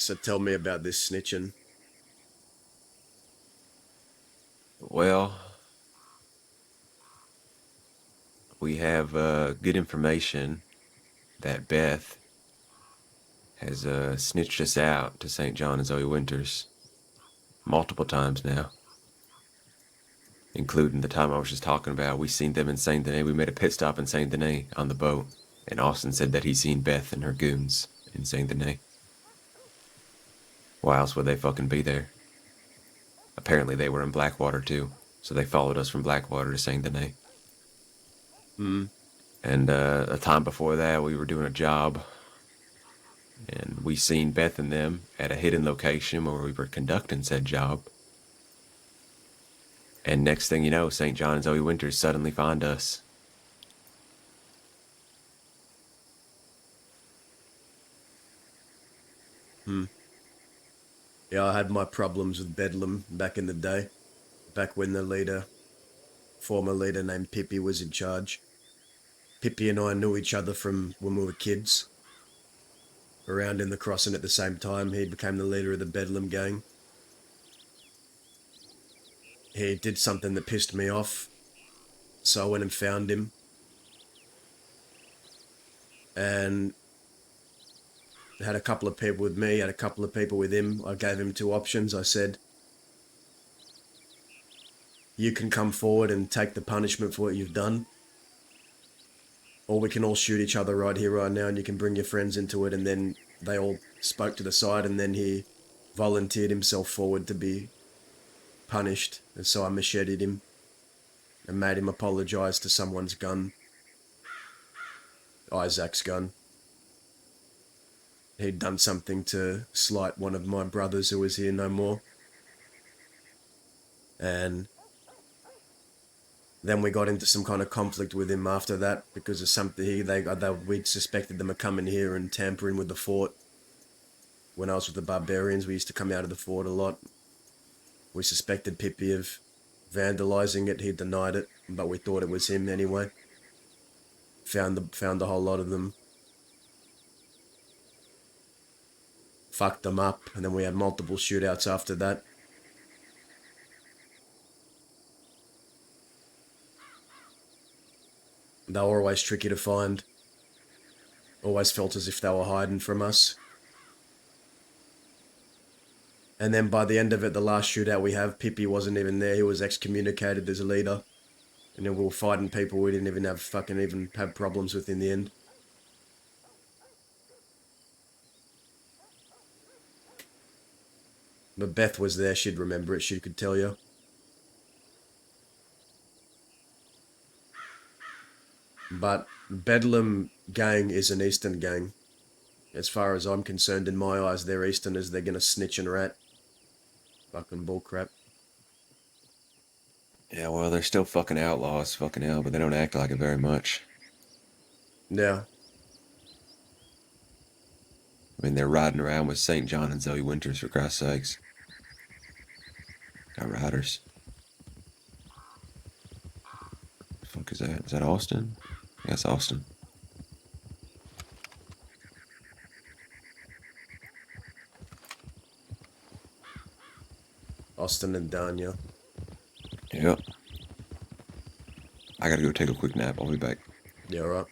So tell me about this snitching. Well, we have good information that Beth has snitched us out to St. John and Zoe Winters multiple times now, including the time I was just talking about. We seen them in Saint Denis. We made a pit stop in Saint Denis on the boat, and Austin said that he seen Beth and her goons in Saint Denis. Why else would they fucking be there? Apparently they were in Blackwater too, so they followed us from Blackwater to Saint Denis. Hmm. And a time before that, we were doing a job and we seen Beth and them at a hidden location where we were conducting said job. And next thing you know, St. John and Zoe Winters suddenly find us. Hmm. Yeah, I had my problems with Bedlam back in the day. Back when former leader named Pippi was in charge. Pippi and I knew each other from when we were kids. Around in the crossing at the same time, he became the leader of the Bedlam gang. He did something that pissed me off, so I went and found him. And had a couple of people with me, had a couple of people with him. I gave him two options. I said, you can come forward and take the punishment for what you've done, or we can all shoot each other right here, right now, and you can bring your friends into it. And then they all spoke to the side, and then he volunteered himself forward to be punished. And so I macheted him and made him apologize to someone's gun, Isaac's gun. He'd done something to slight one of my brothers who was here no more. And then we got into some kind of conflict with him after that because of something we suspected them of coming here and tampering with the fort. When I was with the barbarians, we used to come out of the fort a lot. We suspected Pippi of vandalizing it. He denied it, but we thought it was him anyway. Found a whole lot of them. Fucked them up, and then we had multiple shootouts after that. They were always tricky to find. Always felt as if they were hiding from us. And then by the end of it, the last shootout we have, Pippi wasn't even there. He was excommunicated as a leader. And then we were fighting people we didn't even have problems with in the end. But Beth was there, she'd remember it, she could tell you. But Bedlam gang is an Eastern gang. As far as I'm concerned, in my eyes, they're Easterners, they're gonna snitch and rat. Fucking bullcrap. Yeah, well, they're still fucking outlaws, fucking hell, but they don't act like it very much. Yeah. I mean, they're riding around with St. John and Zoe Winters, for Christ's sakes. Got riders. The fuck is that? Is that Austin? Yeah, it's Austin. Austin and Danya. Yep. I gotta go take a quick nap. I'll be back. Yeah, right.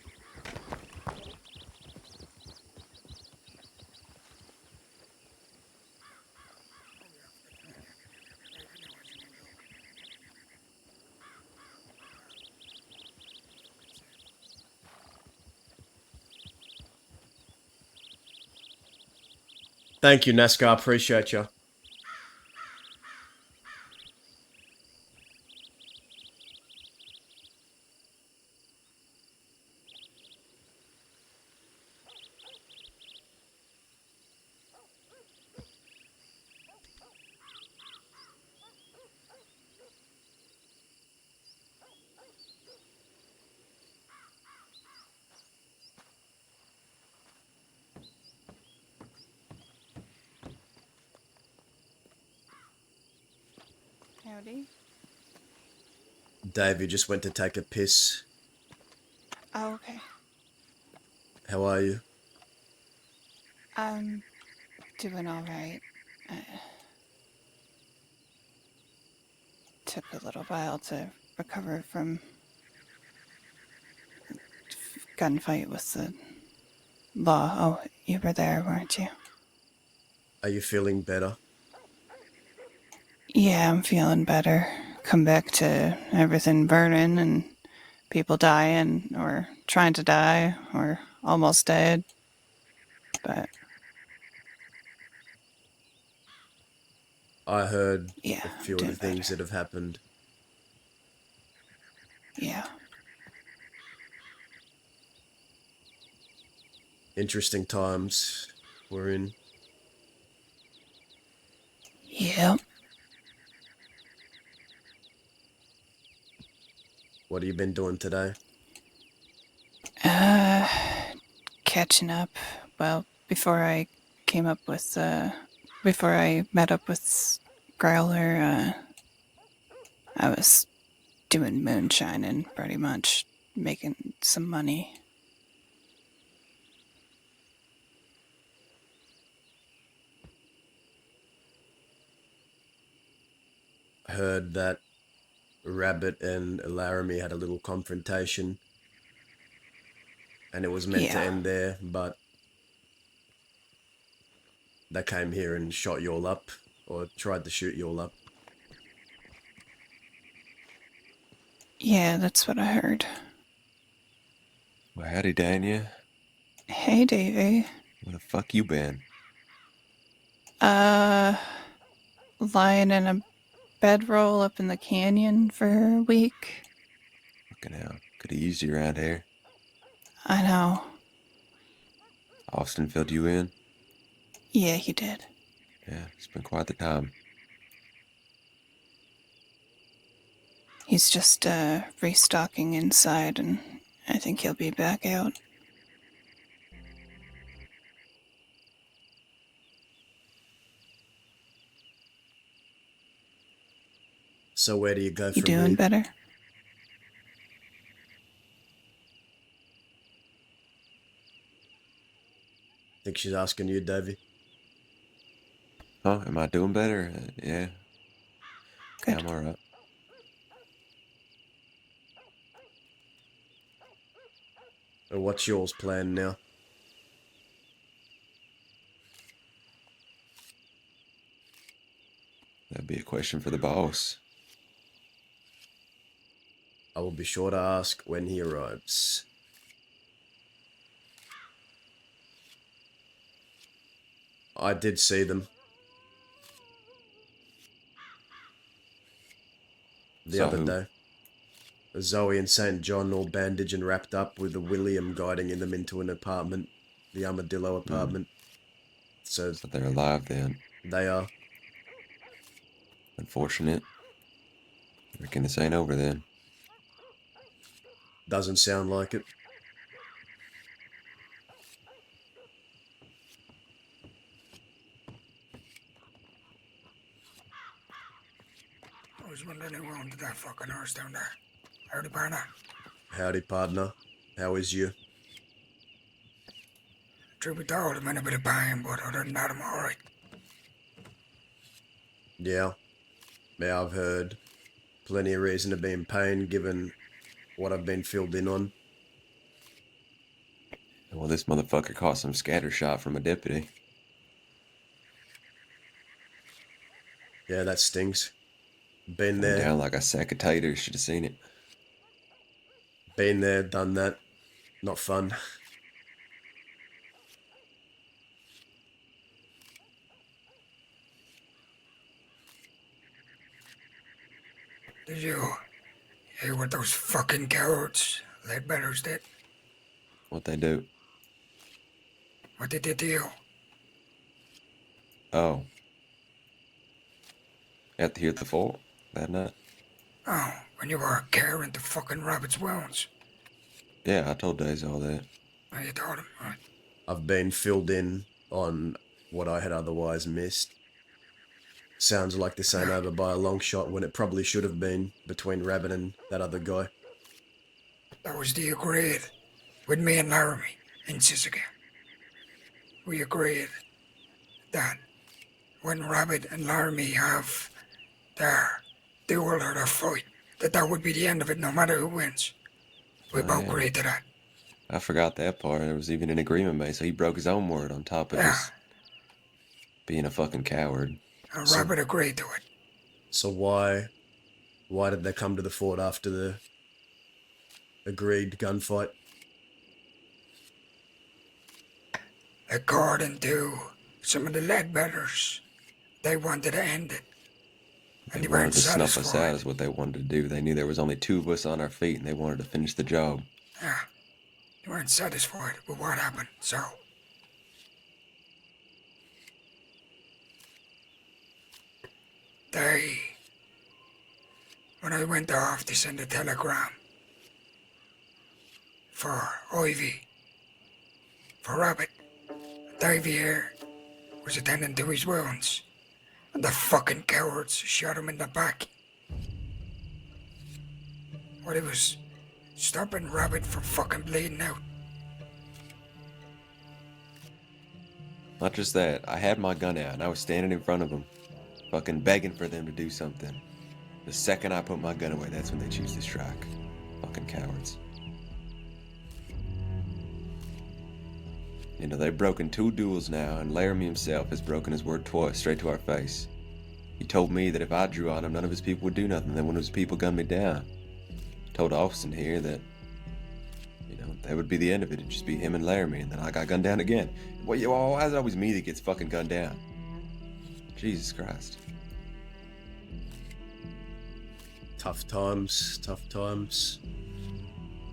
Thank you, NASCAR. Appreciate you. Howdy. Dave, you just went to take a piss. Oh, okay. How are you? Um, Doing all right. Took a little while to recover from gunfight with the law. Oh, you were there, weren't you? Are you feeling better? Yeah, I'm feeling better. Come back to everything burning and people dying or trying to die or almost dead. But I heard yeah, a I'm few of the doing better. things that have happened. Yeah. Interesting times we're in. Yep. What have you been doing today? Uh, Catching up. Well, before I came up with, before I met up with Growler, I was doing moonshining pretty much, making some money. I heard that Rabbit and Laramie had a little confrontation and it was meant to Yeah. end there, but they came here and shot you all up or tried to shoot you all up. Yeah, that's what I heard. Well, howdy, Danya. Hey, Davey. Where the fuck you been? Uh, Lying in a bedroll up in the canyon for a week. Fucking hell. Could have used you around here. I know. Austin filled you in? Yeah, he did. Yeah, it's been quite the time. He's just restocking inside, and I think he'll be back out. So where do you go You from doing here? better? Think she's asking you, Davey. Huh? Am I doing better? Yeah. Yeah, Good. I'm alright. What's yours plan now? That'd be a question for the boss. I will be sure to ask when he arrives. I did see them the Saw other who? day. Zoe and St. John all bandaged and wrapped up with a William guiding them into an apartment, the Armadillo apartment. So So they're alive then. they are. Unfortunate. Reckon this ain't over then. Doesn't sound like it. I was wondering who owned that fucking horse down there. Howdy, partner. Howdy, partner. How is you? Truth be told, I'm in a bit of pain, but other than that, I'm alright. Yeah. Yeah, I've heard. Plenty of reason to be in pain given what I've been filled in on. Well, this motherfucker caught some scatter shot from a deputy. Yeah, that stings. Been Went there, down like a sack of taters. Should have seen it. done that. Not fun. Did you hear what those fucking cowards, Leadbetters, did? What they do? What they did to you? Oh. At the fort that night? Oh, when you were carrying the fucking rabbit's wounds. Yeah, I told Daisy all that. Oh, you told him, right? I've been filled in on what I had otherwise missed. Sounds like this ain't over by a long shot when it probably should have been between Rabbit and that other guy. That was the agreed with me and Laramie in Sisika. We agreed that when Rabbit and Laramie have their duel or their fight, that would be the end of it no matter who wins. We Oh, both yeah. agreed to that. I forgot that part. There was even an agreement made, so he broke his own word on top of Yeah, just being a fucking coward. and So- Rabbit agreed to it. So why did they come to the fort after the agreed gunfight? According to some of the Leadbetters, they wanted to end it. They And they wanted weren't to snuff us out satisfied. is what they wanted to do. They knew there was only 2 of us on our feet, and they wanted to finish the job. Yeah, they weren't satisfied with what happened, so when I went off, they sent a telegram for Ivy, for Rabbit. Davy here was attending to his wounds, and the fucking cowards shot him in the back. Well, it was stopping Rabbit from fucking bleeding out. Not just that, I had my gun out, and I was standing in front of them, fucking begging for them to do something. The second I put my gun away, that's when they choose to strike. Fucking cowards. You know, they've broken 2 duels now, and Laramie himself has broken his word twice, straight to our face. He told me that if I drew on him, none of his people would do nothing. Then one of his people gunned me down. Told Austin here that, you know, that would be the end of it. It'd just be him and Laramie, and then I got gunned down again. Well, why is it always me that gets fucking gunned down? Jesus Christ. Tough times, tough times.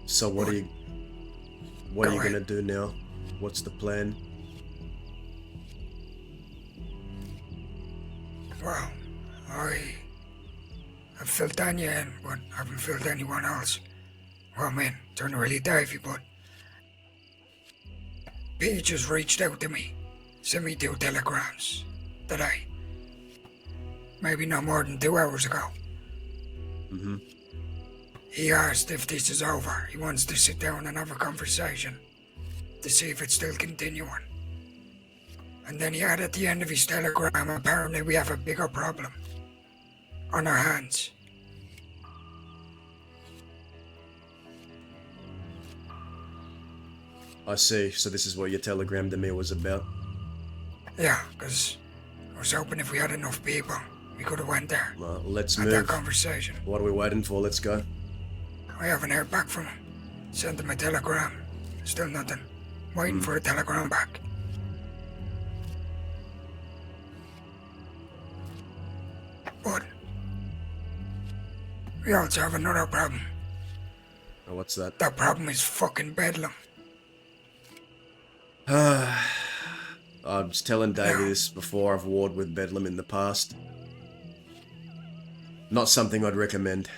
So what are you Go gonna ahead. do now? What's the plan? Well, I have filled Tanya in, but I haven't filled anyone else. Well, man, it's not really Davy, but Pete just reached out to me, sent me 2 telegrams today. Maybe no more than 2 hours ago. Mm-hmm. He asked if this is over. He wants to sit down and have a conversation to see if it's still continuing. And then he had at the end of his telegram, apparently we have a bigger problem on our hands. I see. So this is what your telegram to me was about. Yeah, because I was hoping if we had enough people, we could have went there, Well, let's had that move. conversation. What are we waiting for? Let's go. I haven't heard back from him. Sent him a telegram. Still nothing. Waiting for a telegram back. But we also have another problem. Oh, what's that? That problem is fucking bedlam. I was telling Davey this before. I've warred with Bedlam in the past. Not something I'd recommend.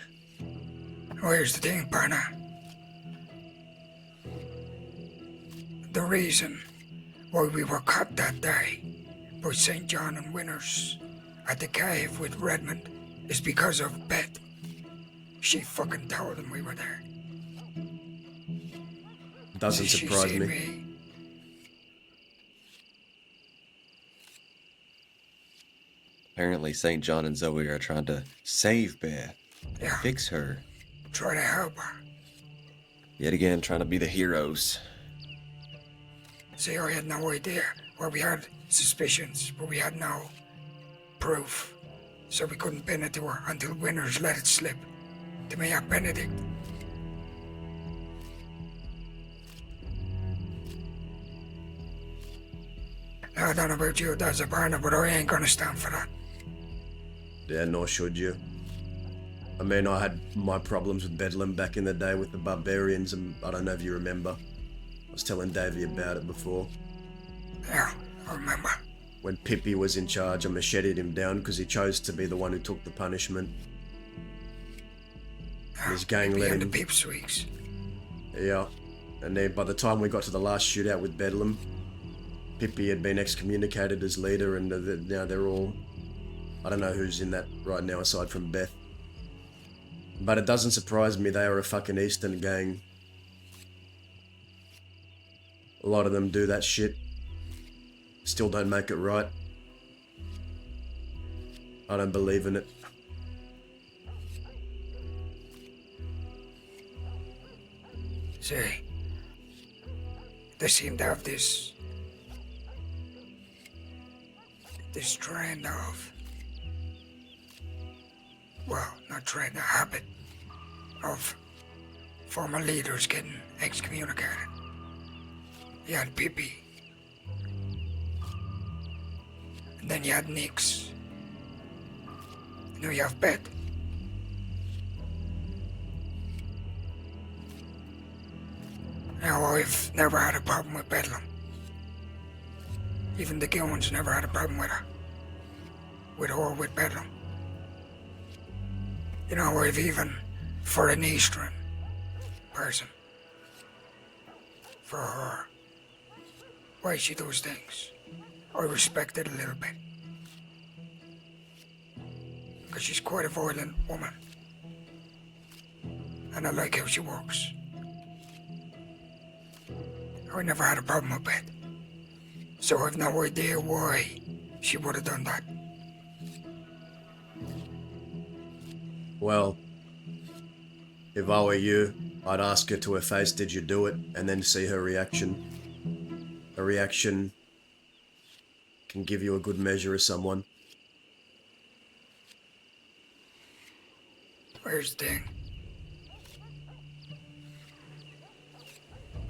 Well, here's the thing, partner. The reason why we were caught that day by St. John and Winners at the cave with Redmond is because of Beth. She fucking told them we were there. Doesn't She surprise seen me. Apparently, St. John and Zoe are trying to save Beth and Yeah. fix her. Try to help her. Yet again, trying to be the heroes. See, I had no idea. Well, we had suspicions, but we had no proof. So we couldn't pin it to her until Winners let it slip. To me, at Benedict. Now, I don't know about you, that's a partner, but I ain't gonna stand for that. Yeah, nor should you. I mean, I had my problems with Bedlam back in the day with the barbarians, and I don't know if you remember. I was telling Davey about it before. Yeah, I remember. When Pippi was in charge, I macheted him down because he chose to be the one who took the punishment. His gang Maybe let in the him. Peepsweeks. Yeah. And then by the time we got to the last shootout with Bedlam, Pippi had been excommunicated as leader, and now they're all... I don't know who's in that right now aside from Beth. But it doesn't surprise me, they are a fucking Eastern gang. A lot of them do that shit. Still don't make it right. I don't believe in it. See, they seem to have this trend of, well, not trend, a habit of former leaders getting excommunicated. You had Pippi, and then you had Nix. Now you have Beth. Now I've never had a problem with Bedlam. Even the Gilmans never had a problem with her. With her or with Bedlam. You know, I've even, for an Eastern person, for her, why she does things, I respect it a little bit. Because she's quite a violent woman. And I like how she works. I never had a problem with Beth. So I've no idea why she would have done that. Well, if I were you, I'd ask her to her face, did you do it? And then see her reaction. A reaction can give you a good measure of someone. Here's the thing.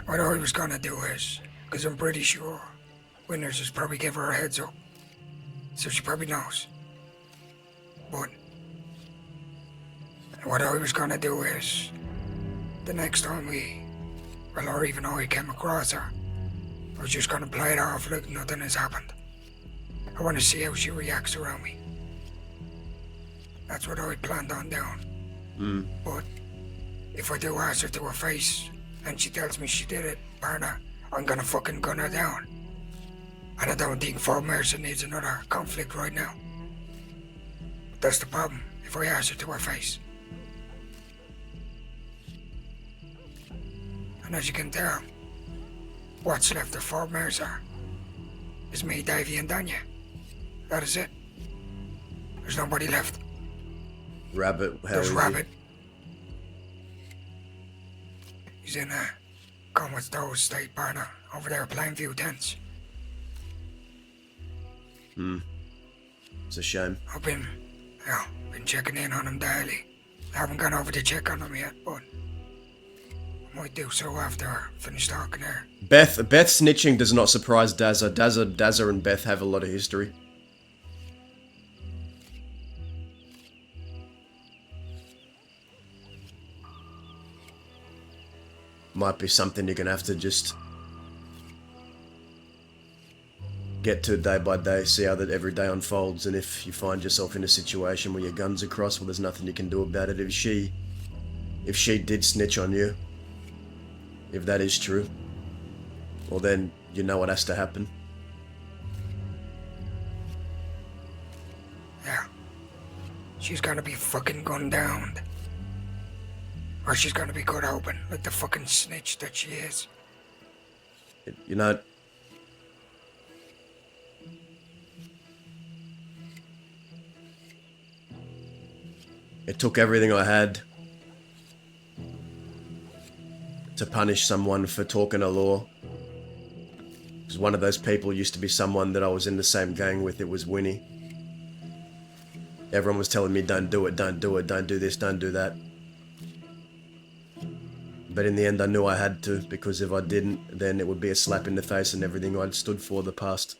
What I was gonna do is, because I'm pretty sure Winters has probably give her a heads up. So she probably knows. But what I was gonna do is, the next time or even I came across her, I was just gonna play it off like nothing has happened. I wanna see how she reacts around me. That's what I planned on doing. But if I do ask her to her face, and she tells me she did it, Barna, I'm gonna fucking gun her down. And I don't think Fort Mercer needs another conflict right now. That's the problem, if I ask her to her face. And as you can tell, what's left of Fort Mercer is me, Davey, and Danya. That is it. There's nobody left. Rabbit, how There's is Rabbit. He's in a comatose state, Barna, over there at Plainview Tents. It's a shame. I've been checking in on him daily. I haven't gone over to check on him yet, but I might do so after I finish talking there. Beth snitching does not surprise Dazza. Dazza and Beth have a lot of history. Might be something you're gonna have to just get to day by day, see how that every day unfolds, and if you find yourself in a situation where your guns are crossed, well, there's nothing you can do about it. If she did snitch on you, if that is true, well then you know what has to happen. Yeah. She's gonna be fucking gunned down. Or she's gonna be cut open, like the fucking snitch that she is. You know, it took everything I had to punish someone for talking a law. Because one of those people used to be someone that I was in the same gang with. It was Winnie. Everyone was telling me, don't do it, don't do it, don't do this, don't do that. But in the end, I knew I had to, because if I didn't, then it would be a slap in the face and everything I'd stood for the past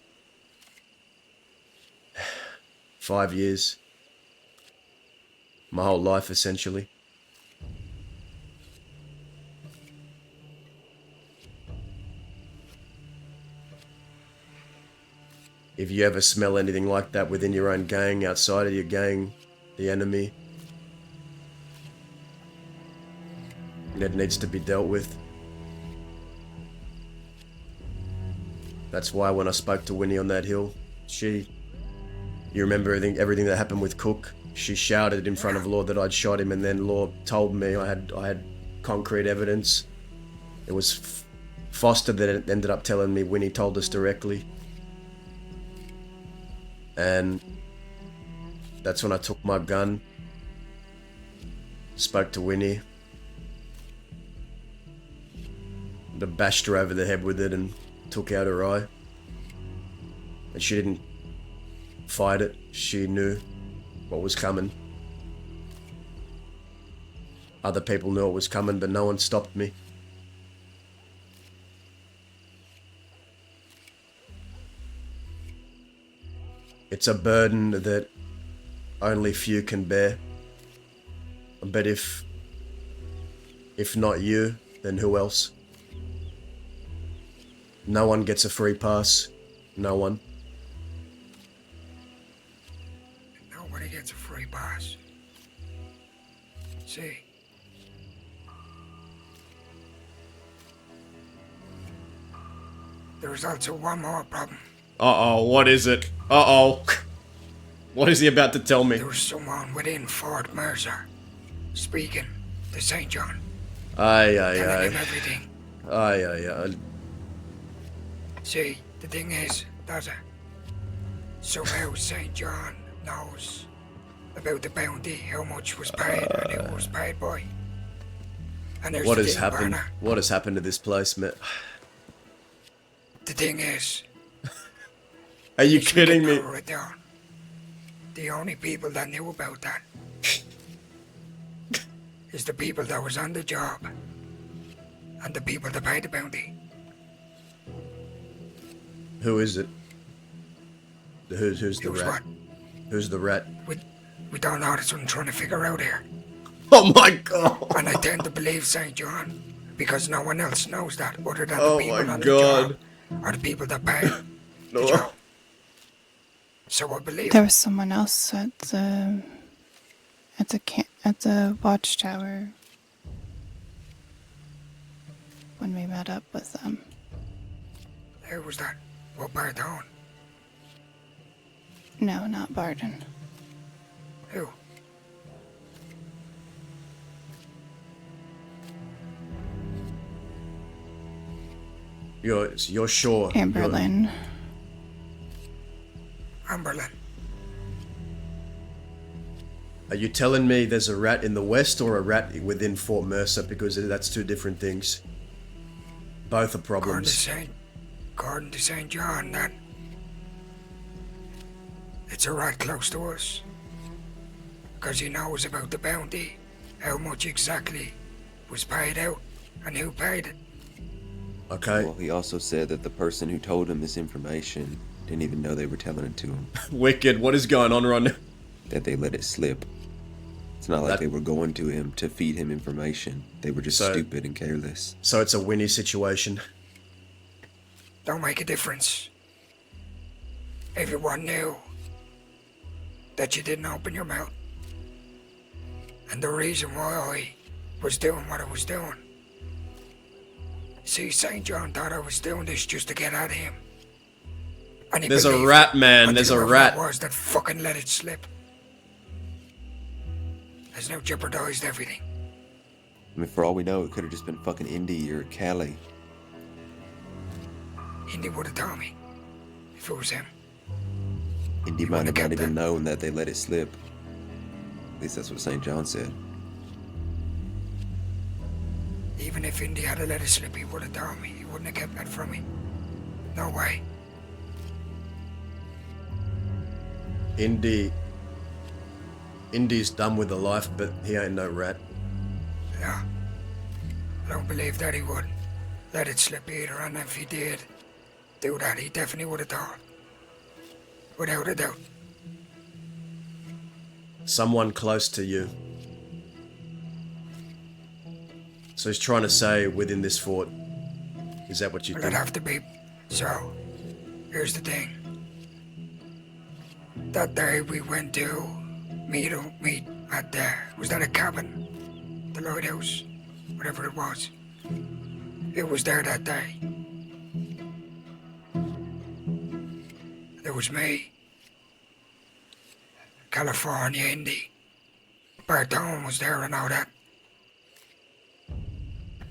5 years. My whole life, essentially. If you ever smell anything like that within your own gang, outside of your gang, the enemy, it needs to be dealt with. That's why when I spoke to Winnie on that hill, you remember everything that happened with Cook? She shouted in front of Law that I'd shot him, and then Law told me I had concrete evidence. It was Foster that ended up telling me Winnie told us directly. And That's when I took my gun, spoke to Winnie, bashed her over the head with it and took out her eye. And she didn't fight it. She knew what was coming. Other people knew it was coming, but no one stopped me. It's a burden that only few can bear. But if not you, then who else? No one gets a free pass. No one. Nobody gets a free pass. See? There is also one more problem. Uh-oh, what is it? Uh-oh. What is he about to tell me? There was someone within Fort Mercer speaking to St. John, Aye, telling him aye, everything. aye. Aye, aye. See, the thing is, that somehow St. John knows about the bounty, how much was paid, and who was paid by. And there's What the has thing, happened? Barna. What has happened to this place, man? The thing is, Are you if we kidding can me? narrow it down, the only people that knew about that is the people that was on the job and the people that paid the bounty. Who is it? Who's the Who's rat? what? Who's the rat? We don't know. That's what I'm trying to figure out here. Oh my god! And I tend to believe St. John because no one else knows that other than Oh the people my on the god. job or the people that pay the No. job. So I believe There was someone else at the watchtower when we met up with them. who was that? What Barton? No, not Barton. Who? You're sure? Amberlyn. Amberlyn. Are you telling me there's a rat in the west or a rat within Fort Mercer? Because that's two different things. Both are problems. According to St. John, that it's a rat close to us. Because he knows about the bounty, how much exactly was paid out, and who paid it. Okay. Well, he also said that the person who told him this information didn't even know they were telling it to him. Wicked. What is going on right now? That they let it slip. It's not like they were going to him to feed him information. They were just stupid and careless. So it's a Winnie situation. Don't make a difference. Everyone knew that you didn't open your mouth. And the reason why I was doing what I was doing. See, St. John thought I was doing this just to get at him. And he There's a believed rat, it man. There's a until rat. whoever it was that fucking let it slip. Has now jeopardized everything. I mean, for all we know, it could have just been fucking Indy or Callie. Indy would have told me if it was him. Indy He might wouldn't have have not kept even that. known that they let it slip. At least that's what St. John said. Even if Indy had let it slip, he would have told me. He wouldn't have kept that from me. No way. Indy's done with the life, but he ain't no rat. No. I don't believe that he would let it slip either, and if he did do that, he definitely would have told. Without a doubt. Someone close to you. So he's trying to say within this fort. Is that what you Well, think? it'd have to be. So, here's the thing. That day we went to meet at the, was that a cabin? The lighthouse? Whatever it was. It was there that day. There was me. California Indy. Barton was there and all that.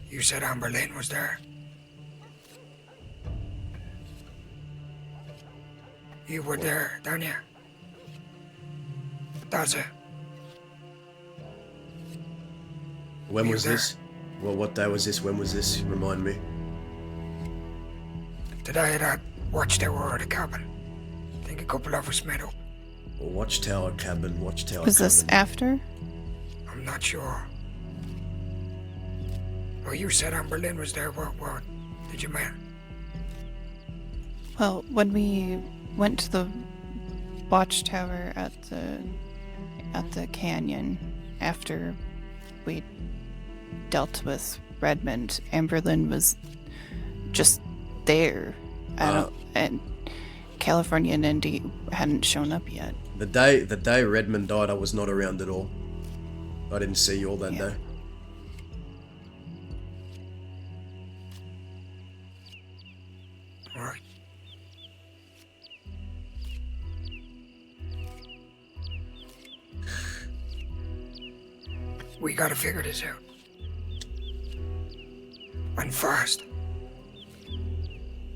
You said Amberlyn was there. You were there, didn't you? That's it. When You was there? this? Well, what day was this? When was this? Remind me. The day of that watchtower or the cabin. I think a couple of us met up. Watchtower cabin, watchtower Was this cabin. after? I'm not sure. Well, you said Anne Boleyn was there. What did you mean? Well, when we went to the watchtower at the canyon after we dealt with Redmond, Amberlyn was just there. And California and Indy hadn't shown up yet. The day Redmond died, I was not around at all. I didn't see you all that Yeah. day. All right. We gotta figure this out. And fast.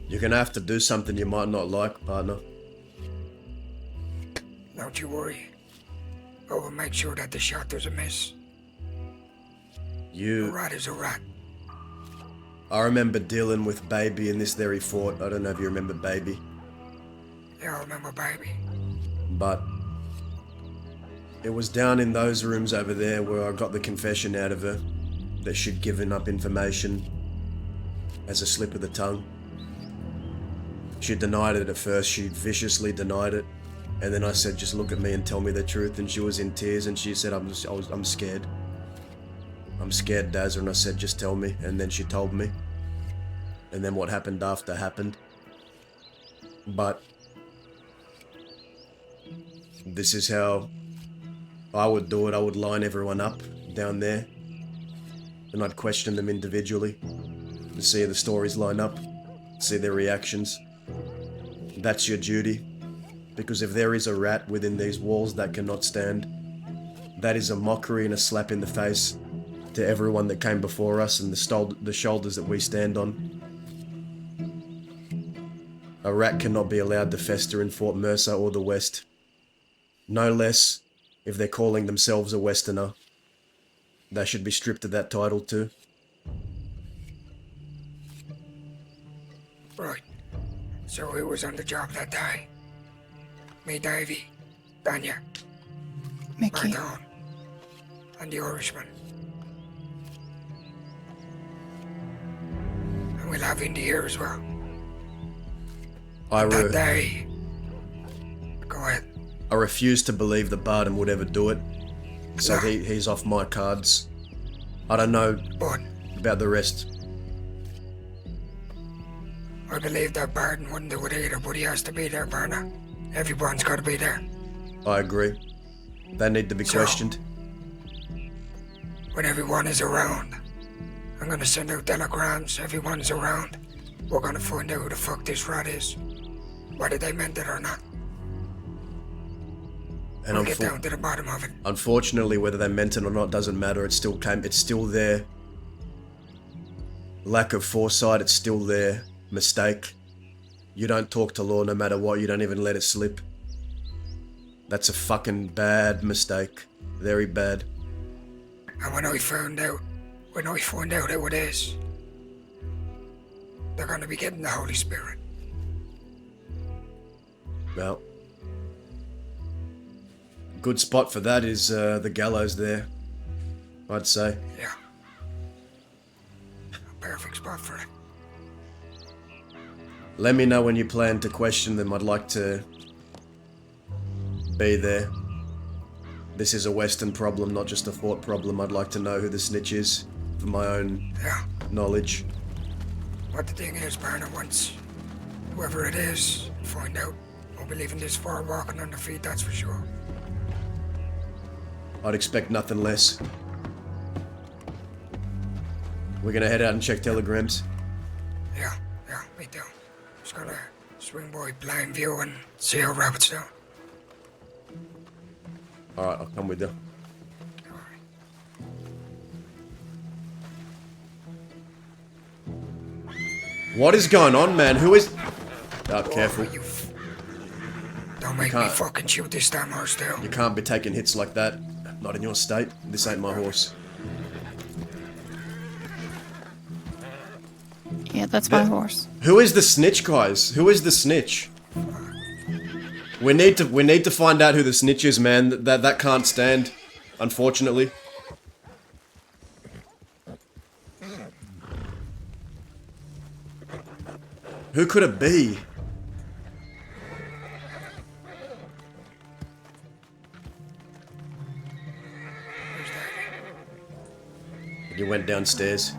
You're gonna have to do something you might not like, partner. Don't you worry. I will make sure that the shot doesn't miss. A You... rat is a rat. I remember dealing with Baby in this very fort. I don't know if you remember Baby. Yeah, I remember, baby. But it was down in those rooms over there where I got the confession out of her that she'd given up information as a slip of the tongue. She denied it at first. She viciously denied it. And then I said, just look at me and tell me the truth. And she was in tears and she said, I'm scared. I'm scared, Dazza. And I said, just tell me. And then she told me. And then what happened after happened. But this is how I would do it. I would line everyone up down there. And I'd question them individually to see the stories line up, see their reactions. That's your duty. Because if there is a rat within these walls that cannot stand, that is a mockery and a slap in the face to everyone that came before us and the shoulders that we stand on. A rat cannot be allowed to fester in Fort Mercer or the West. No less if they're calling themselves a Westerner. They should be stripped of that title too. Right. So who was on the job that day? Me, Davy, Danya, Mickey. Marthon, and the Irishman. And we'll have Indy here as well. That day. Go ahead. I refuse to believe that Barton would ever do it. So No. he's off my cards. I don't know But about the rest. I believe that Barton wouldn't do it either, but he has to be there, Barna. Everyone's got to be there. I agree. They need to be So- questioned. When everyone is around, I'm gonna send out telegrams. Everyone's around. We're gonna find out who the fuck this rat is. Whether they meant it or not. And We'll get down to the bottom of it. unfortunately, whether they meant it or not doesn't matter. It's still there. Lack of foresight, it's still there. Mistake. You don't talk to law no matter what. You don't even let it slip. That's a fucking bad mistake. Very bad. And when I find out who it is, they're gonna be getting the Holy Spirit. Well, good spot for that is the gallows there, I'd say. Yeah. A perfect spot for it. Let me know when you plan to question them. I'd like to be there. This is a Western problem, not just a Fort problem. I'd like to know who the snitch is for my own Yeah. knowledge. But the thing is, Barna, once whoever it is, find out, won't be leaving this far walking on their feet, that's for sure. I'd expect nothing less. We're gonna head out and check telegrams. Yeah, me too. Just gonna swing by blind view and see how rabbits do. Alright, I'll come with you. What is going on, man? Who is... Oh, careful. Don't make me can't- fucking shoot this damn horse down. You can't be taking hits like that. Not in your state. This ain't my horse. Yeah, that's my horse. Who is the snitch, guys? Who is the snitch? We need to find out who the snitch is, man. That can't stand, unfortunately. Who could it be? You went downstairs.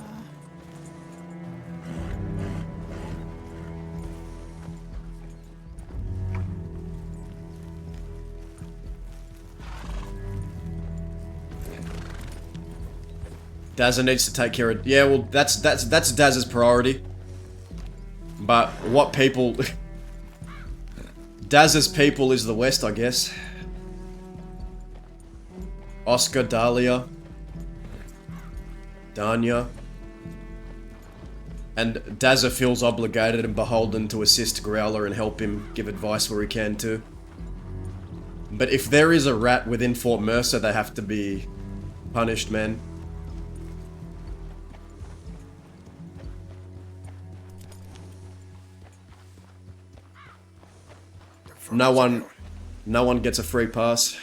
Dazza needs to take care of. Yeah, well, that's Dazza's priority. But what people? Dazza's people is the West, I guess. Oscar, Dahlia, Danya, and Dazza feels obligated and beholden to assist Growler and help him give advice where he can too. But if there is a rat within Fort Mercer, they have to be punished, man. No one gets a free pass.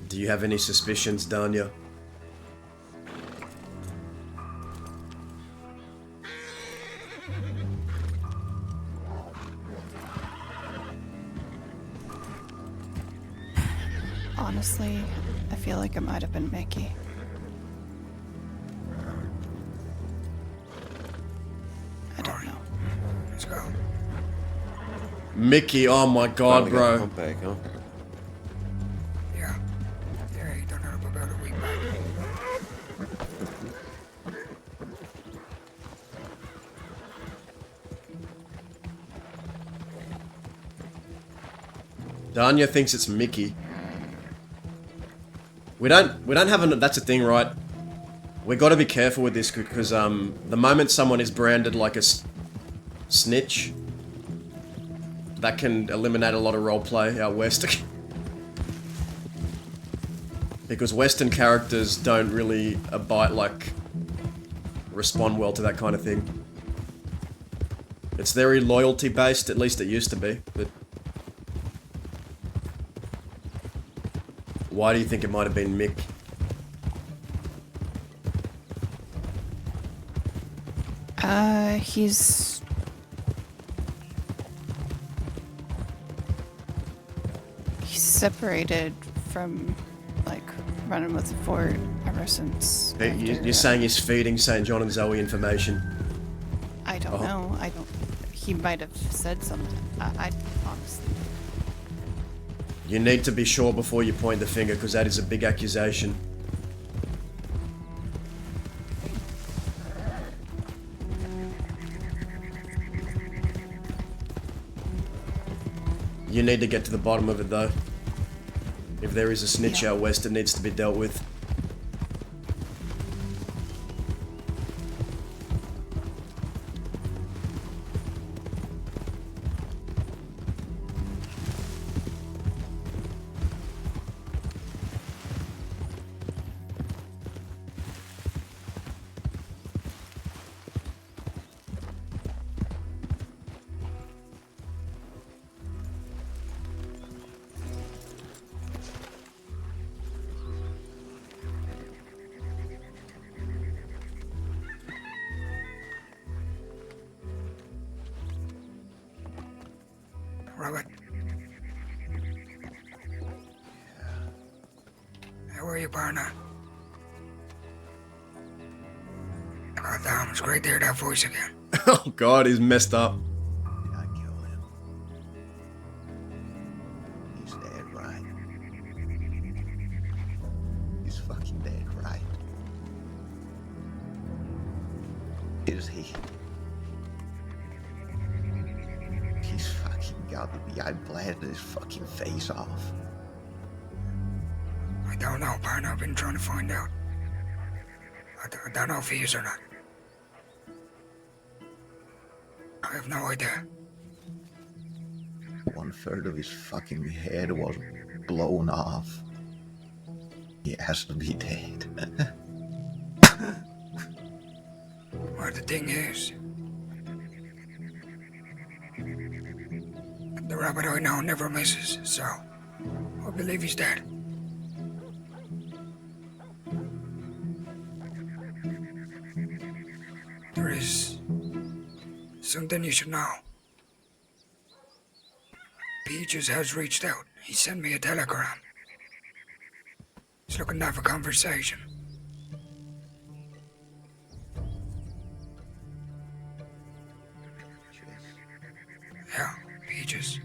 Do you have any suspicions, Danya? Honestly, I feel like it might have been Mickey. I don't know. Let's go. Mickey, oh my god, Finally got the bro. pump back, huh? Yeah. Yeah, he done it up about a week back. Danya thinks it's Mickey. We don't have a, that's a thing, right? We got to be careful with this because the moment someone is branded like a snitch, that can eliminate a lot of roleplay out west. Because Western characters don't really respond well to that kind of thing. It's very loyalty based, at least it used to be, but why do you think it might have been Mick? He's separated from, like, running with the fort ever since. You're saying he's feeding St. John and Zoe information. I don't know. I don't. He might have said something. I honestly. You need to be sure before you point the finger, because that is a big accusation. You need to get to the bottom of it, though. If there is a snitch out west, it needs to be dealt with. Robert. How are you, partner? God damn, it's great to hear that voice again. Oh god, he's messed up. Did I kill him? He's dead, right? He's fucking dead, right? Is he? He's fucking got to be. I blasted his fucking face off. I don't know, partner. I've been trying to find out. I don't know if he is or not. I have no idea. 1/3 of his fucking head was blown off. He has to be dead. Well, the thing is, the rabbit I know never misses, so I believe he's dead. There is something you should know. Peaches has reached out. He sent me a telegram. He's looking to have a conversation. Yeah, Peaches.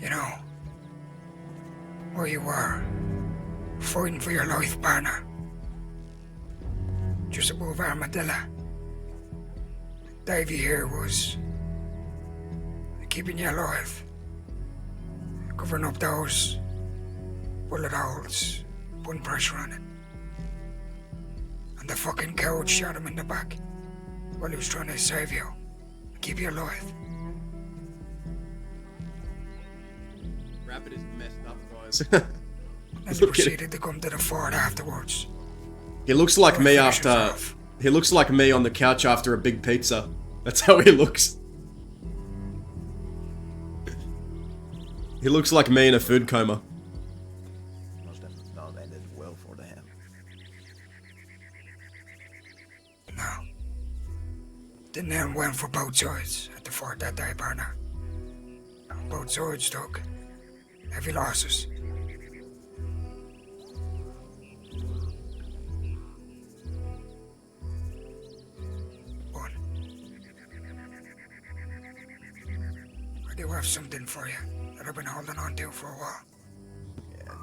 You know, where you were, fighting for your life, partner. Just above Armadillo. Davey here was keeping you alive. Covering up those bullet holes, putting pressure on it. And the fucking coward shot him in the back while he was trying to save you, keep you alive. Rabbit is messed up, guys. And he proceeded to come to the fort afterwards. He looks like me Finish after. yourself. He looks like me on the couch after a big pizza. That's how he looks. He looks like me in a food coma. Must have not ended well for them. No. Didn't end well for both sides at the fort that day, partner. Both sides took heavy losses. But I do have something for you that I've been holding on to for a while. Yeah,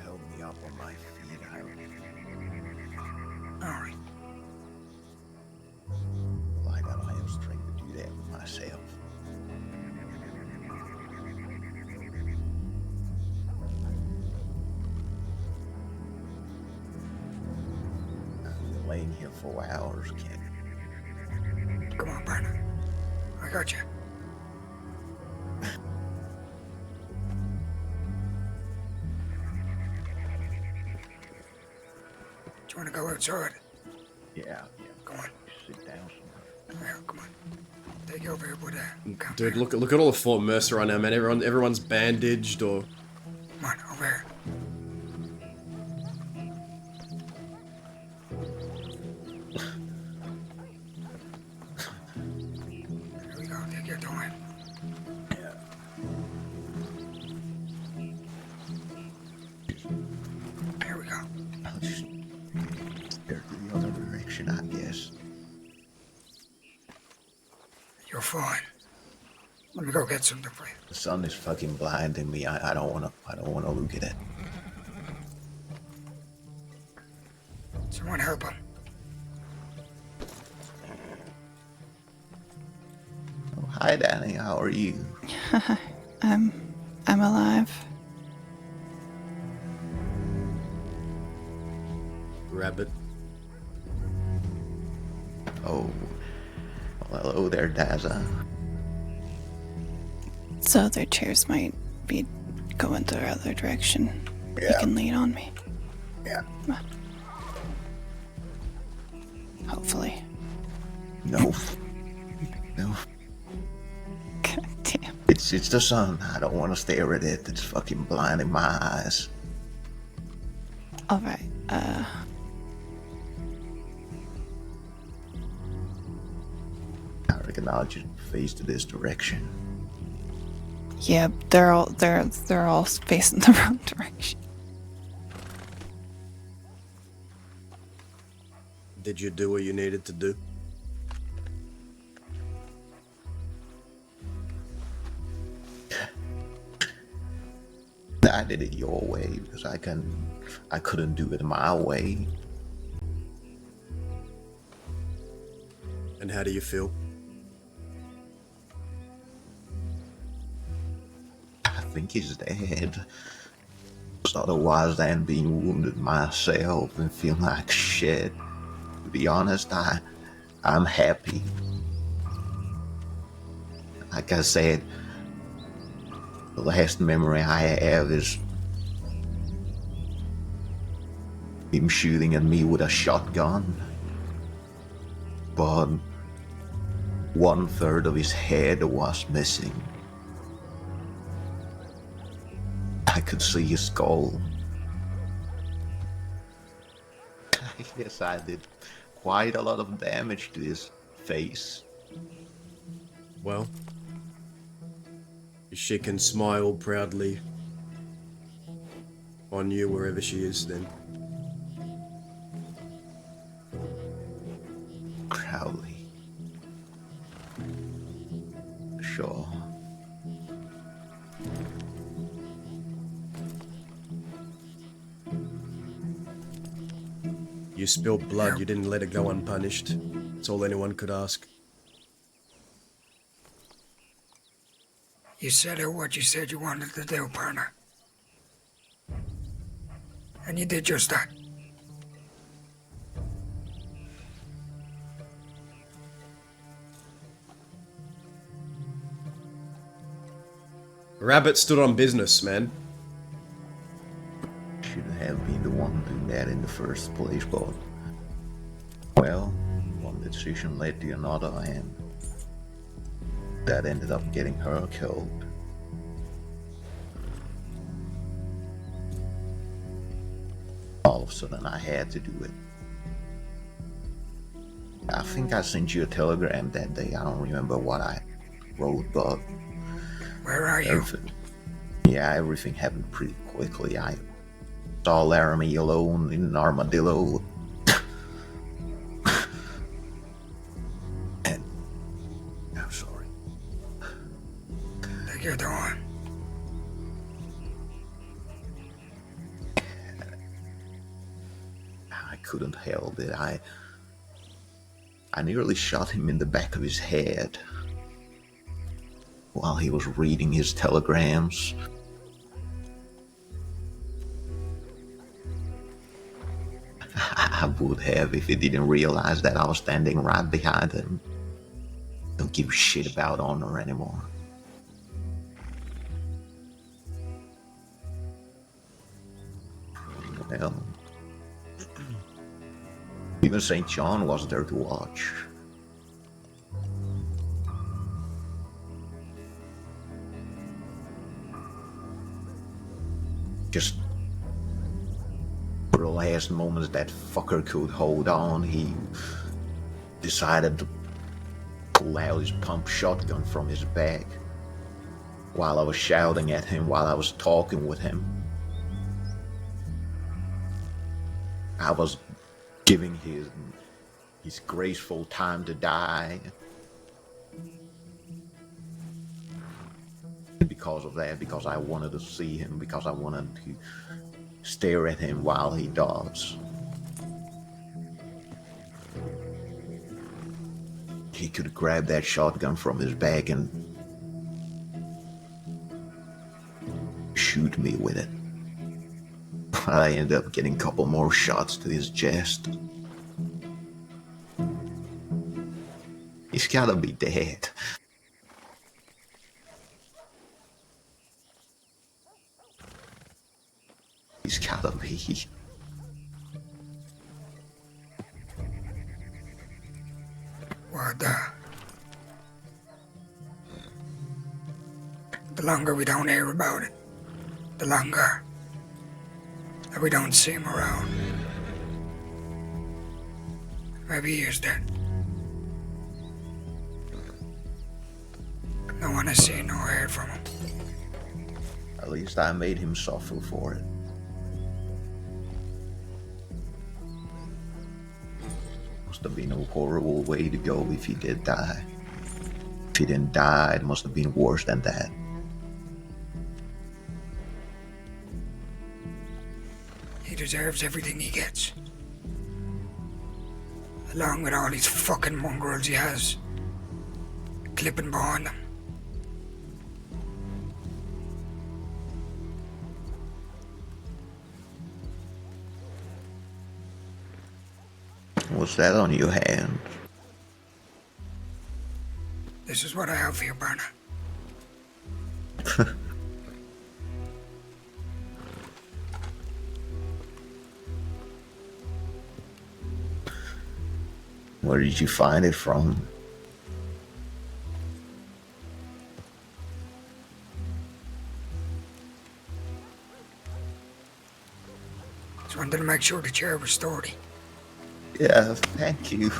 held me up on my feet. Alright. Well, I got iron strength to do that with myself. I've been laying here for hours, kid. Come on, partner. I got you. Do you want to go outside? Yeah. Come on. Sit down somewhere. Yeah, come on. Take you over here with a Dude, look at all the Fort Mercer right now, man. Everyone's bandaged or. Come on, over here. Here we go. Take your time. Yeah. Here we go. I'll just stare to the other direction, I guess. You're fine. Let me go get something for you. The sun is fucking blinding me. I don't wanna look at it. Someone help him. Oh, hi, Danny. How are you? I'm alive. Rabbit. Oh, well, hello there, Daza. So other chairs might be going the other direction. You Yeah. can lean on me. Yeah. Hopefully. No. No. God damn. It's the sun. I don't want to stare at it. It's fucking blinding my eyes. Alright, I reckon I'll just face to this direction. yeah, they're all facing the wrong direction. Did you do what you needed to do? I did it your way because I couldn't do it my way. And how do you feel? I think he's dead. Otherwise than being wounded myself and feeling like shit. To be honest, I'm happy. Like I said, the last memory I have is him shooting at me with a shotgun. But 1/3 of his head was missing. I could see his skull. I guess I did quite a lot of damage to his face. Well, she can smile proudly on you wherever she is then. Proudly. Sure. You spilled blood, you didn't let it go unpunished. That's all anyone could ask. You said out what you said you wanted to do, partner. And you did just that. Rabbit stood on business, man. Shouldn't have been the one doing that in the first place, but well, one decision led to another, and that ended up getting her killed. All of a sudden, I had to do it. I think I sent you a telegram that day. I don't remember what I wrote, but Where are you? everything happened pretty quickly. I saw Laramie alone in an armadillo. And I'm sorry. Take your time. I couldn't help it. I nearly shot him in the back of his head while he was reading his telegrams. I would have if he didn't realize that I was standing right behind him. Don't give a shit about honor anymore. Well, even St. John was there to watch. Just for the last moments that fucker could hold on, he decided to pull out his pump shotgun from his bag while I was shouting at him, while I was talking with him. I was giving his graceful time to die. And because of that, because I wanted to see him, because I wanted to stare at him while he dies. He could grab that shotgun from his bag and shoot me with it. I ended up getting a couple more shots to his chest. He's gotta be dead. He's gotta be. What the longer we don't hear about it, the longer that we don't see him around. Maybe he is dead. No one has seen or heard from him. At least I made him suffer for it. Must have been a horrible way to go if he did die. If he didn't die, it must have been worse than that. He deserves everything he gets. along with all these fucking mongrels he has clipping behind him. What's that on your hand? This is what I have for you, Barney. Where did you find it from? Just wanted to make sure the chair was sturdy. Yeah, thank you.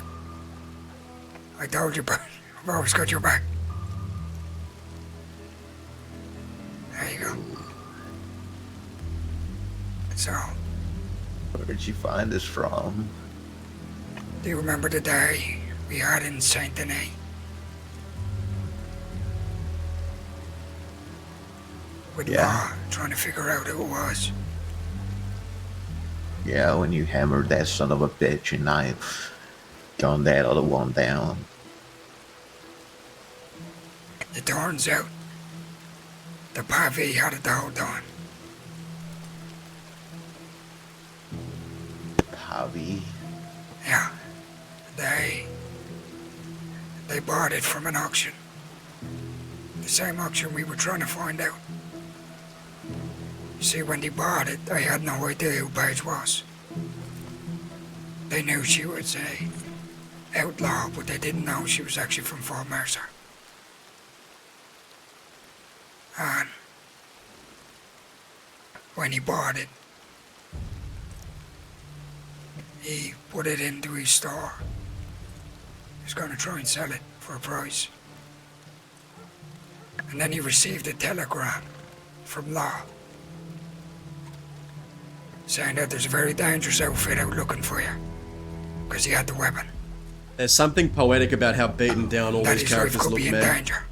I told you, Barney. I've always got your back. There you go. So, Where did you find this from? do you remember the day we had in Saint Denis? With Yeah. Ma trying to figure out who it was. Yeah, when you hammered that son of a bitch and I gunned that other one down. It turns out the Pavi had it the whole time. Javi. Yeah. They bought it from an auction. The same auction we were trying to find out. You see, when they bought it, they had no idea who Paige was. They knew she was a outlaw, but they didn't know she was actually from Fort Mercer. And when he bought it, he put it into his store. He was going to try and sell it for a price. And then he received a telegram from Law saying that there's a very dangerous outfit out looking for you because he had the weapon. There's something poetic about how beaten down all That these his life characters could look, be in man. danger.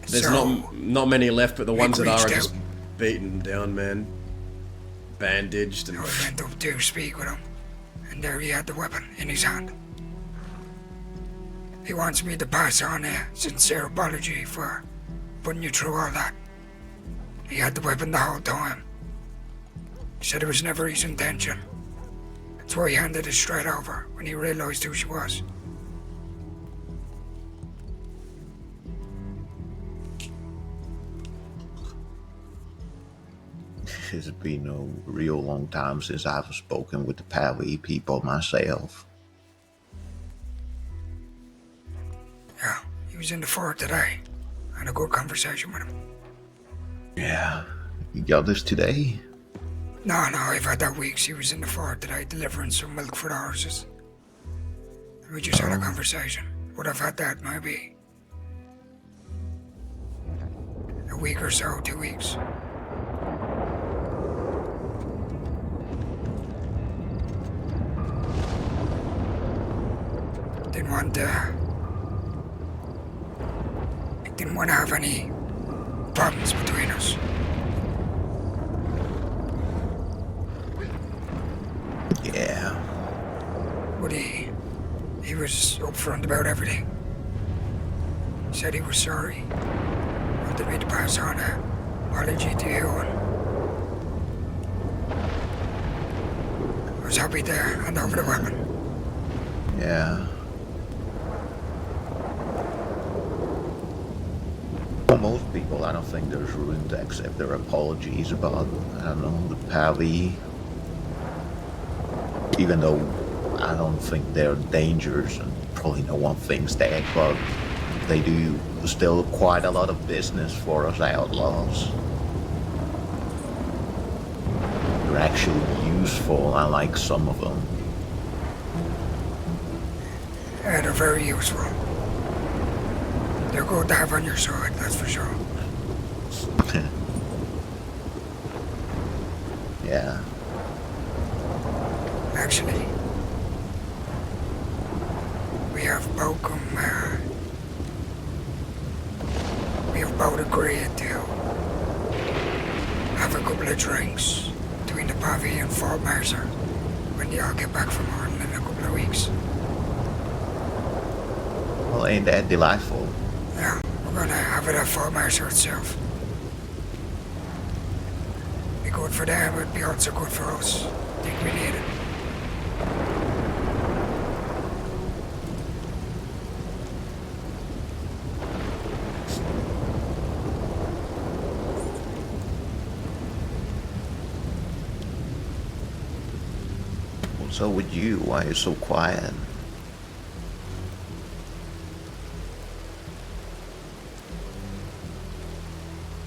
There's So, not many left, but the we ones that are reached just out. beaten down, man. Bandaged and I went up to speak with him, and there he had the weapon in his hand. He wants me to pass on a sincere apology for putting you through all that. He had the weapon the whole time. He said it was never his intention. That's why he handed it straight over when he realized who she was. It's been a real long time since I've spoken with the Pavi people myself. Yeah, he was in the fort today. I had a good conversation with him. Yeah. You got this today? No, I've had that weeks. He was in the fort today delivering some milk for the horses. We just had a conversation. Would have had that maybe a week or so, 2 weeks. Didn't want to have any problems between us. Yeah. But he was upfront about everything. He said he was sorry. Wanted me to pass on an apology to you, and I was happy to hand over the weapon. Yeah. For most people, I don't think there's room to accept their apologies about, I don't know, the Pavi. Even though I don't think they're dangerous, and probably no one thinks that, but they do still quite a lot of business for us outlaws. They're actually useful, I like some of them. Yeah, they're very useful. They're good to have on your side, that's for sure. Yeah. Actually, we have both agreed to have a couple of drinks between the Pavi and Fort Mercer when they all get back from Ireland in a couple of weeks. Well, ain't that delightful? Yeah, we're gonna have it at Fort Mercer itself. Be good for them, but be also good for us. Think we need it. What's up with you? Why are you so quiet?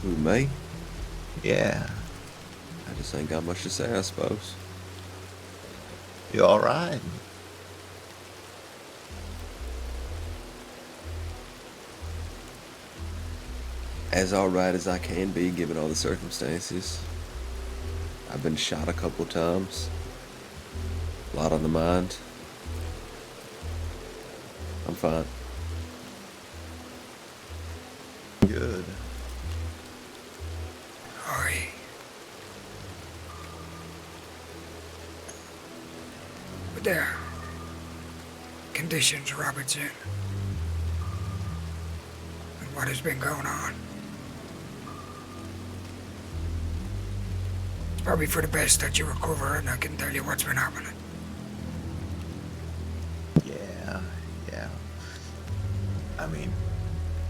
Who, me? Yeah, I just ain't got much to say, I suppose. you alright? As alright as I can be, given all the circumstances. I've been shot a couple times. A lot on the mind. I'm fine. Good. Aye. But there. Conditions Robert's in. And what has been going on. It's probably for the best that you recover and I can tell you what's been happening. Yeah. I mean,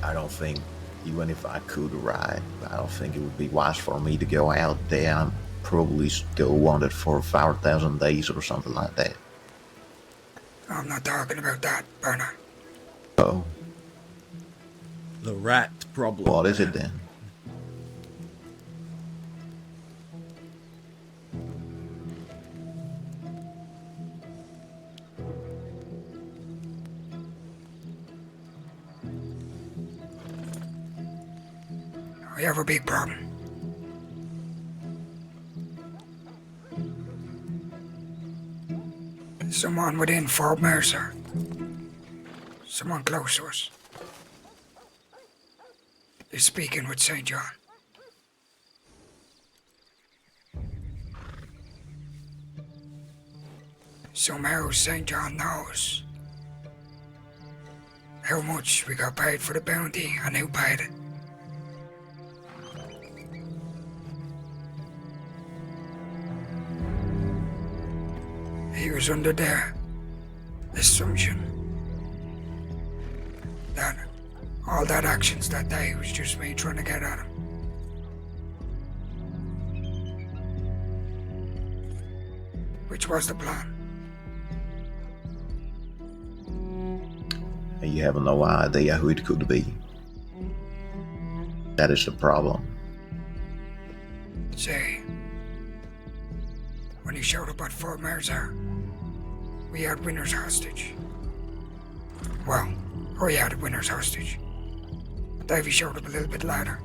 I don't think, even if I could ride, I don't think it would be wise for me to go out there. I'm probably still wanted for 5,000 days or something like that. I'm not talking about that, Bernard. Oh, The rat problem. what is it then? We have a big problem. Someone within Fort Mercer. Someone close to us. Is speaking with St. John. Somehow St. John knows how much we got paid for the bounty and who paid it. He was under the assumption that all that actions that day was just me trying to get at him. Which was the plan. And you have no idea who it could be. That is the problem. Say, when he showed up at Fort Mercer, we had Winter's hostage. Well, we had Winter's hostage. Davey showed up a little bit later.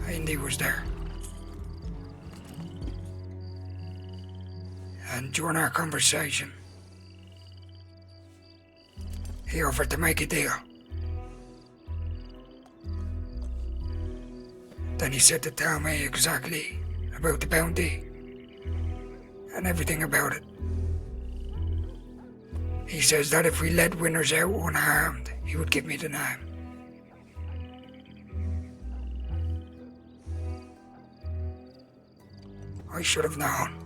Indy was there. And during our conversation, he offered to make a deal. Then he said to tell me exactly about the bounty and everything about it. He says that if we let Winters out unharmed, he would give me the name. I should have known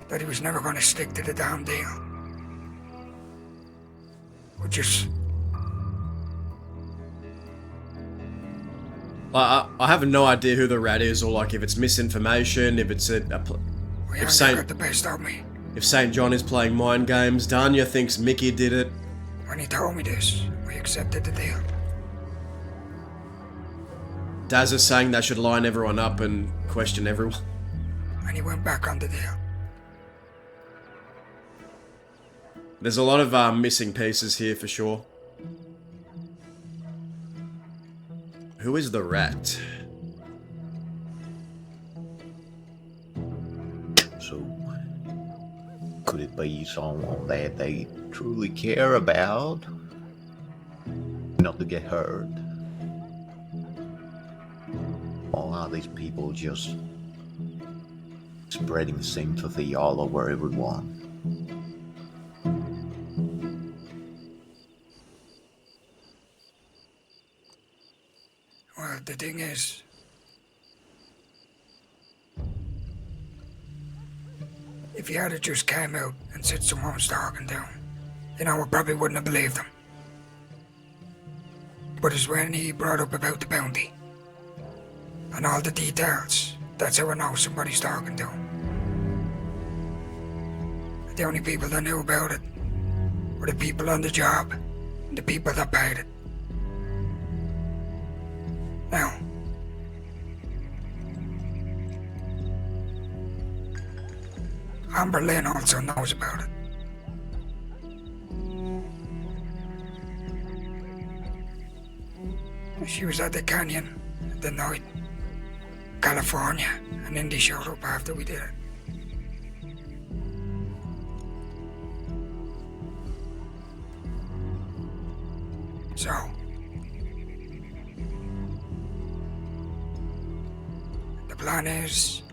that he was never going to stick to the damn deal. But just... I have no idea who the rat is, or like if it's misinformation, if it's We if ain't got the best of me. if St. John is playing mind games. Danya thinks Mickey did it. When he told me this, we accepted the deal. Daz is saying they should line everyone up and question everyone. And he went back on the deal. There's a lot of missing pieces here for sure. Who is the rat? So, could it be someone that they truly care about? Not to get hurt? Or are these people just spreading sympathy all over everyone. Well, the thing is, if he had just came out and said someone was talking to him, I probably wouldn't have believed him. But it's when he brought up about the bounty and all the details, that's how I know somebody's talking to him. The only people that knew about it were the people on the job and the people that paid it. Now, Amber Lynn also knows about it. She was at the canyon the night, California, and Indy showed up after we did it. So, the plan is,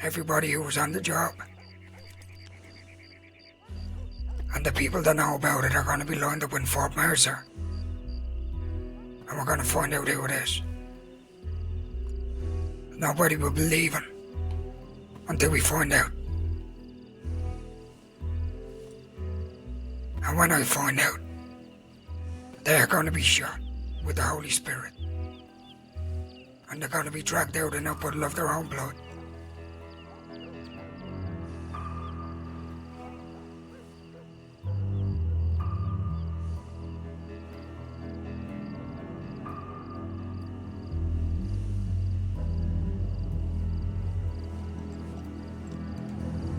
everybody who was on the job and the people that know about it are going to be lined up in Fort Mercer. And we're going to find out who it is. Nobody will believe it until we find out. And when I find out, they're going to be shot with the Holy Spirit. And they're going to be dragged out in a puddle of their own blood.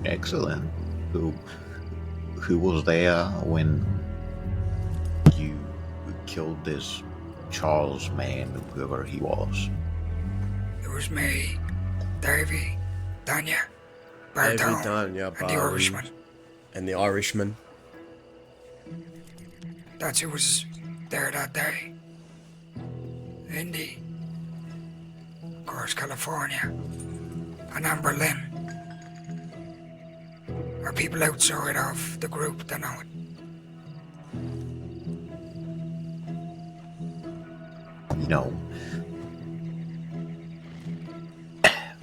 Excellent. Who was there when you killed this Charles man, whoever he was? It was me, Davey, Danya, Davey, Bartone, Danya, and the Barry, Irishman. And the Irishman. That's who was there that day. Indy, of course, California, and Amber Lynn. Are people outside of the group that know it.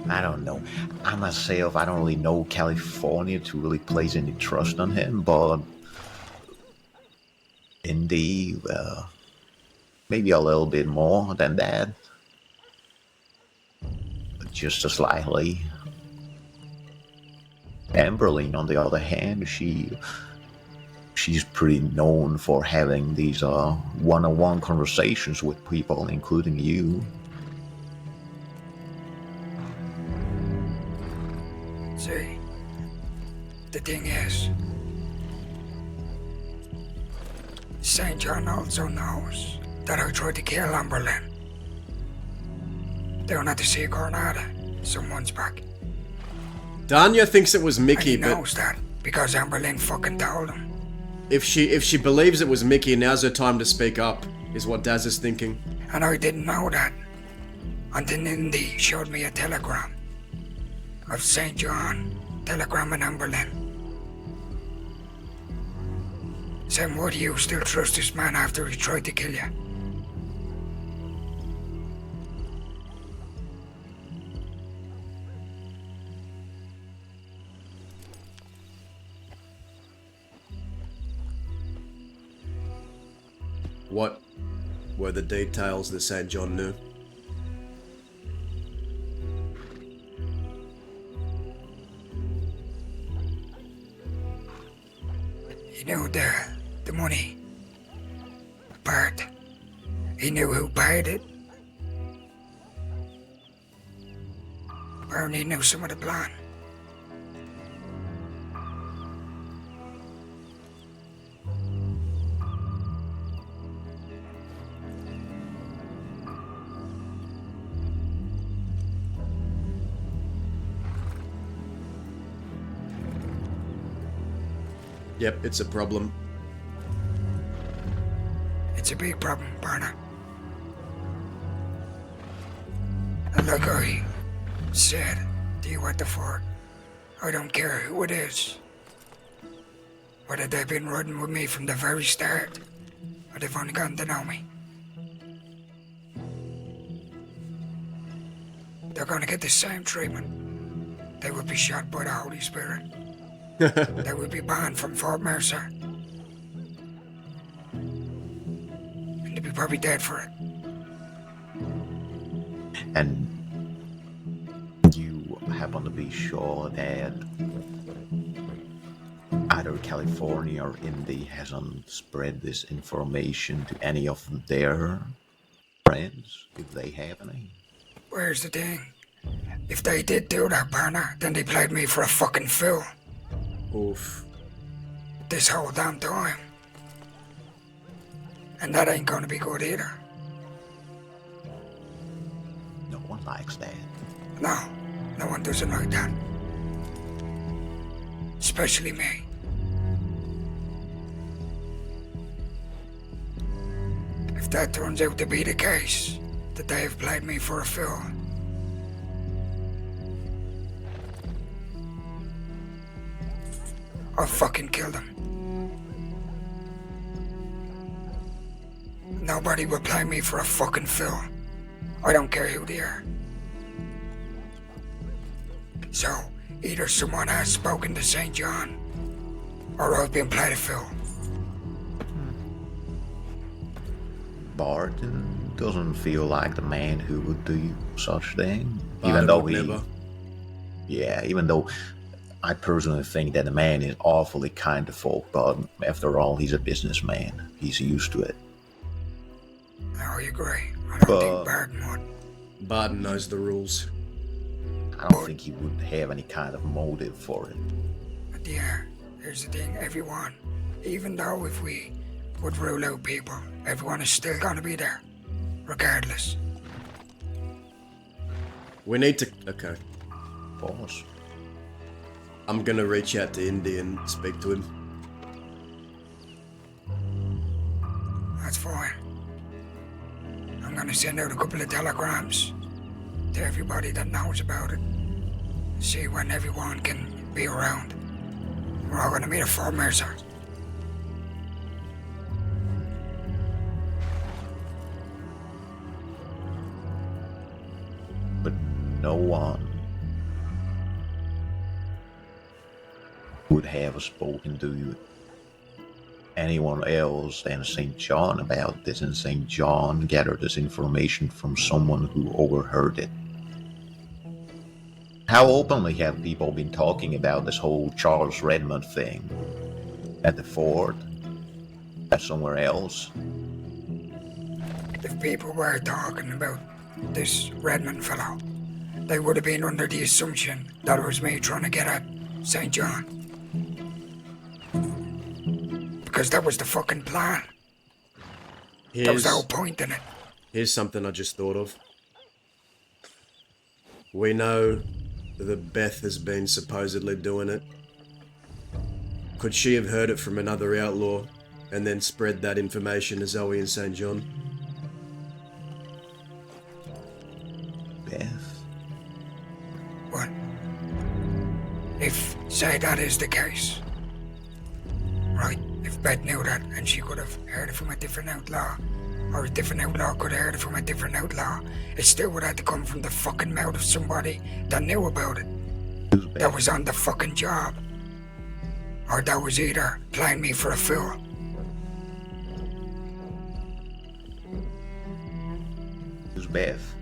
I don't know. I myself, I don't really know California to really place any trust on him, but Indy, maybe a little bit more than that. Just slightly. Amberlyn, on the other hand, she's pretty known for having these one-on-one conversations with people, including you. See, the thing is, St. John also knows that I tried to kill Amberlyn down at the Sea Coronada some months back. Danya thinks it was Mickey, and he but knows that because Amberlyn fucking told him. if she believes it was Mickey, now's her time to speak up, is what Daz is thinking. And I didn't know that until Indy showed me a telegram of St. John telegramming Amberlyn. Saying, why do you still trust this man after he tried to kill you? What were the details that St. John knew? He knew the money part. He knew who paid it. Apparently he knew some of the plan. Yep, it's a problem. It's a big problem, Barnard. And look, said to you at the fort, I don't care who it is. Whether they've been riding with me from the very start, or they've only gotten to know me. They're gonna get the same treatment. They will be shot by the Holy Spirit. They will be banned from Fort Mercer. And they'll be probably dead for it. And you happen to be sure that either California or Indy hasn't spread this information to any of their friends, if they have any? Where's the thing? If they did do that, partner, then they played me for a fucking fool. Oof. This whole damn time. And that ain't gonna be good either. No one likes that. No, no one doesn't like that. Especially me. If that turns out to be the case, that they have played me for a fool, I'll fucking kill them. Nobody will play me for a fucking fool. I don't care who they are. So, either someone has spoken to St. John, or I've been played a fool. Barton doesn't feel like the man who would do such thing. Barton Even though would he... never. Yeah, even though I personally think that the man is awfully kind to folk, but after all, he's a businessman. He's used to it. I agree. I don't think Barton would. Barton knows the rules. I don't think he would have any kind of motive for it. But yeah, here's the thing, everyone. Even though if we would rule out people, everyone is still gonna be there. Regardless. We need to... Okay. Boss. I'm gonna reach out to Indy and speak to him. That's fine. I'm gonna send out a couple of telegrams to everybody that knows about it. See when everyone can be around. We're all gonna meet at Fort Mercer. But no one would have spoken to anyone else than St. John about this, and St. John gathered this information from someone who overheard it. How openly have people been talking about this whole Charles Redmond thing? At the fort? At somewhere else? If people were talking about this Redmond fellow, they would have been under the assumption that it was me trying to get at St. John. Because that was the fucking plan. That was the whole point in it. Here's something I just thought of. We know that Beth has been supposedly doing it. Could she have heard it from another outlaw and then spread that information to Zoe and St. John? Beth? What? If, say that is the case. Right, if Beth knew that and she could have heard it from a different outlaw, or a different outlaw could have heard it from a different outlaw, it still would have to come from the fucking mouth of somebody that knew about it. Who's Beth? That was on the fucking job. Or that was either playing me for a fool. Who's Beth?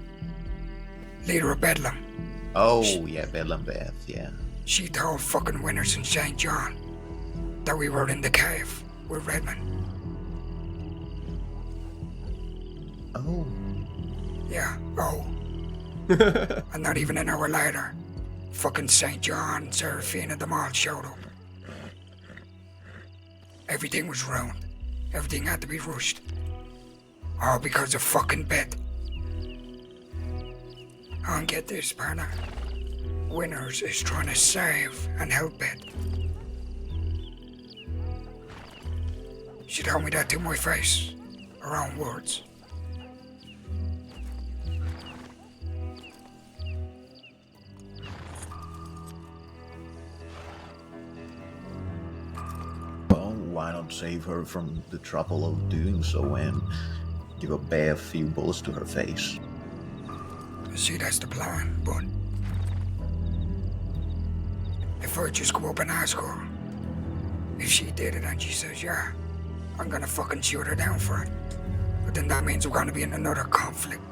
Leader of Bedlam. Oh, yeah, Bedlam Beth, yeah. She told fucking Winters and St. John that we were in the cave with Redmond. Oh. Yeah, oh. And not even an hour later, fucking St. John and Seraphina, them all showed up. Everything was ruined. Everything had to be rushed. All because of fucking Beth. And get this, partner. Winters is trying to save and help Beth. She told me that to my face. Her own words. why not save her from the trouble of doing so and give a bare few bullets to her face? See, that's the plan, but if I just go up and ask her if she did it and she says yeah, I'm gonna fucking shoot her down for it. But then that means we're gonna be in another conflict.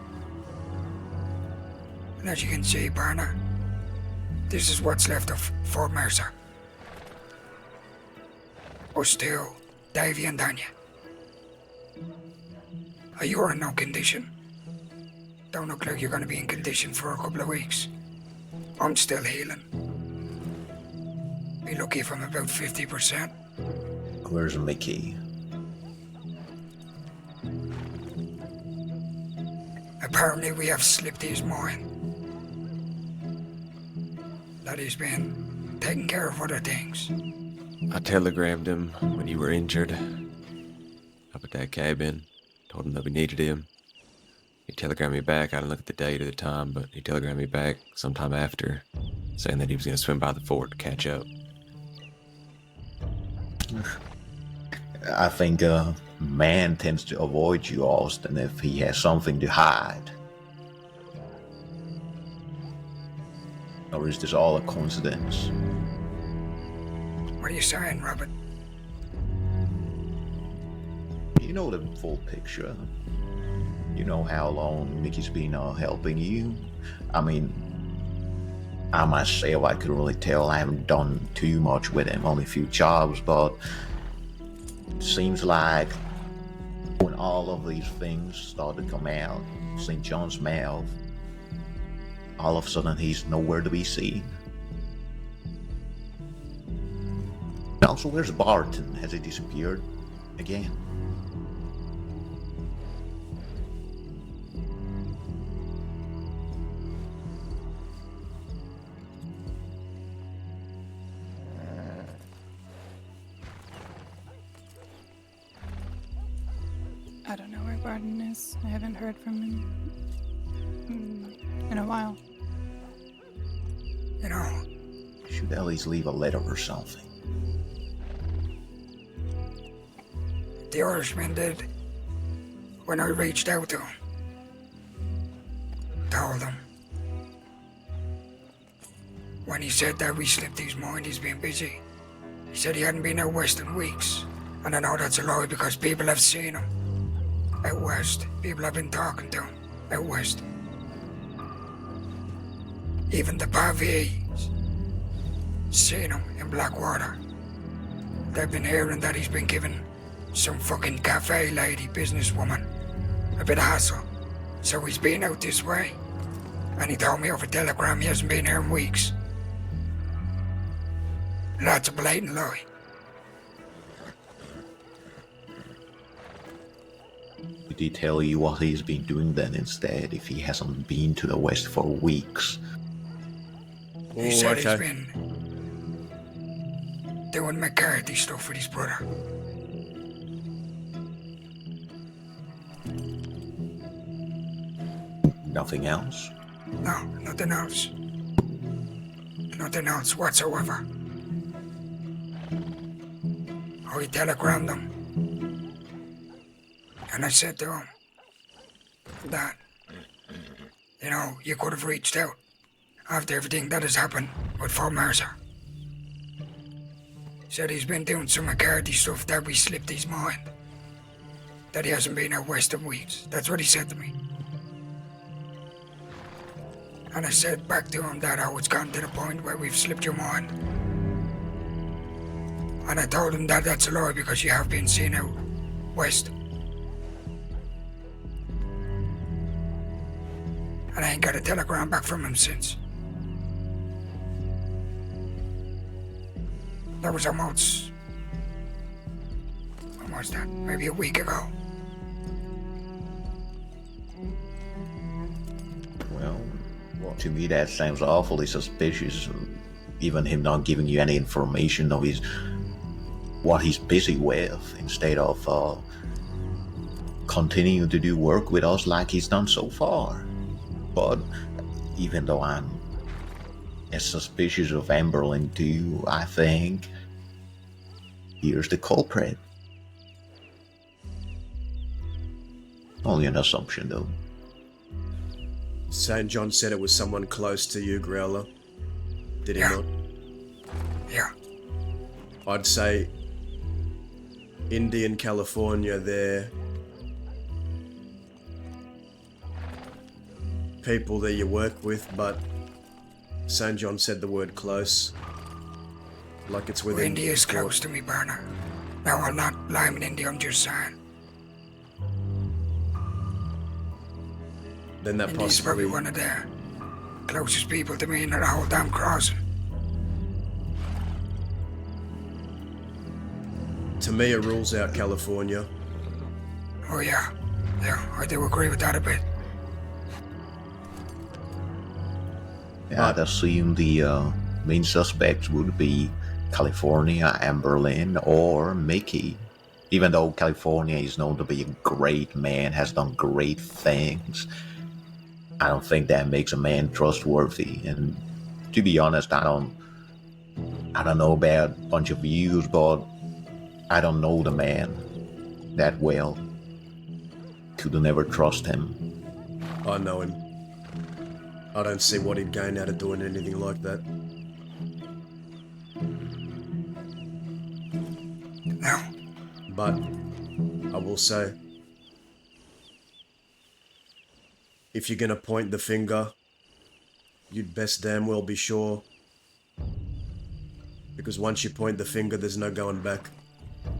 And as you can see, Barna, this is what's left of Fort Mercer. Us two, Davey and Danya. You're in no condition. Don't look like you're gonna be in condition for a couple of weeks. I'm still healing. Be lucky if I'm about 50%. Where's Mickey? Apparently we have slipped his mind. That he's been taking care of other things. I telegrammed him when you were injured up at that cabin. Told him that we needed him. He telegrammed me back. I didn't look at the date or the time, but he telegrammed me back sometime after, saying that he was going to swim by the fort to catch up. I think a man tends to avoid you, Austin, if he has something to hide. Or is this all a coincidence? What are you saying, Robert? You know the full picture. You know how long Mickey's been helping you. I mean, I myself, I couldn't really tell. I haven't done too much with him, only a few jobs, but it seems like when all of these things start to come out, St. John's mouth, all of a sudden he's nowhere to be seen. Also, where's Barton? Has he disappeared again? I don't know where Barton is. I haven't heard from him in a while. You know, Should at least leave a letter or something. the Irishman did when I reached out to him. Told him. When he said that we slipped his mind, he's been busy. He said he hadn't been out west in weeks. And I know that's a lie because people have seen him. Out west. People have been talking to him. Out west. Even the Pavies seen him in Blackwater. They've been hearing that he's been giving some fucking cafe lady, businesswoman, a bit of hassle. So he's been out this way. And he told me over telegram he hasn't been here in weeks. That's a blatant lie. Did he tell you what he's been doing then instead, if he hasn't been to the west for weeks? He said he's been doing McCarthy stuff with his brother. Nothing else? No, nothing else. Nothing else whatsoever. I telegrammed him. And I said to him that, you know, you could have reached out after everything that has happened with Fort Mercer. Said he's been doing some McCarthy stuff that we slipped his mind. That he hasn't been out west in weeks. That's what he said to me. And I said back to him that it's gotten to the point where we've slipped your mind. And I told him that that's a lie because you have been seen out west. And I ain't got a telegram back from him since. That was almost that? Maybe a week ago. Well, to me that sounds awfully suspicious. Even him not giving you any information of what he's busy with, instead of continuing to do work with us like he's done so far. But even though I'm as suspicious of Amberlin too, I think here's the culprit. Only an assumption, though. St. John said it was someone close to you, Growler. Did he Yeah. not? Yeah. I'd say Indian California, they're people that you work with, but St. John said the word close. Like it's within... Indy is close to me, Burner. Now, I'm not blaming Indy, I'm just saying. Then that Indy's probably possibly... one of the closest people to me in the whole damn crossing. To me, it rules out California. Oh, yeah. Yeah, I do agree with that a bit. Yeah, I'd assume the main suspects would be California, Amberlin, or Mickey. Even though California is known to be a great man, has done great things, I don't think that makes a man trustworthy. And to be honest, I don't know about a bunch of views, but I don't know the man that well. Could never trust him. I know him. I don't see what he'd gain out of doing anything like that. No. But I will say, if you're gonna point the finger, you'd best damn well be sure. Because once you point the finger, there's no going back.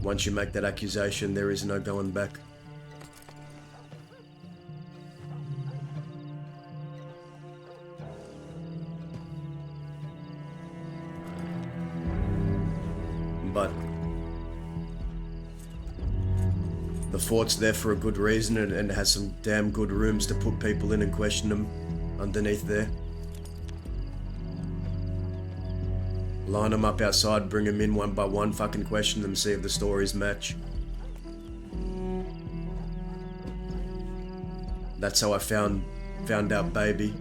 Once you make that accusation, there is no going back. But the fort's there for a good reason, and has some damn good rooms to put people in and question them underneath there. Line them up outside, bring them in one by one, fucking question them, see if the stories match. That's how I found out Baby.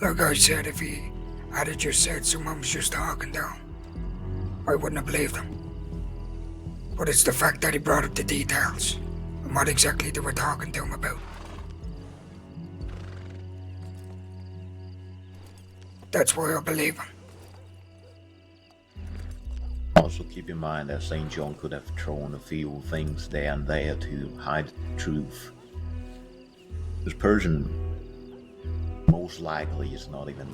Like I said, if he had just said someone was just talking down, I wouldn't have believed him. But it's the fact that he brought up the details and what exactly they were talking to him about. That's why I believe him. Also keep in mind that St. John could have thrown a few things there and there to hide the truth. This person most likely is not even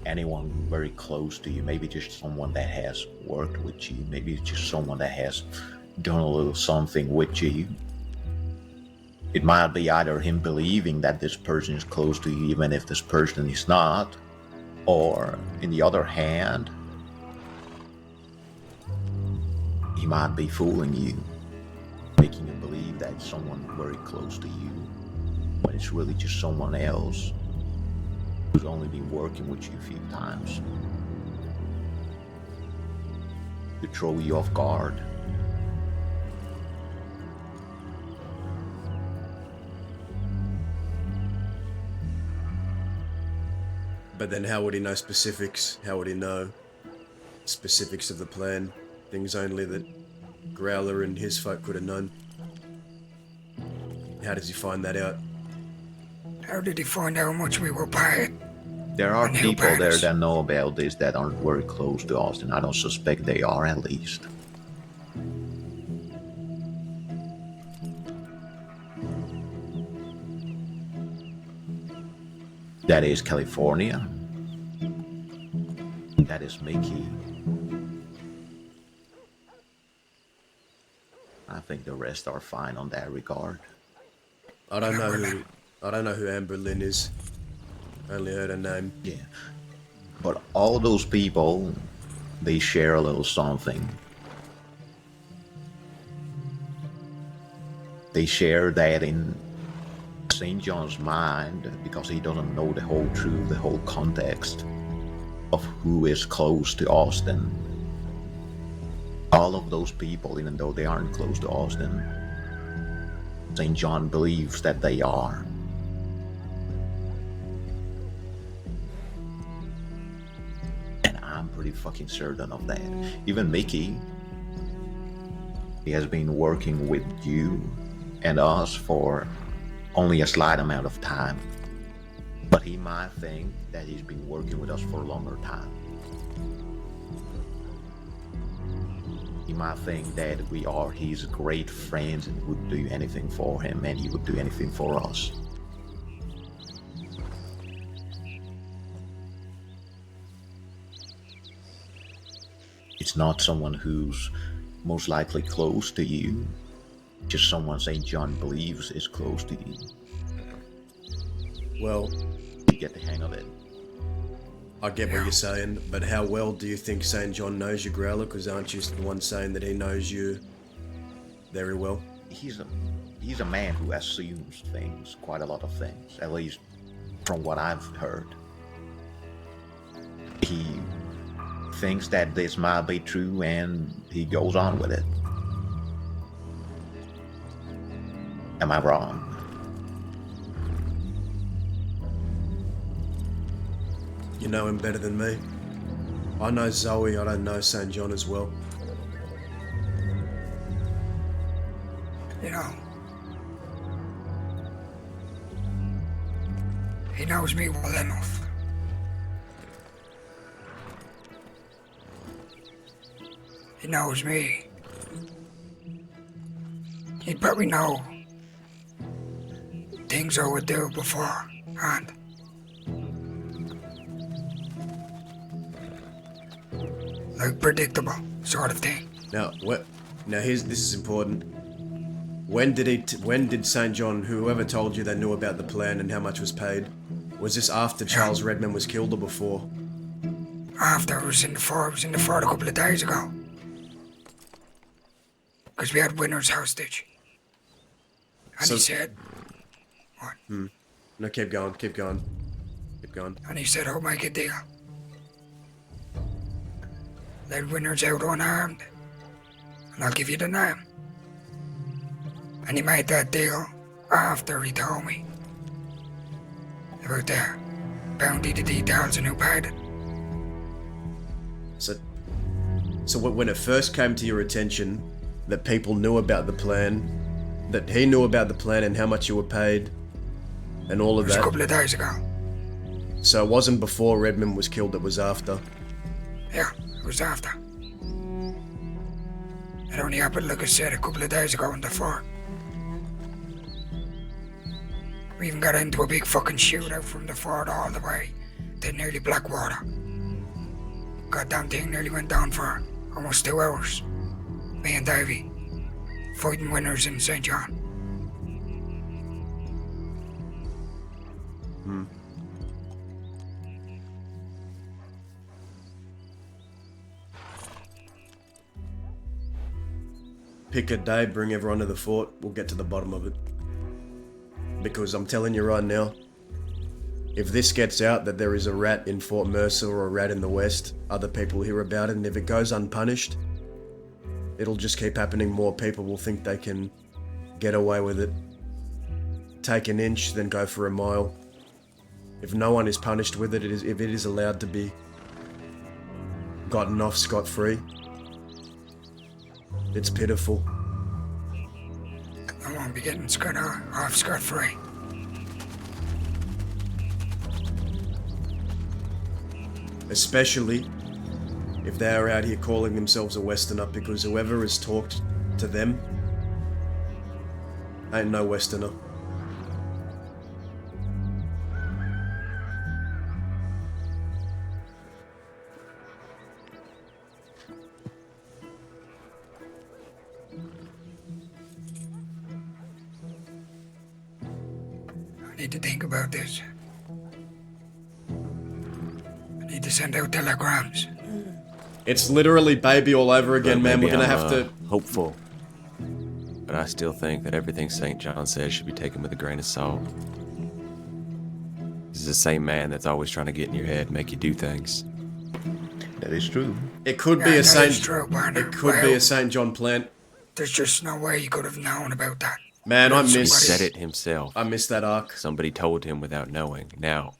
anyone very close to you. Maybe just someone that has worked with you. Maybe just someone that has done a little something with you. It might be either him believing that this person is close to you even if this person is not, or in the other hand, he might be fooling you, making you believe that it's someone very close to you, when it's really just someone else who's only been working with you a few times to throw you off guard. But then how would he know specifics? How would he know specifics of the plan? Things only that Growler and his folk could have known. How does he find that out? How did he find out how much we were paid? There are And he'll people pay there us. that know about this that aren't very close to Austin. I don't suspect they are, at least. That is California. That is Mickey. I think the rest are fine on that regard. I don't know who Amber Lynn is. Only heard her name. Yeah. But all those people, they share a little something. They share that in St. John's mind, because he doesn't know the whole truth, the whole context of who is close to Austin. All of those people, even though they aren't close to Austin, St. John believes that they are. pretty fucking certain of that. Even Mickey, he has been working with you and us for only a slight amount of time. But he might think that he's been working with us for a longer time. He might think that we are his great friends and would do anything for him, and he would do anything for us. It's not someone who's most likely close to you, just someone St. John believes is close to you. Well, You get the hang of it. I get what you're saying, but how well do you think St. John knows you, Growler? Because aren't you the one saying that he knows you very well? He's a man who assumes things, quite a lot of things, at least from what I've heard. He thinks that this might be true and he goes on with it. Am I wrong? You know him better than me. I know Zoe, I don't know St. John as well. You know, he knows me well enough. He knows me. He'd probably know things I would do beforehand. Like predictable sort of thing. Now, this is important. When did St. John, whoever told you they knew about the plan and how much was paid, was this after Charles Redmond was killed or before? After it was in the fort a couple of days ago. Because we had Winner's hostage. And So- he said, what? No, keep going. And he said, I'll make a deal. Let Winner's out unarmed, and I'll give you the name. And he made that deal after he told me about the bounty, the details, and who paid it. So when it first came to your attention that people knew about the plan, that he knew about the plan and how much you were paid, and all It of was a that. couple of days ago. So it wasn't before Redmond was killed, it was after. Yeah, it was after. It only happened, like I said, a couple of days ago in the fort. We even got into a big fucking shootout from the fort all the way to nearly Blackwater. Goddamn thing nearly went down for almost 2 hours. Me and Davey fighting Winners in St. John. Pick a day, bring everyone to the fort, we'll get to the bottom of it. Because I'm telling you right now, if this gets out that there is a rat in Fort Mercer or a rat in the West, other people hear about it, and if it goes unpunished, it'll just keep happening. More people will think they can get away with it. Take an inch, then go for a mile. If no one is punished with it, if it is allowed to be gotten off scot-free, it's pitiful. I won't be getting off scot-free. Especially if they are out here calling themselves a Westerner, because whoever has talked to them ain't no Westerner. I need to think about this. I need to send out telegrams. It's literally baby all over again, man. Maybe We're gonna I'm, have to. hopeful, but I still think that everything St. John says should be taken with a grain of salt. This is the same man that's always trying to get in your head, make you do things. That is true. It could Yeah, be a that Saint. is true, Barney. It could be a St. John plant. There's just no way he could have known about that. Man, I He miss. said it himself. I miss that arc. Somebody told him without knowing. Now,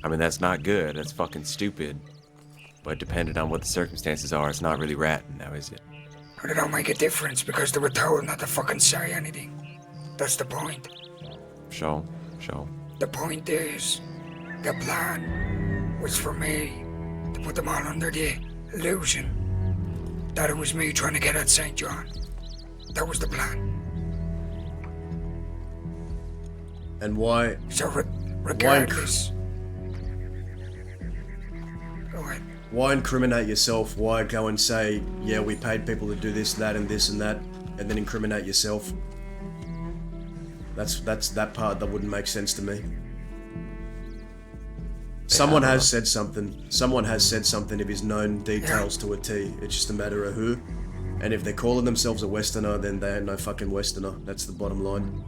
I mean, that's not good. That's fucking stupid. But depending on what the circumstances are, it's not really ratting now, is it? But it don't make a difference because they were told not to fucking say anything. That's the point. Sure. The point is, the plan was for me to put them all under the illusion that it was me trying to get at St. John. That was the plan. And why? So regardless... Go ahead. Why incriminate yourself? Why go and say, yeah, we paid people to do this, that, and this and that, and then incriminate yourself? That's that part that wouldn't make sense to me. Someone has said something. Someone has said something of his known details to a T. It's just a matter of who. And if they're calling themselves a Westerner, then they ain't no fucking Westerner. That's the bottom line.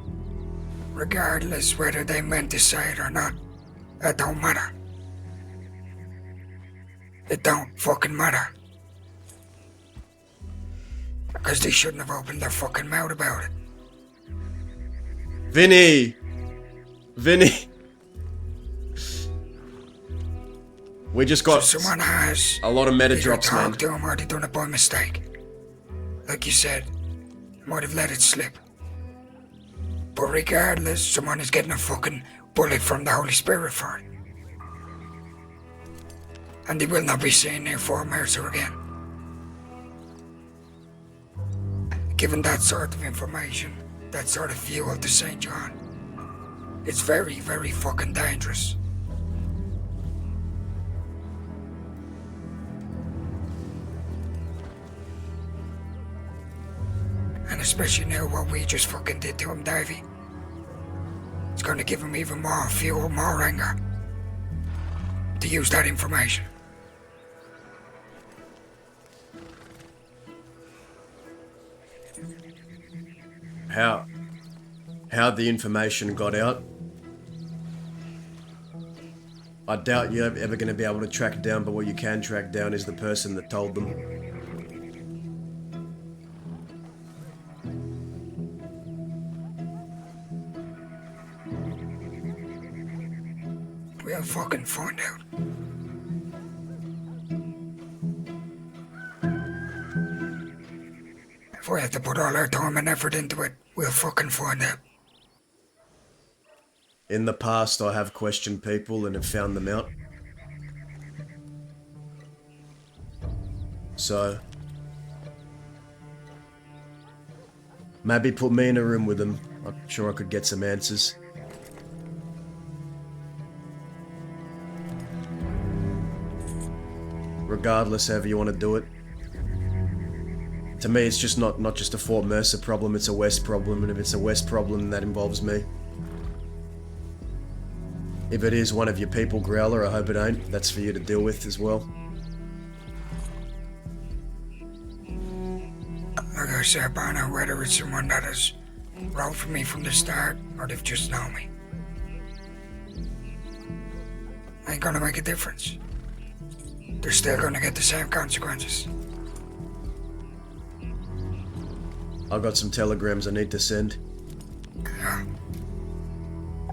Regardless whether they meant to say it or not, it don't matter. It don't fucking matter. Because they shouldn't have opened their fucking mouth about it. Vinny! We just got So someone has a lot of meta either drops, man. talked to him or they done it by mistake. Like you said, might have let it slip. But regardless, someone is getting a fucking bullet from the Holy Spirit for it. And they will not be seen near Fort Mercer again. Given that sort of information, that sort of fuel to St. John, it's very, very fucking dangerous. And especially now what we just fucking did to him, Davey. It's gonna give him even more fuel, more anger to use that information. How the information got out, I doubt you're ever going to be able to track down, but what you can track down is the person that told them. We'll fucking find out. If we have to put all our time and effort into it, we'll fucking find out. In the past, I have questioned people and have found them out. So, maybe put me in a room with them. I'm sure I could get some answers. Regardless, however you want to do it. To me, it's just not just a Fort Mercer problem, it's a West problem, and if it's a West problem, that involves me. If it is one of your people, Growler, I hope it ain't. That's for you to deal with as well. Like I said, Barna, whether it's someone that has wrote for me from the start, or they've just known me, ain't gonna make a difference. They're still gonna get the same consequences. I've got some telegrams I need to send. Yeah.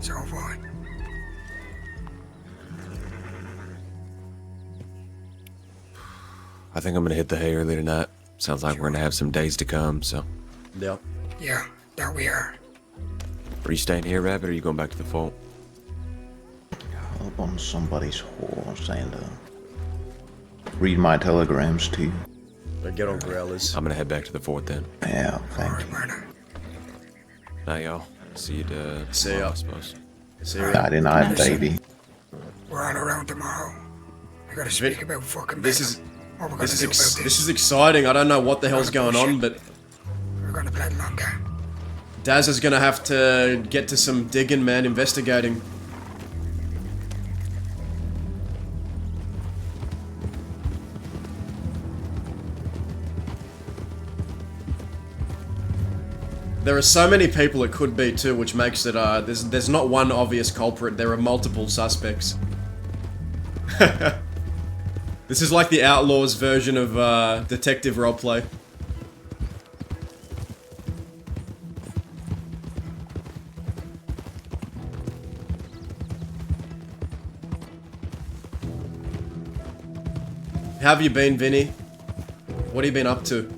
So have I. I think I'm gonna hit the hay early tonight. Sounds like we're gonna have some days to come, so. Yeah. Yeah, that we are. Are you staying here, Rabbit, or are you going back to the fort? Up on somebody's horse and read my telegrams too. But get on Growlers. I'm gonna head back to the fort then. Yeah, thank Alright, you. Barna. Night, y'all. See you See tomorrow, ya. I suppose. See you. Nighty night, Listen. baby. We're all around tomorrow. I gotta speak about fucking This Venom. is What we're gonna this do about is this. this is exciting. I don't know what the hell's going on, but We're gonna play the long game. Daz is gonna have to get to some digging, man, investigating. There are so many people it could be too, which makes it there's not one obvious culprit. There are multiple suspects. This is like the Outlaws version of detective roleplay. How have you been, Vinny? What have you been up to?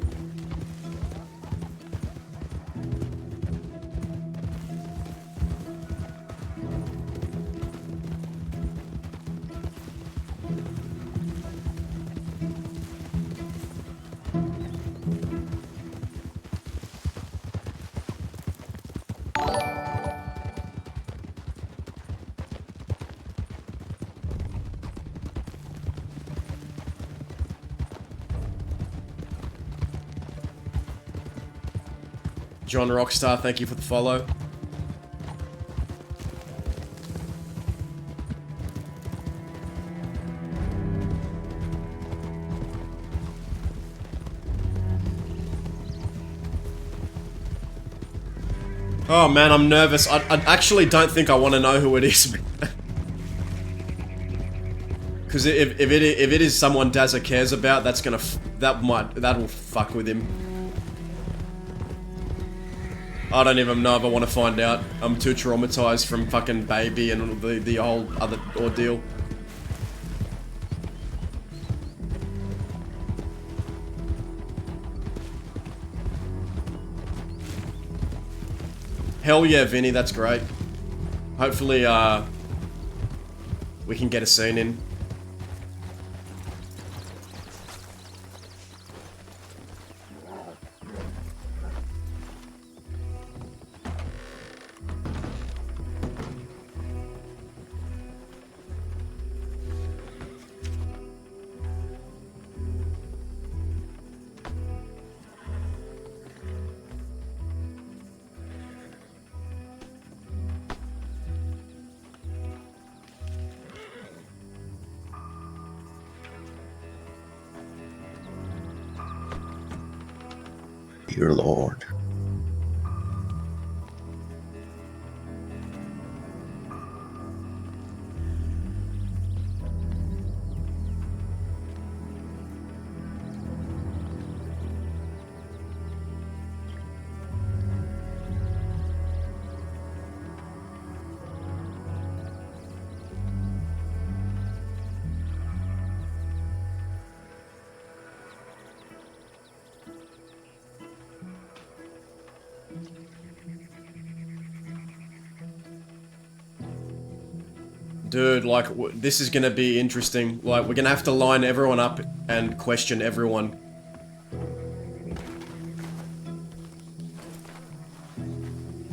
John Rockstar, thank you for the follow. Oh man, I'm nervous. I actually don't think I want to know who it is. Because if it is someone Dazza cares about, that's gonna that'll fuck with him. I don't even know if I want to find out. I'm too traumatized from fucking baby and the whole other ordeal. Hell yeah, Vinny, that's great. Hopefully, we can get a scene in. Dear Lord. Dude, like, this is gonna be interesting. Like, we're gonna have to line everyone up and question everyone.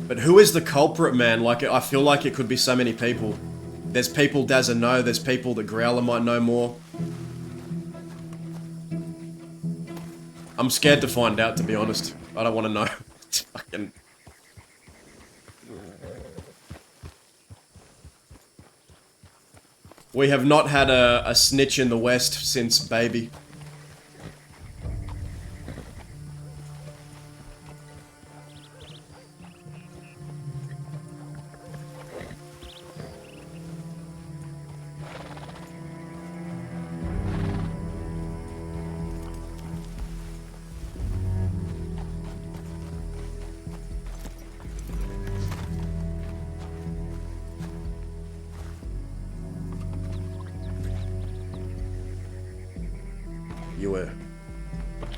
But who is the culprit, man? Like, I feel like it could be so many people. There's people Dazza know, there's people that Growler might know more. I'm scared to find out, to be honest. I don't want to know. It's fucking... We have not had a snitch in the West since baby.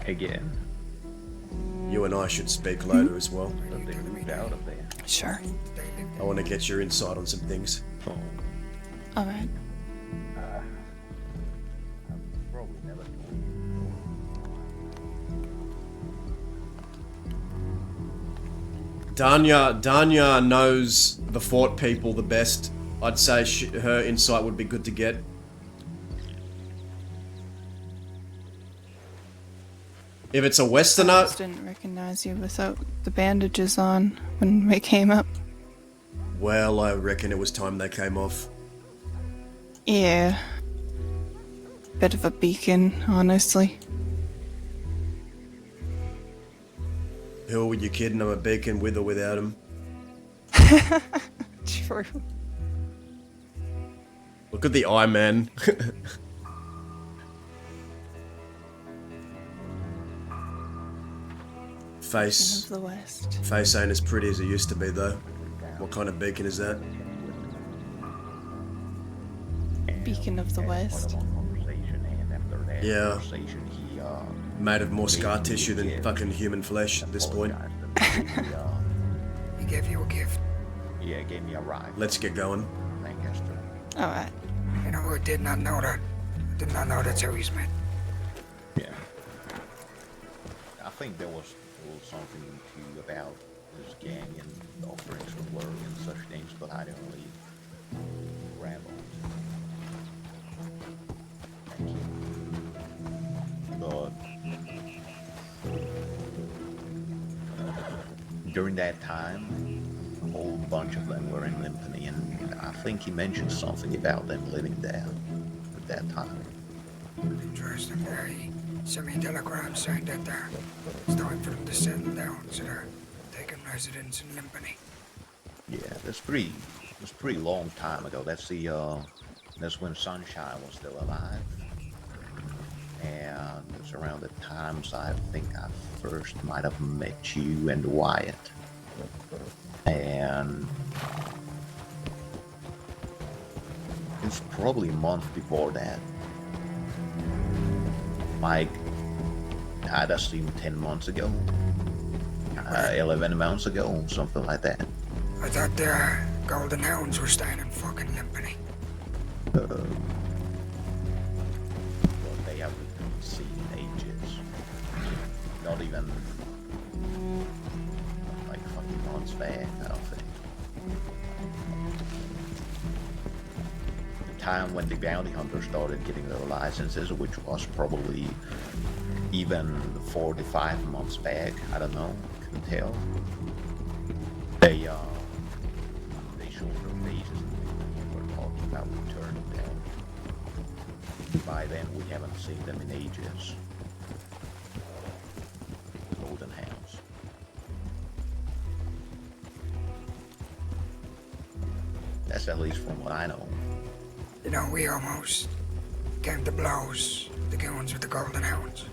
Again. You and I should speak later as well. So they moved out of there. Sure. I want to get your insight on some things. Oh. All right. Probably never told Danya knows the fort people the best. I'd say her insight would be good to get. If it's a I Westerner... just didn't recognize you without the bandages on when we came up. Well, I reckon it was time they came off. Yeah. Bit of a beacon, honestly. Who were you kidding? I'm a beacon with or without him. True. Look at the eye, man. Face. Beacon of the West. Face ain't as pretty as it used to be, though. What kind of beacon is that? Beacon of the West. conversation, and after had a Yeah. conversation. He Made of more scar Maybe tissue than yeah. fucking human flesh at this point. apologized and He gave you a gift. yeah, gave me a ride. Let's get going. Lancaster. All right. You know, I did not know that. I did not know that's how he's met. Yeah. I think there was something too about this gang and offerings of work and such things, but I didn't really grab on. Thank you. But during that time, a whole bunch of them were in Limpany, and I think he mentioned something about them living there at that time. Interesting. Yeah, he sent me a telegram saying that it's time for them to settle down, so they're taking residence in Limpany. Yeah, that's pretty long time ago. That's when Sunshine was still alive. And it's around the times I think I first might have met you and Wyatt. And it's probably a month before that. Like, I'd assume 10 months ago. 11 months ago, something like that. I thought the Golden Hounds were staying in fucking Limpany. Well, they haven't been seen in ages. Not even like fucking months back, I don't think. The time when the bounty hunters started getting their licenses, which was probably even 4 to 5 months back, I don't know, couldn't tell. They showed their faces and were talking about returning down. By then, we haven't seen them in ages. Golden Hounds. That's at least from what I know. You know, we almost came to blows, the goons with the Golden Hounds.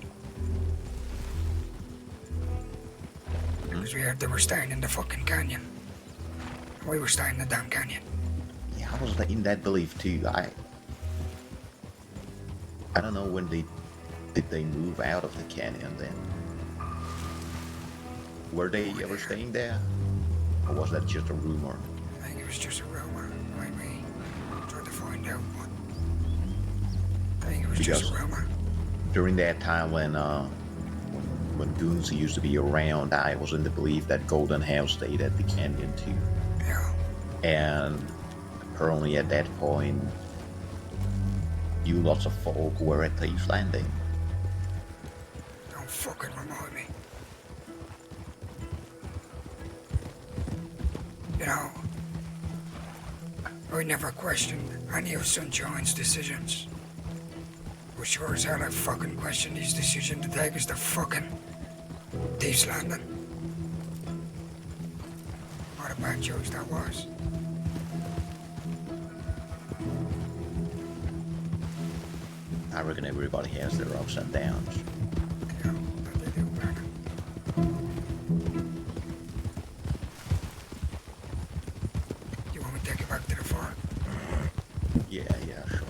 Because we heard they were staying in the fucking canyon. We were staying in the damn canyon. Yeah, I was in that belief too. I don't know when did they move out of the canyon then? Were they ever staying there? Or was that just a rumor? I think it was just a rumor. Maybe tried to find out, but I think it was just a rumor. During that time when goons used to be around, I was in the belief that Golden House stayed at the canyon too. Yeah. And apparently at that point, you lots of folk were at Thieves Landing. Don't fucking remind me. You know, I never questioned any of Sunshine's decisions. But sure as hell I fucking questioned his decision to take us to fucking Thieves Landing. What a bad choice that was. I reckon everybody has their ups and downs. Yeah, but they do, Brandon. You want me to take you back to the fort? Yeah, sure.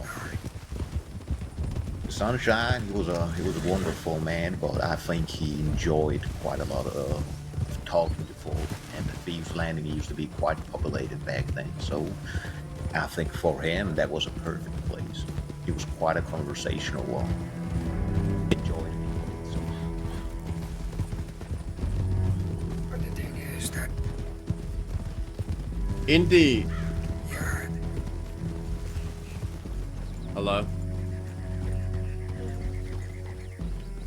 Sunshine, he was a wonderful man, but I think he enjoyed quite a lot of talking to folk. And the Thieves Landing used to be quite populated back then, so I think for him that was a perfect place. He was quite a conversational one. Enjoyed it. So, But the thing is that Indeed. you're Hello.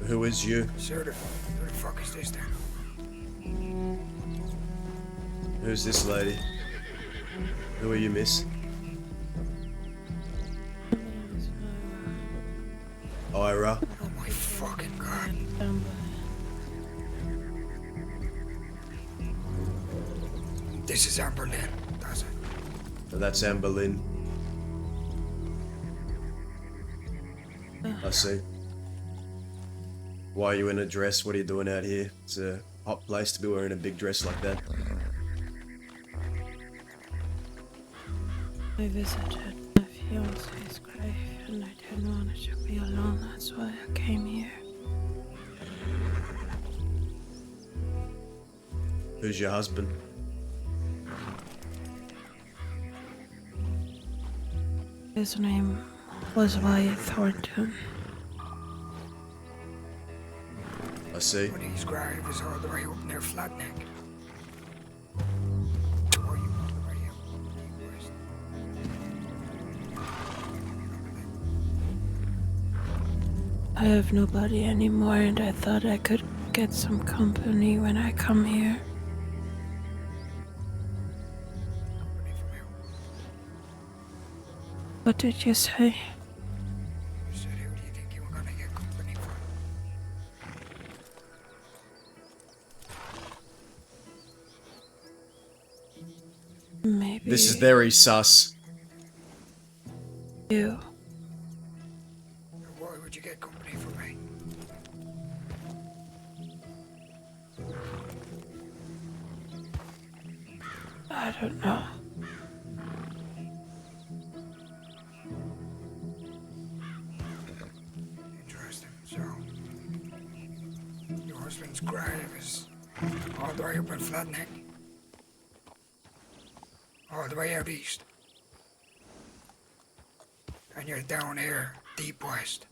Who is you? sort of who the fuck is this then? Who's this lady? Who are you, miss? Ira. Oh my fucking god. This is Amber Lynn, does it? That's Amber Lynn. I see. Why are you in a dress? What are you doing out here? It's a hot place to be wearing a big dress like that. I visited a few fiance's grave, and I didn't want it to be alone. That's why I came here. Who's your husband? His name was Wyatt Thornton. I see. But his grave is all the way up near Flatneck. Or you all the way up west. I have nobody anymore, and I thought I could get some company when I come here. Company from you. What did you say? You said, who do you think you were gonna get company from? Maybe This is very sus. you. Why would you get company from me? I don't know. Interesting. So, your husband's grave is all the way up in Flatneck? All the way out east? And you're down here, deep west?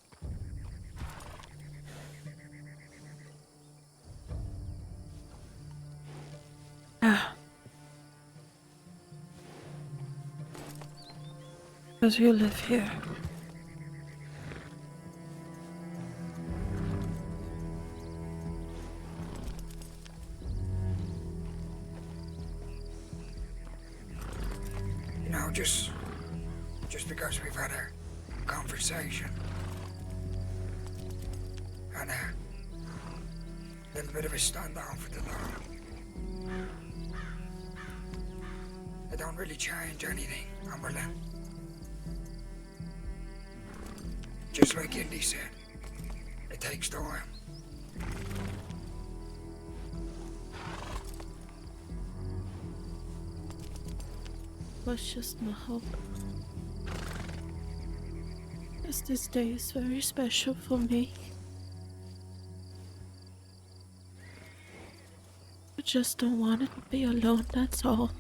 Ah. Because you live here. You know, just because we've had a conversation and a little bit of a standoff with the law, it don't really change anything, Umberland. Just like Indy said, it takes time. Was just my hope. As this day is very special for me. I just don't want it to be alone, that's all.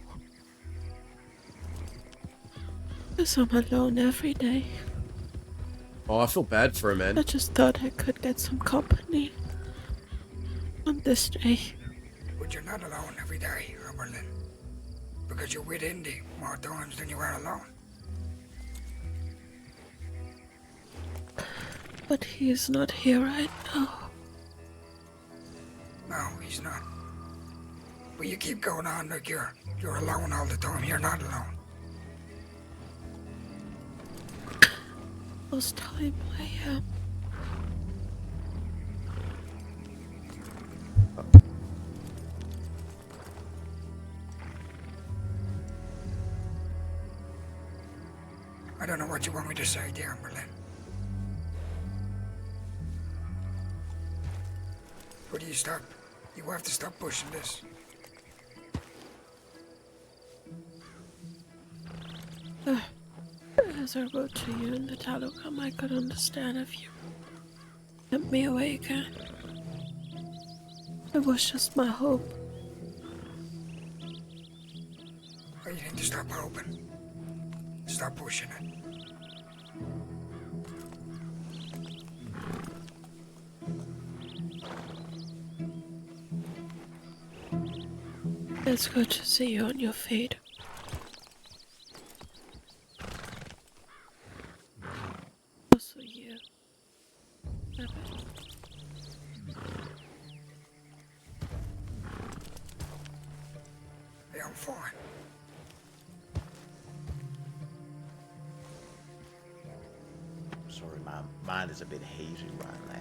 Because I'm alone every day. Oh, I feel bad for him, man. I just thought I could get some company on this day. But you're not alone every day, Umberland. Because you're with Indy more times than you are alone. But he is not here right now. No, he's not. But you keep going on like you're alone all the time. You're not alone. Most time I am. I don't know what you want me to say, dear Umberland. But you have to stop pushing this. As I wrote to you in the telegram, I could understand if you sent me away again. It was just my hope. Oh, you need to stop hoping. Stop pushing it. It's good to see you on your feet. Also you. Rabbit. Hey, I'm fine. Sorry, my mind is a bit hazy right now.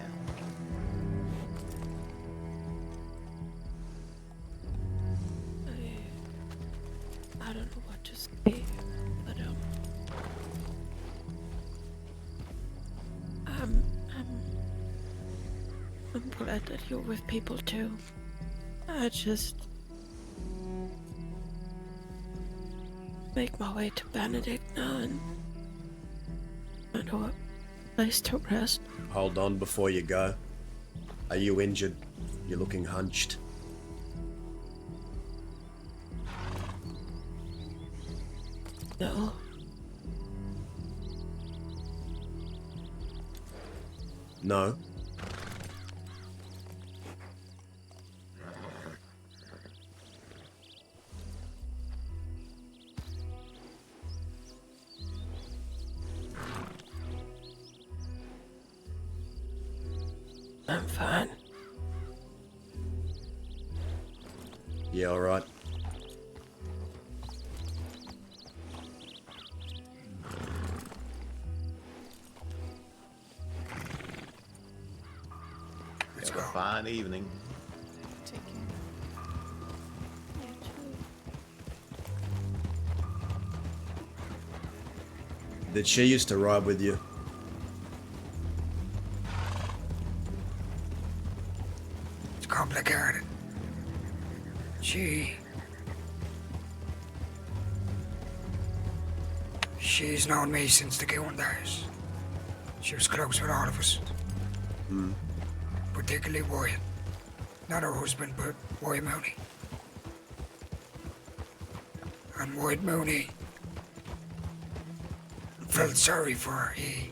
I don't know what to say, but I'm glad that you're with people too. I just make my way to Benedict now, and I know a place to rest. Hold on before you go. Are you injured? You're looking hunched. No. No? I'm fine. Yeah, alright. Let's Have a go. fine evening. Take care. Did she used to ride with you? It's complicated. She's known me since the Goon days. She was close with all of us. Particularly Wyatt. Not her husband, but Wyatt Mooney. And Wyatt Mooney felt sorry for her. He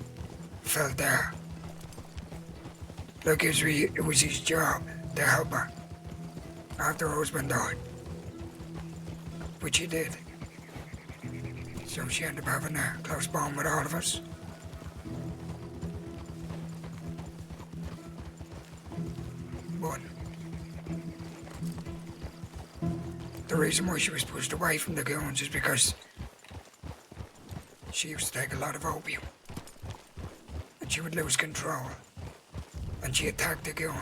felt like it was his job to help her after her husband died. Which he did. So she ended up having a close bond with all of us. But the reason why she was pushed away from the Goons is because she used to take a lot of opium. And she would lose control. And she attacked the Goon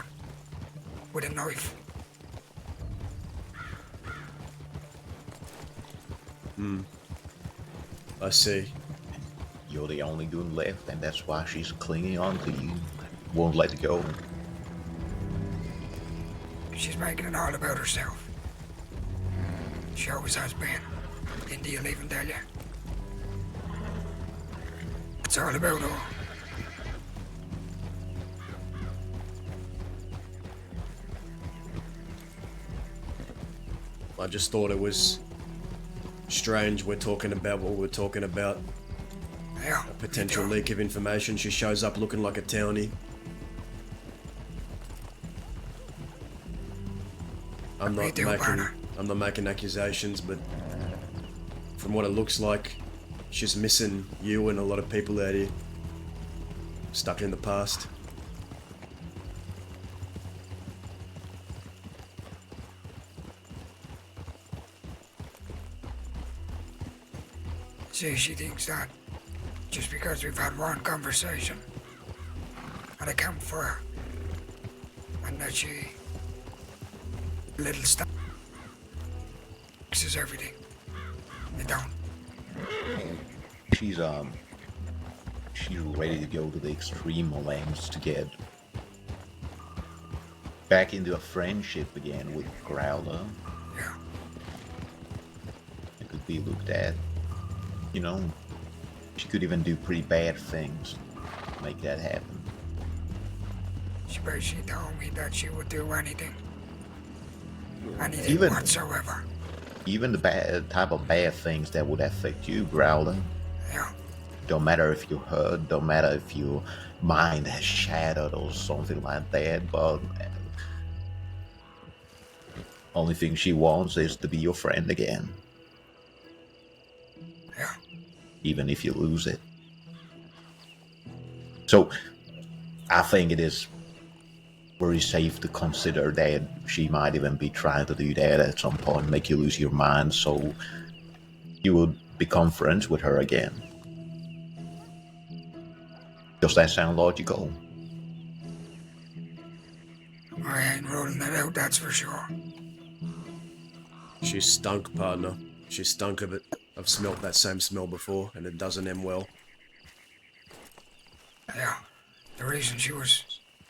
with a knife. I see. You're the only goon left, and that's why she's clinging on to you. Won't let go. She's making it all about herself. She always has been. India leaving tell you. It's all about her. I just thought it was strange we're talking about what we're talking about. Yeah. Potential me too. leak of information. She shows up looking like a townie. I'm Me not too, making partner. I'm not making accusations, but from what it looks like, she's missing you and a lot of people out here. Stuck in the past. See, she thinks that just because we've had one conversation at a campfire and that she little stuff is everything. They don't. She's ready to go to the extreme lengths to get back into a friendship again with Growler. Yeah. It could be looked at. You know, she could even do pretty bad things to make that happen. She basically told me that she would do anything. Anything Even- whatsoever. Even the bad type of bad things that would affect you, Growler. Yeah. Don't matter if you're hurt, don't matter if your mind has shattered or something like that, but only thing she wants is to be your friend again, Yeah. even if you lose it. So, I think it is very safe to consider that she might even be trying to do that at some point, make you lose your mind, so you would become friends with her again. Does that sound logical? I ain't ruling it out, that's for sure. She stunk, partner. She stunk of it. I've smelt that same smell before, and it doesn't end well. Yeah. The reason she was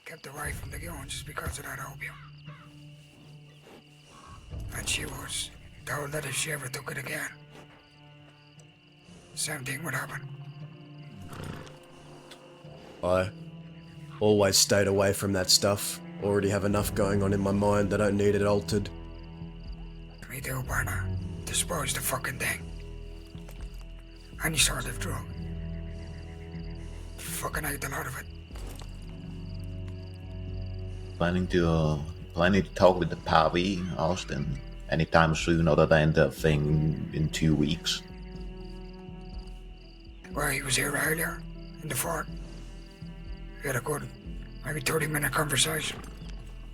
kept away from the Goons is because of that opium. And she was told that if she ever took it again, same thing would happen. I always stayed away from that stuff. Already have enough going on in my mind. I don't need it altered. Me too, partner. Despise the fucking thing. Any sort of drug. Fucking hate the lot of it. Planning to talk with the Pavi, Austin, anytime soon other than the thing in 2 weeks. Well, he was here earlier, in the fort. We had a good, maybe 30-minute conversation.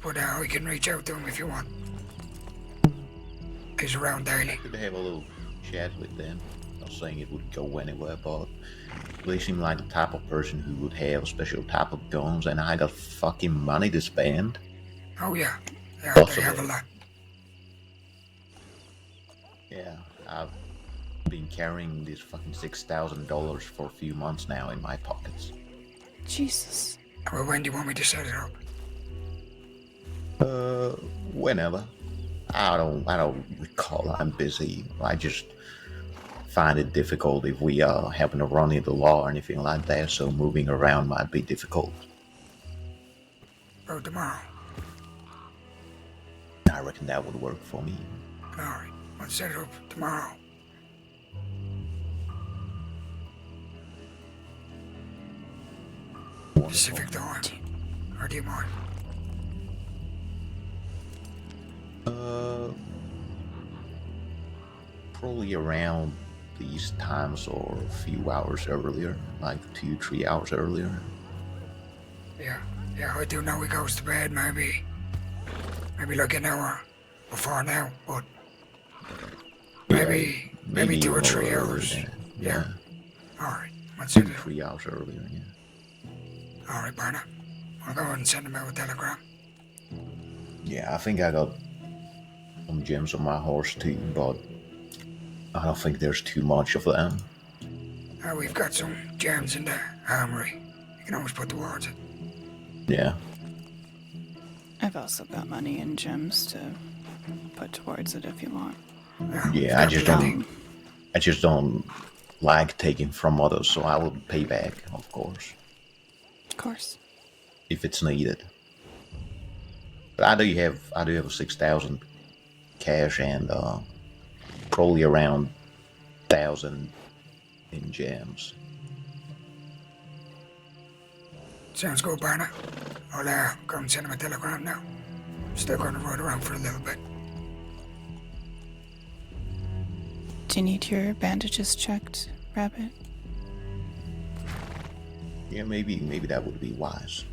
But we can reach out to him if you want. He's around daily. Could have a little chat with them. Not saying it would go anywhere, but they seem like the type of person who would have a special type of guns, and I got fucking money to spend. Oh yeah, yeah, Possibly. they have a lot. Yeah, I've been carrying this fucking $6,000 for a few months now in my pockets. Jesus. Well, when do you want me to set it up? Whenever. I don't recall. I'm busy. I just find it difficult if we happen to run into law or anything like that, so moving around might be difficult. Oh, tomorrow. I reckon that would work for me. Alright, let's set it up tomorrow. Pacific time. Or do you mind? Probably around these times or a few hours earlier, like 2-3 hours earlier. Yeah, I do know he goes to bed maybe like an hour before now, but maybe 2 or 3 earlier hours. than- Yeah, Alright, let's set 2 it up. 3 hours earlier, yeah. Alright, partner. I'll go ahead and send him out a telegram. Yeah, I think I got some gems on my horse too, but I don't think there's too much of them. We've got some gems in the armory. You can always put towards it. Yeah. I've also got money and gems to put towards it if you want. Yeah, I just plenty. don't like taking from others, so I will pay back, of course, Of course. if it's needed. But I do have 6,000 cash and probably around 1,000 in gems. Sounds good, partner. I'll go and send him a telegram now. Still gonna ride around for a little bit. Do you need your bandages checked, Rabbit? Yeah, maybe that would be wise.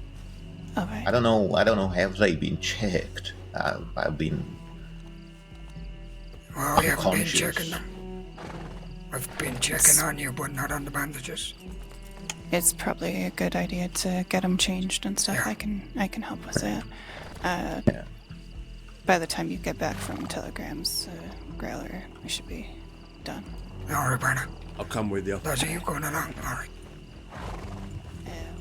Alright. I don't know. Have they been checked? I've been Well, we haven't been unconscious. checking them. I've been checking on you, but not on the bandages. It's probably a good idea to get them changed and stuff. Yeah. I can help with that. Yeah. By the time you get back from telegrams, Growler, we should be done. Alright, partner. I'll come with you. Those are you going along? Alright.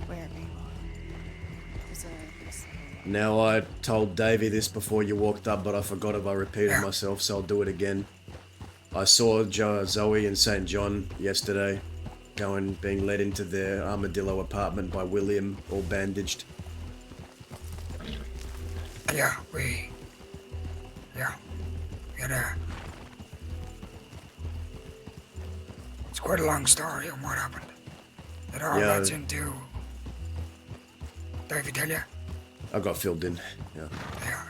Wherever you are. There's this Now, I told Davey this before you walked up, but I forgot if I repeated Yeah. myself, so I'll do it again. I saw Zoe and St. John yesterday, being led into their armadillo apartment by William, all bandaged. Yeah, we had a... It's quite a long story on what happened. It all Yeah. leads into... Davey tell you? I got filled in. Yeah. Yeah.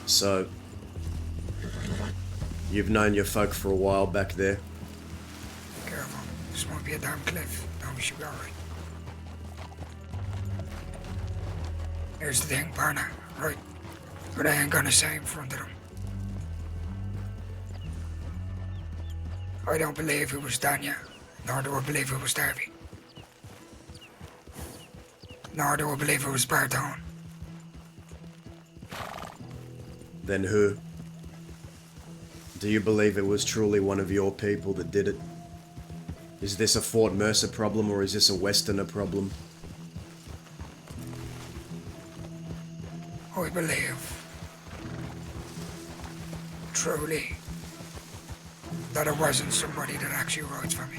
So, you've known your folk for a while back there. Careful. This might be a damn cliff. No, we should be alright. Here's the thing, partner. Right. But I ain't gonna say in front of them. I don't believe it was Danya, nor do I believe it was Davy. Nor do I believe it was Bartone. Then who? Do you believe it was truly one of your people that did it? Is this a Fort Mercer problem or is this a Westerner problem? I believe, truly, that it wasn't somebody that actually writes for me.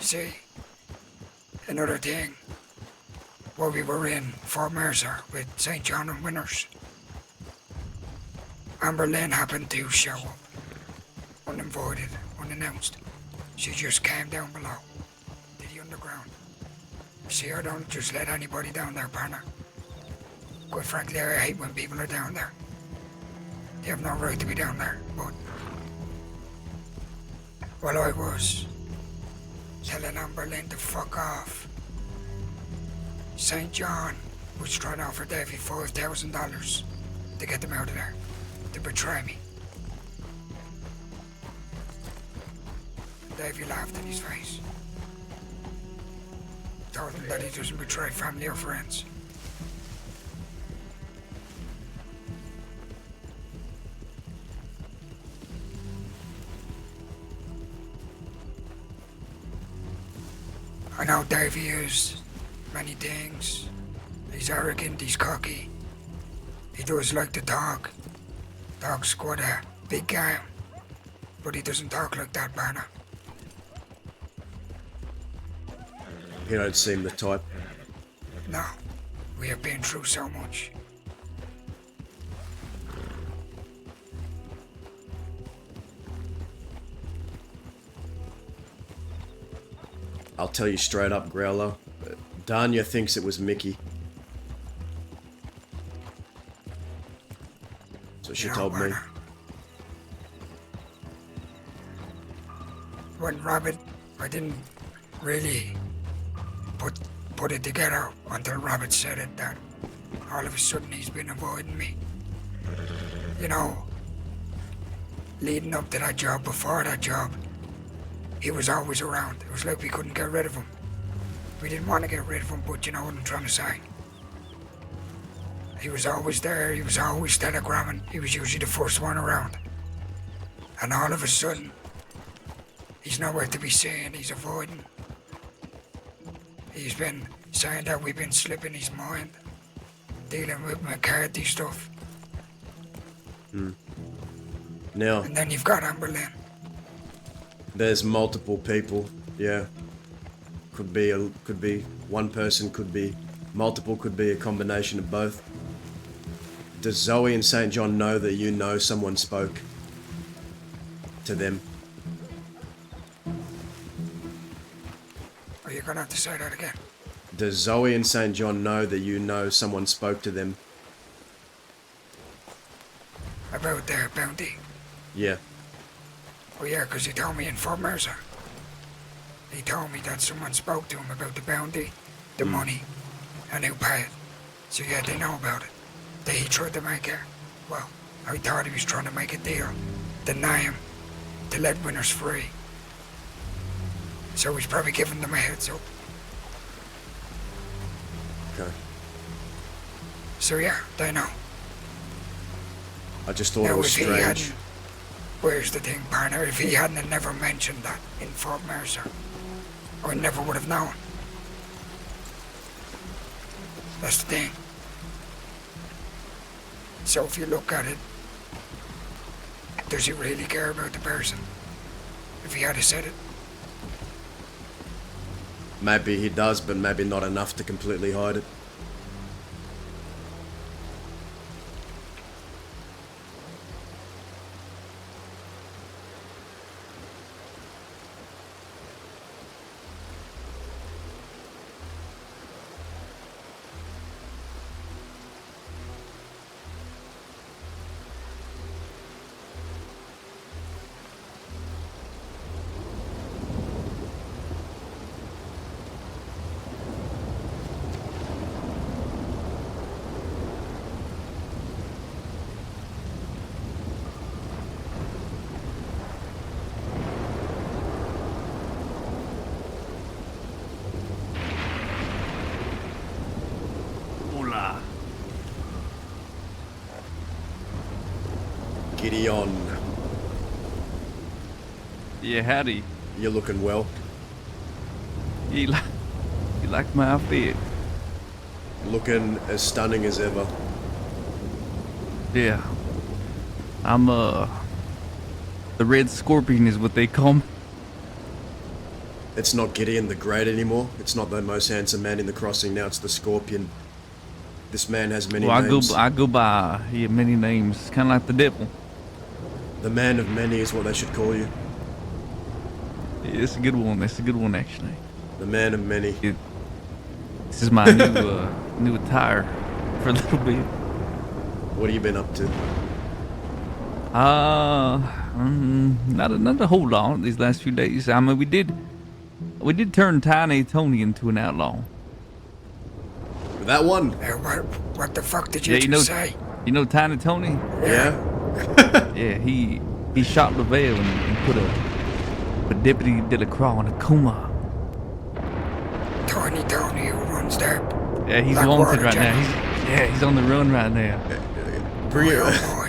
See, another thing, while we were in Fort Mercer with St. John and Winters, Amber Lynn happened to show up, uninvited, unannounced. She just came down below, to the underground. See, I don't just let anybody down there, partner. Quite frankly, I hate when people are down there. They have no right to be down there, but while I was telling Amber Lynn to fuck off, St. John was trying to offer Davy $5,000 to get them out of there, to betray me. Davy laughed in his face. Told him that he doesn't betray family or friends. I know Davy is many things. He's arrogant, he's cocky. He does like to talk. Talks quite a big game. But he doesn't talk like that, Banner. You don't seem the type. No, we have been through so much. I'll tell you straight up, Growler. Danya thinks it was Mickey. So she told me. Banner, when Rabbit, I didn't really put it together until Rabbit said it, that all of a sudden he's been avoiding me. You know, leading up to that job, before that job, he was always around. It was like we couldn't get rid of him. We didn't want to get rid of him, but you know what I'm trying to say. He was always there, he was always telegramming, he was usually the first one around. And all of a sudden, he's nowhere to be seen, he's avoiding. He's been saying that we've been slipping his mind, dealing with McCarthy stuff. Now, And then you've got Amber Lynn. there's multiple people. Yeah. Could be one person, could be multiple, could be a combination of both. Does Zoe and St. John know that you know someone spoke to them? Are you gonna have to say that again? Does Zoe and St. John know that you know someone spoke to them? About their bounty? Yeah. Oh yeah, 'cause he told me in Fort Mercer. He told me that someone spoke to him about the bounty, the money, and who paid. So yeah, they know about it. That he tried to make it. Well, I thought he was trying to make a deal. Deny him. To let Winters free. So he's probably giving them a heads up. Okay. So yeah, they know. I just thought it Now was if he strange. hadn't... Where's the thing, partner? If he hadn't have never mentioned that in Fort Mercer, I never would have known. That's the thing. So if you look at it, does he really care about the person? If he had said it? Maybe he does, but maybe not enough to completely hide it. Hola. Gideon, Yeah, howdy. you're looking well. You like my outfit? looking as stunning as ever. Yeah. I'm, the Red Scorpion is what they call me. It's not Gideon the Great anymore. It's not the most handsome man in the crossing. Now it's the Scorpion. This man has many names. I go by many names. It's kind of like the devil. The man of many is what they should call you. Yeah, it's a good one. That's a good one, actually. The man of many. This is my new attire for a little bit. What have you been up to? Not a whole lot these last few days. I mean, we did turn Tiny Tony into an outlaw. That one? What the fuck did you just say? You know Tiny Tony? Yeah. Yeah, he shot Lavelle and put a Deputy Delacroix in a coma. Tony who runs there. Yeah, he's Black wanted Water right General. now. He's on the run right now. Bring him. boy.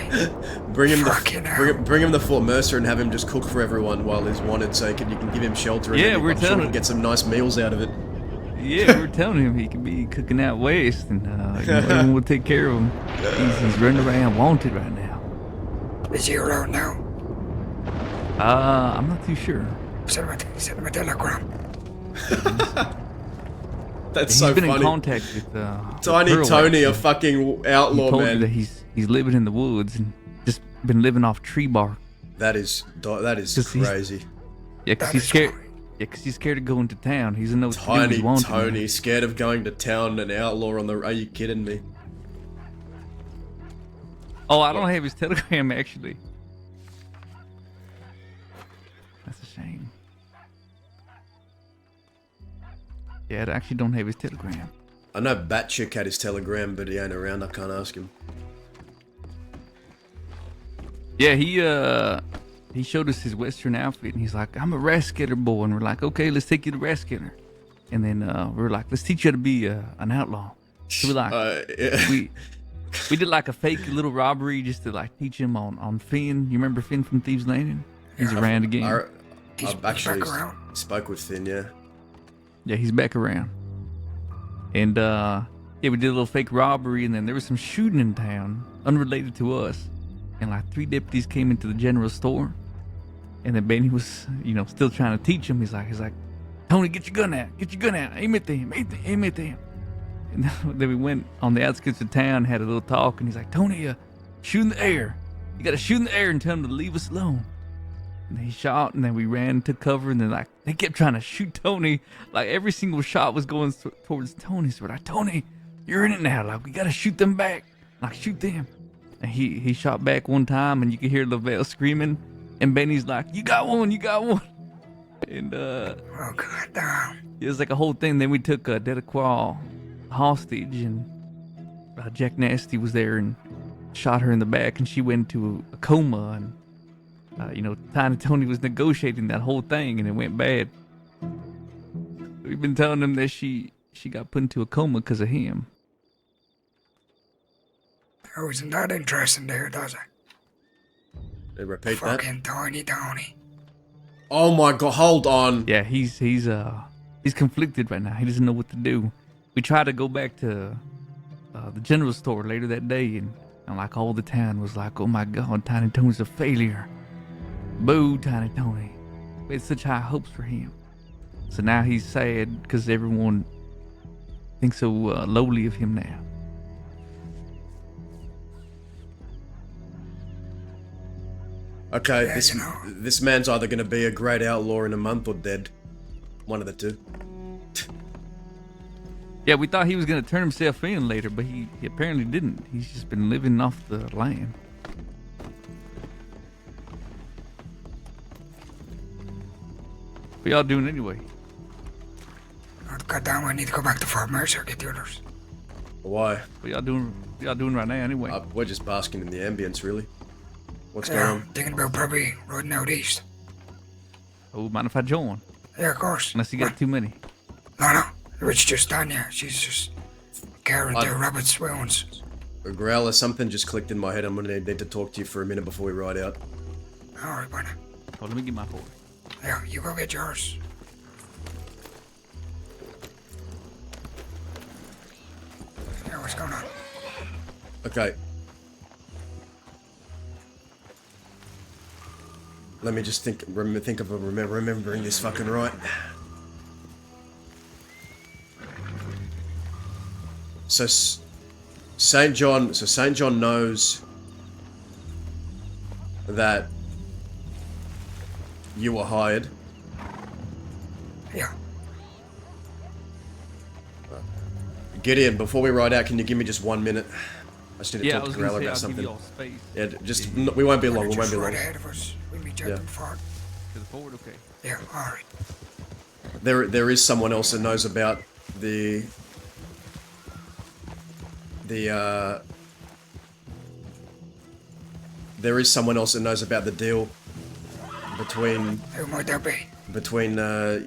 Bring him Fucking the hell. bring him to Fort Mercer and have him just cook for everyone while he's wanted, so you can give him shelter. And Yeah, then we're I'm sure we telling- can get some nice meals out of it. Yeah, we're telling him he could be cooking out west, and everyone will take care of him. He's running around wanted right now. Is he around now? I'm not too sure. Send him a telegram. That's He's so been funny. in contact with Tiny Pearl, Tony, a actually. fucking He outlaw told me man. that he's living in the woods and just been living off tree bark. That is 'Cause he's- crazy. Yeah, 'cause That he's is scared. great. Yeah, 'cause he's scared of going to town. He's in no Tiny wanted. Tony, scared of going to town, an outlaw on the. Are you kidding me? Oh, I don't have his telegram actually. That's a shame. Yeah, I actually don't have his telegram. I know Batchick had his telegram, but he ain't around. I can't ask him. Yeah, he showed us his western outfit, and he's like, "I'm a rascaler boy," and we're like, "Okay, let's take you to rascaler." And then we're like, "Let's teach you to be an outlaw." So we're like, Yeah. we did like a fake little robbery just to like teach him on Finn. You remember Finn from Thieves Landing? He's around again. I've actually back around. spoke with Finn, yeah. Yeah, he's back around. And yeah, we did a little fake robbery, and then there was some shooting in town, unrelated to us. And like 3 deputies came into the general store, and then Benny was, still trying to teach him. He's like, "Tony, get your gun out, aim at them, aim at them." And then we went on the outskirts of town, had a little talk, and he's like, "Tony, shoot in the air. You gotta shoot in the air and tell them to leave us alone." And he shot, and then we ran to cover, and then like they kept trying to shoot Tony. Like every single shot was going towards Tony. So we're like, "Tony, you're in it now. Like we gotta shoot them back. Like shoot them." And he shot back one time, and you could hear Lavelle screaming, and Benny's like, "You got one, you got one." And Oh, god damn. it was like a whole thing. Then we took Delacroix hostage, and Jack Nasty was there and shot her in the back, and she went into a coma. And Tiny Tony was negotiating that whole thing, and it went bad. We've been telling him that she got put into a coma because of him. Oh, isn't that interesting there, does it? They repeat that. Fucking Tiny Tony. Oh my god! Hold on. Yeah, he's conflicted right now. He doesn't know what to do. We tried to go back to the general store later that day, and like all the town was like, "Oh my god, Tiny Tony's a failure. Boo, Tiny Tony." We had such high hopes for him. So now he's sad because everyone thinks so lowly of him now. Okay, Yeah, this you know. this man's either going to be a great outlaw in a month or dead. One of the two. Yeah, we thought he was gonna turn himself in later, but he apparently didn't. He's just been living off the land. What y'all doing anyway? Oh, god damn, I need to go back to Fort Mercer, get the others. Why? What y'all doing right now anyway? We're just basking in the ambience, really. What's Yeah, going I'm on? thinking about probably riding out east. Oh, mind if I join? Yeah, of course. Unless you got too many. No, it's just Tanya. She's just carrying I- the rabbit's wounds. A growler, something just clicked in my head. I'm going to need to talk to you for a minute before we ride out. Alright, buddy. Oh, let me get my boy. Yeah, you go get yours. Okay. Let me just think of remembering this fucking right. So St. John knows that you were hired. Yeah. Gideon, before we ride out, can you give me just 1 minute? I just need to Yeah, I talk was to gonna Growler say about I'll something. give you all space. Yeah, just we won't be long. We won't Just be right long. ahead of us. We meet you Yeah. at the fort. To the forward, okay. Yeah, alright. There is someone else that knows about the there is someone else that knows about the deal between Who might that be?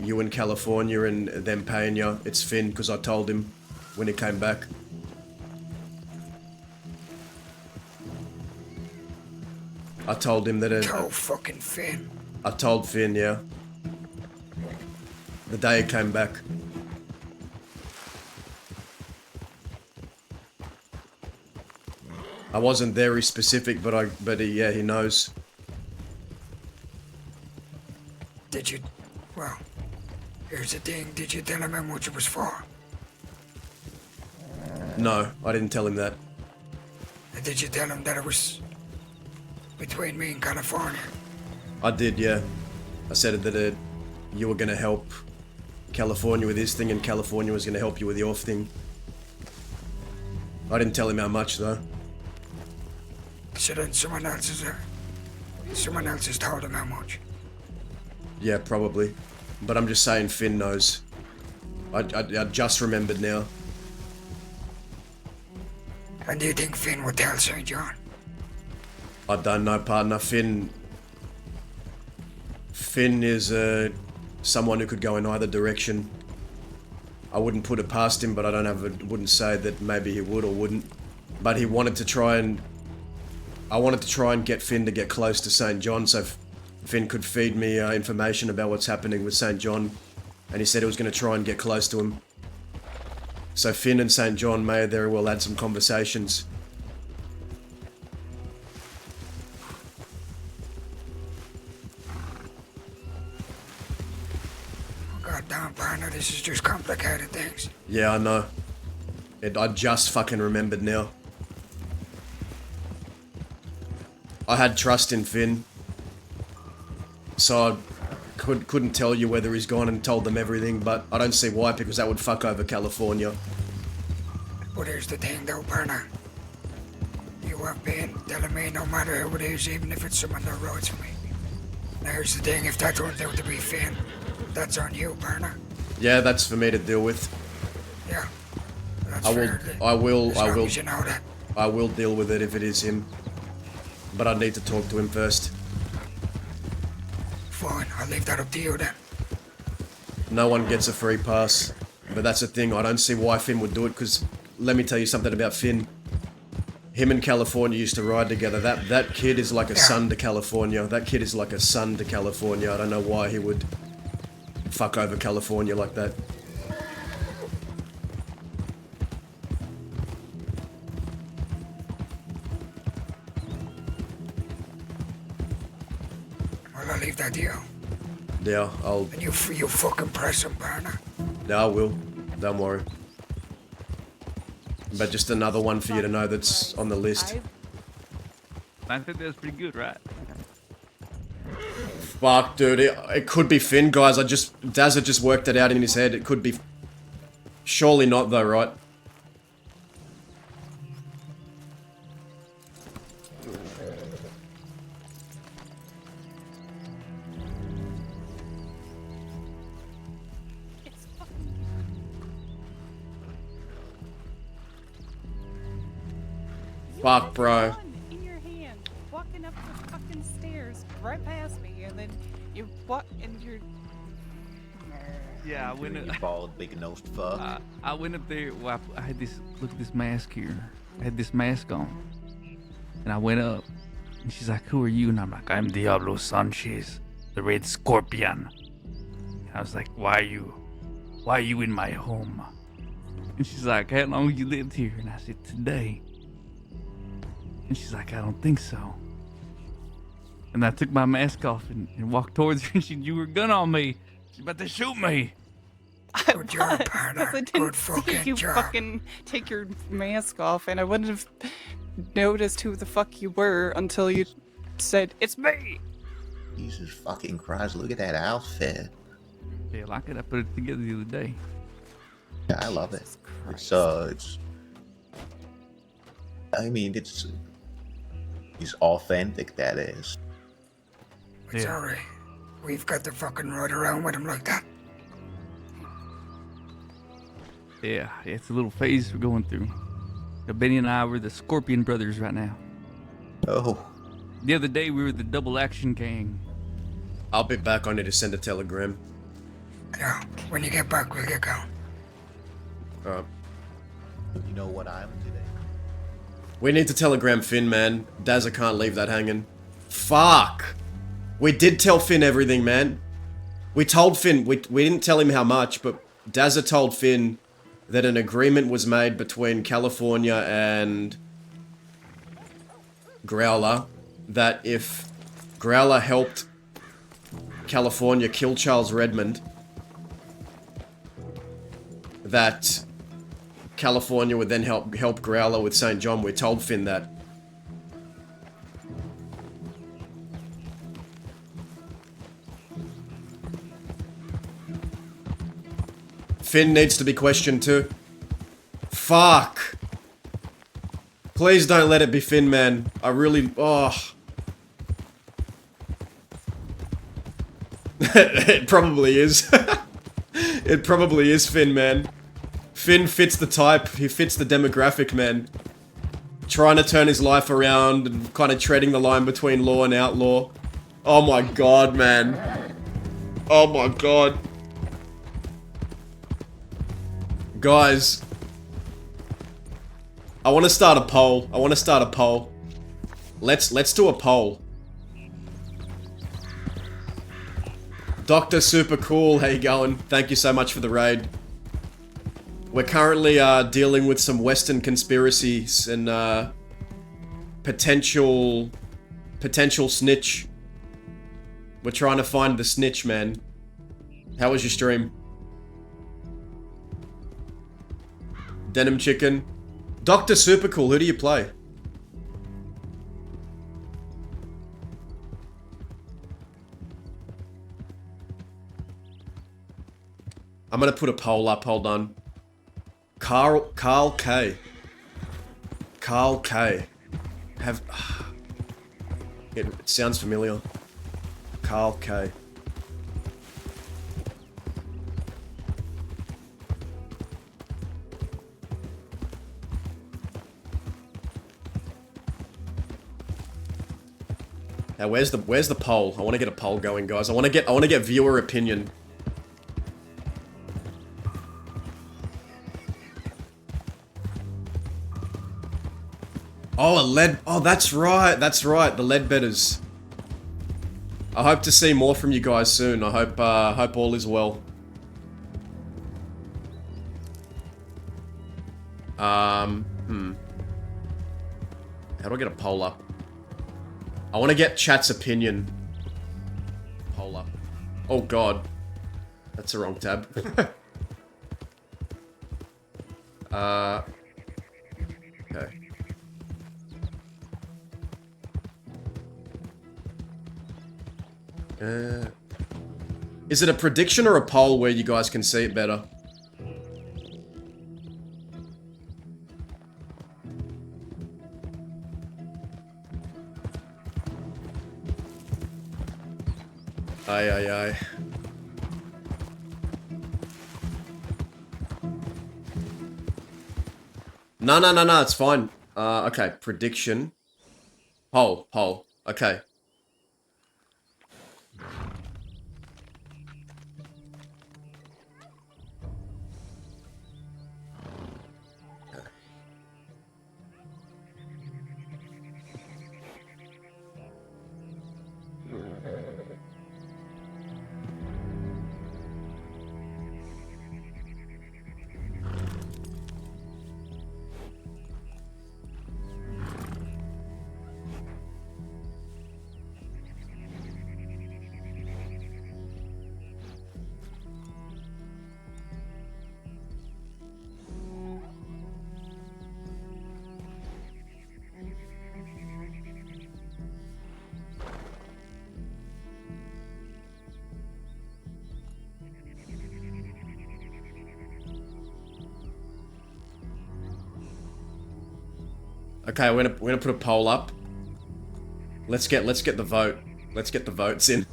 you and California and them paying you. It's Finn, because I told him when he came back. I told him that Oh, fucking Finn. I told Finn, yeah. The day he came back. I wasn't very specific, but he knows. Did you... Well, here's the thing. Did you tell him how much it was for? No, I didn't tell him that. And did you tell him that it was between me and California? I did, yeah. I said that you were gonna help California with his thing and California was gonna help you with your thing. I didn't tell him how much though. So then someone else has told him how much. Yeah, probably. But I'm just saying Finn knows. I just remembered now. And do you think Finn would tell St. John? I don't know, partner. Finn is someone who could go in either direction. I wouldn't put it past him, but wouldn't say that maybe he would or wouldn't. But he wanted to try and... I wanted to try and get Finn to get close to St. John so Finn could feed me information about what's happening with St. John. And he said he was going to try and get close to him. So Finn and St. John may very well had some conversations. God damn, partner, this is just complicated things. Yeah, I know. I just fucking remembered now. I had trust in Finn. So I couldn't tell you whether he's gone and told them everything, but I don't see why, because that would fuck over California. But here's the thing though, partner. You have been telling me no matter who it is, even if it's someone that writes for me. Now here's the thing, if that turns out to be Finn, that's on you, partner. Yeah, that's for me to deal with. Yeah. That's I will fair, as long as you know that. I will deal with it if it is him. But I need to talk to him first. Fine, I'll leave that up to you then. No one gets a free pass. But that's the thing, I don't see why Finn would do it, because let me tell you something about Finn. Him and California used to ride together. That kid is like a son to California. That kid is like a son to California. I don't know why he would fuck over California like that. Well, I'll leave that to you. Yeah, And you fucking press him, partner. Yeah, I will. Don't worry. But just another one for you to know that's on the list. I think that's pretty good, right? Fuck, dude. It could be Finn, guys. Daz had just worked it out in his head. It could be... Surely not, though, right? Fuck, bro. In your hand, walking up the fucking stairs right past me, and then you walk and you're. Yeah, I went. You bald, big-nosed fuck. I went up there. Well, I had this. Look at this mask here. I had this mask on, and I went up, and she's like, "Who are you?" And I'm like, "I'm Diablo Sanchez, the Red Scorpion." And I was like, "Why are you in my home?" And she's like, "How long you lived here?" And I said, "Today." And she's like, I don't think so. And I took my mask off and walked towards her, and she drew her gun on me. She's about to shoot me. I Good job, was, partner. 'cause I didn't Good see fucking you job. fucking take your mask off, and I wouldn't have noticed who the fuck you were until you said, "It's me." Jesus fucking Christ, look at that outfit. Yeah, like it. I put it together the other day. Yeah, I love it. Jesus It's I mean, it's authentic, that is. It's Yeah. alright. We've got to fucking ride around with him like that. Yeah, it's a little phase we're going through. Now, Benny and I were the Scorpion Brothers right now. Oh, The other day we were the Double Action Gang. I'll be back. I need to send a telegram. Yeah, when you get back, we'll get going. Alright. you know what I'm today? We need to telegram Finn, man. Dazza can't leave that hanging. Fuck! We did tell Finn everything, man. We told Finn, we didn't tell him how much, but Dazza told Finn that an agreement was made between California and Growler that if Growler helped California kill Charles Redmond, that California would then help Growler with St. John. We told Finn that. Finn needs to be questioned too. Fuck. Please don't let it be Finn, man. I really... Oh. It probably is. It probably is Finn, man. Finn fits the type. He fits the demographic, man. Trying to turn his life around and kind of treading the line between law and outlaw. Oh my god, man. Oh my god. Guys. I want to start a poll. Let's do a poll. Dr. Super Cool, how you going? Thank you so much for the raid. We're currently dealing with some Western conspiracies and potential snitch. We're trying to find the snitch, man. How was your stream? Denim Chicken. Dr. Super Cool, who do you play? I'm gonna put a poll up, hold on. Carl K. Carl K. It sounds familiar. Carl K. Now where's the poll? I want to get a poll going, guys. I want to get viewer opinion. Oh, that's right, the Leadbetters. I hope to see more from you guys soon. I hope all is well. How do I get a poll up? I want to get chat's opinion. Poll up. Oh god. That's the wrong tab. Okay. Is it a prediction or a poll where you guys can see it better? Aye. No, it's fine. Okay, prediction. Poll. Okay. Okay, we're gonna put a poll up. Let's get the vote. Let's get the votes in.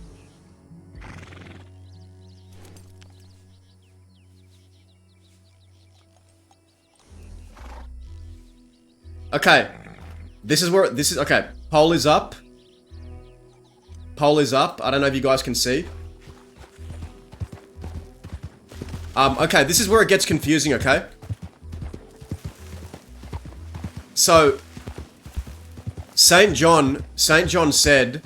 Okay. This is okay. Poll is up. Poll is up. I don't know if you guys can see. Okay, this is where it gets confusing, okay? So, St. John said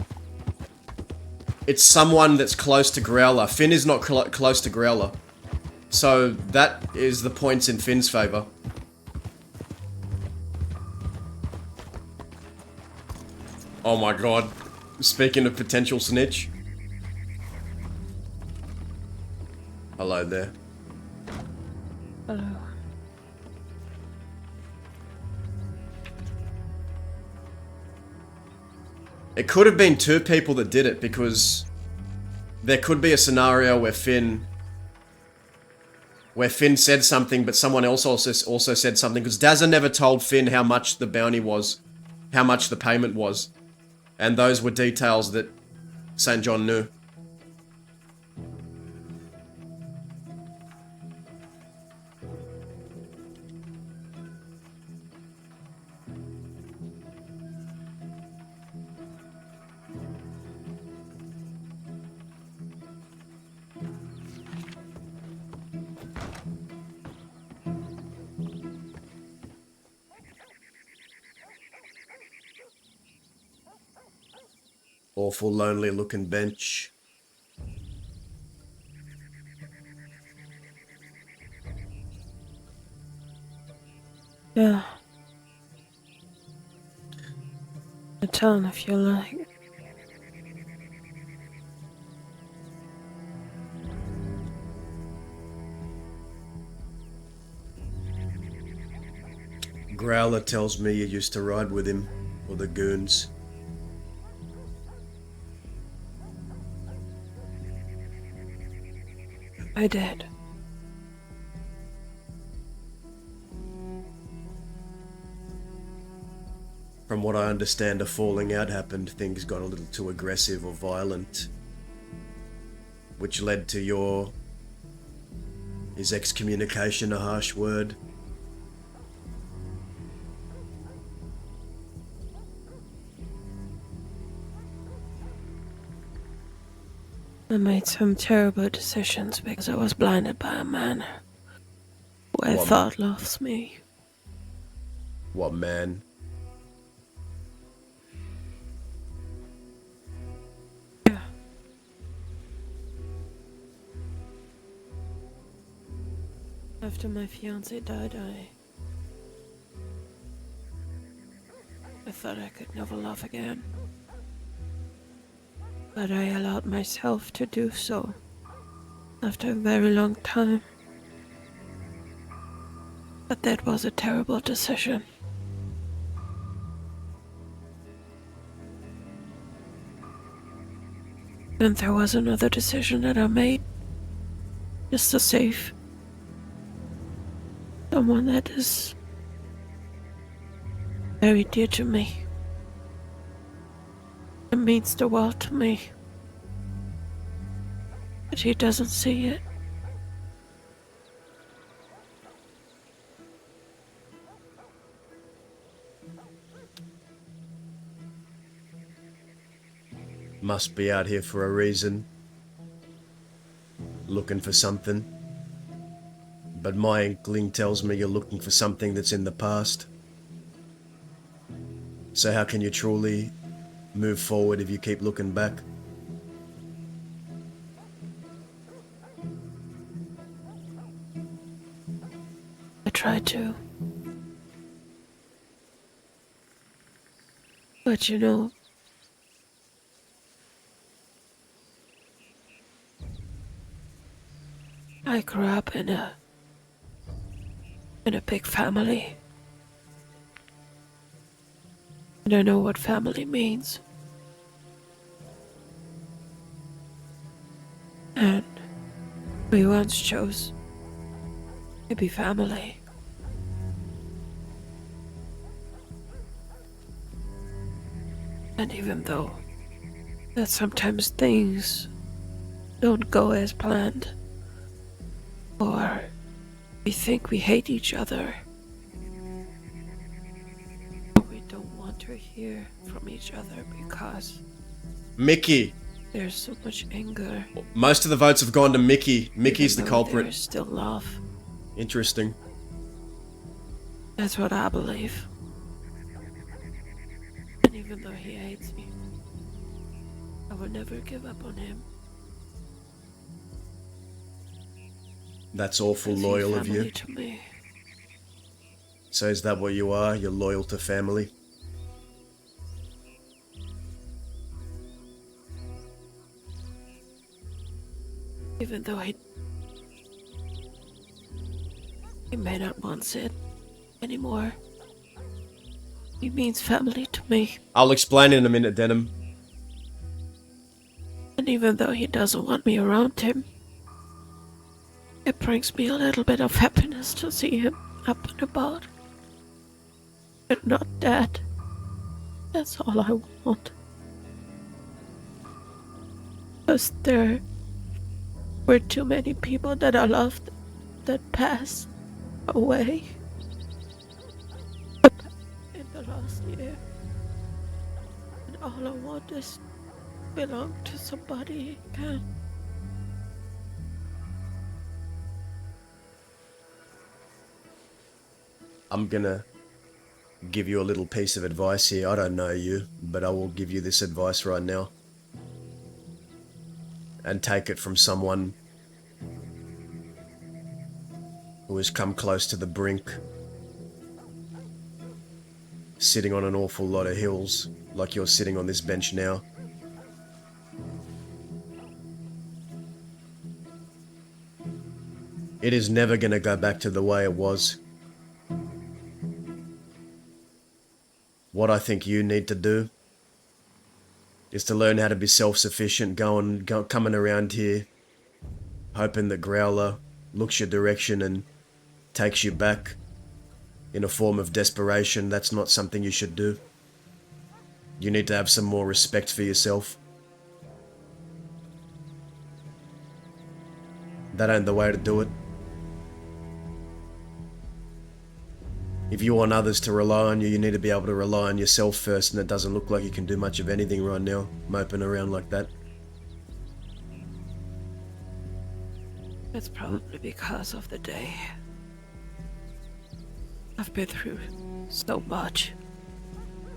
it's someone that's close to Growler. Finn is not close to Growler. So, that is the points in Finn's favor. Oh my god. Speaking of potential snitch. Hello there. Hello. It could have been 2 people that did it because there could be a scenario where Finn said something but someone else also said something because Dazza never told Finn how much the bounty was, how much the payment was. And those were details that St. John knew. Awful lonely looking bench. Yeah. A town if you like. Growler tells me you used to ride with him, or the goons. I did. From what I understand, a falling out happened. Things got a little too aggressive or violent, which led to his excommunication, a harsh word. I made some terrible decisions because I was blinded by a man who I What thought loves me. What man? Yeah. After my fiance died, I thought I could never love again. But I allowed myself to do so after a very long time. But that was a terrible decision. And there was another decision that I made, just to save someone that is very dear to me. It means the world to me. But he doesn't see it. Must be out here for a reason. Looking for something. But my inkling tells me you're looking for something that's in the past. So how can you truly move forward if you keep looking back? I tried to. But you know, I grew up in a big family. And I know what family means. And we once chose to be family. And even though that sometimes things don't go as planned, or we think we hate each other, we don't want to hear from each other because Mickey. there's so much anger. Most of the votes have gone to Mickey. Mickey's the even though culprit. There's still love. Interesting. That's what I believe. And even though he hates me, I will never give up on him. That's awful He's loyal of family you. to me. So is that what you are? You're loyal to family? Even though he may not want it anymore. He means family to me. I'll explain in a minute, Denim. And even though he doesn't want me around him, it brings me a little bit of happiness to see him up and about. And not dead. That's all I want. Because there were too many people that I loved that passed away in the last year. And all I want is to belong to somebody again. I'm gonna give you a little piece of advice here. I don't know you, but I will give you this advice right now. And take it from someone who has come close to the brink, sitting on an awful lot of hills, like you're sitting on this bench now. It is never gonna go back to the way it was. What I think you need to do is to learn how to be self-sufficient, coming around here, hoping that Growler looks your direction and takes you back in a form of desperation. That's not something you should do. You need to have some more respect for yourself. That ain't the way to do it. If you want others to rely on you, you need to be able to rely on yourself first, and it doesn't look like you can do much of anything right now, moping around like that. It's probably because of the day. I've been through so much.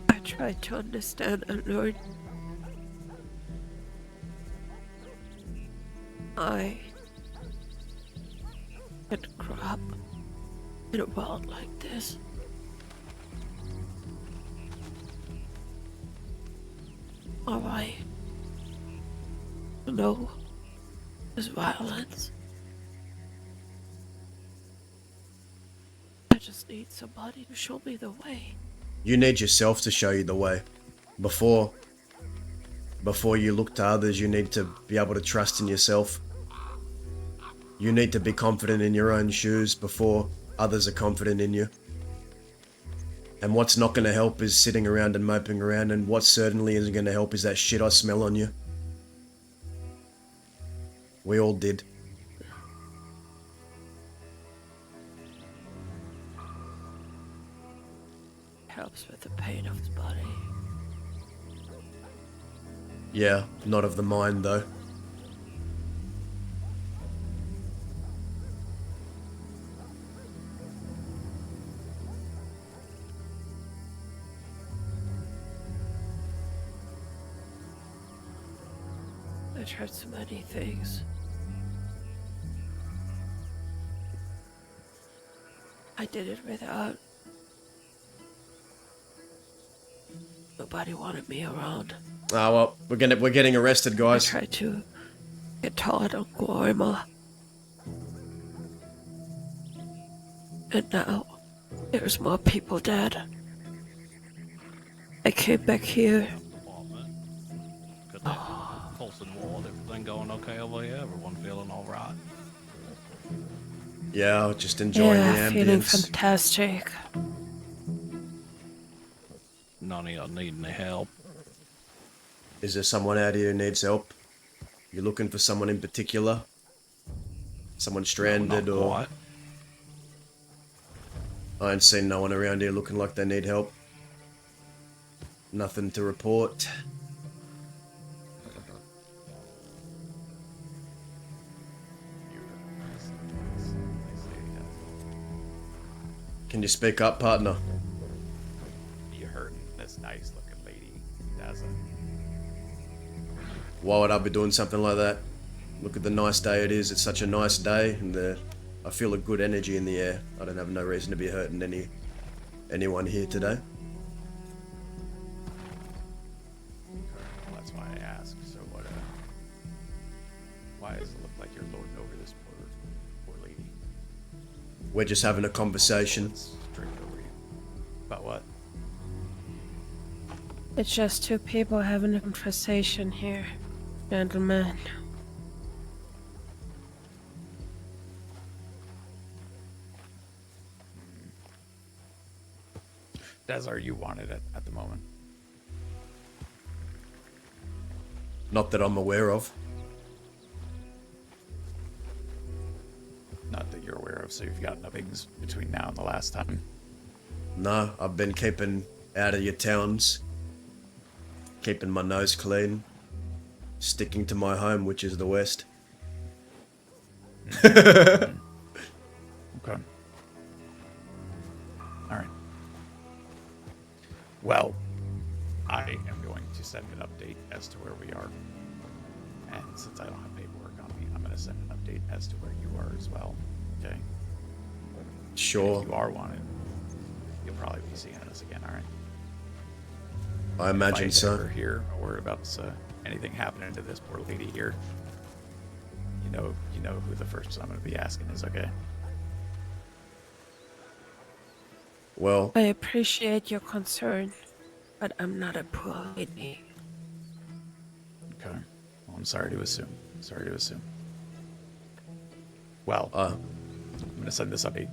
I tried to understand and learn. I didn't grow up in a world like this. All I know is violence. I just need somebody to show me the way. You need yourself to show you the way. Before you look to others, you need to be able to trust in yourself. You need to be confident in your own shoes before others are confident in you. And what's not going to help is sitting around and moping around, and what certainly isn't going to help is that shit I smell on you. We all did. Helps with the pain of his body. Yeah, not of the mind though. I tried so many things. I did it without. Nobody wanted me around. Ah, well, we're getting arrested, I guys. tried to get taught on Guarma. And now, there's more people dead. I came back here. Good day. Pulse and ward, everything going okay over here? Everyone feeling alright? Yeah, just enjoying Yeah, the feeling ambience. fantastic. None of y'all need any help. Is there someone out here who needs help? You looking for someone in particular? Someone stranded No, not or... quite. I ain't seen no one around here looking like they need help. Nothing to report. Can you speak up, partner? You hurting this nice looking lady, doesn't? Why would I be doing something like that? Look at the nice day it is. It's such a nice day, and I feel a good energy in the air. I don't have no reason to be hurting anyone here today. Well, that's why I asked. So what? Why does it look like you're lording over this poor lady? We're just having a conversation. Let's drink over you. About what? It's just two people having a conversation here, gentlemen. Des, are you wanted at the moment? Not that I'm aware of. Not that you're aware of. So you've got nothings between now and the last time. No, I've been keeping out of your towns. Keeping my nose clean. Sticking to my home, which is the west. Okay. All right. Well, I am going to send an update as to where we are. And since I don't have paperwork on me, I'm going to send an update as to where you are as well. Okay? Sure. If you are wanted, you'll probably be seeing us again, all right? I imagine if I so. ever hear a word about anything happening to this poor lady here, you know who the first I'm going to be asking is, okay? Well, I appreciate your concern, but I'm not a poor lady. Okay. Well, I'm sorry to assume. Well, I'm going to send this update.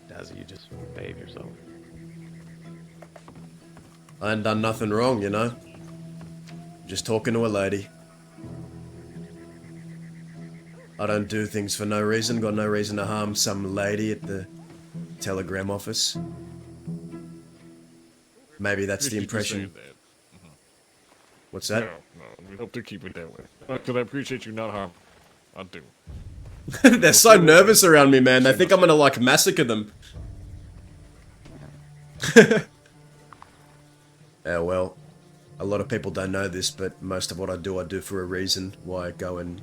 Dazzy, you just behave yourself. I ain't done nothing wrong, you know? Just talking to a lady. I don't do things for no reason. Got no reason to harm some lady at the telegram office. Maybe that's the impression. What's that? No, we hope to keep it that way. Because I appreciate you not harming. I do. They're so nervous around me, man. They think I'm gonna, like, massacre them. Yeah, well, a lot of people don't know this, but most of what I do for a reason. Why I go and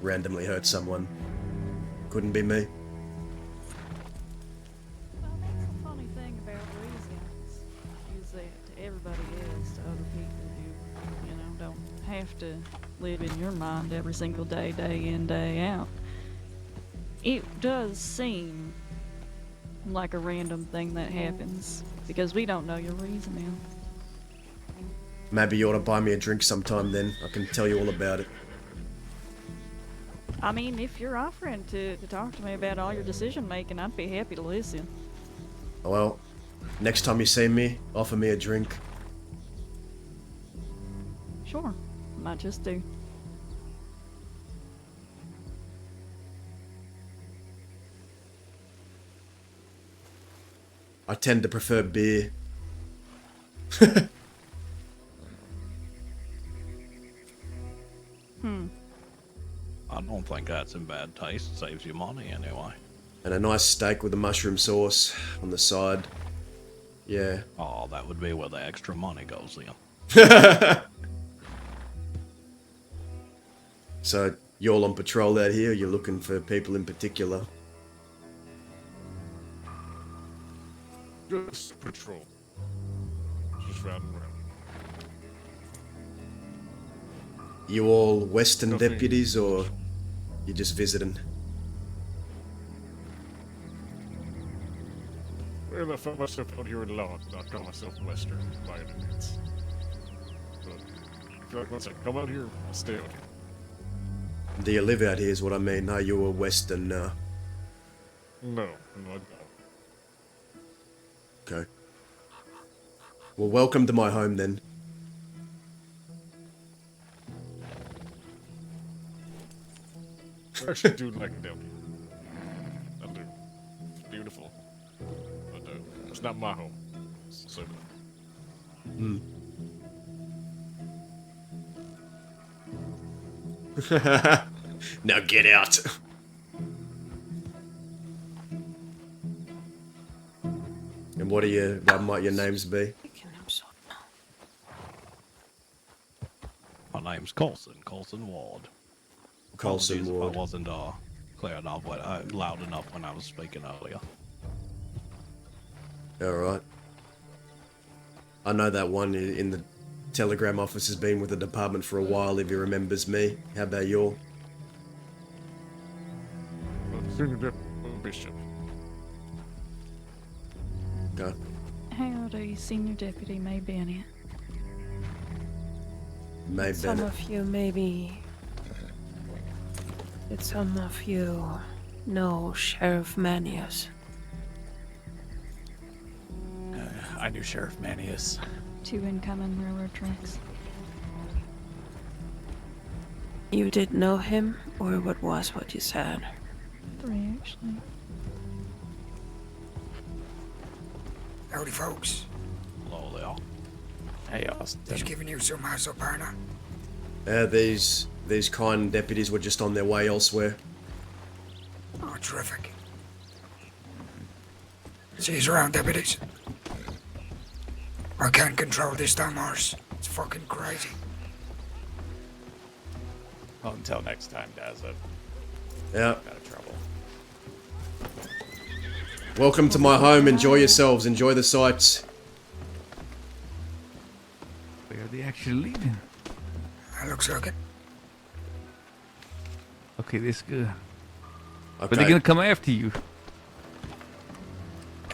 randomly hurt someone. Couldn't be me. Well, that's the funny thing about reasons, is that everybody is to other people who, don't have to live in your mind every single day, day in, day out. It does seem like a random thing that happens, because we don't know your reasoning. Maybe you ought to buy me a drink sometime then. I can tell you all about it. I mean, if you're offering to talk to me about all your decision making, I'd be happy to listen. Well, next time you see me, offer me a drink. Sure, might just do. I tend to prefer beer. I don't think that's in bad taste. Saves you money anyway. And a nice steak with a mushroom sauce on the side. Yeah. Oh, that would be where the extra money goes then. So, you're all on patrol out here, or you're looking for people in particular? Just patrol. Just round and round. You all Western Nothing. deputies, or you just visiting? Well, I found myself out here in Lawrence, and I call myself Western by any means. But I feel like once I come out here, I'll stay out here. Do you live out here is what I mean. Are you a Western now? No, I don't. Okay. Well, welcome to my home then. I actually do like them. I do. Beautiful. But it's not my home. So. Now get out. And what might your names be? My name's Colson Ward. Colson Apologies if Ward. I wasn't clear enough, loud enough when I was speaking earlier. Alright. I know that one in the telegram office has been with the department for a while, if he remembers me. How about you? Senior Deputy Bishop. Okay. Howdy, Senior Deputy May Bennett. May Some Bennett. of you maybe. Did some of you know Sheriff Manius? I knew Sheriff Manius. 2 incoming railroad tracks. You did know him, or what was what you said? 3, actually. Howdy, folks. Hello there. Hey, Austin. Just giving you some hassle, partner. These kind deputies were just on their way elsewhere. Oh, terrific. See you around, deputies. I can't control this damn horse. It's fucking crazy. Well, until next time, Dazza. Yeah. Out of trouble. Welcome to my home. Enjoy yourselves. Enjoy the sights. Where are they actually leaving? That looks like it. Okay, this good. Okay. But they're gonna come after you.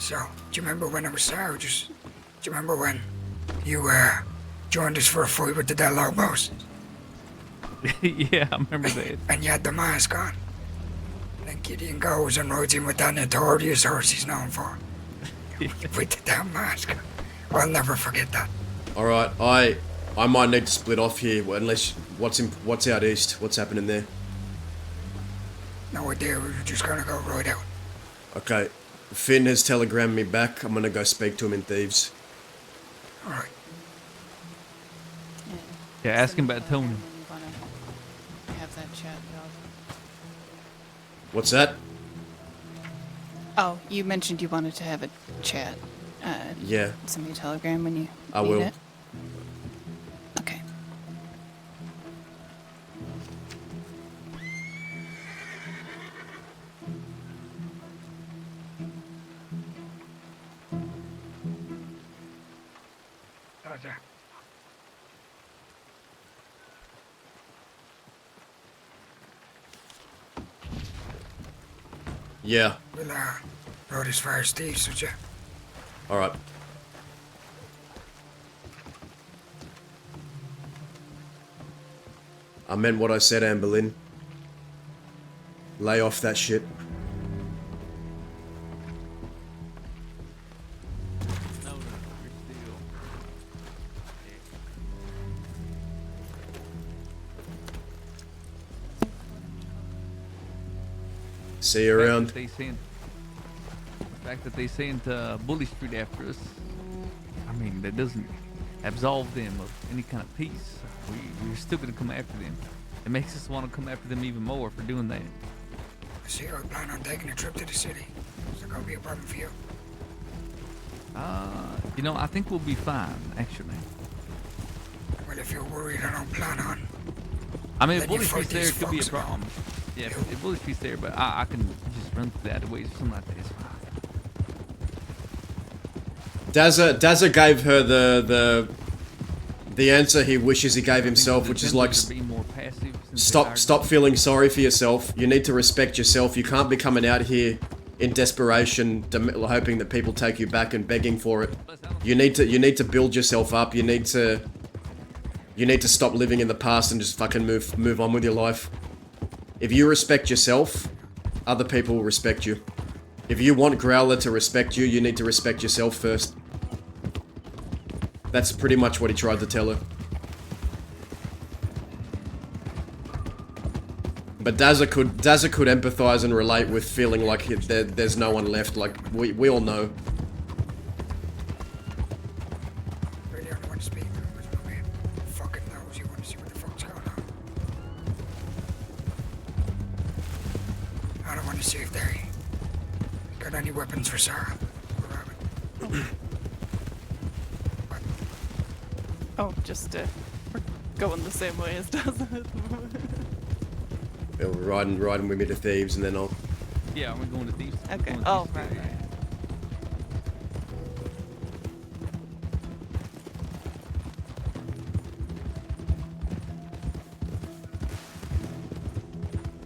So, do you remember when I was there? Do you remember when you joined us for a fight with the Del Lobos? Yeah, I remember that. And you had the mask on. And then Gideon goes and rides in with that notorious horse he's known for. With the damn mask. I'll never forget that. Alright, I might need to split off here, unless... What's out east? What's happening there? No idea, we were just gonna go right out. Okay. Finn has telegrammed me back. I'm gonna go speak to him in Thieves. Alright. Yeah, ask him about Tony. Have that chat, dog. What's that? Oh, you mentioned you wanted to have a chat. Yeah. Send me a telegram when you I need will. it. Okay. Roger. Yeah. We'll ride as far as Steve's, would you? Alright. I meant what I said, Amberlynn. Lay off that shit. See you around. The fact that they sent Bully Street after us, I mean, that doesn't absolve them of any kind of peace. We're still gonna come after them. It makes us want to come after them even more for doing that. I see I plan on taking a trip to the city. Is that gonna be a problem for you? You know, I think we'll be fine, actually. Well, if you're worried, I don't plan on. I mean, if Then you Bully fight Street's there, these it could be a fucks. problem. Yeah, if Bully Street's there, but I can just run through that ways or something like that. It's fine. Dazza gave her the answer he wishes he gave himself, which is like, stop feeling sorry for yourself. You need to respect yourself. You can't be coming out here in desperation, hoping that people take you back and begging for it. You need to build yourself up. You need to stop living in the past and just fucking move on with your life. If you respect yourself, other people will respect you. If you want Growler to respect you, you need to respect yourself first. That's pretty much what he tried to tell her. But Dazza could empathize and relate with feeling like there's no one left. Like we all know. Really only want to speak to him as my man. Fucking knows you want to see what the fuck's going on. I don't want to see if they got any weapons for Sarah. Oh, just we're going the same way as does it. We're riding with me to Thieves, and then I'll. Yeah, we're going to Thieves. Okay. Going to Oh, Thieves. right.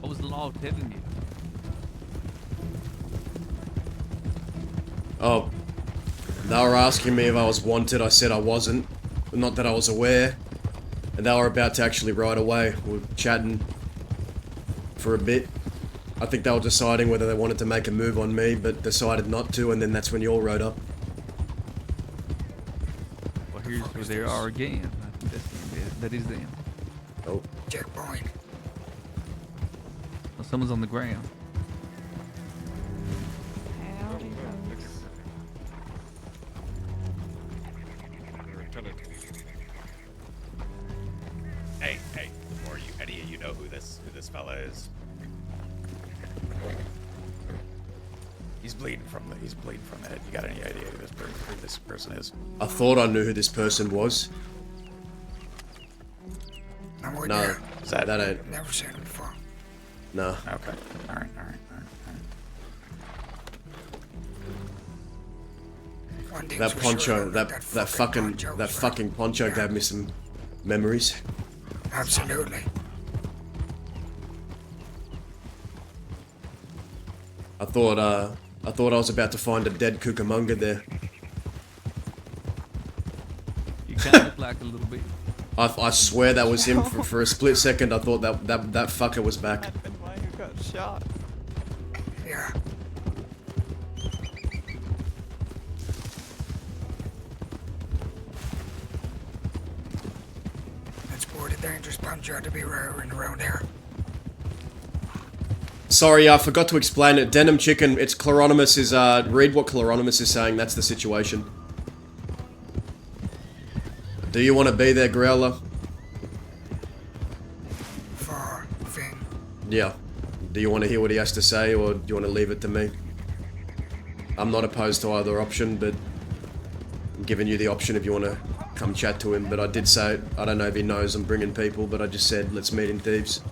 What was the law telling you? Oh, they were asking me if I was wanted. I said I wasn't, not that I was aware. And they were about to actually ride away. We were chatting for a bit. I think they were deciding whether they wanted to make a move on me, but decided not to, and then that's when you all rode up. Well, here's where they are again. I think that is them. Oh. Checkpoint. Well, someone's on the ground. Howdy, folks. Lieutenant. Hey, before any of you know who this fella is. He's bleeding from the head. You got any idea who this person is? I thought I knew who this person was. No, No, that ain't. Never seen him before. No. Okay. All right. One thing's That for poncho, sure, that fucking poncho gave me some memories. Absolutely. I thought I was about to find a dead Cucamonga there. You kind of look like a little bit. I swear that was him. For a split second, I thought that fucker was back. And why you got shot? Yeah. That's more the dangerous poncho to be wearing around here. Sorry, I forgot to explain it. Denim Chicken, it's Chloronimus is, read what Chloronimus is saying, that's the situation. Do you want to be there, Growler? For Finn. Yeah. Do you want to hear what he has to say, or do you want to leave it to me? I'm not opposed to either option, but I'm giving you the option if you want to come chat to him. But I did say, I don't know if he knows I'm bringing people, but I just said, let's meet in Thieves.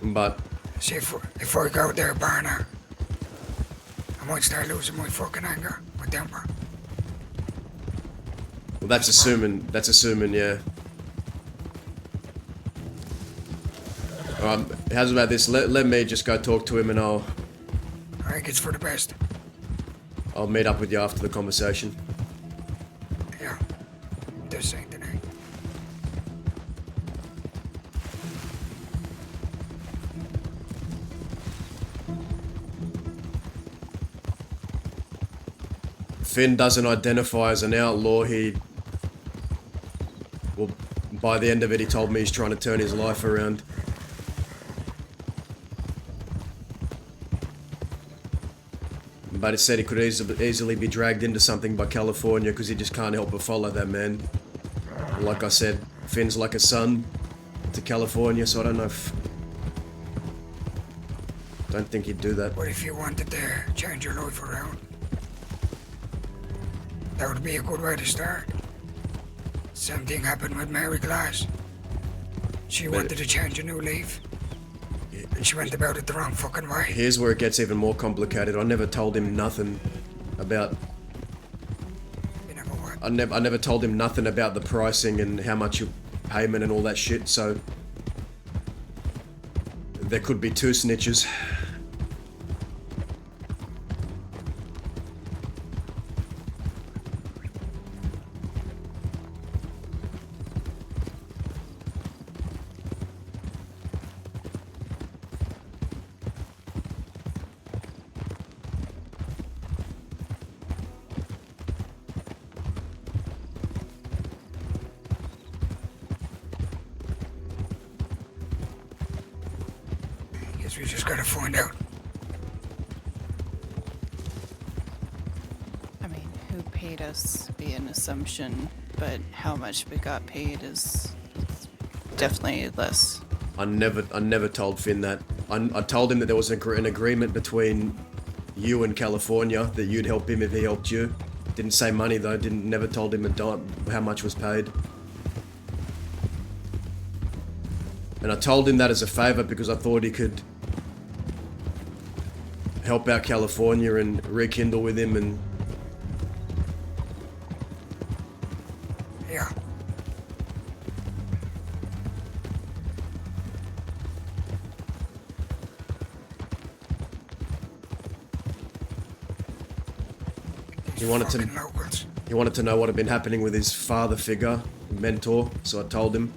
But See, if I go there, Barna, I might start losing my fucking anger, my temper. well, that's assuming, yeah. How's about this? Let me just go talk to him, and I think it's for the best. I'll meet up with you after the conversation. Yeah. This ain't the night. Finn doesn't identify as an outlaw. Well, by the end of it, he told me he's trying to turn his life around. But he said he could easily be dragged into something by California because he just can't help but follow that man. And like I said, Finn's like a son to California, so I don't know if... Don't think he'd do that. What if you wanted to change your life around? That would be a good way to start. Same thing happened with Mary Glass. She wanted to change a new leaf. And she went about it the wrong fucking way. Here's where it gets even more complicated. I never told him nothing about... You never what? I never told him nothing about the pricing and how much you payment and all that shit, so... There could be two snitches. Guess we just gotta find out. I mean, who paid us be an assumption, but how much we got paid is definitely less. I never told Finn that. I told him that there was an agreement between you and California that you'd help him if he helped you. Didn't say money though. Never told him how much was paid. And I told him that as a favor because I thought he could help out California and rekindle with him and... Yeah. He wanted to know what had been happening with his father figure, mentor, so I told him.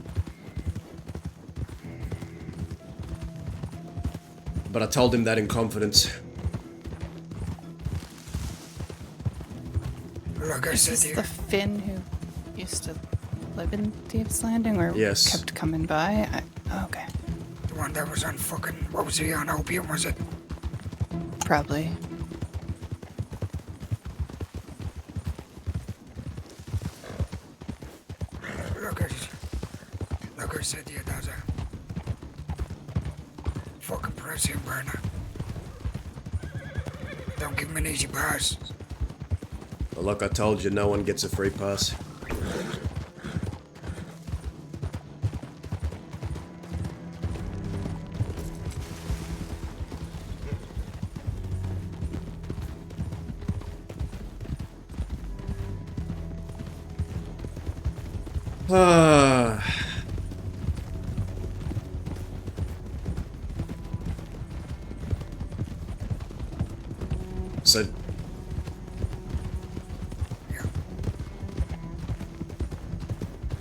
But I told him that in confidence. Like I Is said this to you, the Finn who used to live in Thieves Landing or Yes. kept coming by? Okay. the one that was on fucking, what was he on, opium, was it? Probably. Like I said to you, that's a fucking pressing burner. Don't give him an easy pass. Well, like I told you, no one gets a free pass. So,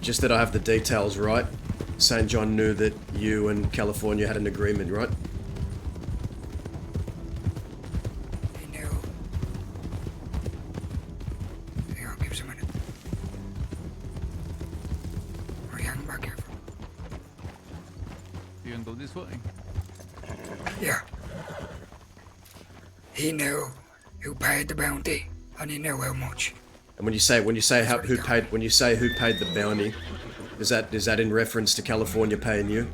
just that I have the details right. St. John knew that you and California had an agreement, right? He knew. Hang on, give us a minute. Are you hanging back here? You gonna go this way? Yeah. He knew who paid the bounty, and he knew how much. And when you say who paid the bounty, is that in reference to California paying you?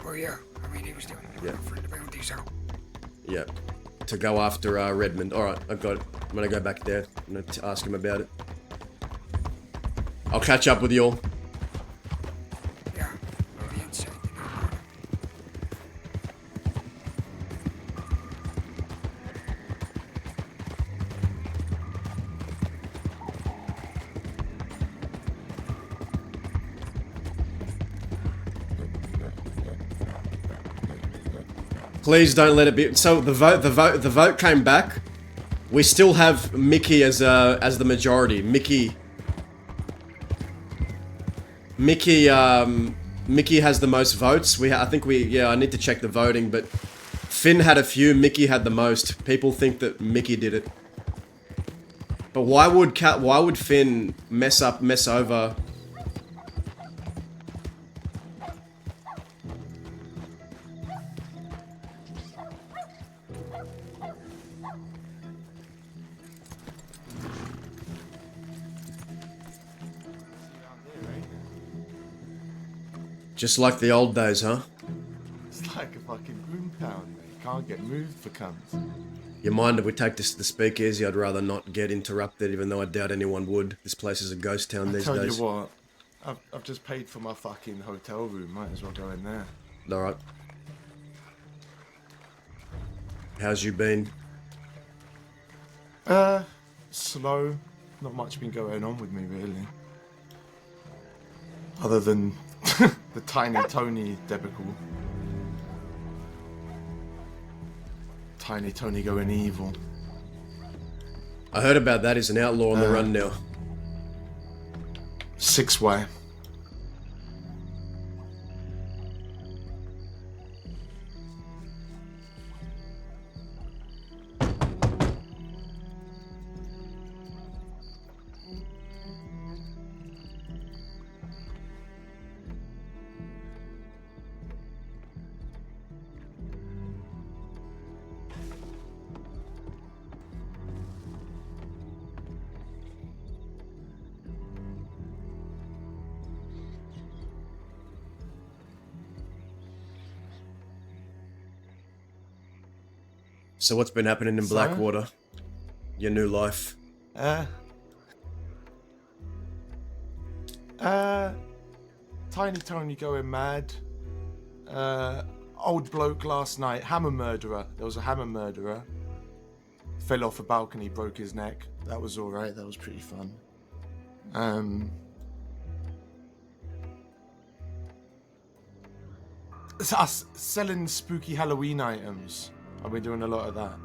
Oh yeah, I mean he was doing Yeah. offering the bounty, so Yeah. To go after Redmond. All right, I've got it. I'm gonna go back there. I'm gonna ask him about it. I'll catch up with you all. yeah, maybe inside. Please don't let it be. So the vote came back. We still have Mickey as the majority. Mickey has the most votes. I need to check the voting, but Finn had a few. Mickey had the most. People think that Mickey did it. But why would Finn mess over? Just like the old days, huh? It's like a fucking boom pound, mate. Can't get moved for cunts. You mind if we take this to the speakeasy? I'd rather not get interrupted, even though I doubt anyone would. This place is a ghost town these Tell days. you what, I've just paid for my fucking hotel room. Might as well go in there. Alright. How's you been? Slow. Not much been going on with me, really. Other than the Tiny Tony debacle. Tiny Tony going evil. I heard about that. He's an outlaw on the run now. 6-way. So what's been happening in So? Blackwater? Your new life? Tiny Tony going mad. Old bloke last night, hammer murderer. There was a hammer murderer. Fell off a balcony, broke his neck. That was alright, that was pretty fun. It's us selling spooky Halloween items. I'll be doing a lot of that.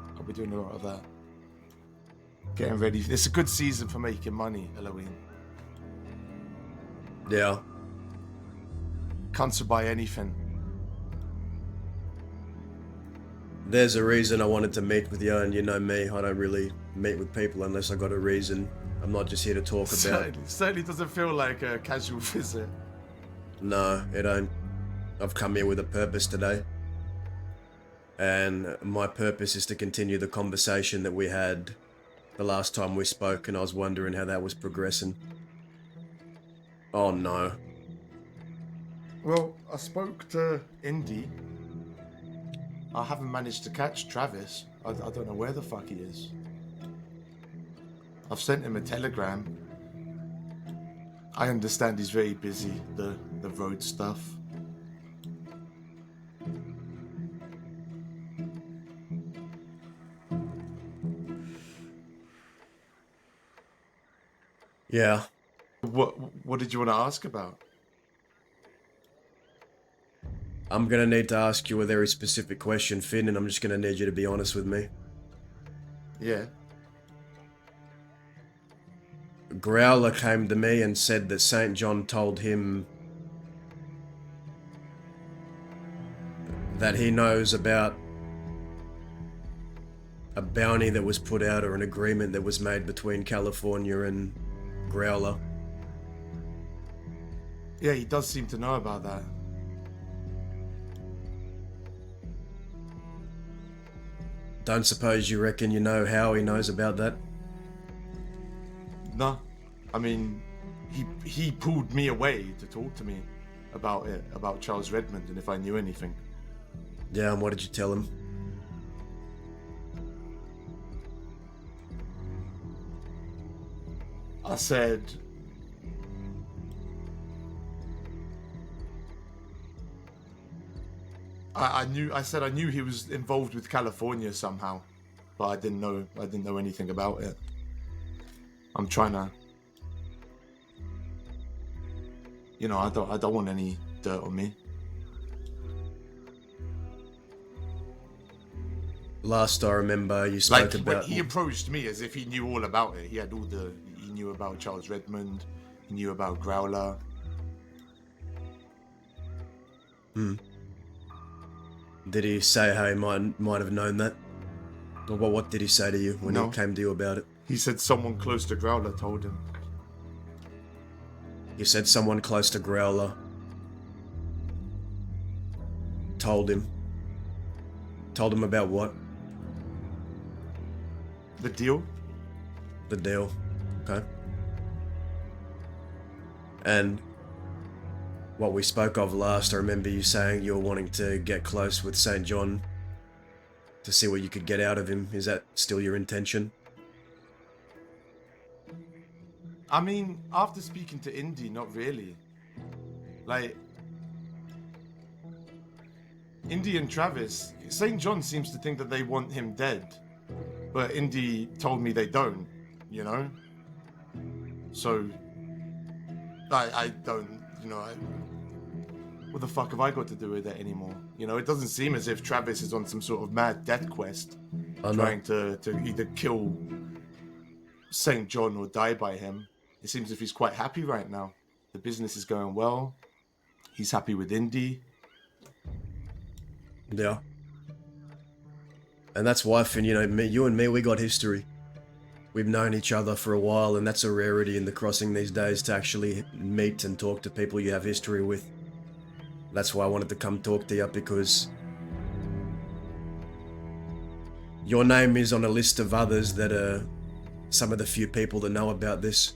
Getting ready. It's a good season for making money, Halloween. Yeah. Can't buy anything. There's a reason I wanted to meet with you, and you know me, I don't really meet with people unless I got a reason. I'm not just here to talk about... Certainly doesn't feel like a casual visit. No, it don't. I've come here with a purpose today. And my purpose is to continue the conversation that we had the last time we spoke, and I was wondering how that was progressing. Oh no. Well, I spoke to Indy. I haven't managed to catch Travis. I don't know where the fuck he is. I've sent him a telegram. I understand he's very busy, the road stuff. Yeah. What did you want to ask about? I'm gonna need to ask you a very specific question, Finn, and I'm just gonna need you to be honest with me. Yeah. Growler came to me and said that St. John told him that he knows about a bounty that was put out or an agreement that was made between California and Growler. Yeah, he does seem to know about that. Don't suppose you reckon you know how he knows about that? No. I mean, he pulled me away to talk to me about it, about Charles Redmond, and if I knew anything. Yeah, and what did you tell him? I said... I knew he was involved with California somehow, but I didn't know anything about it. I'm trying to, you know, I don't want any dirt on me. Last I remember, you spoke about... He approached me as if he knew all about it. He knew about Charles Redmond, he knew about Growler. Did he say how he might have known that? Or what did he say to you when he came to you about it? He said someone close to Growler told him. You said someone close to Growler told him. Told him about what? The deal? The deal. Okay. And what we spoke of last, I remember you saying you were wanting to get close with St. John to see what you could get out of him. Is that still your intention? I mean, after speaking to Indy, not really. Like, Indy and Travis, St. John seems to think that they want him dead, but Indy told me they don't, you know? So, I don't, you know, what the fuck have I got to do with it anymore? You know, it doesn't seem as if Travis is on some sort of mad death quest, trying to either kill St. John or die by him. It seems as if he's quite happy right now. The business is going well. He's happy with Indy. Yeah. And that's why, Finn, you know, you and me, we got history. We've known each other for a while, and that's a rarity in the crossing these days, to actually meet and talk to people you have history with. That's why I wanted to come talk to you, because your name is on a list of others that are some of the few people that know about this,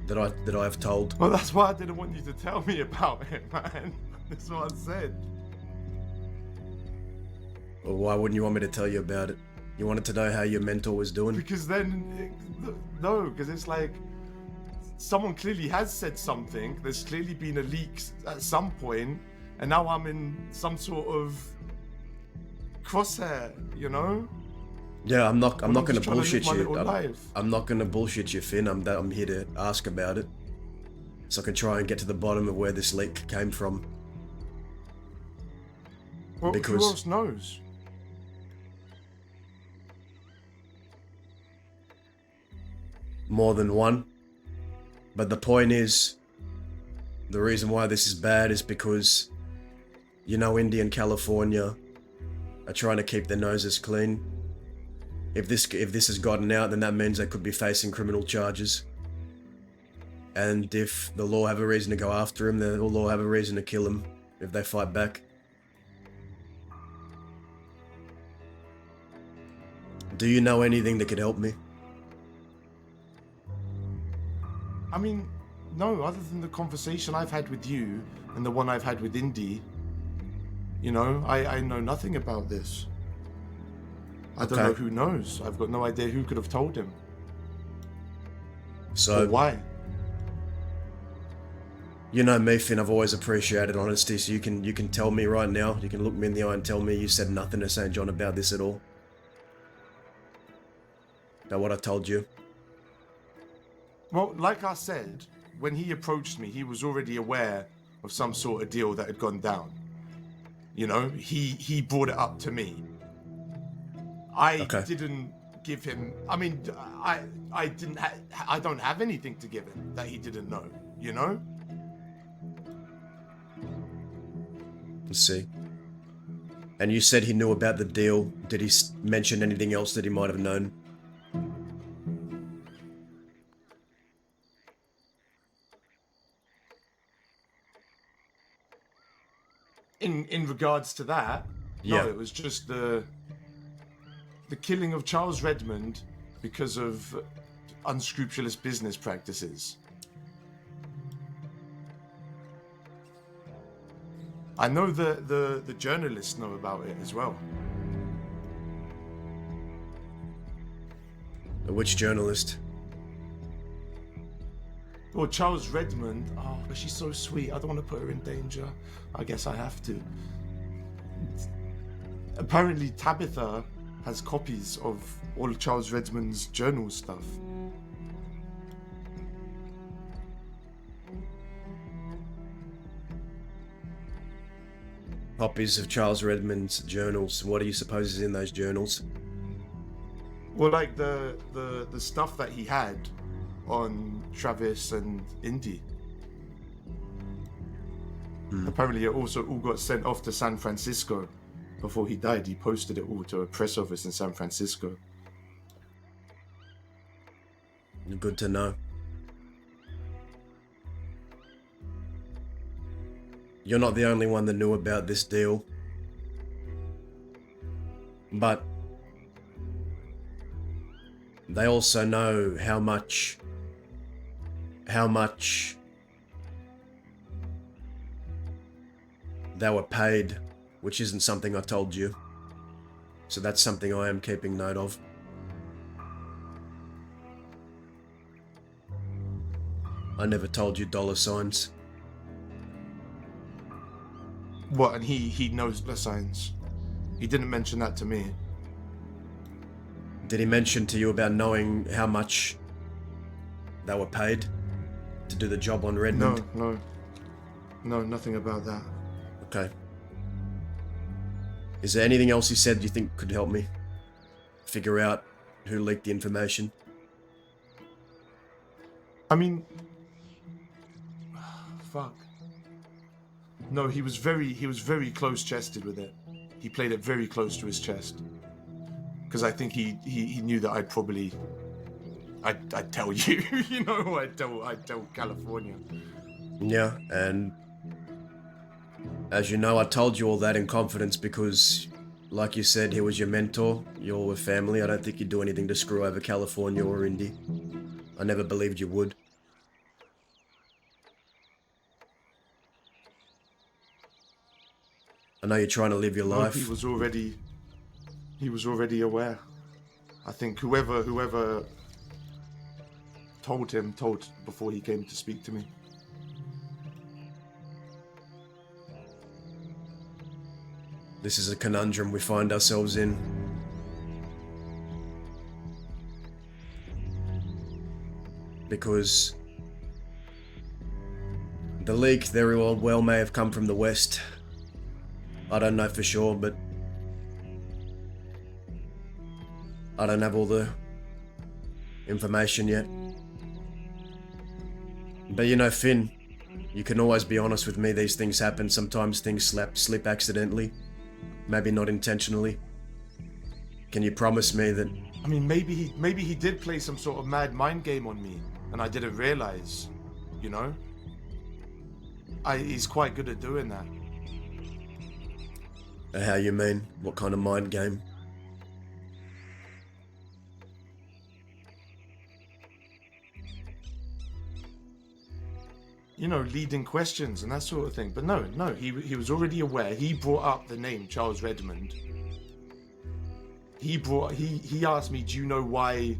that I've told. Well, that's why I didn't want you to tell me about it, man. That's what I said. Well, why wouldn't you want me to tell you about it? You wanted to know how your mentor was doing? Because then, no, because it's like someone clearly has said something. There's clearly been a leak at some point, and now I'm in some sort of crosshair, you know? Yeah, I'm not gonna just trying to bullshit live my you. little life. I'm not gonna bullshit you, Finn. I'm here to ask about it, so I can try and get to the bottom of where this leak came from. Well, who Because else knows? more than one. But the point is, the reason why this is bad is because, you know, India and California are trying to keep their noses clean. If this has gotten out, then that means they could be facing criminal charges. And if the law have a reason to go after him, then the law have a reason to kill him if they fight back. Do you know anything that could help me? I mean, no, other than the conversation I've had with you and the one I've had with Indy, you know, I know nothing about this. I don't know who knows. I've got no idea who could have told him. So or why. You know me, Finn, I've always appreciated honesty, so you can tell me right now, you can look me in the eye and tell me you said nothing to St. John about this at all. About what I told you. Well, like I said, when he approached me, he was already aware of some sort of deal that had gone down. You know, he brought it up to me. I didn't give him. I mean, I didn't. I don't have anything to give him that he didn't know. You know. Let's see. And you said he knew about the deal. Did he mention anything else that he might have known? In regards to that, no, it was just the killing of Charles Redmond because of unscrupulous business practices. I know the journalists know about it as well. Which journalist? Well, Charles Redmond. Oh, but she's so sweet. I don't want to put her in danger. I guess I have to. Apparently, Tabitha has copies of all of Charles Redmond's journal stuff. Copies of Charles Redmond's journals. What do you suppose is in those journals? Well, like the stuff that he had on Travis and Indy. Apparently, it also all got sent off to San Francisco before he died. He posted it all to a press office in San Francisco. Good to know. You're not the only one that knew about this deal. But they also know how much they were paid, which isn't something I told you. So that's something I am keeping note of. I never told you dollar signs. What, and he knows the signs? He didn't mention that to me. Did he mention to you about knowing how much they were paid to do the job on Redmond? No, nothing about that. Okay. Is there anything else he said you think could help me figure out who leaked the information? I mean, fuck. No, he was very close-chested with it. He played it very close to his chest. Because I think he knew that I'd tell you, you know, I'd tell California. Yeah, and as you know, I told you all that in confidence because, like you said, he was your mentor, you all were family. I don't think you'd do anything to screw over California or Indy. I never believed you would. I know you're trying to live your life. He was already aware. I think whoever told before he came to speak to me. This is a conundrum we find ourselves in. Because the leak very well may have come from the west. I don't know for sure, but I don't have all the information yet. But you know, Finn, you can always be honest with me. These things happen. Sometimes things slip accidentally. Maybe not intentionally. Can you promise me that... I mean, maybe he did play some sort of mad mind game on me, and I didn't realize, you know? He's quite good at doing that. How you mean? What kind of mind game? You know, leading questions and that sort of thing. But no, he was already aware. He brought up the name Charles Redmond. He asked me, do you know why?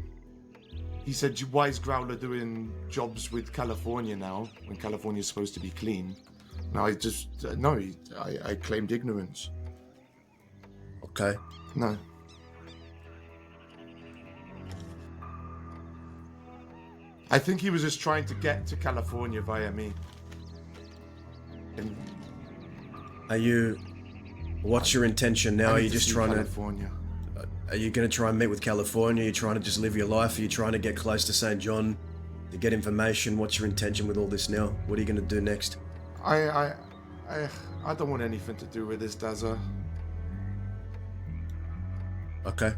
He said, why is Growler doing jobs with California now when California's supposed to be clean? No, I claimed ignorance. Okay. No. I think he was just trying to get to California via me. And Are you... What's your intention now? I Are need you to just see trying California. Are you going to try and meet with California? Are you trying to just live your life? Are you trying to get close to St. John to get information? What's your intention with all this now? What are you going to do next? I don't want anything to do with this, Dazza. Okay.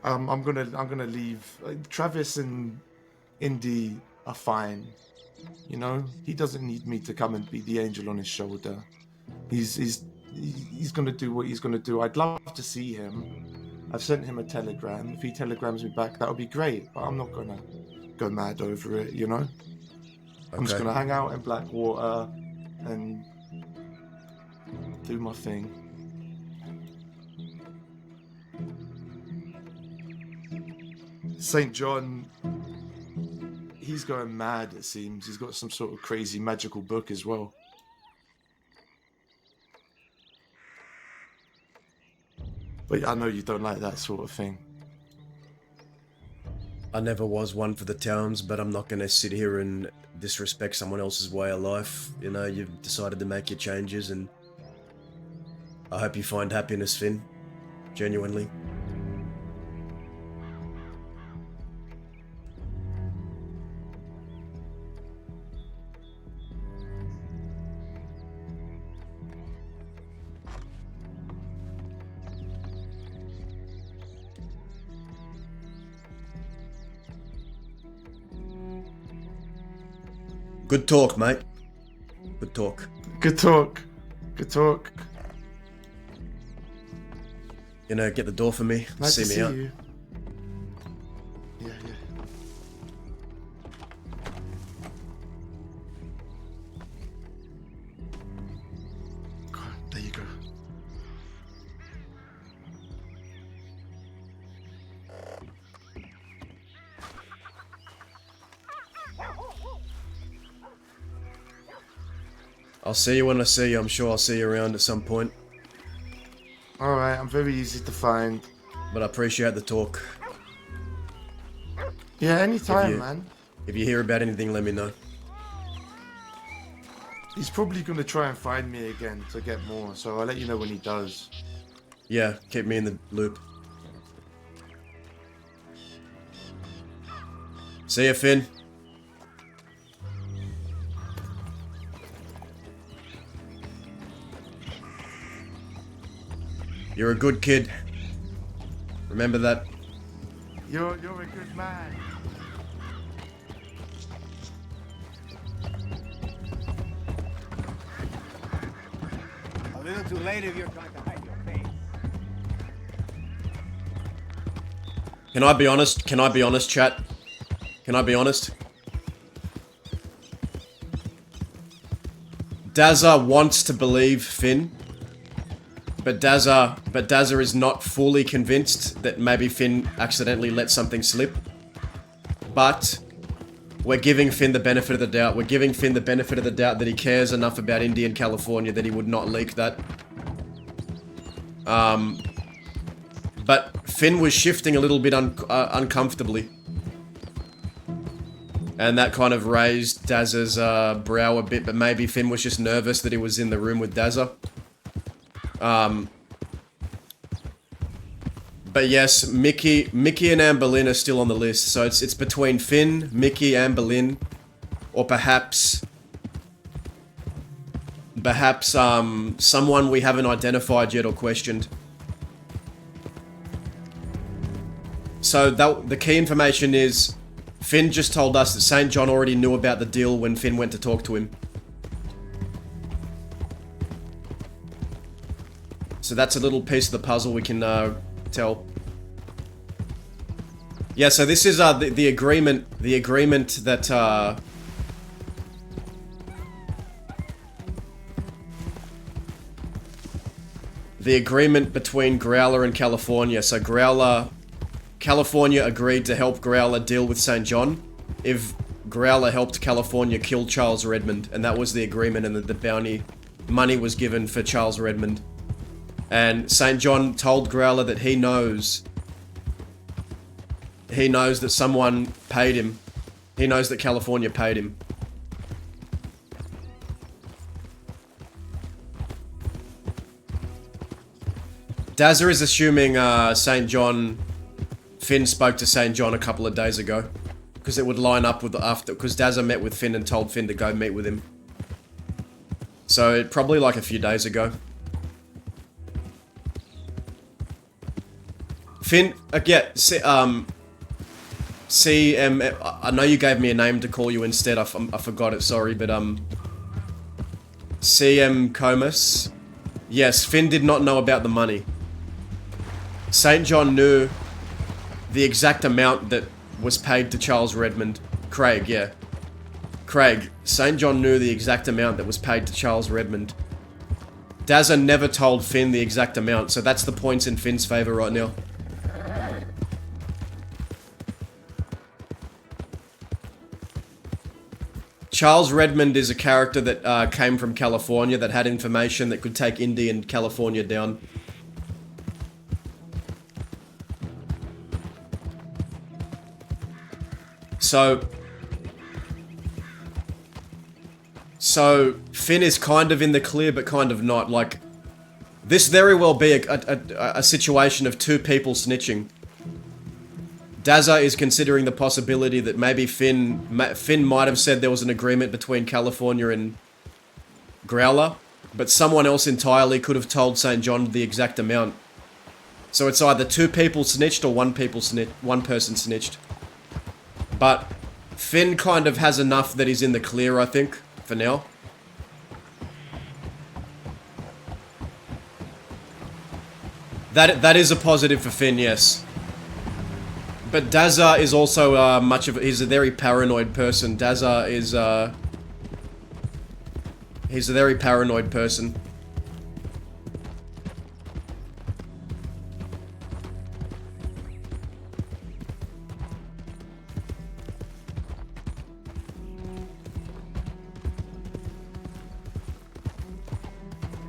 I'm gonna leave. Travis and Indy are fine. You know, he doesn't need me to come and be the angel on his shoulder. He's gonna do what he's gonna do. I'd love to see him. I've sent him a telegram. If he telegrams me back, that would be great. But I'm not gonna go mad over it. You know. I'm just gonna hang out in Blackwater and do my thing. St. John, he's going mad, it seems. He's got some sort of crazy magical book as well. But I know you don't like that sort of thing. I never was one for the towns, but I'm not going to sit here and disrespect someone else's way of life. You know, you've decided to make your changes, and I hope you find happiness, Finn. Genuinely. Good talk, mate. Good talk. Good talk. Good talk. You know, get the door for me. Nice see to me see out. you. Yeah. There you go. I'll see you when I see you. I'm sure I'll see you around at some point. Alright, I'm very easy to find. But I appreciate the talk. Yeah, anytime, man. If you hear about anything, let me know. He's probably going to try and find me again to get more, so I'll let you know when he does. Yeah, keep me in the loop. See ya, Finn. You're a good kid. Remember that. You're a good man. A little too late if you're trying to hide your face. Can I be honest? Can I be honest, chat? Can I be honest? Dazza wants to believe Finn. But Dazza is not fully convinced that maybe Finn accidentally let something slip. But we're giving Finn the benefit of the doubt. We're giving Finn the benefit of the doubt that he cares enough about India and California that he would not leak that. But Finn was shifting a little bit uncomfortably. And that kind of raised Dazza's brow a bit, but maybe Finn was just nervous that he was in the room with Dazza. But yes, Mickey and Anne Boleyn are still on the list, so it's between Finn, Mickey, Anne Boleyn, or perhaps someone we haven't identified yet or questioned. So the key information is Finn just told us that St. John already knew about the deal when Finn went to talk to him. So that's a little piece of the puzzle we can tell. Yeah, so this is the agreement that the agreement between Growler and California. So California agreed to help Growler deal with St. John if Growler helped California kill Charles Redmond, and that was the agreement, and the bounty money was given for Charles Redmond. And St. John told Growler that he knows that someone paid him. He knows that California paid him. Dazza is assuming Finn spoke to St. John a couple of days ago. Because it would line up with because Dazza met with Finn and told Finn to go meet with him. So probably like a few days ago. Finn, CM, I know you gave me a name to call you instead, I forgot it, sorry, but CM Comus. Yes, Finn did not know about the money. St. John knew the exact amount that was paid to Charles Redmond. Craig, yeah. Craig, St. John knew the exact amount that was paid to Charles Redmond. Dazza never told Finn the exact amount, so that's the points in Finn's favor right now. Charles Redmond is a character that came from California that had information that could take Indy and California down. So Finn is kind of in the clear, but kind of not. Like, this very well be a situation of two people snitching. Dazza is considering the possibility that maybe Finn might have said there was an agreement between California and Growler, but someone else entirely could have told St. John the exact amount. So it's either two people snitched or one person snitched. But Finn kind of has enough that he's in the clear, I think, for now. That is a positive for Finn, yes. But Dazza is also he's a very paranoid person. Dazza is he's a very paranoid person.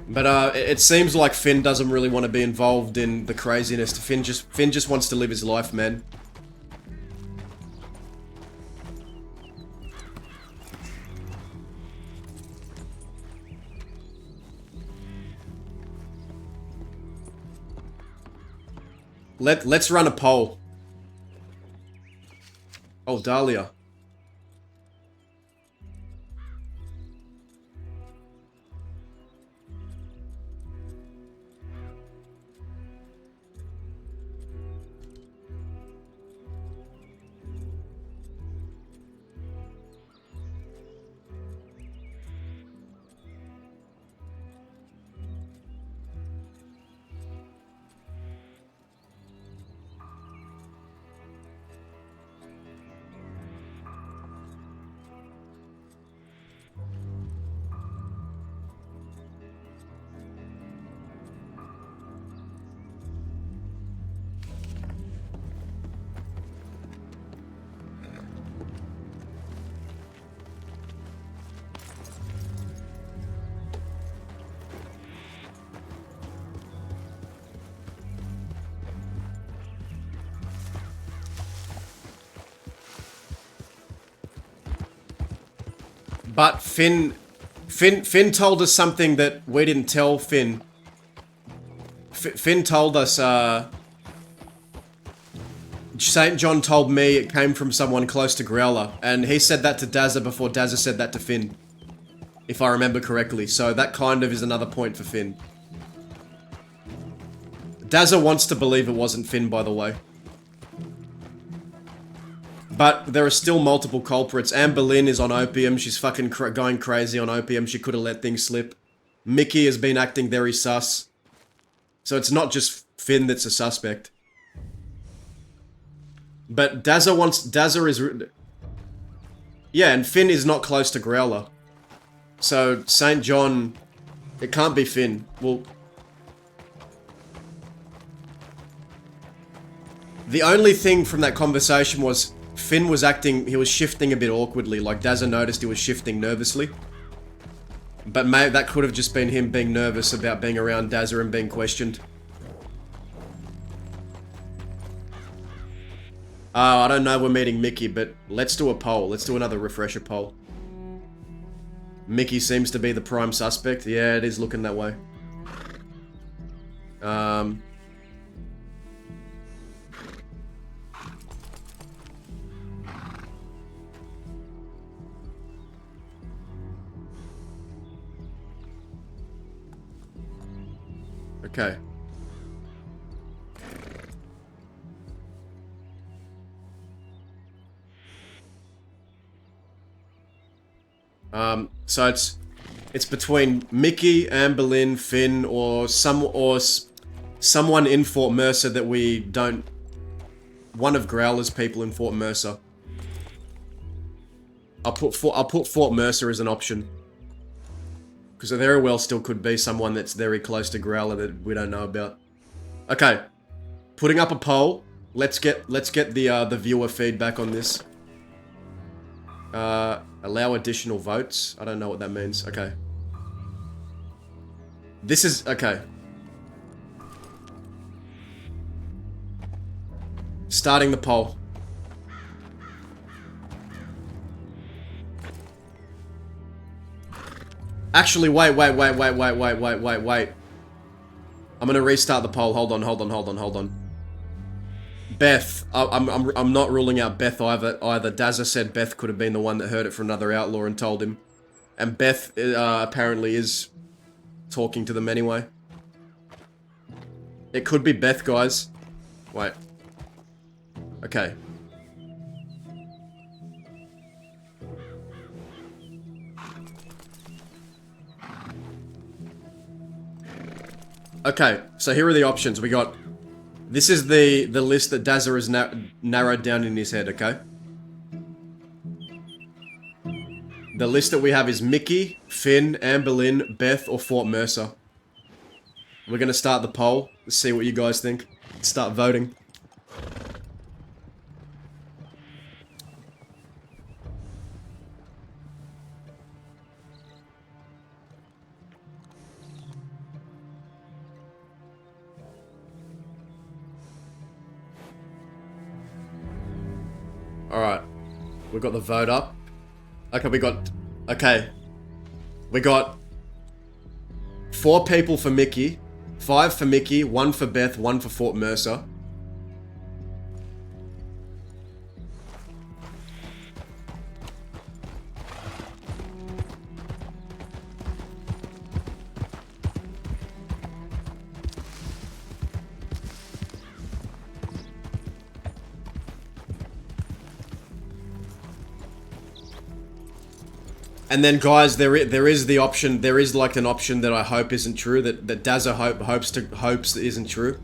But it seems like Finn doesn't really want to be involved in the craziness. Finn just wants to live his life, man. Let's run a poll. Oh, Dahlia. But Finn told us something that we didn't tell Finn. Finn told us, St. John told me it came from someone close to Growler, and he said that to Dazza before Dazza said that to Finn. If I remember correctly, so that kind of is another point for Finn. Dazza wants to believe it wasn't Finn, by the way. But there are still multiple culprits. Anne Boleyn is on opium. She's fucking going crazy on opium. She could have let things slip. Mickey has been acting very sus. So it's not just Finn that's a suspect. But Dazza is... Yeah, and Finn is not close to Growler. So, St. John... It can't be Finn. Well... The only thing from that conversation was Finn was acting... He was shifting a bit awkwardly. Like, Dazza noticed he was shifting nervously. But maybe that could have just been him being nervous about being around Dazza and being questioned. I don't know we're meeting Mickey, but let's do a poll. Let's do another refresher poll. Mickey seems to be the prime suspect. Yeah, it is looking that way. Okay. So it's between Mickey, Anne Boleyn, Finn, or someone in Fort Mercer that we don't... One of Growler's people in Fort Mercer. I'll put Fort Mercer as an option. Because there very well still could be someone that's very close to Growler that we don't know about. Okay. Putting up a poll. Let's get the viewer feedback on this. Allow additional votes. I don't know what that means. Okay. This is... Okay. Starting the poll. Actually, wait. I'm gonna restart the poll. Hold on. Beth. I'm not ruling out Beth either. Dazza said Beth could have been the one that heard it from another outlaw and told him. And Beth apparently is talking to them anyway. It could be Beth, guys. Wait. Okay. Okay, so here are the options. We got... This is the list that Dazza has narrowed down in his head, okay? The list that we have is Mickey, Finn, Anne Boleyn, Beth, or Fort Mercer. We're gonna start the poll. Let's see what you guys think. Start voting. Alright. We got the vote up. Okay, we got 4 people for Mickey, 5 for Mickey, 1 for Beth, 1 for Fort Mercer. And then, guys, there is the option. There is like an option that I hope isn't true. That Dazza hopes isn't true.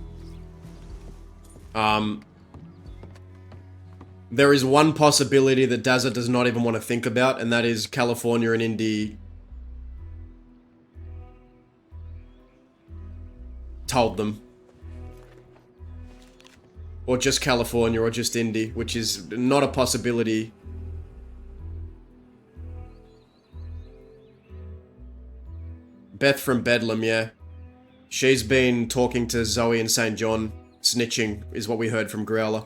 There is one possibility that Dazza does not even want to think about, and that is California and Indy told them, or just California, or just Indy, which is not a possibility. Beth from Bedlam, yeah. She's been talking to Zoe and St. John. Snitching is what we heard from Growler.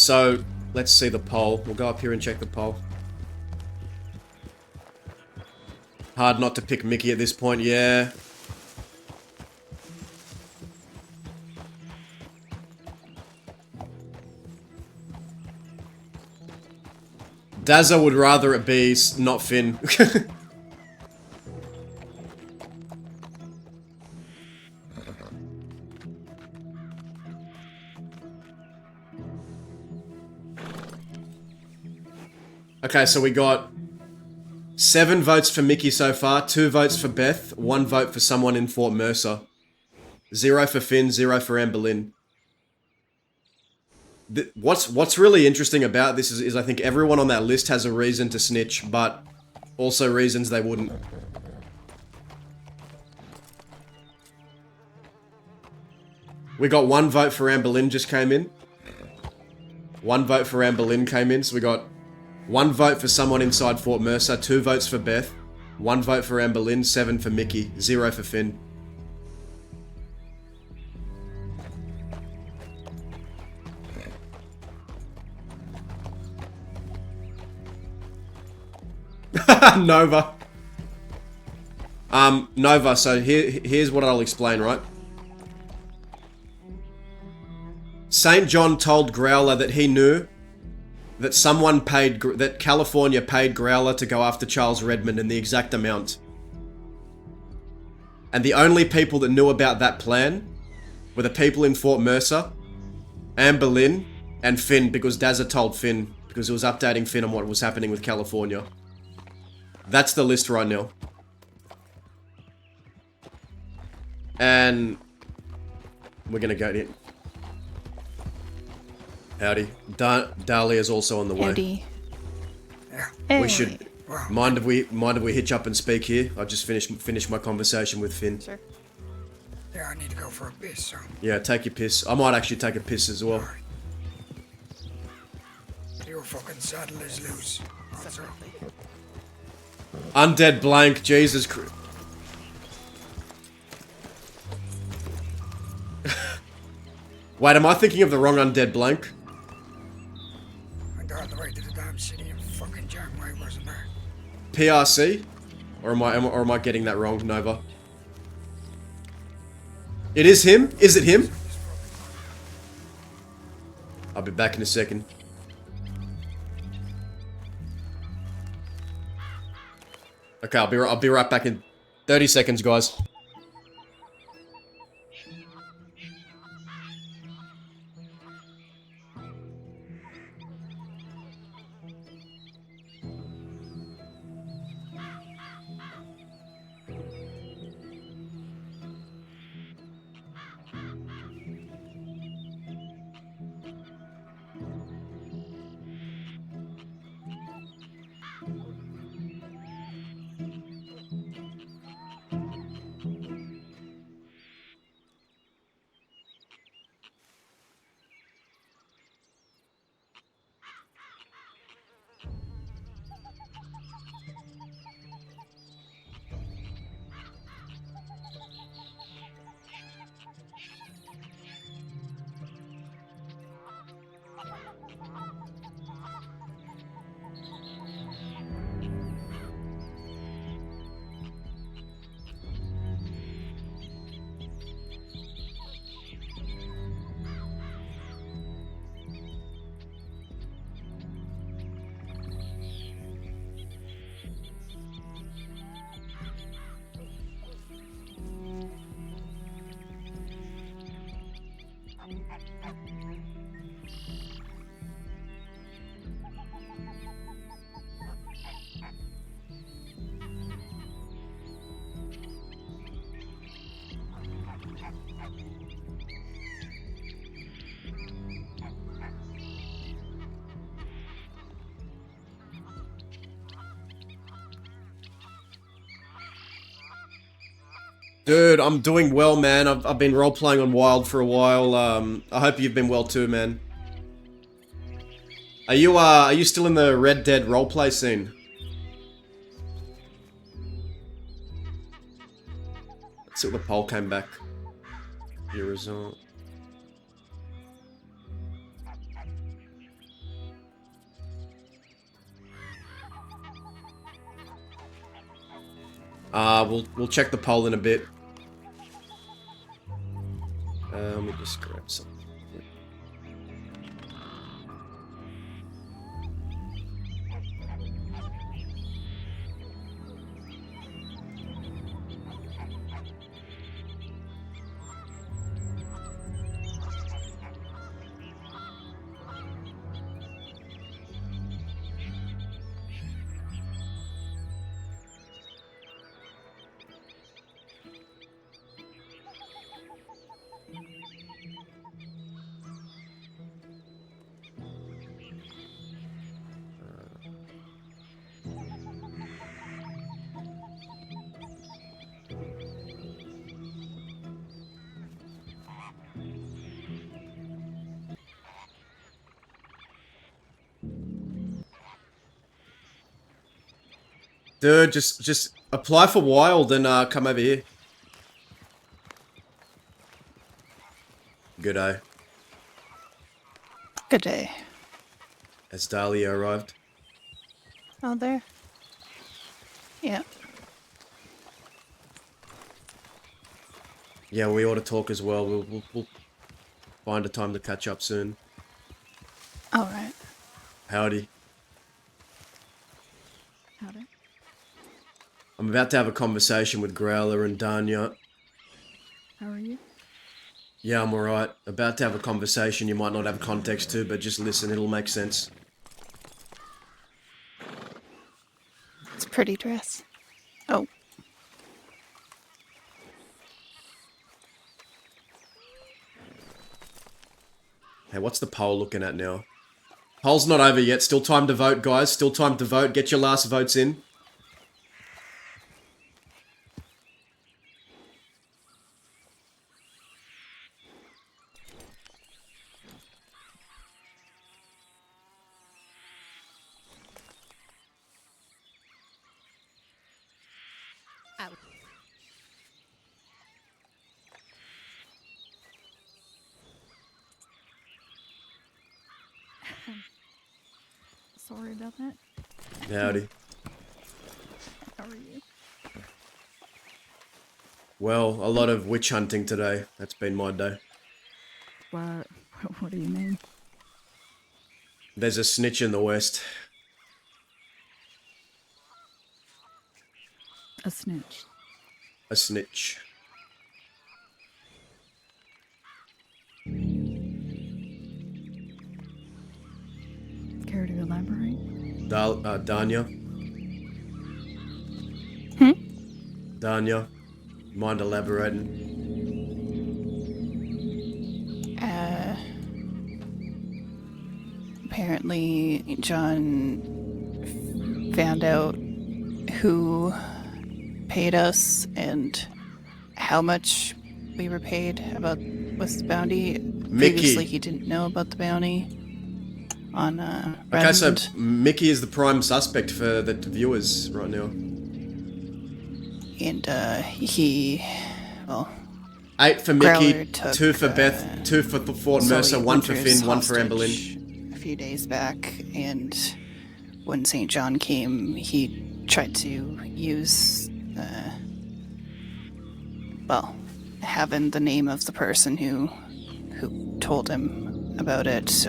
So, let's see the poll. We'll go up here and check the poll. Hard not to pick Mickey at this point, yeah. Dazza would rather it be not Finn. Okay, so we got 7 votes for Mickey so far, 2 votes for Beth, 1 vote for someone in Fort Mercer. 0 for Finn, 0 for Anne Boleyn. What's really interesting about this is I think everyone on that list has a reason to snitch, but also reasons they wouldn't. We got 1 vote for Anne Boleyn just came in. 1 vote for Anne Boleyn came in, so we got 1 vote for someone inside Fort Mercer, 2 votes for Beth, 1 vote for Anne Boleyn, 7 for Mickey, 0 for Finn. Nova. Nova, so here's what I'll explain, right? St. John told Growler that he knew that that California paid Growler to go after Charles Redmond in the exact amount. And the only people that knew about that plan were the people in Fort Mercer, Anne Boleyn, and Finn, because Dazza told Finn, because it was updating Finn on what was happening with California. That's the list right now. And we're gonna go in. Howdy. Dahlia's also on the way. Howdy. We should mind if we hitch up and speak here. I just finish my conversation with Finn. Sure. Yeah, I need to go for a piss, so. Yeah, take your piss. I might actually take a piss as well. Your fucking saddle is loose. Also. Undead blank, Jesus Christ. Wait, am I thinking of the wrong undead blank? I got all the way to the damn city and fucking Janway wasn't there. PRC? Or am I getting that wrong, Nova? It is him? Is it him? I'll be back in a second. Okay, I'll be right back in 30 seconds, guys. Dude, I'm doing well, man. I've been role-playing on Wild for a while. I hope you've been well too, man. Are you still in the Red Dead roleplay scene? Let's see what the poll came back. Your result. We'll check the poll in a bit. Let me just grab something. Dude, just apply for Wild and come over here. Good day. Good day. Has Dahlia arrived? Oh, there. Yeah. Yeah, we ought to talk as well. We'll find a time to catch up soon. All right. Howdy. Howdy. I'm about to have a conversation with Growler and Danya. How are you? Yeah, I'm alright. About to have a conversation you might not have context to, but just listen, it'll make sense. It's a pretty dress. Oh. Hey, what's the poll looking at now? Poll's not over yet. Still time to vote, guys. Still time to vote. Get your last votes in. Sorry about that. Howdy. How are you? Well, a lot of witch hunting today. That's been my day. What do you mean? There's a snitch in the west. A snitch. A snitch. Care to elaborate? Danya? Danya? Mind elaborating? Apparently John found out who paid us and how much we were paid about what's the bounty. Previously he didn't know about the bounty on Okay, so Redmond. Mickey is the prime suspect for the viewers right now. And he, well, 8 for Mickey, Growler took, 2 for Beth, 2 for Fort Mercer, Zoe 1 for Winters Finn, 1 for Amber Lynn. hostage a few days back, and when St. John came, he tried to use, well, having the name of the person who told him about it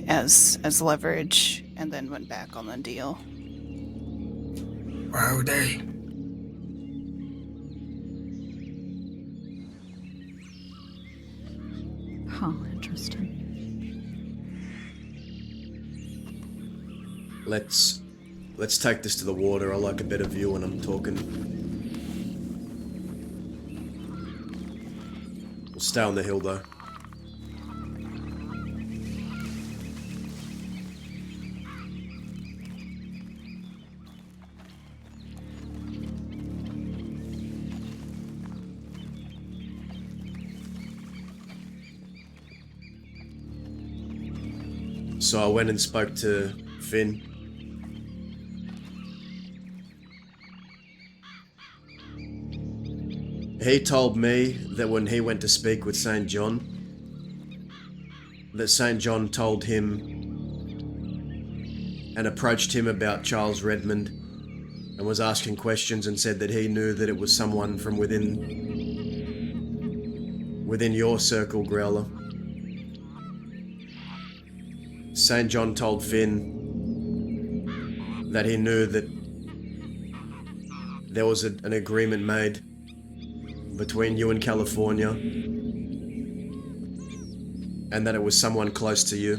as leverage, and then went back on the deal. Howdy. Huh, interesting. Let's take this to the water. I like a better view when I'm talking. We'll stay on the hill though. So I went and spoke to Finn. He told me that when he went to speak with St. John, that St. John told him and approached him about Charles Redmond and was asking questions and said that he knew that it was someone from within your circle, Growler. St. John told Finn that he knew that there was an agreement made between you and California, and that it was someone close to you.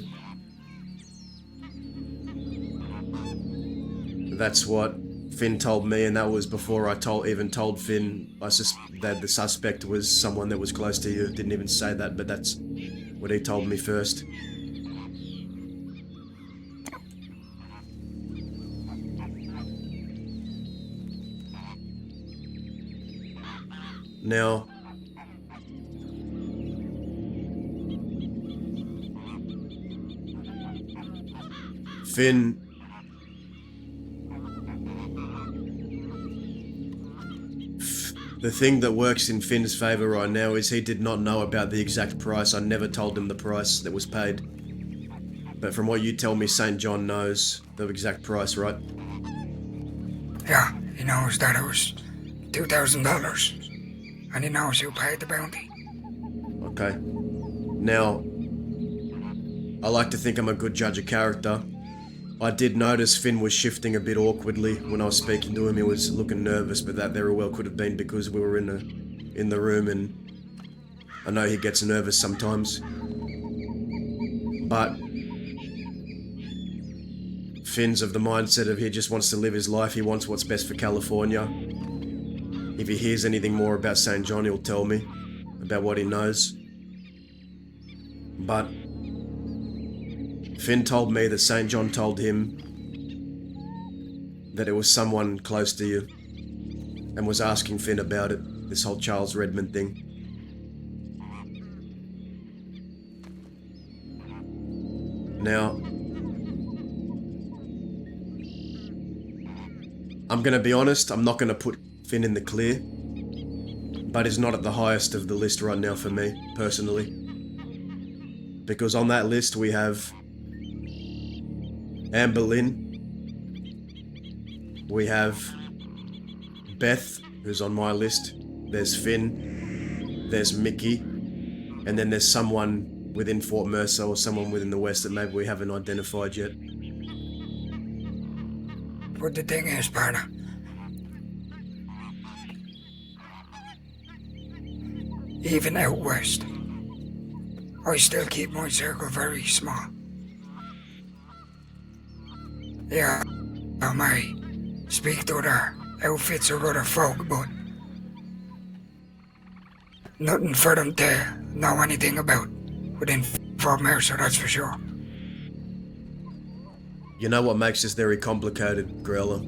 That's what Finn told me, and that was before I even told Finn that the suspect was someone that was close to you. Didn't even say that, but that's what he told me first. Now, Finn, the thing that works in Finn's favor right now is he did not know about the exact price. I never told him the price that was paid. But from what you tell me, St. John knows the exact price, right? Yeah, he knows that it was $2,000. And he knows who paid the bounty. Okay. Now, I like to think I'm a good judge of character. I did notice Finn was shifting a bit awkwardly when I was speaking to him. He was looking nervous, but that very well could have been because we were in the room, and I know he gets nervous sometimes. But Finn's of the mindset of he just wants to live his life. He wants what's best for California. If he hears anything more about St. John, he'll tell me about what he knows. But Finn told me that St. John told him that it was someone close to you and was asking Finn about it, this whole Charles Redmond thing. Now, I'm gonna be honest, I'm not gonna put Finn in the clear, but he's not at the highest of the list right now for me, personally. Because on that list we have Amber Lynn, we have Beth, who's on my list, there's Finn, there's Mickey, and then there's someone within Fort Mercer or someone within the West that maybe we haven't identified yet. But the thing is, partner, even out west, I still keep my circle very small. Yeah, I may speak to other outfits or other folk, but nothing for them to know anything about within Fort Mercer, that's for sure. You know what makes this very complicated, Growler?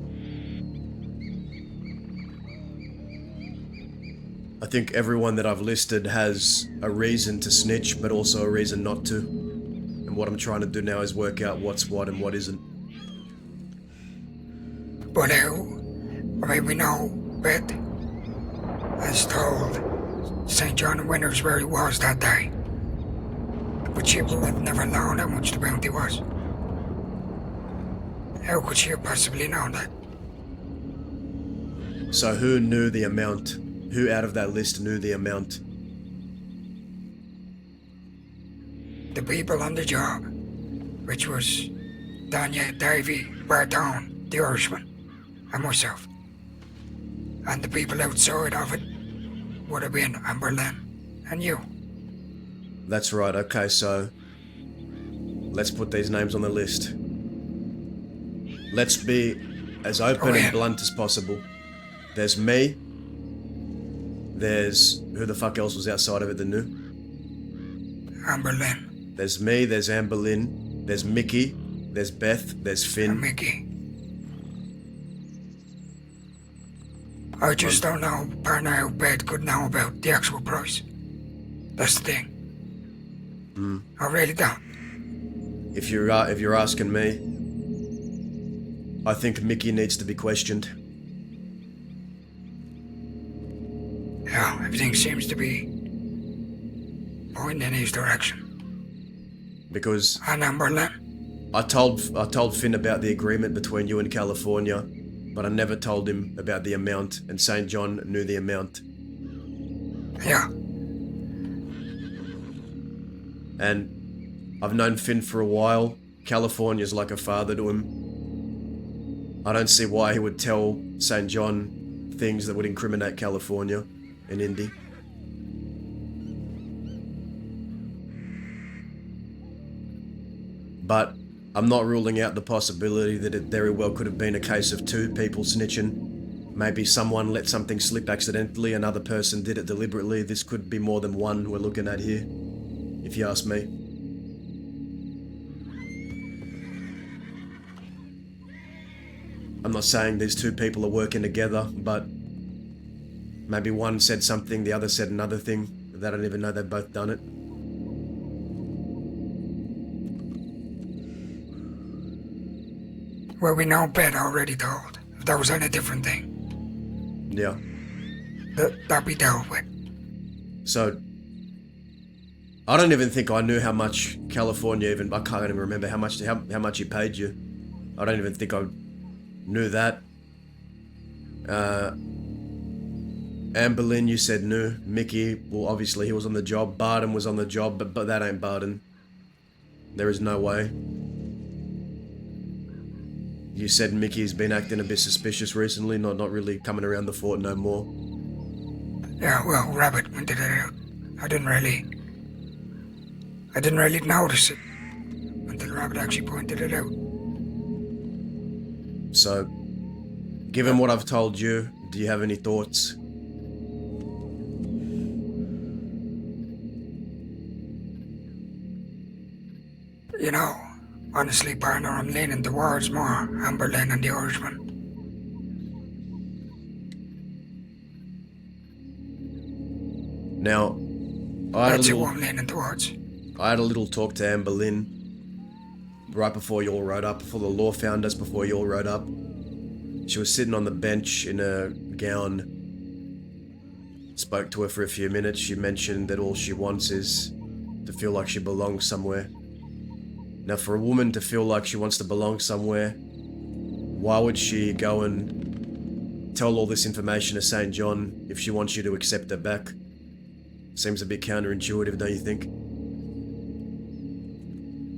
I think everyone that I've listed has a reason to snitch, but also a reason not to. And what I'm trying to do now is work out what's what and what isn't. But we know Beth has told St. John and Winters where he was that day. But she would have never known how much the bounty was. How could she have possibly known that? So who knew the amount? Who out of that list knew the amount? The people on the job, which was Daniel, Davy, Barton, the Irishman, and myself. And the people outside of it would have been Amber Lynn and you. That's right, okay, so let's put these names on the list. Let's be as open and blunt as possible. There's me. There's... who the fuck else was outside of it that knew? Amber Lynn. There's me, there's Amber Lynn, there's Mickey, there's Beth, there's Finn. And Mickey. I just don't know, partner, how Beth could know about the actual price. That's the thing. I really don't. If you're asking me, I think Mickey needs to be questioned. Yeah, everything seems to be pointing in his direction. Because And Amber Lynn. I told Finn about the agreement between you and California but I never told him about the amount, and St. John knew the amount. Yeah. And I've known Finn for a while. California's like a father to him. I don't see why he would tell St. John things that would incriminate California and Indy. But I'm not ruling out the possibility that it very well could have been a case of two people snitching. Maybe someone let something slip accidentally, another person did it deliberately. This could be more than one we're looking at here, if you ask me. I'm not saying these two people are working together, but maybe one said something, the other said another thing. They don't even know they've both done it. Well, we know Bet already told. If that was any different thing, Yeah. that'd be dealt with. So, I don't even think I knew how much California I can't even remember how much he paid you. I don't even think I knew that. Amber Lynn, you said no. Mickey, well, obviously he was on the job. Barden was on the job, but that ain't Barden. There is no way. You said Mickey's been acting a bit suspicious recently, not really coming around the fort no more. Yeah, well, Rabbit pointed it out. I didn't really notice it until Rabbit actually pointed it out. So, given what I've told you, do you have any thoughts? You know, honestly, partner, I'm leaning towards more Amber Lynn and the Irishman. Now, That's who I'm leaning towards. I had a little talk to Amber Lynn right before you all rode up, before the law found us, before you all rode up. She was sitting on the bench in a gown. Spoke to her for a few minutes. She mentioned that all she wants is to feel like she belongs somewhere. Now, for a woman to feel like she wants to belong somewhere, why would she go and tell all this information to St. John if she wants you to accept her back? Seems a bit counterintuitive, don't you think?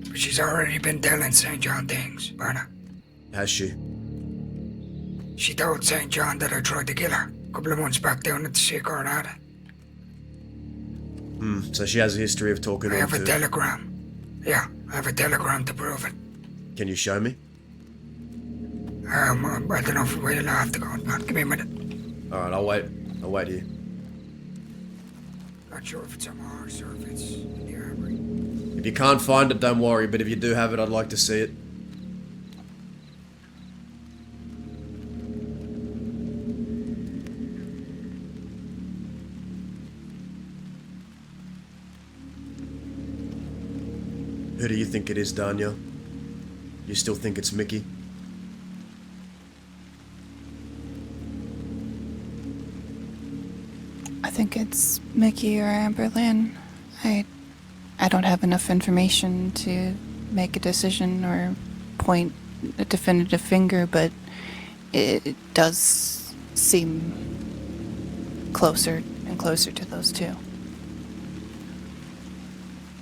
But she's already been telling St. John things, partner. Has she? She told St. John that I tried to kill her a couple of months back down at the Sea Coronada. So she has a history of talking I to have a telegram. Yeah, I have a telegram to prove it. Can you show me? I don't know if we'll have to go. Give me a minute. Alright, I'll wait. I'll wait here. Not sure if it's on my horse or if it's in the armory. If you can't find it, don't worry, but if you do have it, I'd like to see it. Who do you think it is, Danya? You still think it's Mickey? I think it's Mickey or Amber Lynn. I don't have enough information to make a decision or point a definitive finger, but it does seem closer and closer to those two.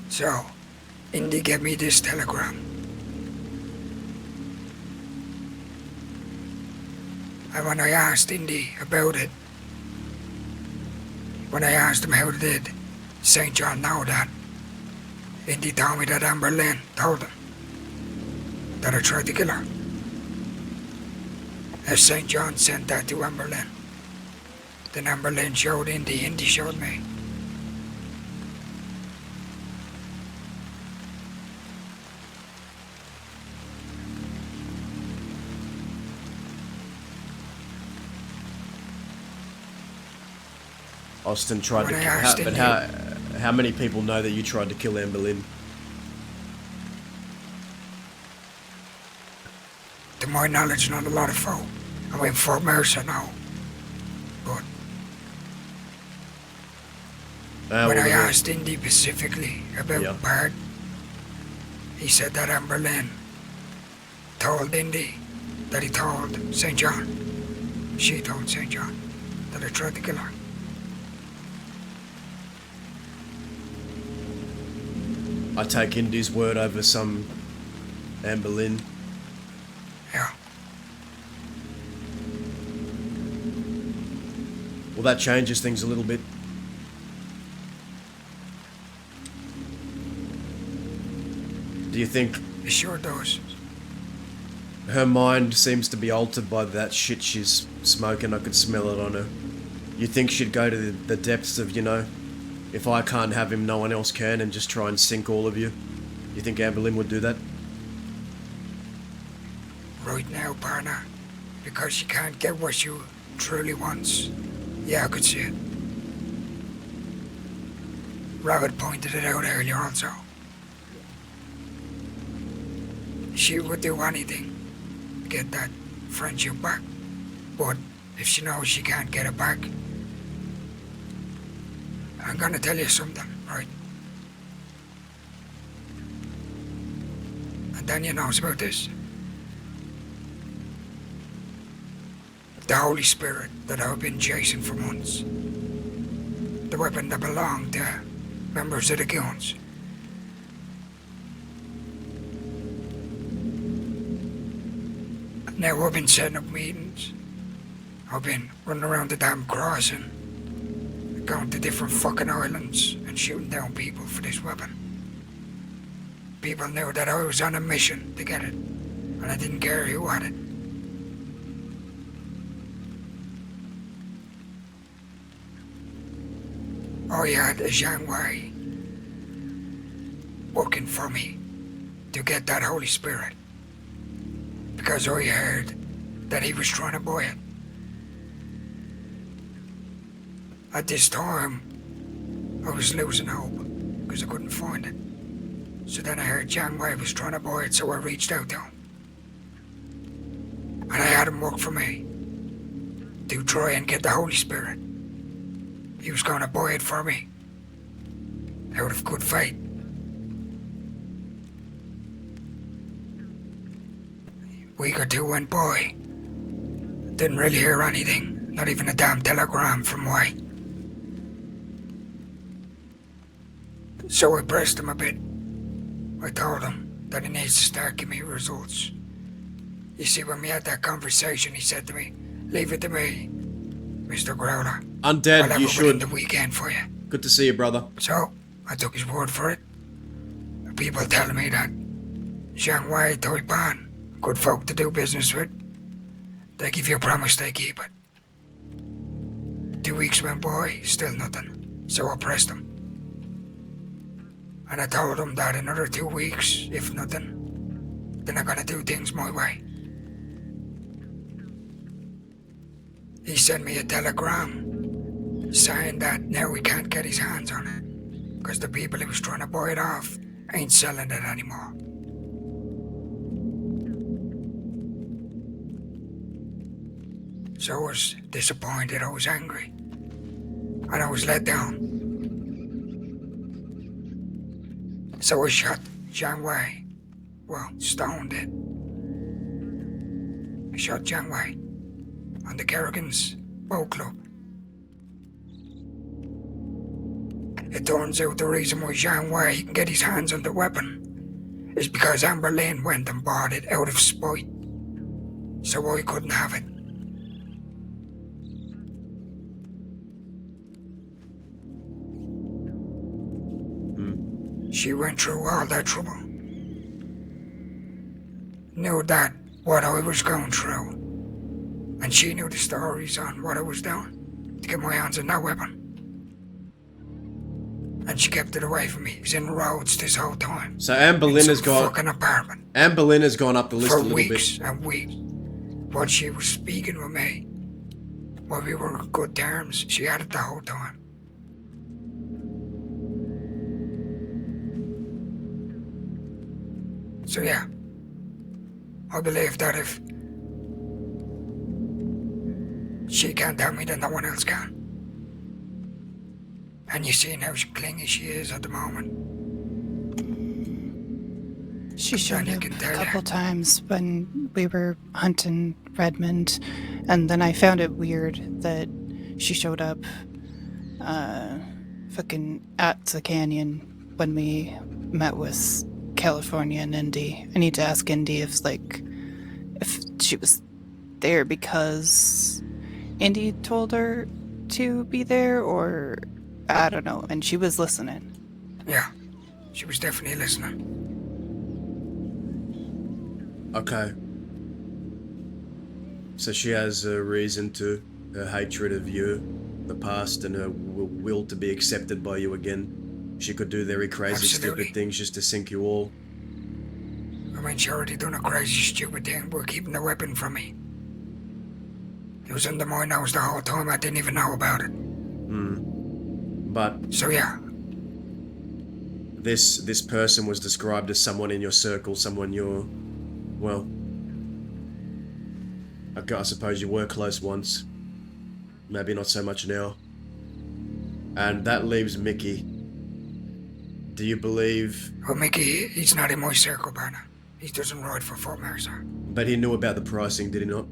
So, Indy gave me this telegram. And when I asked Indy about it, when I asked him how did St. John know that, Indy told me that Amber Lynn told him that I tried to kill her. As St. John sent that to Amber Lynn. Then Amber Lynn showed Indy, Indy showed me. Austin tried to kill... How many people know that you tried to kill Amber Lynn? To my knowledge, not a lot of folk. I mean, Fort Mercer now. But when I asked Indy specifically about Bart, he said that Amber Lynn told Indy that he told St. John. She told St. John that I tried to kill her. I take Indy's word over some Anne Boleyn. Yeah. Well, that changes things a little bit. Do you think It sure does. her mind seems to be altered by that shit she's smoking? I could smell it on her. You think she'd go to the depths of, if I can't have him, no one else can, and just try and sink all of you? You think Anne Boleyn would do that? Right now, partner, because she can't get what she truly wants. Yeah, I could see it. Rabbit pointed it out earlier also. She would do anything to get that friendship back. But if she knows she can't get it back, I'm gonna tell you something, right? And Daniel knows about this. The Holy Spirit that I've been chasing for months. The weapon that belonged to members of the Goons. Now I've been setting up meetings. I've been running around the damn crossing, going to different fucking islands and shooting down people for this weapon. People knew that I was on a mission to get it, and I didn't care who had it. I had a Zhang Wei working for me to get that Holy Spirit, because I heard that he was trying to buy it. At this time, I was losing hope because I couldn't find it. So then I heard Zhang Wei was trying to buy it, so I reached out to him. And I had him work for me to try and get the Holy Spirit. He was going to buy it for me out of good faith. Week or two went by. Didn't really hear anything, not even a damn telegram from Wei. So I pressed him a bit. I told him that he needs to start giving me results. You see, when we had that conversation, he said to me, "Leave it to me, Mr. Growler. Undead, I'll have you it within should. the weekend for you." Good to see you, brother. So I took his word for it. People telling me that Zhang Wei, Taipan, good folk to do business with. They give you a promise, they keep it. 2 weeks went by, still nothing. So I pressed him. And I told him that another 2 weeks, if nothing, then I'm gonna do things my way. He sent me a telegram saying that now he can't get his hands on it because the people he was trying to buy it off ain't selling it anymore. So I was disappointed, I was angry, and I was let down. So I shot Zhang Wei. Well, stoned it. I shot Zhang Wei on the Kerrigan's boat club. It turns out the reason why Zhang Wei can get his hands on the weapon is because Amber Lane went and bought it out of spite. So I couldn't have it. She went through all that trouble. Knew that what I was going through. And she knew the stories on what I was doing to get my hands on that weapon. And she kept it away from me. It was in Rhodes this whole time. So Anne Boleyn has gone. Fucking apartment. Anne Boleyn has gone up the list for a little weeks bit. and weeks. While she was speaking with me, while we were on good terms, she had it the whole time. So yeah, I believe that if she can't tell me, then no one else can. And you see how clingy she is at the moment. She showed Then you up can a tell couple times when we were hunting Redmond, and then I found it weird that she showed up fucking at the canyon when we met with California and Indy. I need to ask Indy if she was there because Indy told her to be there, or I don't know, and she was listening. Yeah, she was definitely listening. Okay. So she has a reason to, her hatred of you, the past, and her will to be accepted by you again. She could do very crazy, Absolutely. stupid things just to sink you all. I mean, she already done a crazy, stupid thing. We're keeping the weapon from me. It was under my nose the whole time. I didn't even know about it. But So yeah, this person was described as someone in your circle, someone you're, well, I suppose you were close once. Maybe not so much now. And that leaves Mickey. Do you believe... well, Mickey, he's not in my circle, partner. He doesn't ride for Fort Mercer. But he knew about the pricing, did he not?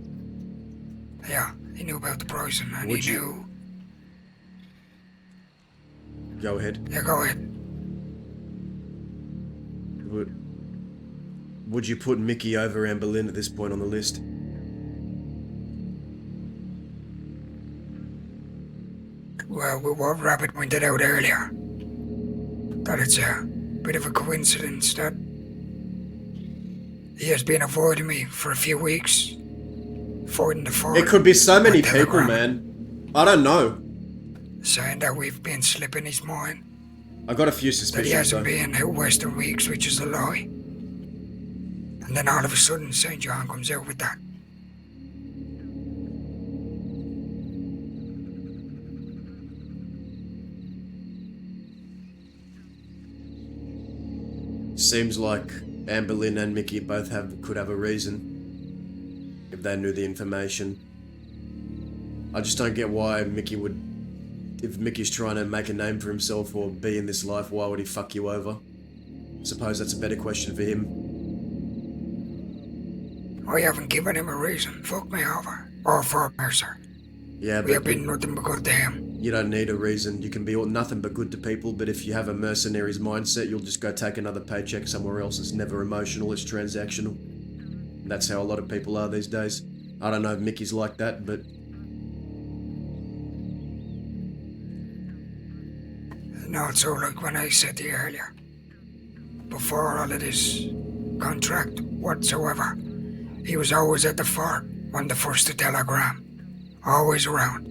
Yeah, he knew about the pricing, and Would he you- knew... Go ahead. Yeah, go ahead. Would you put Mickey over Anne Boleyn at this point on the list? Well, what Rabbit pointed out earlier, that it's a bit of a coincidence that he has been avoiding me for a few weeks, avoiding the fort. It could be so many on people, Telegram, man. I don't know. saying that we've been slipping his mind, I got a few that he suspicions, hasn't though. been out Western weeks, which is a lie. And then all of a sudden, St. John comes out with that. Seems like Anne Boleyn and Mickey both could have a reason if they knew the information. I just don't get why Mickey would... If Mickey's trying to make a name for himself or be in this life, why would he fuck you over? Suppose that's a better question for him. I haven't given him a reason. Fuck me over. Or Fort Mercer. Yeah, We have but been nothing but good to him. you don't need a reason. You can be nothing but good to people, but if you have a mercenary's mindset, you'll just go take another paycheck somewhere else. It's never emotional, it's transactional. And that's how a lot of people are these days. I don't know if Mickey's like that, but... No, it's all like when I said to you earlier. Before all of this contract whatsoever, he was always at the fort on the first telegram. Always around.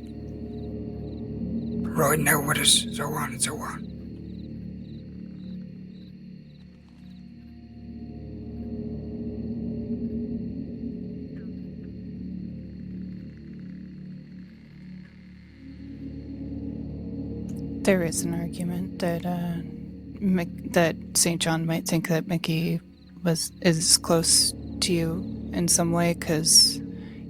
Riding out with us, so on and so on. There is an argument that that St. John might think that Mickey is close to you in some way because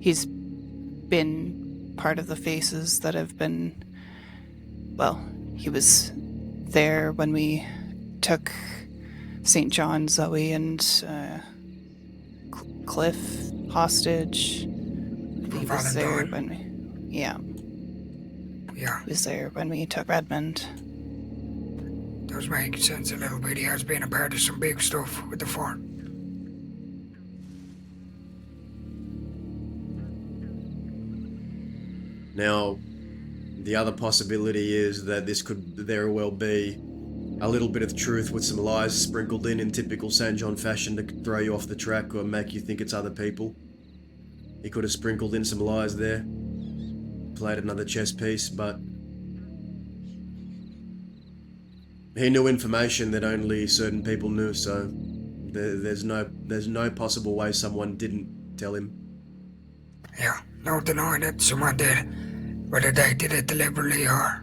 he's been part of the faces that have been. Well, he was there when we took St. John, Zoe, and Cliff hostage. He was there when we. Yeah. Yeah. He was there when we took Redmond. Does make sense a little bit. He has been a part of some big stuff with the fort. Now, the other possibility is that this could very well be a little bit of truth with some lies sprinkled in typical St. John fashion to throw you off the track or make you think it's other people. He could have sprinkled in some lies there, played another chess piece, but he knew information that only certain people knew, so there's no possible way someone didn't tell him. Yeah, no denying that someone did. Whether they did it deliberately or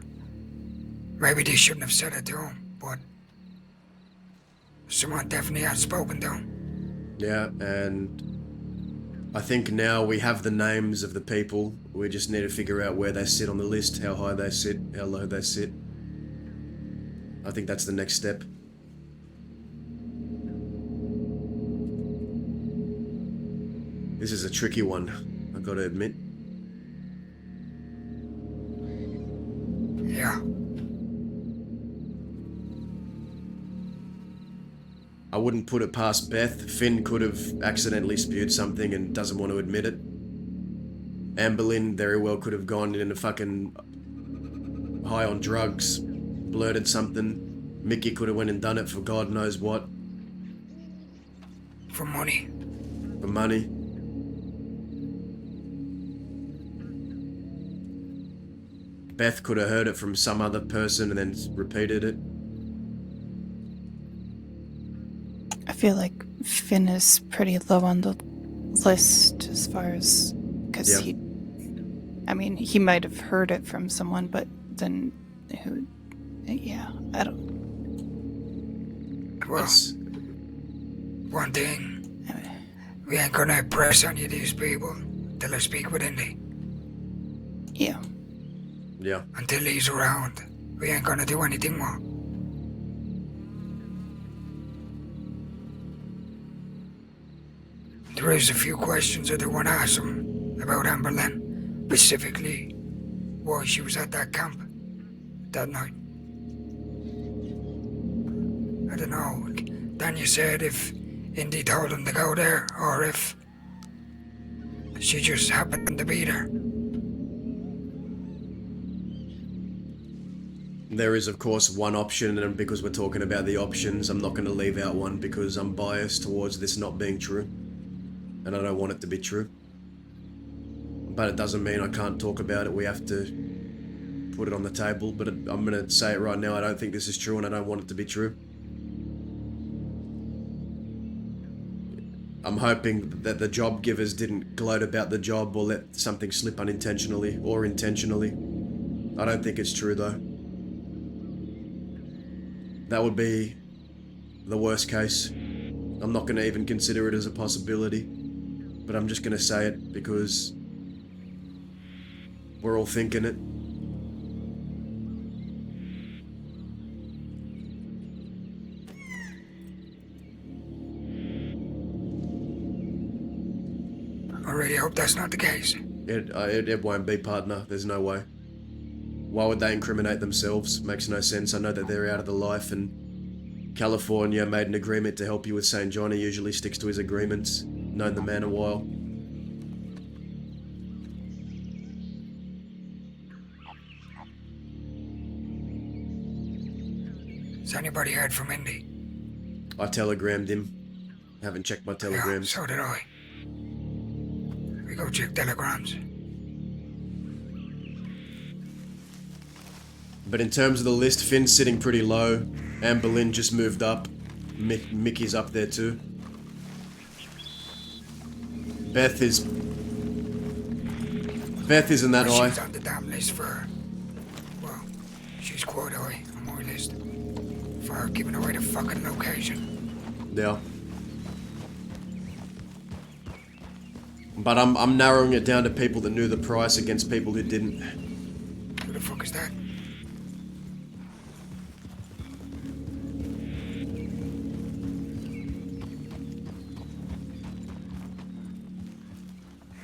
maybe they shouldn't have said it to him, but someone definitely has spoken to him. Yeah, and I think now we have the names of the people. We just need to figure out where they sit on the list, how high they sit, how low they sit. I think that's the next step. This is a tricky one, I gotta admit. Yeah. I wouldn't put it past Beth. Finn could have accidentally spewed something and doesn't want to admit it. Amberlynn very well could have gone in a fucking high on drugs, blurted something. Mickey could have went and done it for God knows what. For money. For money. Beth could have heard it from some other person and then repeated it. I feel like Finn is pretty low on the list as far as, because Yeah. he might have heard it from someone, but then who? Yeah, I don't. Well, one thing, we ain't gonna press any of these people till I speak with Indy. Yeah. Yeah. Until he's around, we ain't gonna do anything more. There is a few questions I do want to ask him about Amberlynn, specifically why she was at that camp that night. I don't know. Dan, you said if Indy told him to go there, or if she just happened to be there. There is, of course, one option, and because we're talking about the options, I'm not going to leave out one because I'm biased towards this not being true. And I don't want it to be true. But it doesn't mean I can't talk about it. We have to put it on the table. But I'm going to say it right now. I don't think this is true, and I don't want it to be true. I'm hoping that the job givers didn't gloat about the job or let something slip unintentionally or intentionally. I don't think it's true, though. That would be the worst case. I'm not going to even consider it as a possibility. But I'm just going to say it because we're all thinking it. I really hope that's not the case. It won't be, partner. There's no way. Why would they incriminate themselves? Makes no sense. I know that they're out of the life, and California made an agreement to help you with St. John. He usually sticks to his agreements. Known the man a while. Has anybody heard from Indy? I telegrammed him. Haven't checked my telegrams. Yeah, so did I. We go check telegrams. But in terms of the list, Finn's sitting pretty low. Amberlynn just moved up. Mickey's up there too. Beth isn't that high. She's on the damn list for... Well, she's quite high on my list. For giving away the fucking location. Yeah. But I'm narrowing it down to people that knew the price against people who didn't. Who the fuck is that?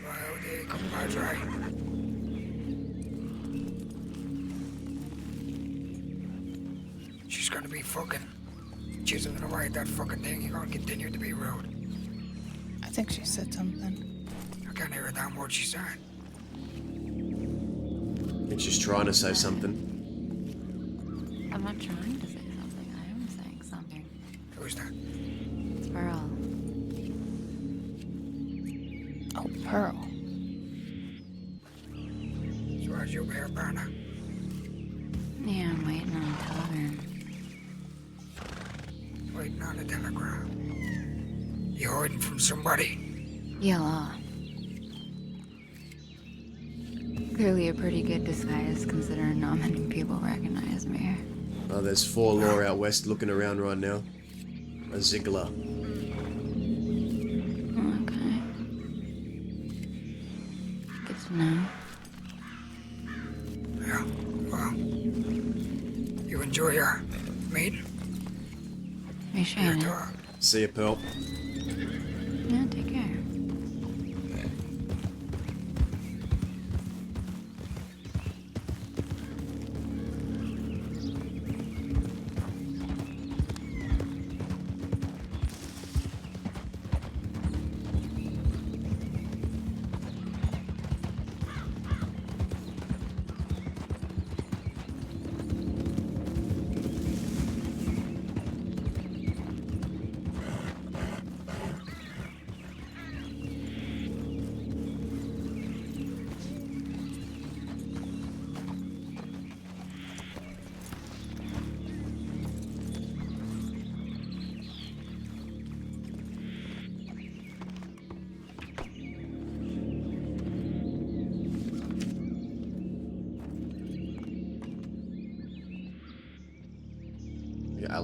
Well, there you come, Padre. She's gonna be fucking chiseling away at that fucking thing. You're gonna continue to be rude. I think she said something. I can't hear a damn word she's saying. I think she's trying to say something. I'm not trying to say something. I am saying something. Who's that? It's Pearl. Oh, Pearl. So how's your bear, Barna? Yeah, I'm waiting on a telegram. Waiting on a telegram. You hiding from somebody? Yellow. Clearly a pretty good disguise considering not many people recognize me. Oh, there's 4 law out west looking around right now. A Ziggler. Okay. Good to know. Yeah, well, you enjoy your meeting? Appreciate it. See ya, Pearl. Yeah, take care.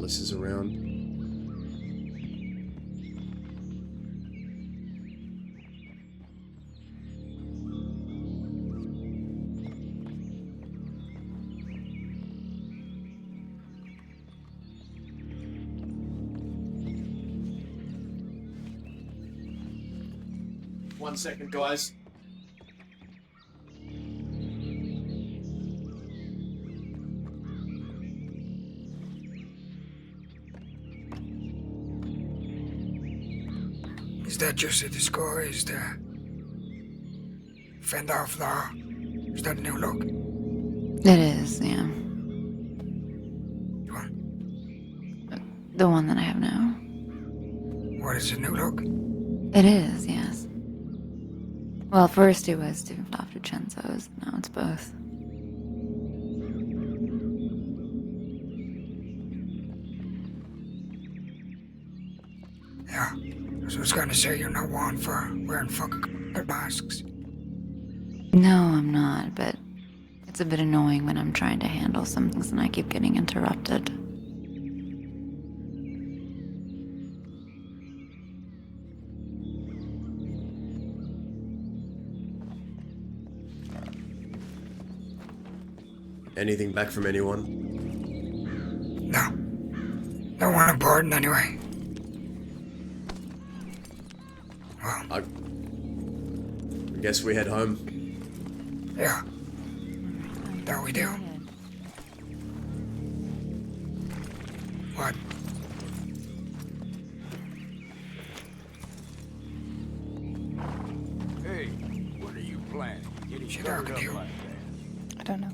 Alice is around. One second, guys. Is that just a disguise to fend off law? Is that a new look? It is, yeah. The one that I have now. What is a new look? It is, yes. Well, first it was to off to Chenzo's, now it's both. Yeah. So I was gonna say you're not one for wearing fucking masks. No, I'm not, but it's a bit annoying when I'm trying to handle some things and I keep getting interrupted. Anything back from anyone? No. No one important anyway. Well, I guess we head home. Yeah. That we do. What? Hey, what are you planning? Getting She stirred talking up to you? like that? I don't know.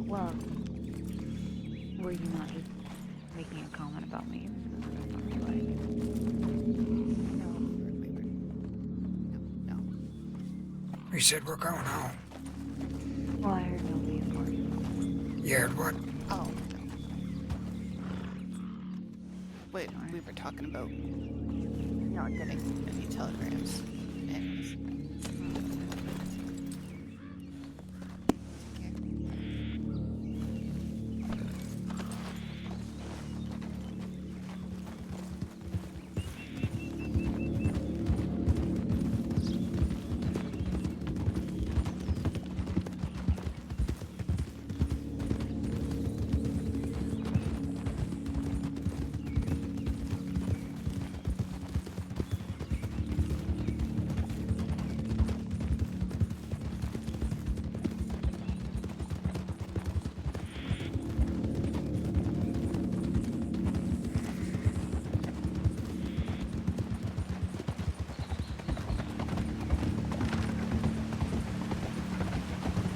Well, were you not just making a comment about me? We said we're going home. Well, I heard nobody important. You heard what? Oh. Wait, we were talking about not getting any telegrams. Anyways.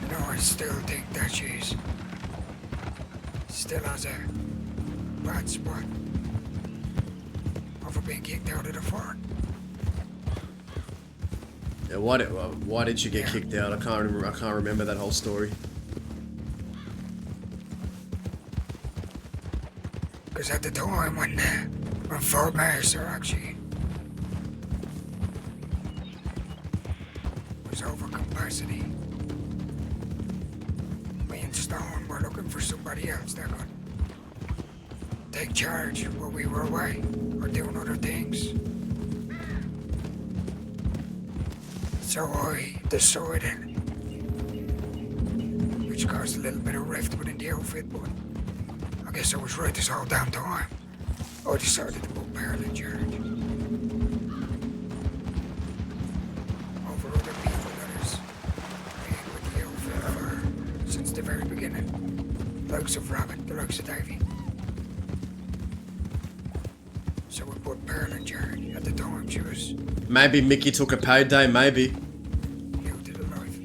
I still think that she's still has a bad spot over being kicked out of the fort. Yeah, why did she get kicked out? I can't remember that whole story. Because at the time when Fort Mercer actually was over capacity, me and Stone were looking for somebody else that could take charge while we were away or doing other things. So I decided, which caused a little bit of rift within the outfit, but I guess I was right this whole damn time. I decided to put Darren in charge. Over other people that has been with the outfit since the very beginning. The likes of Rabbit, the likes of Davy. So we put Pearl in charge. At the time she was Maybe Mickey took a payday, maybe. new to the life.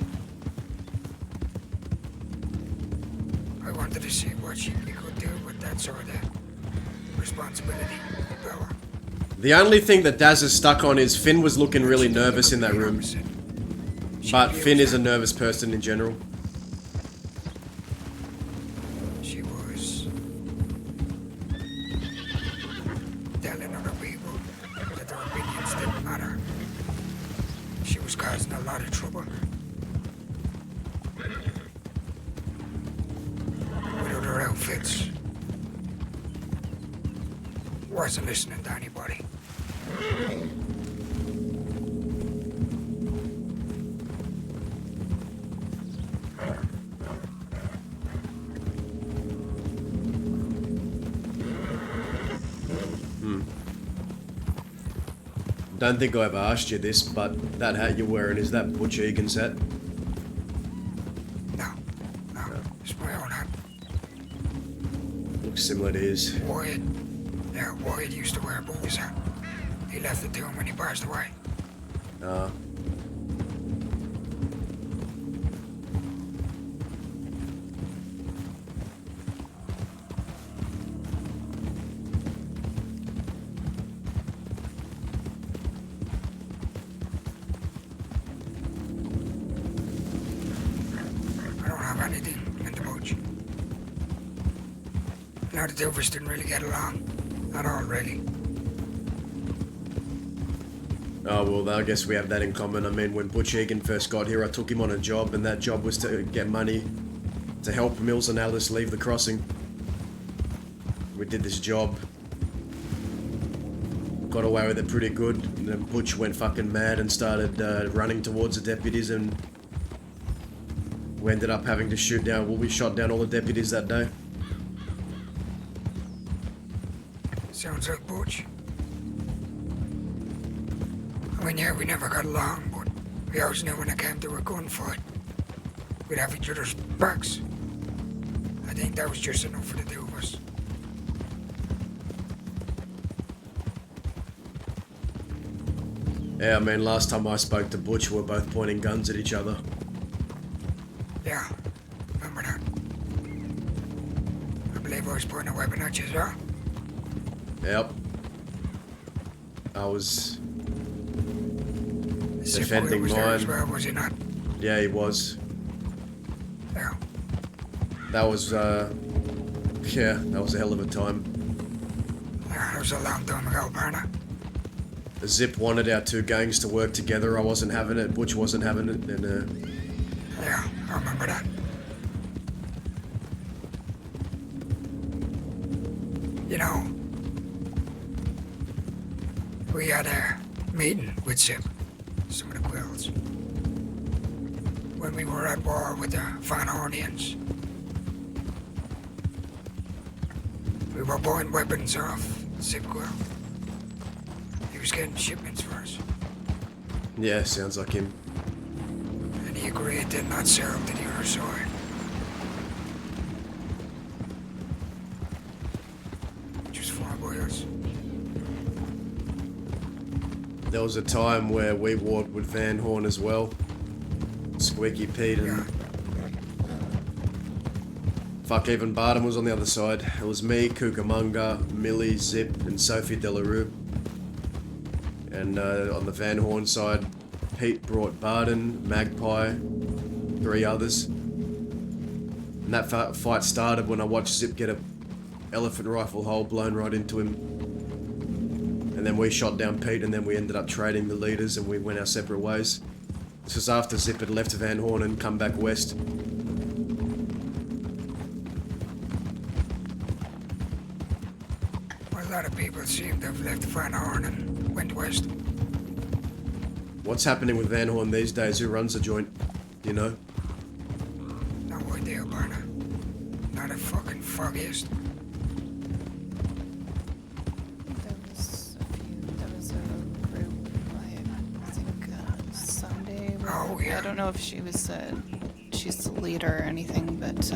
I wanted to see what she could do with that sort of responsibility, power. The only thing that Daz is stuck on is Finn was looking really nervous in that room. But Finn is a nervous person in general. She was telling other people causing a lot of trouble. With other outfits. Wasn't listening to anybody. Don't think I ever asked you this, but that hat you're wearing, is that Butch Egan's hat? No, it's my own hat. Looks similar to his. Wyatt. Yeah, Wyatt used to wear a Butch's hat. He left it to him when he passed away. I don't have anything in the Butch. Now the two of us didn't really get along. At all, really. Oh, well, I guess we have that in common. I mean, when Butch Egan first got here, I took him on a job, and that job was to get money to help Mills and Alice leave the crossing. We did this job. Got away with it pretty good, and then Butch went fucking mad and started running towards the deputies, and we ended up having to shoot down, well, we shot down all the deputies that day. Sounds like Butch. I mean, yeah, we never got along, but we always knew when it came to a gunfight, we'd have each other's backs. I think that was just enough for the two of us. Yeah, I mean, last time I spoke to Butch, we were both pointing guns at each other. Yeah, remember that? I believe I was pointing a weapon at you as well. Yep. I was Zip defending was there as mine. well, was he not? Yeah, he was. Yeah. That was, yeah, that was a hell of a time. Yeah, that was a long time ago, partner. Zip wanted our two gangs to work together. I wasn't having it. Butch wasn't having it, and Yeah, I remember that. You know, we had a meeting with Zip, some of the Quills, when we were at war with the Van Hornians. We were buying weapons off Zip Quill. He was getting shipments for us, yeah, sounds like him. and he agreed to not sell to the other side. Just fine by us. There was a time where we warred with Van Horn as well. Squeaky Pete and... Fuck, even Barton was on the other side. It was me, Cucamonga, Millie, Zip, and Sophie Delarue. And on the Van Horn side, Pete brought Barton, Magpie, 3 others. And that fight started when I watched Zip get a elephant rifle hole blown right into him. And then we shot down Pete, and then we ended up trading the leaders, and we went our separate ways. This was after Zip had left Van Horn and come back west. A lot of people seem to have left Van Horn and went west. What's happening with Van Horn these days? Who runs the joint? You know? No idea, partner. Not a fucking foggiest. There was a group, I think, Sunday. Oh, yeah. I don't know if she was, she's the leader or anything, but,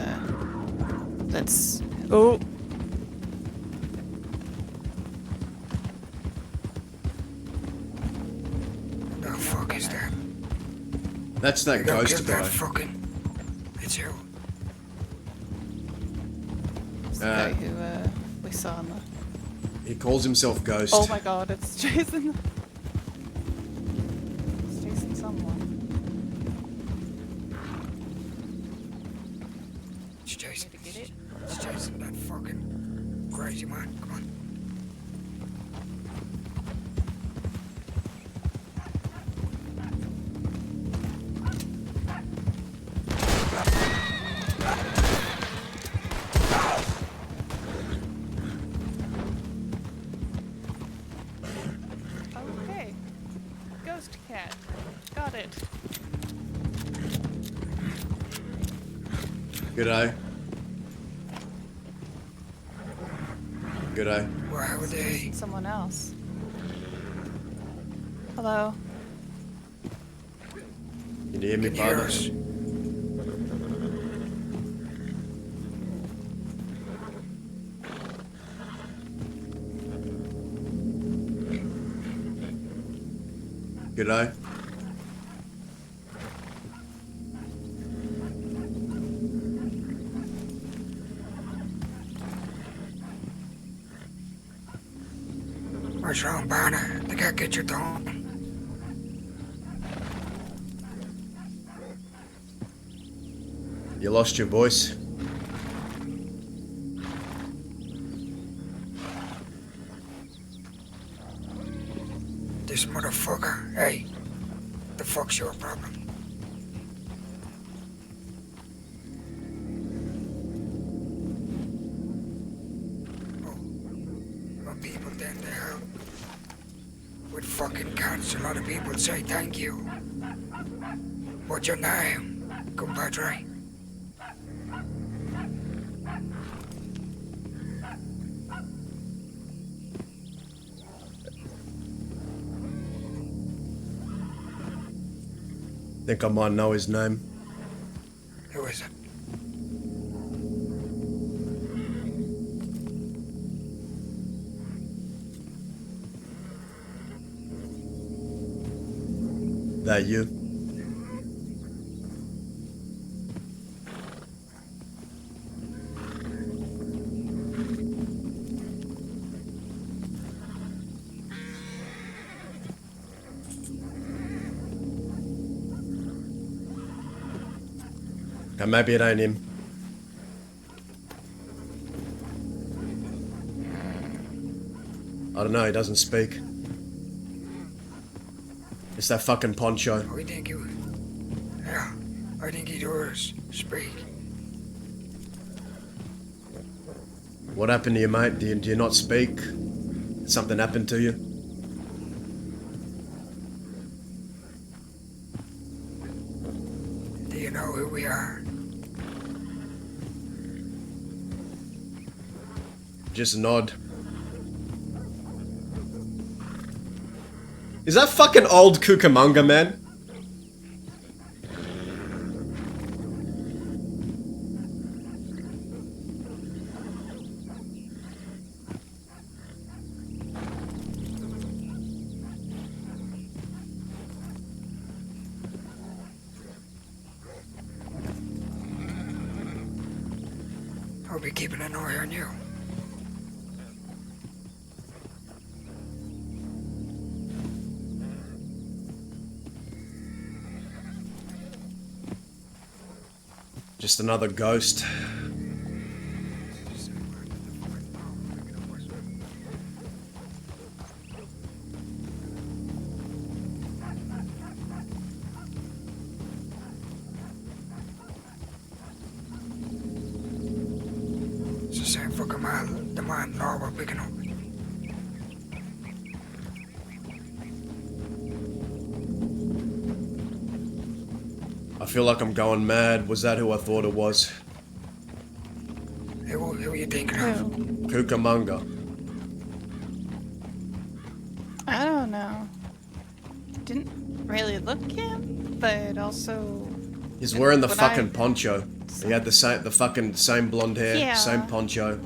that's... Oh! The fuck is that? That's that Don't ghost get guy. that fucking... It's you. It's the guy who, we saw in the... He calls himself Ghost. Oh my god, it's Jason. It's Jason someone. It's Jason. It's Jason, that fucking crazy man. Come on. ghost cat. Got it. G'day. G'day. Why would they? Someone else. Hello. Can you hear me, Can you hear partner? us? G'day. What's wrong, Barner? They gotta get your tone. You lost your voice. This motherfucker. Hey, the fuck's your problem? Oh, well, people tend to help. With fucking cats, a lot of people say thank you. What's your name, compadre? Think I might know his name. Who is it? That you? Okay, maybe it ain't him. I don't know, he doesn't speak. It's that fucking poncho. I think you. Yeah, I think he does speak. What happened to you, mate? Do you not speak? Did something happen to you? Do you know who we are? Just nod. Is that fucking old Cucamonga, man? I'll be keeping an eye on you. Just another ghost. It's the same fucking man, the man Law we're picking up. I feel like I'm going mad. Was that who I thought it was? Who are you thinking of? Cucamonga. I don't know. Didn't really look him, but also. He's wearing the when fucking I- poncho. He had the same blonde hair, Yeah. same poncho.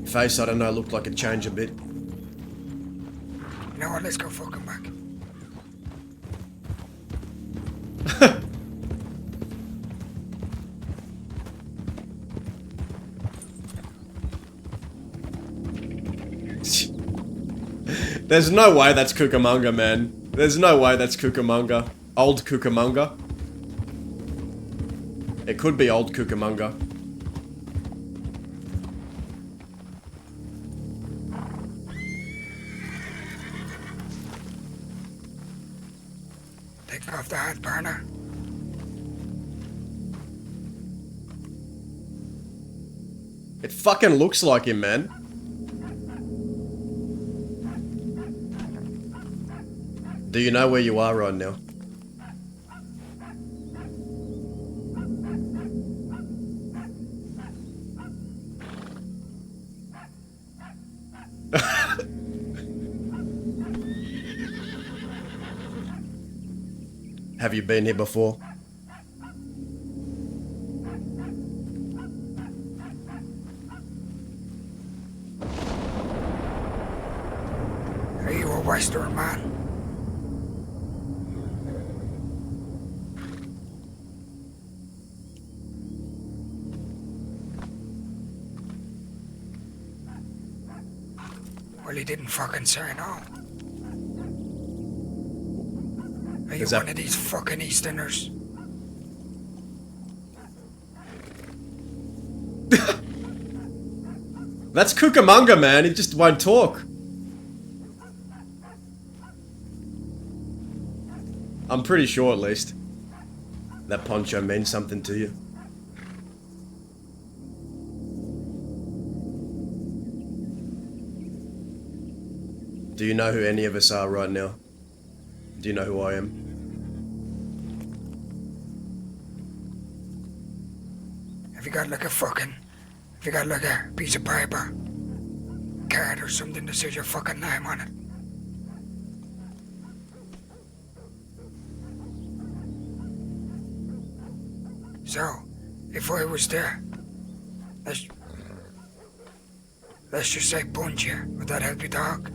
Face, I don't know, looked like it changed a bit. You know what? Let's go fucking back. There's no way that's Cucamonga, man. There's no way that's Cucamonga. Old Cucamonga. It could be old Cucamonga. Take off the hat, Barner. It fucking looks like him, man. Do you know where you are right now? Have you been here before? Are you a Western man? Well, he didn't fucking say no. Are you one of these fucking Easterners? That's Cucamonga, man. He just won't talk. I'm pretty sure, at least. That poncho means something to you. Do you know who any of us are right now? Do you know who I am? Have you got like a piece of paper, card or something that says your fucking name on it? So, if I was there, let's just say punch you, would that help you talk?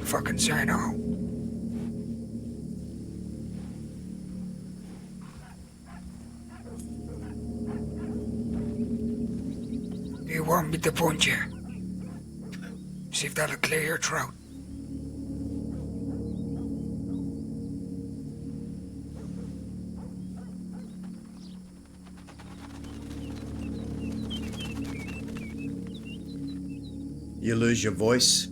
Fucking say no. You want me to punch you? See if that'll clear your throat. You lose your voice.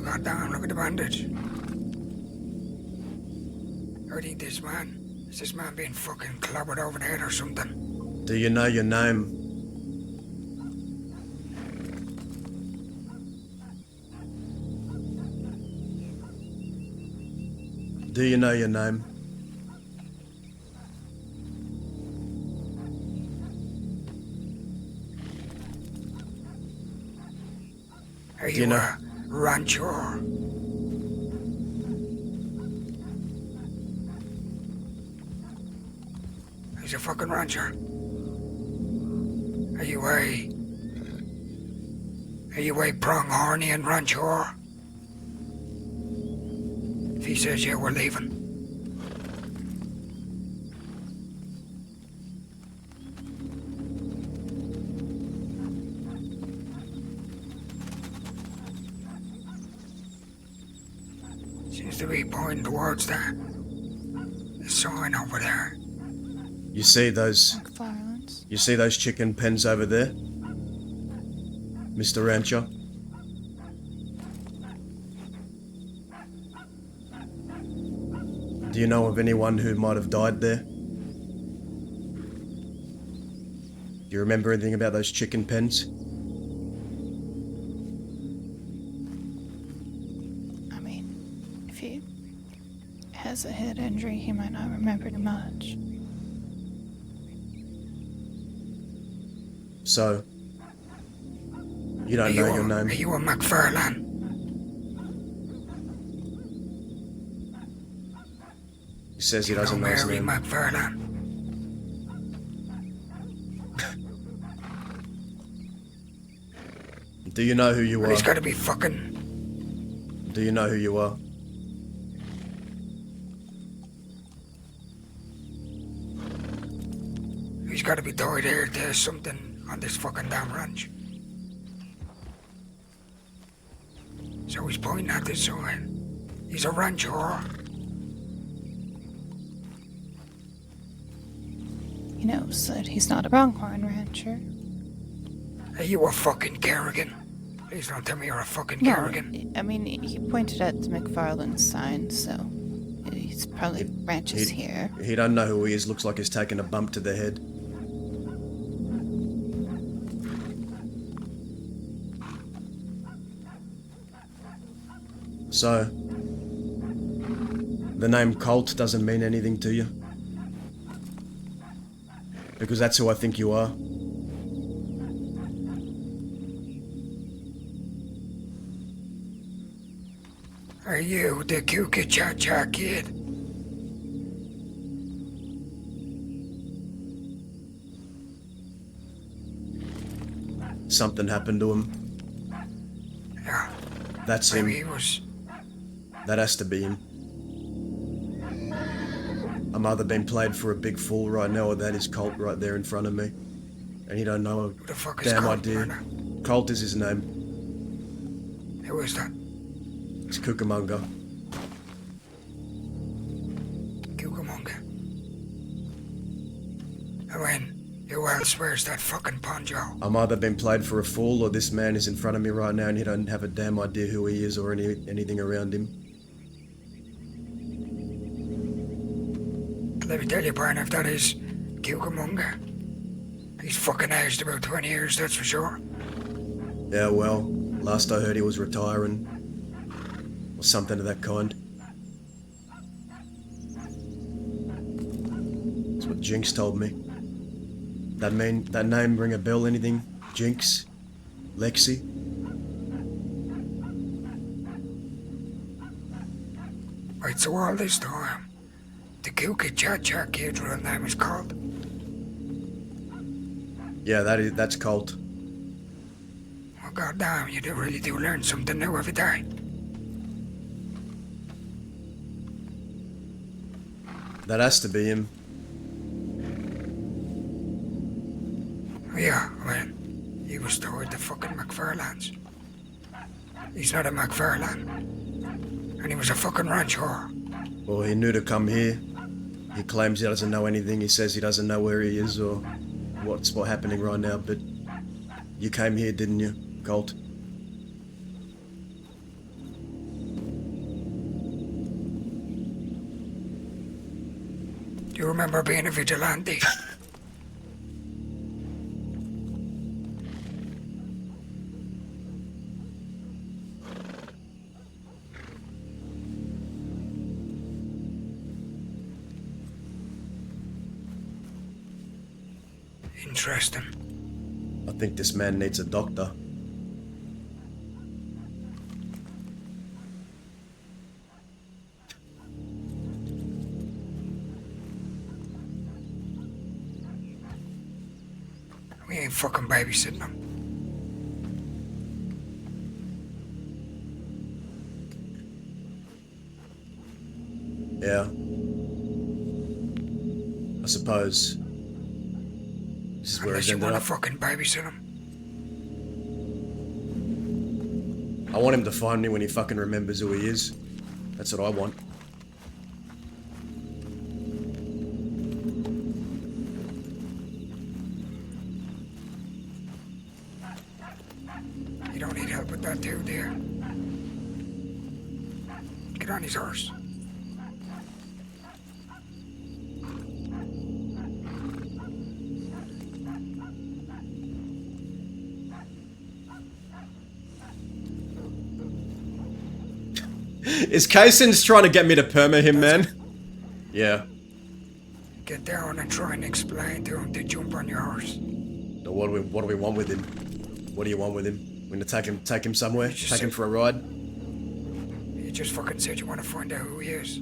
Goddamn, look at the bandage. I think is this man being fucking clobbered over the head or something? Do you know your name? Do you know your name? Are you a rancher? He's a fucking rancher. Are you a pronghornian rancher? If he says yeah, we're leaving. Seems to be pointing towards the sign over there. You see those? You see those chicken pens over there, Mr. Rancher? Do you know of anyone who might have died there? Do you remember anything about those chicken pens? I mean, if he has a head injury, he might not remember too much. So, you don't know your name? Are you a McFarlane? He says he doesn't know his Mary name. McFarlane. Do you know who you are? He's gotta be fucking... Do you know who you are? He's gotta be died here. There's something on this fucking damn ranch. So he's pointing at the sign. He's a rancher. He knows that he's not a pronghorn rancher. Are you a fucking Kerrigan? Please don't tell me you're a fucking No, Kerrigan. I mean, he pointed at the McFarland's sign, so he's probably ranches here. He don't know who he is. Looks like he's taken a bump to the head. So, the name Colt doesn't mean anything to you? Because that's who I think you are. Are you the Kuka Cha Cha kid? Something happened to him. Yeah. That's him. Maybe he was. That has to be him. I'm either being played for a big fool right now, or that is Colt right there in front of me. And he don't know Who the fuck a is damn Colt, idea. Myrna? Colt is his name. Who is that? It's Cucamonga. Cucamonga. And when? Who else wears that fucking poncho? I'm either being played for a fool, or this man is in front of me right now and he don't have a damn idea who he is or anything around him. Let me tell you, Brian, if that is Cucamonga, he's fucking aged about 20 years, that's for sure. Yeah, well, last I heard he was retiring. Or something of that kind. That's what Jinx told me. That name ring a bell, anything? Jinx? Lexi? Right, so all this time, the Kuka Cha Cha kid's real name is called. Yeah, that's Colt. Oh, goddamn, you really do learn something new every day. That has to be him. Yeah, well, he was toward the fucking McFarlands. He's not a McFarland. And he was a fucking rancher. Well, he knew to come here. He claims he doesn't know anything. He says he doesn't know where he is or what's happening right now, but you came here, didn't you, Colt? Do you remember being a vigilante? Interesting. I think this man needs a doctor. We ain't fucking babysitting him. Yeah. I suppose. This is where Unless he's you ended want up. to fucking babysit him. I want him to find me when he fucking remembers who he is. That's what I want. You don't need help with that too, dear. Get on his horse. Is Kaysen's trying to get me to perma him, man? Yeah. Get down and try and explain to him to jump on your horse. So what do we want with him? What do you want with him? We're gonna take him somewhere? Take him for a ride? You just fucking said you want to find out who he is.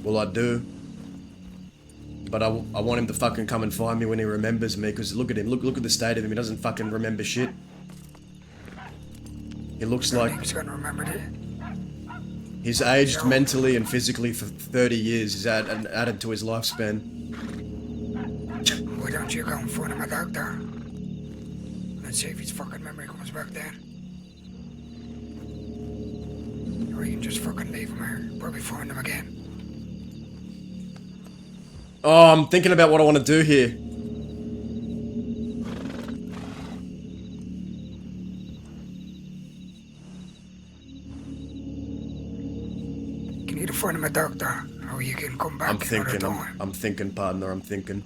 Well, I do. But I want him to fucking come and find me when he remembers me, because look at him. Look at the state of him. He doesn't fucking remember shit. He looks like He's gonna remember it. he's aged mentally and physically for 30 years. He's added to his lifespan. Why don't you go and find him a doctor? Let's see if his fucking memory comes back then. and just fucking leave him here. Probably find him again. Oh, I'm thinking about what I want to do here. You need to find him a doctor, or you can come back another time. I'm thinking, partner, I'm thinking.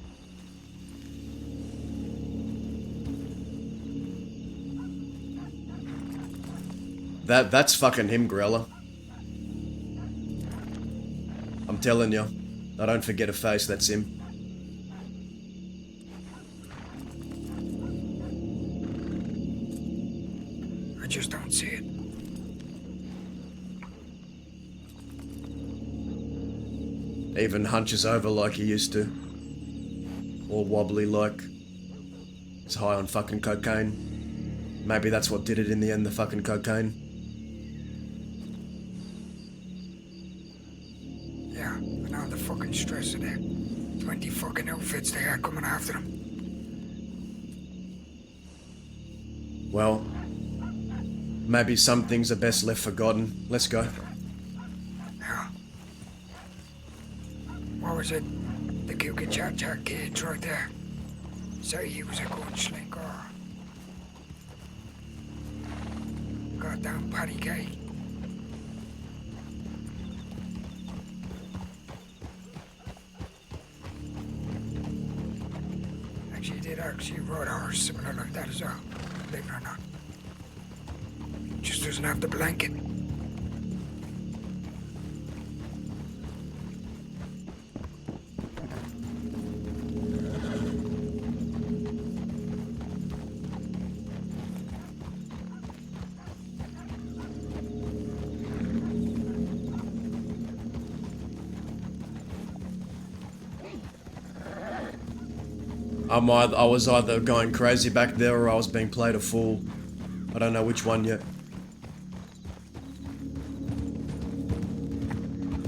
That's fucking him, Growler. I'm telling you. I don't forget a face, that's him. I just don't see it. Even hunches over like he used to. All wobbly like. He's high on fucking cocaine. Maybe that's what did it in the end, the fucking cocaine. Yeah, and now the fucking stress of that. 20 fucking outfits they had coming after them. Well, maybe some things are best left forgotten. Let's go. Yeah. What was it? The Kuka-Cha-Cha kids right there. Say he was a gunslinger. Goddamn patty cake. Actually, did actually ride a horse similar like that as well, believe it or not. Just doesn't have the blanket. I was either going crazy back there or I was being played a fool. I don't know which one yet.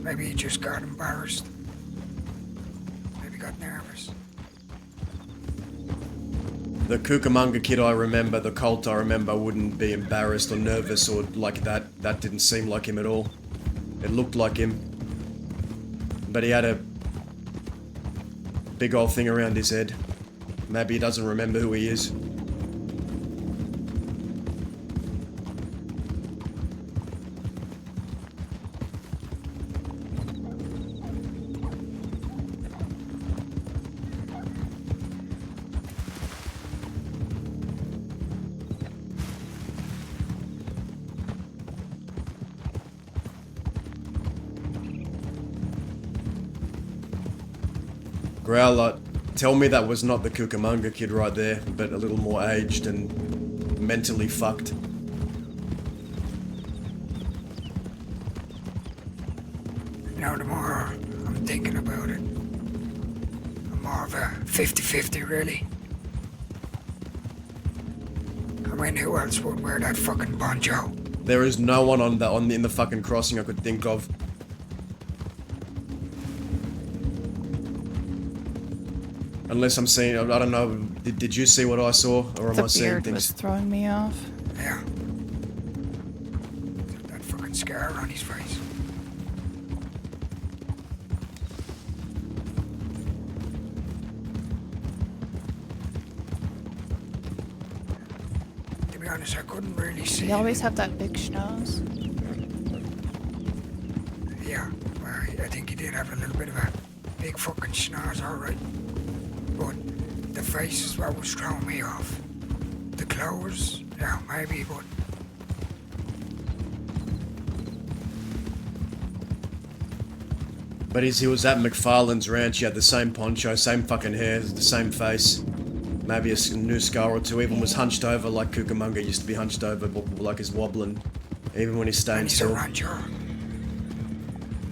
Maybe he just got embarrassed. Maybe got nervous. The Cucamonga kid I remember, the cult I remember, wouldn't be embarrassed or nervous or like that. That didn't seem like him at all. It looked like him. But he had a big old thing around his head. Maybe he doesn't remember who he is. Growler, tell me that was not the Cucamonga kid right there, but a little more aged and mentally fucked. Now the more I'm thinking about it, I'm more of a 50-50 really. I mean, who else would wear that fucking poncho? There is no one in the fucking crossing I could think of. Unless I'm seeing, I don't know, did you see what I saw, or am I seeing The beard things? was throwing me off. Yeah. That fucking scar on his face. To be honest, I couldn't really see. You always have that big schnoz. Yeah, well, I think he did have a little bit of a big fucking schnoz, alright. But the face is what was throwing me off. The clothes, yeah, maybe, but... But he was at McFarlane's ranch, he had the same poncho, same fucking hair, the same face. Maybe a new scar or two, even was hunched over like Cucamonga used to be hunched over, like he's wobbling. Even when he's staying still.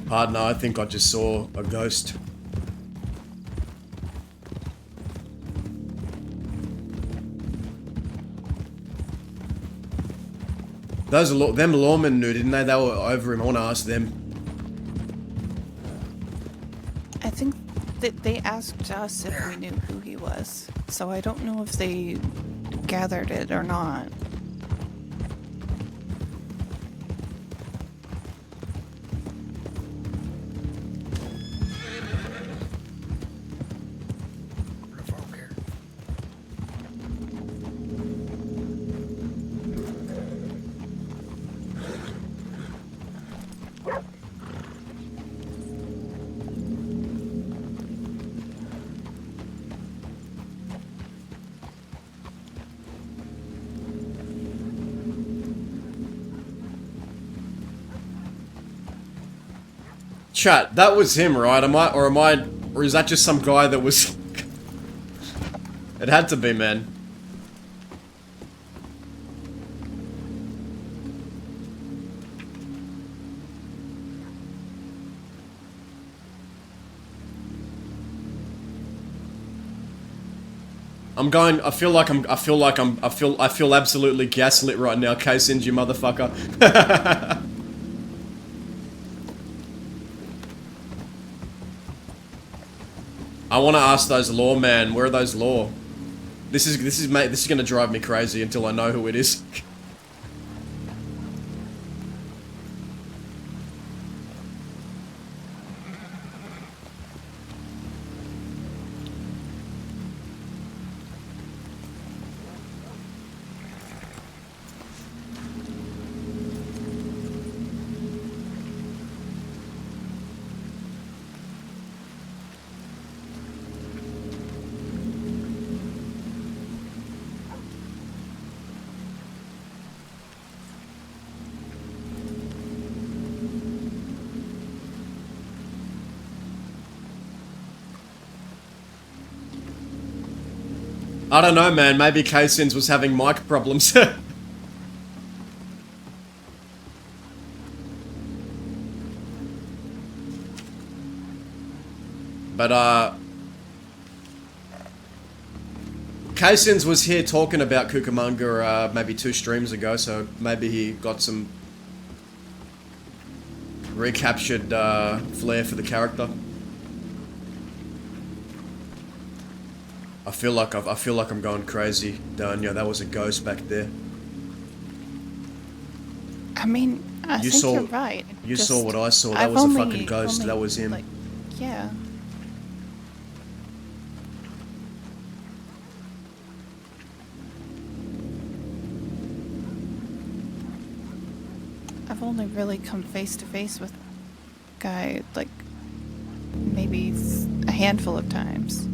Partner, I think I just saw a ghost. Them lawmen knew, didn't they? They were over him. I want to ask them. I think that they asked us if we knew who he was. So I don't know if they gathered it or not. Chat, that was him, right? Or is that just some guy that was... It had to be, man. I feel absolutely gaslit right now, K-Sins, you motherfucker. I want to ask those law, man. Where are those law? This is gonna drive me crazy until I know who it is. I don't know, man. Maybe K-Sins was having mic problems. But, K-Sins was here talking about Cucamonga, maybe 2 streams ago, so maybe he got some recaptured, flair for the character. I feel like I'm going crazy, Danya. That was a ghost back there. I mean, I think you're right. You saw what I saw. That was a fucking ghost. That was him. Like, yeah. I've only really come face to face with a guy, like, maybe a handful of times.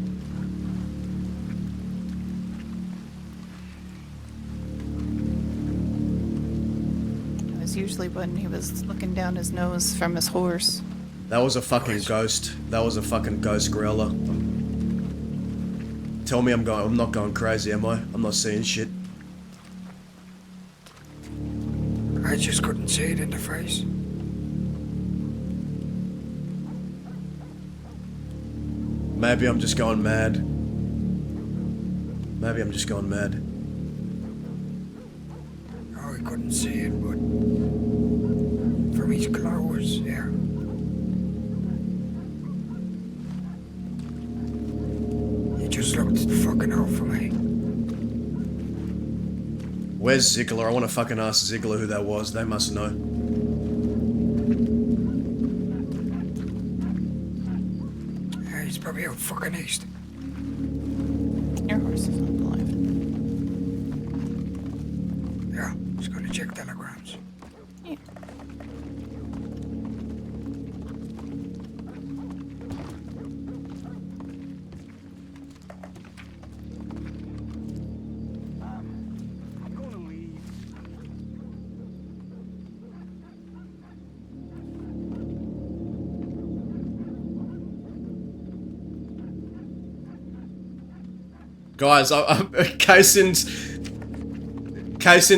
Usually when he was looking down his nose from his horse. That was a fucking ghost. That was a fucking ghost growler. Tell me I'm not going crazy, am I? I'm not seeing shit. I just couldn't see it in the face. Maybe I'm just going mad. Maybe I'm just going mad. Oh, I couldn't see it, but from his clothes, yeah. He just looked fucking out for me. Where's Ziggler? I want to fucking ask Ziggler who that was. They must know. Yeah, he's probably out fucking east. Your horse is not alive. Yeah, he's gonna check telegrams. Yeah. I'm gonna leave. Guys, K-Sins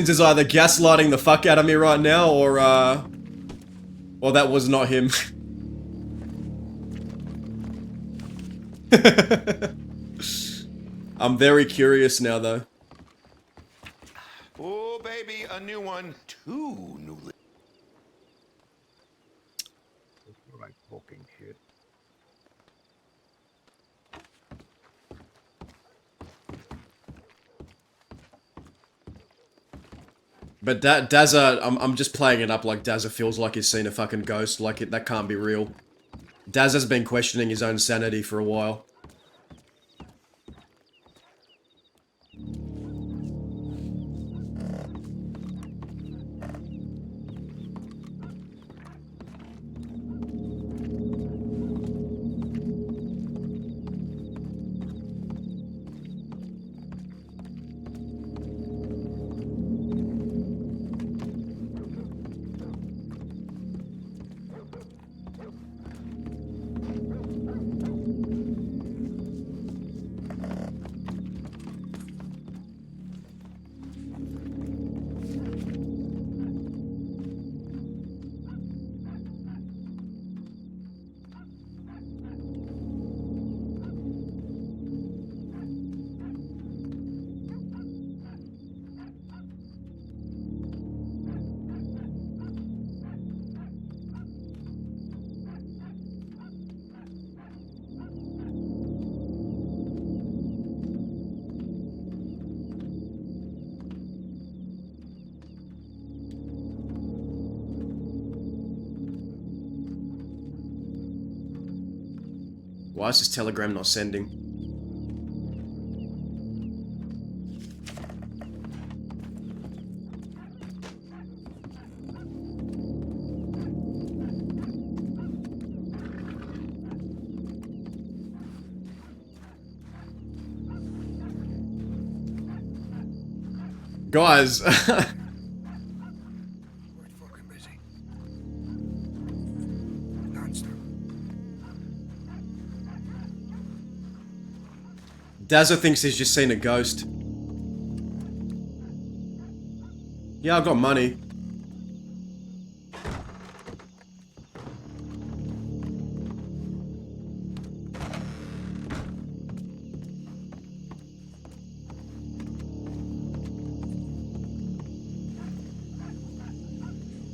is either gaslighting the fuck out of me right now, or that was not him. I'm very curious now, though. Oh, baby, a new one. 2 new. Right fucking shit. But Dazza, I'm just playing it up like Dazza feels like he's seen a fucking ghost. Like, that can't be real. Dazza's been questioning his own sanity for a while. Why is this telegram not sending? Guys. Dazza thinks he's just seen a ghost. Yeah, I've got money.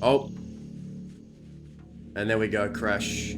Oh. And there we go, crash.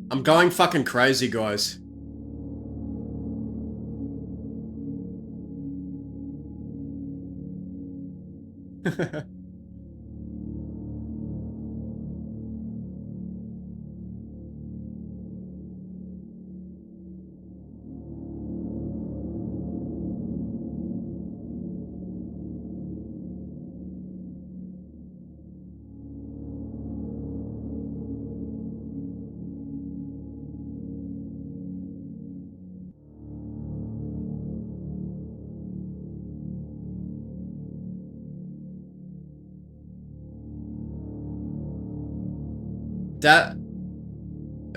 I'm going fucking crazy, guys.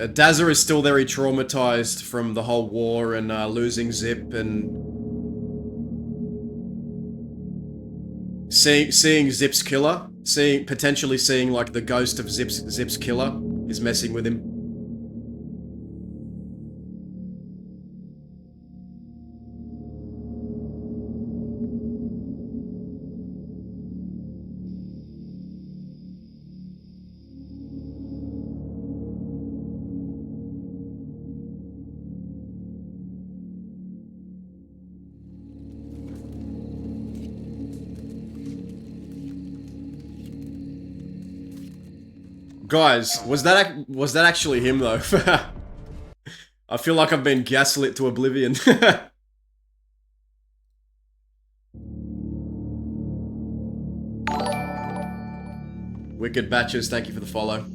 Dazza is still very traumatized from the whole war and losing Zip and seeing Zip's killer, potentially seeing like the ghost of Zip's killer is messing with him. Guys, was that actually him though? I feel like I've been gaslit to oblivion. Wicked Batches, thank you for the follow.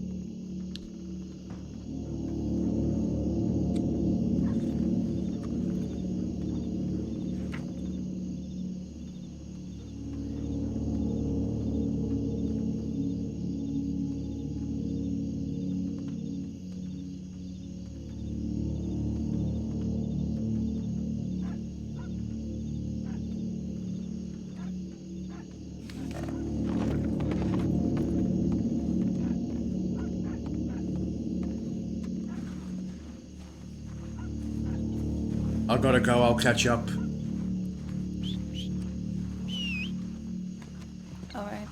I gotta go, I'll catch up. Alright.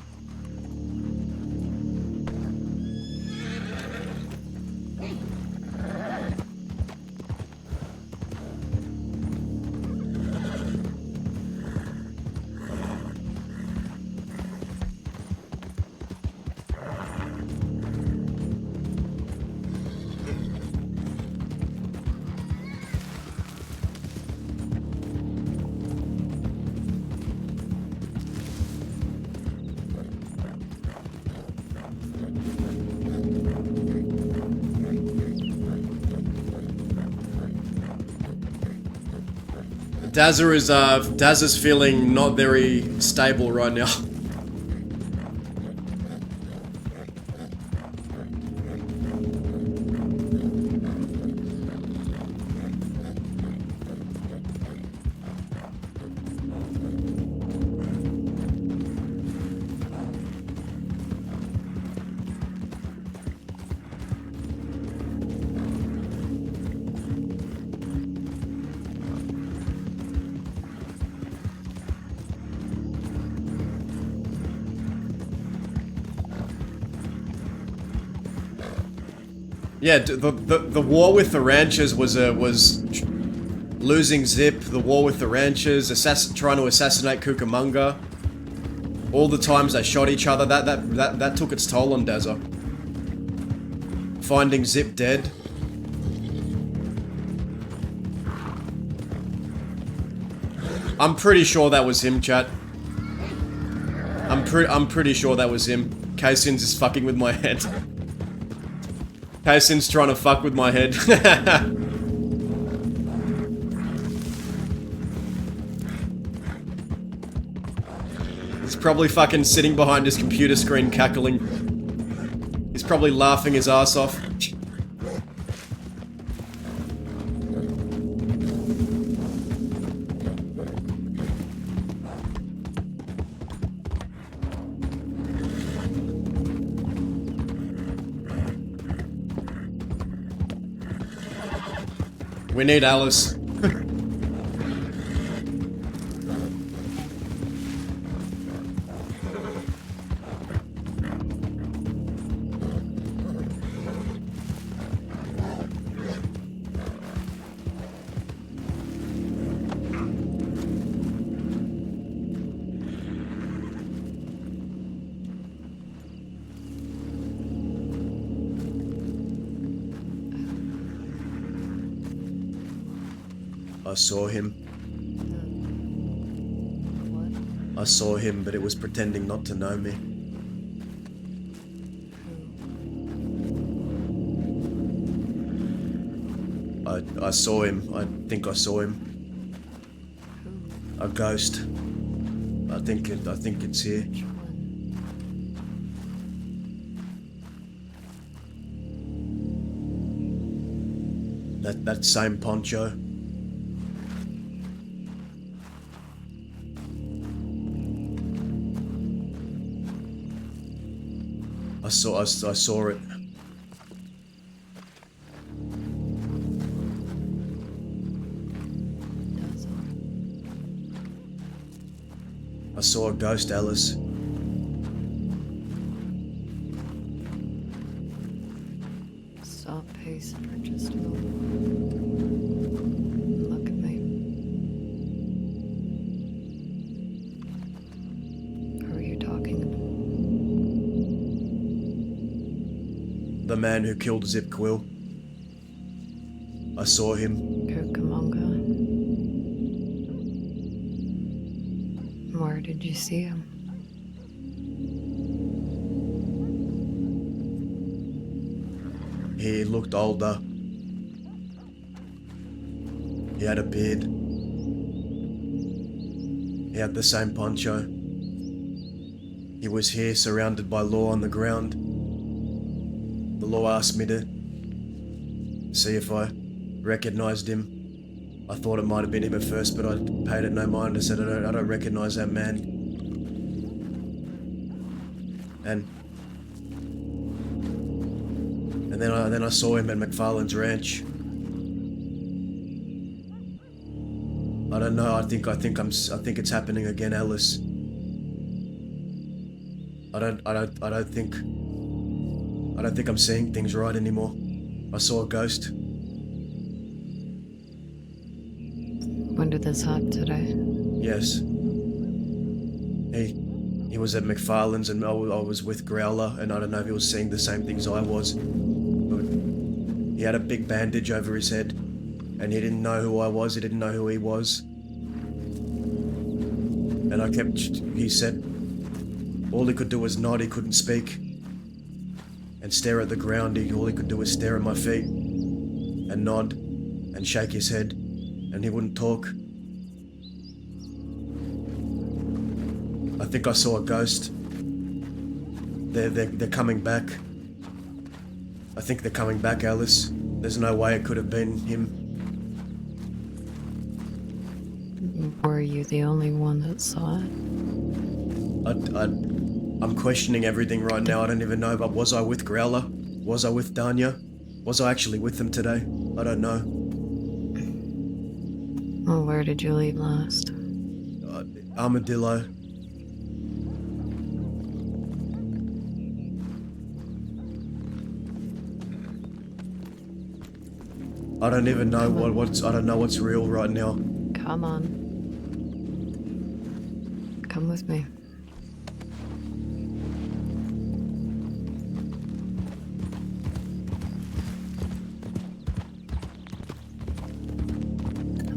Dazza's feeling not very stable right now. Yeah, the war with the ranchers was losing Zip. The war with the ranchers, trying to assassinate Cucamonga. All the times they shot each other, that took its toll on Dazza. Finding Zip dead. I'm pretty sure that was him, chat. I'm pretty sure that was him. Kaysin's is fucking with my head. Kaysin's trying to fuck with my head. He's probably fucking sitting behind his computer screen cackling. He's probably laughing his ass off. We need Alice. I saw him. What? I saw him, but it was pretending not to know me. I saw him. I think I saw him. Who? A ghost. I think it's here. That same poncho. I saw it. I saw a ghost, Alice. Stop pacing for just a moment. Look at me. Who are you talking about? The man who killed Zip Quill. I saw him. Cucamonga. Where did you see him? He looked older. He had a beard. He had the same poncho. He was here surrounded by law on the ground. The law asked me to see if I recognized him. I thought it might have been him at first, but I paid it no mind. I said, I don't recognize that man. And then I saw him at McFarlane's ranch. I don't know. I think it's happening again, Alice. I don't think I'm seeing things right anymore. I saw a ghost. When did this happen today? Yes. He was at McFarlane's and I was with Growler, and I don't know if he was seeing the same things I was. But he had a big bandage over his head, and he didn't know who I was, he didn't know who he was. And he said, all he could do was nod, he couldn't speak. And stare at the ground, all he could do was stare at my feet. And nod, and shake his head, and he wouldn't talk. I think I saw a ghost. They're coming back. I think they're coming back, Alice. There's no way it could have been him. Were you the only one that saw it? I'm questioning everything right now. I don't even know, but was I with Growler? Was I with Danya? Was I actually with them today? I don't know. Well, where did you leave last? Armadillo. I don't even know I don't know what's real right now. Come on. Come with me.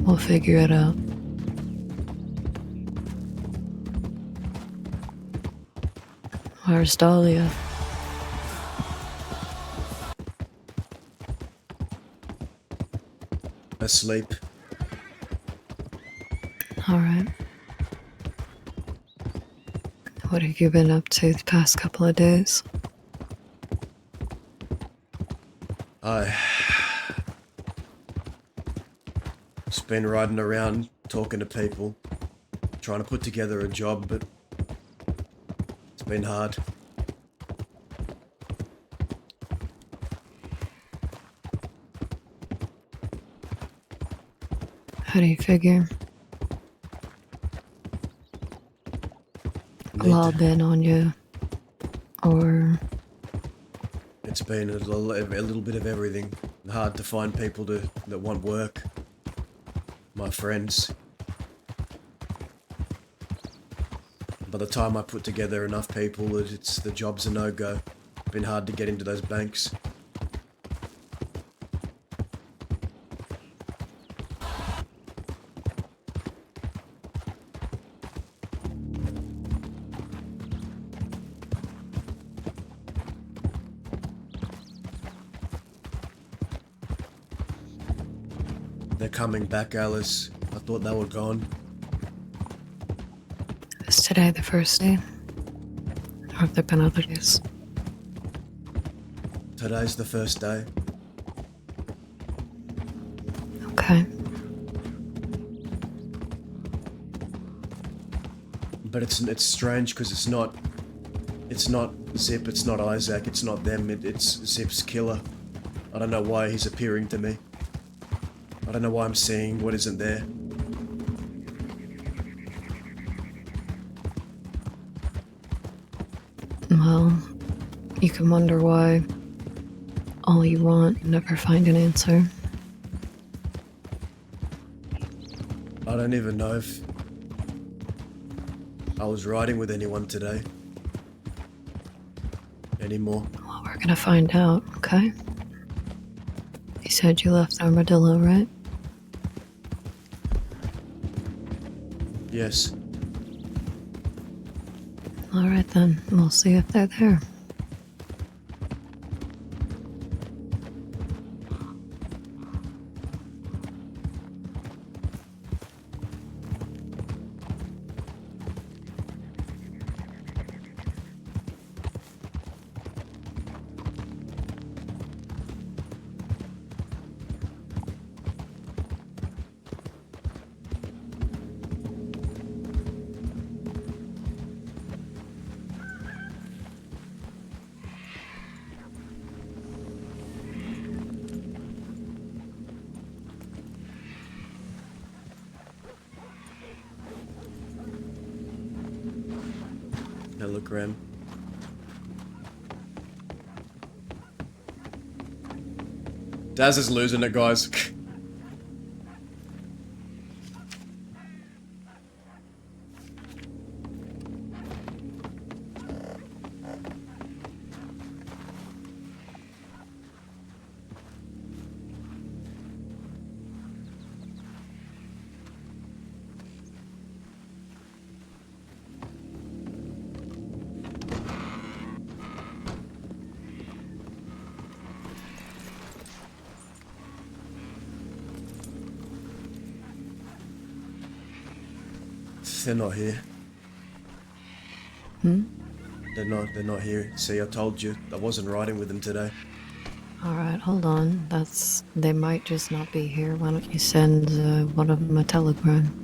We'll figure it out. Where's Dahlia? Asleep. Alright. What have you been up to the past couple of days? Just been riding around, talking to people, trying to put together a job, but it's been hard. How do you figure? Law been on you? Or It's been a little bit of everything. Hard to find people that want work. My friends. By the time I put together enough people, the job's a no-go. Been hard to get into those banks. They're coming back, Alice. I thought they were gone. is today the first day? Or have there been other days? Today's the first day. Okay. But it's strange because it's not Zip, it's not Isaac, it's not them, it's Zip's killer. I don't know why he's appearing to me. I don't know why I'm seeing what isn't there. Well, you can wonder why all you want and never find an answer. I don't even know if I was riding with anyone today. Anymore. Well, we're gonna find out, okay? You said you left Armadillo, right? Yes. Alright then, we'll see if they're there. Telegram. Daz is losing it, guys. They're not here. Hmm? They're not here. See, I told you, I wasn't riding with them today. Alright, hold on. They might just not be here. Why don't you send one of them a telegram?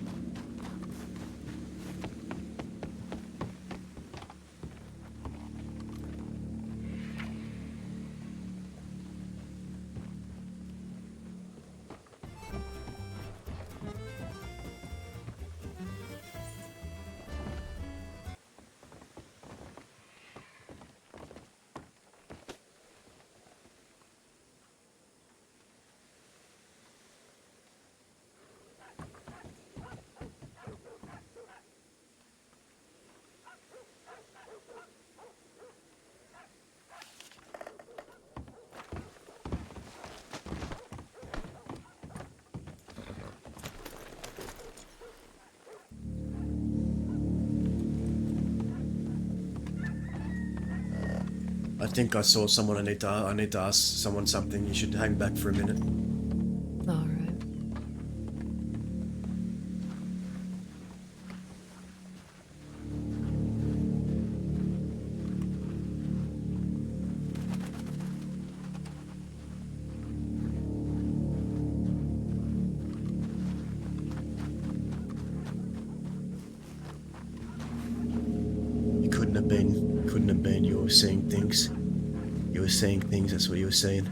I think I saw someone. I need to ask someone something. You should hang back for a minute. All right. You couldn't have been. You were seeing things. You were seeing things. That's what you were saying.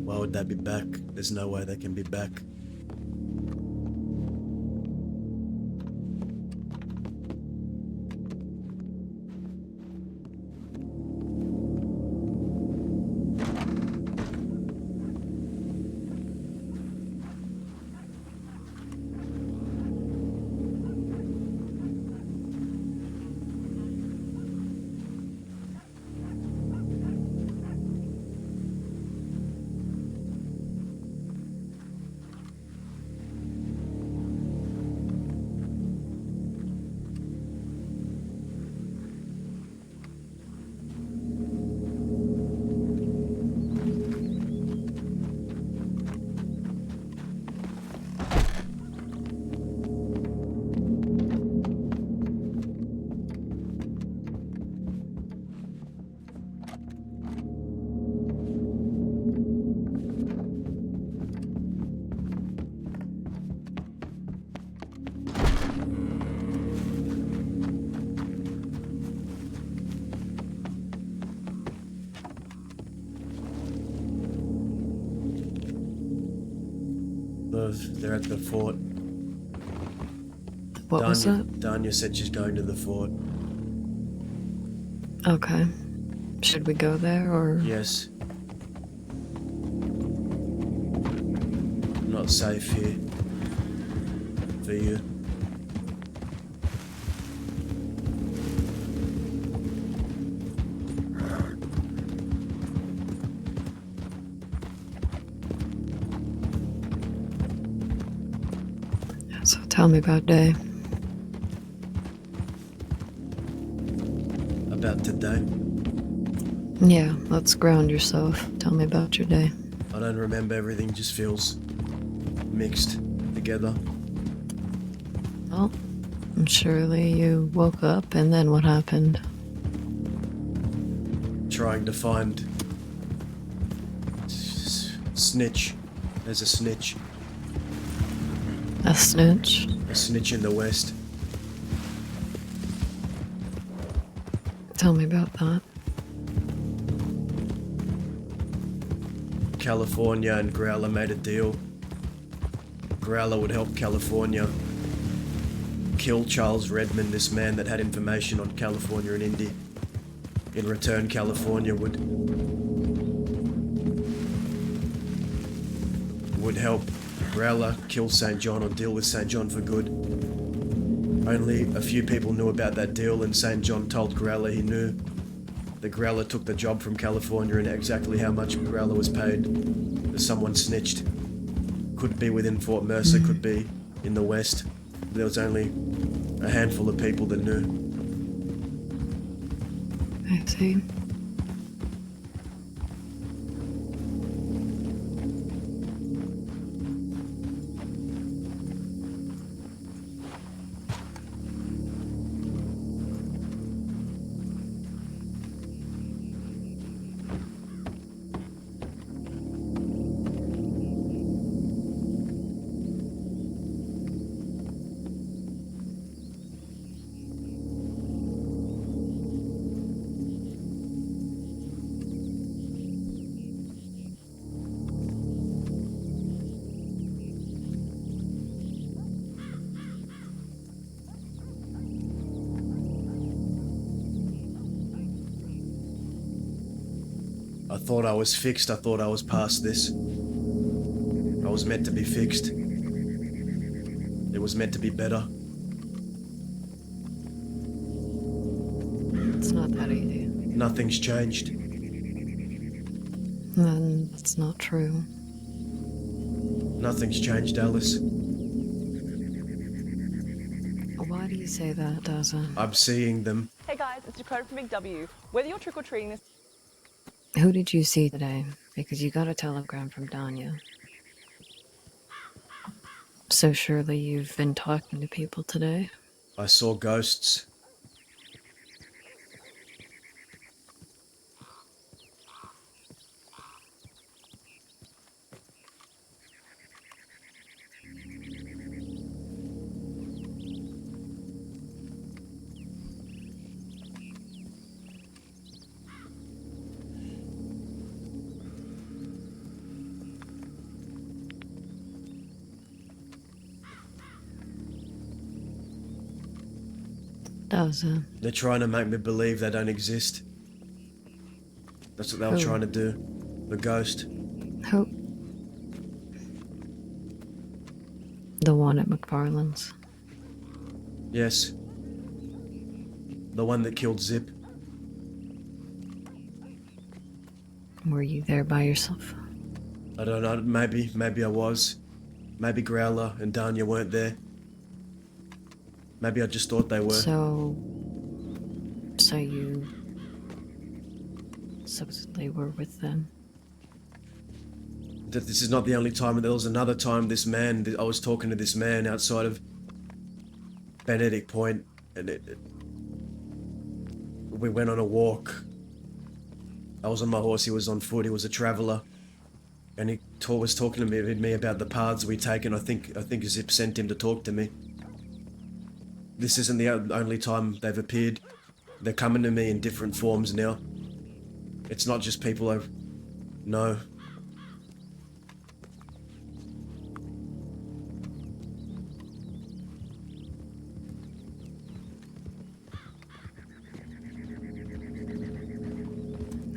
Why would they be back? There's no way they can be back. They're at the fort. What was that? Danya said she's going to the fort. Okay. Should we go there or? Yes. Not safe here. For you. So tell me about Day. About today. Yeah, let's ground yourself. Tell me about your day. I don't remember. Everything just feels mixed together. Well, surely you woke up and then what happened? Trying to find snitch. There's a snitch. A snitch? A snitch in the west. Tell me about that. California and Growler made a deal. Growler would help California kill Charles Redmond, this man that had information on California and Indy. In return, California would help Growler kill St. John or deal with St. John for good. Only a few people knew about that deal, and St. John told Growler he knew. The Growler took the job from California, and exactly how much Growler was paid, someone snitched. Could be within Fort Mercer, could be in the west. There was only a handful of people that knew. I see. I thought I was fixed. I thought I was past this. I was meant to be fixed. It was meant to be better. It's not that easy. Nothing's changed. Then it's not true. Nothing's changed, Alice. Why do you say that, Daza? I'm seeing them. Hey guys, it's Dakota from Big W. Whether you're trick-or-treating this... Who did you see today? Because you got a telegram from Danya. So surely you've been talking to people today? I saw ghosts. Daza. They're trying to make me believe they don't exist. That's what they were Who? trying to do. The ghost. Who? The one at McFarland's. Yes. The one that killed Zip. Were you there by yourself? I don't know, maybe I was. Maybe Growler and Danya weren't there. Maybe I just thought they were. So you supposedly were with them? That this is not the only time. There was another time this man, I was talking to this man outside of Benedict Point, and we went on a walk. I was on my horse, he was on foot, he was a traveller. And he was talking to me about the paths we take, and I think Zip sent him to talk to me. This isn't the only time they've appeared. They're coming to me in different forms now. It's not just people I know.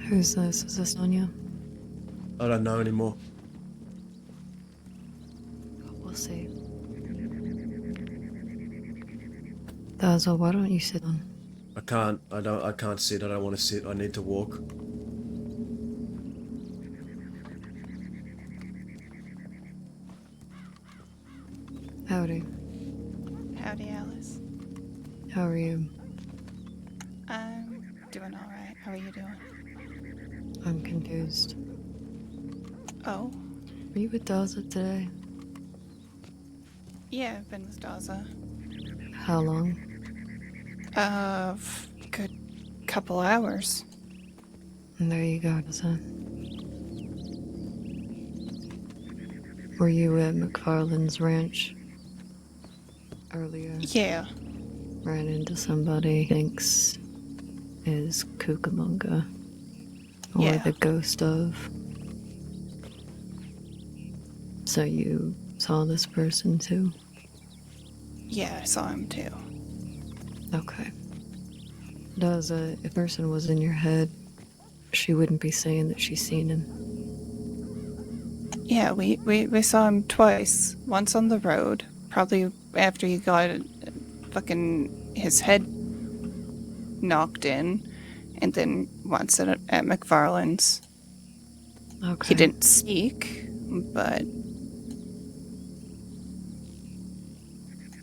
Who's this? Is this Anya? I don't know anymore. We'll see. Daza, why don't you sit down? I can't sit, I don't want to sit, I need to walk. Howdy. Howdy, Alice. How are you? I'm doing all right. How are you doing? I'm confused. Oh? Were you with Daza today? Yeah, I've been with Daza. How long? Good couple hours. And there you go, Daza. Were you at McFarland's ranch earlier? Yeah. Ran into somebody thinks is Cucamonga. Or Yeah. the ghost of. So you saw this person too? Yeah, I saw him too. Okay. Does if a person was in your head, she wouldn't be saying that she's seen him. Yeah, we saw him twice. Once on the road, probably after he got fucking his head knocked in, and then once at McFarland's. Okay. He didn't speak, but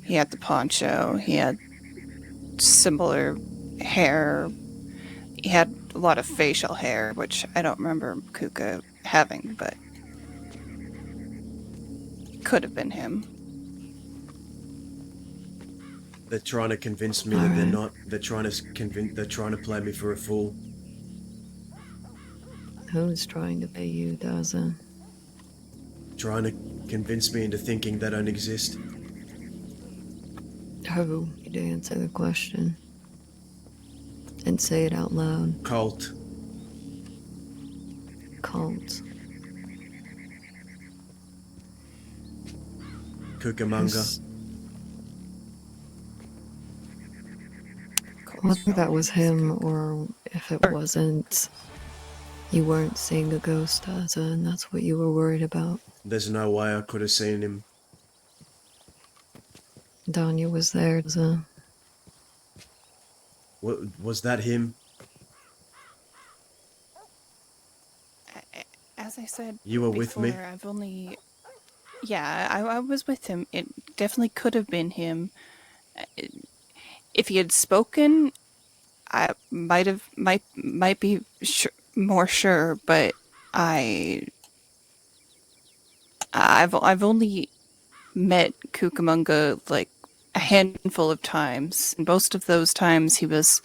he had the poncho, he had similar hair, he had a lot of facial hair, which I don't remember Kuka having, but could have been him. They're trying to convince me that they're not. They're trying to play me for a fool. Who's trying to pay you, Daza? Trying to convince me into thinking they don't exist. Who? You didn't answer the question. And say it out loud. Cult. Cult. Cucamonga. Whether that was him or if it wasn't, You weren't seeing a ghost, Daza, and that's what you were worried about. There's no way I could have seen him. Danya was there, Daza. What, was that him? As I said, You were before, with me? I've only. Yeah, I was with him. It definitely could have been him. If he had spoken, I might be more sure, but I've only met Cucamonga like a handful of times, and most of those times he was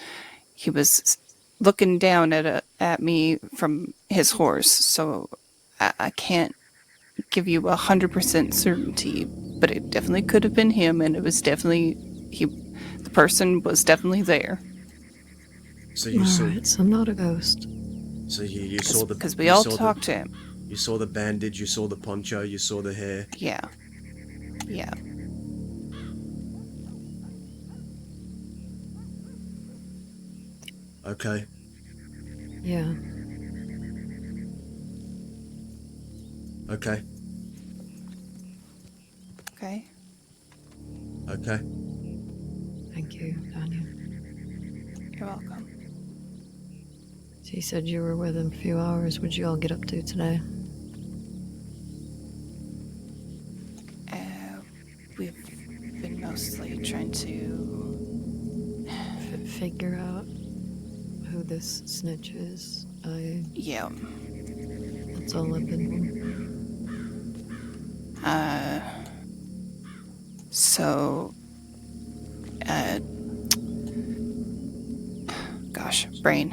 looking down at me from his horse. So I can't give you 100% certainty, but it definitely could have been him, and it was definitely the person was definitely there. So you saw. Alright, so I'm not a ghost. So you saw the. Because we you all saw talked to him. You saw the bandage. You saw the poncho. You saw the hair. Yeah. Yeah. Okay. Yeah. Okay. Okay. Okay. Thank you, Danya. You're welcome. So you said you were with him a few hours. What'd you all get up to today? We've been mostly trying to figure out who this snitch is. Yeah. That's all I've been doing. So, gosh, brain.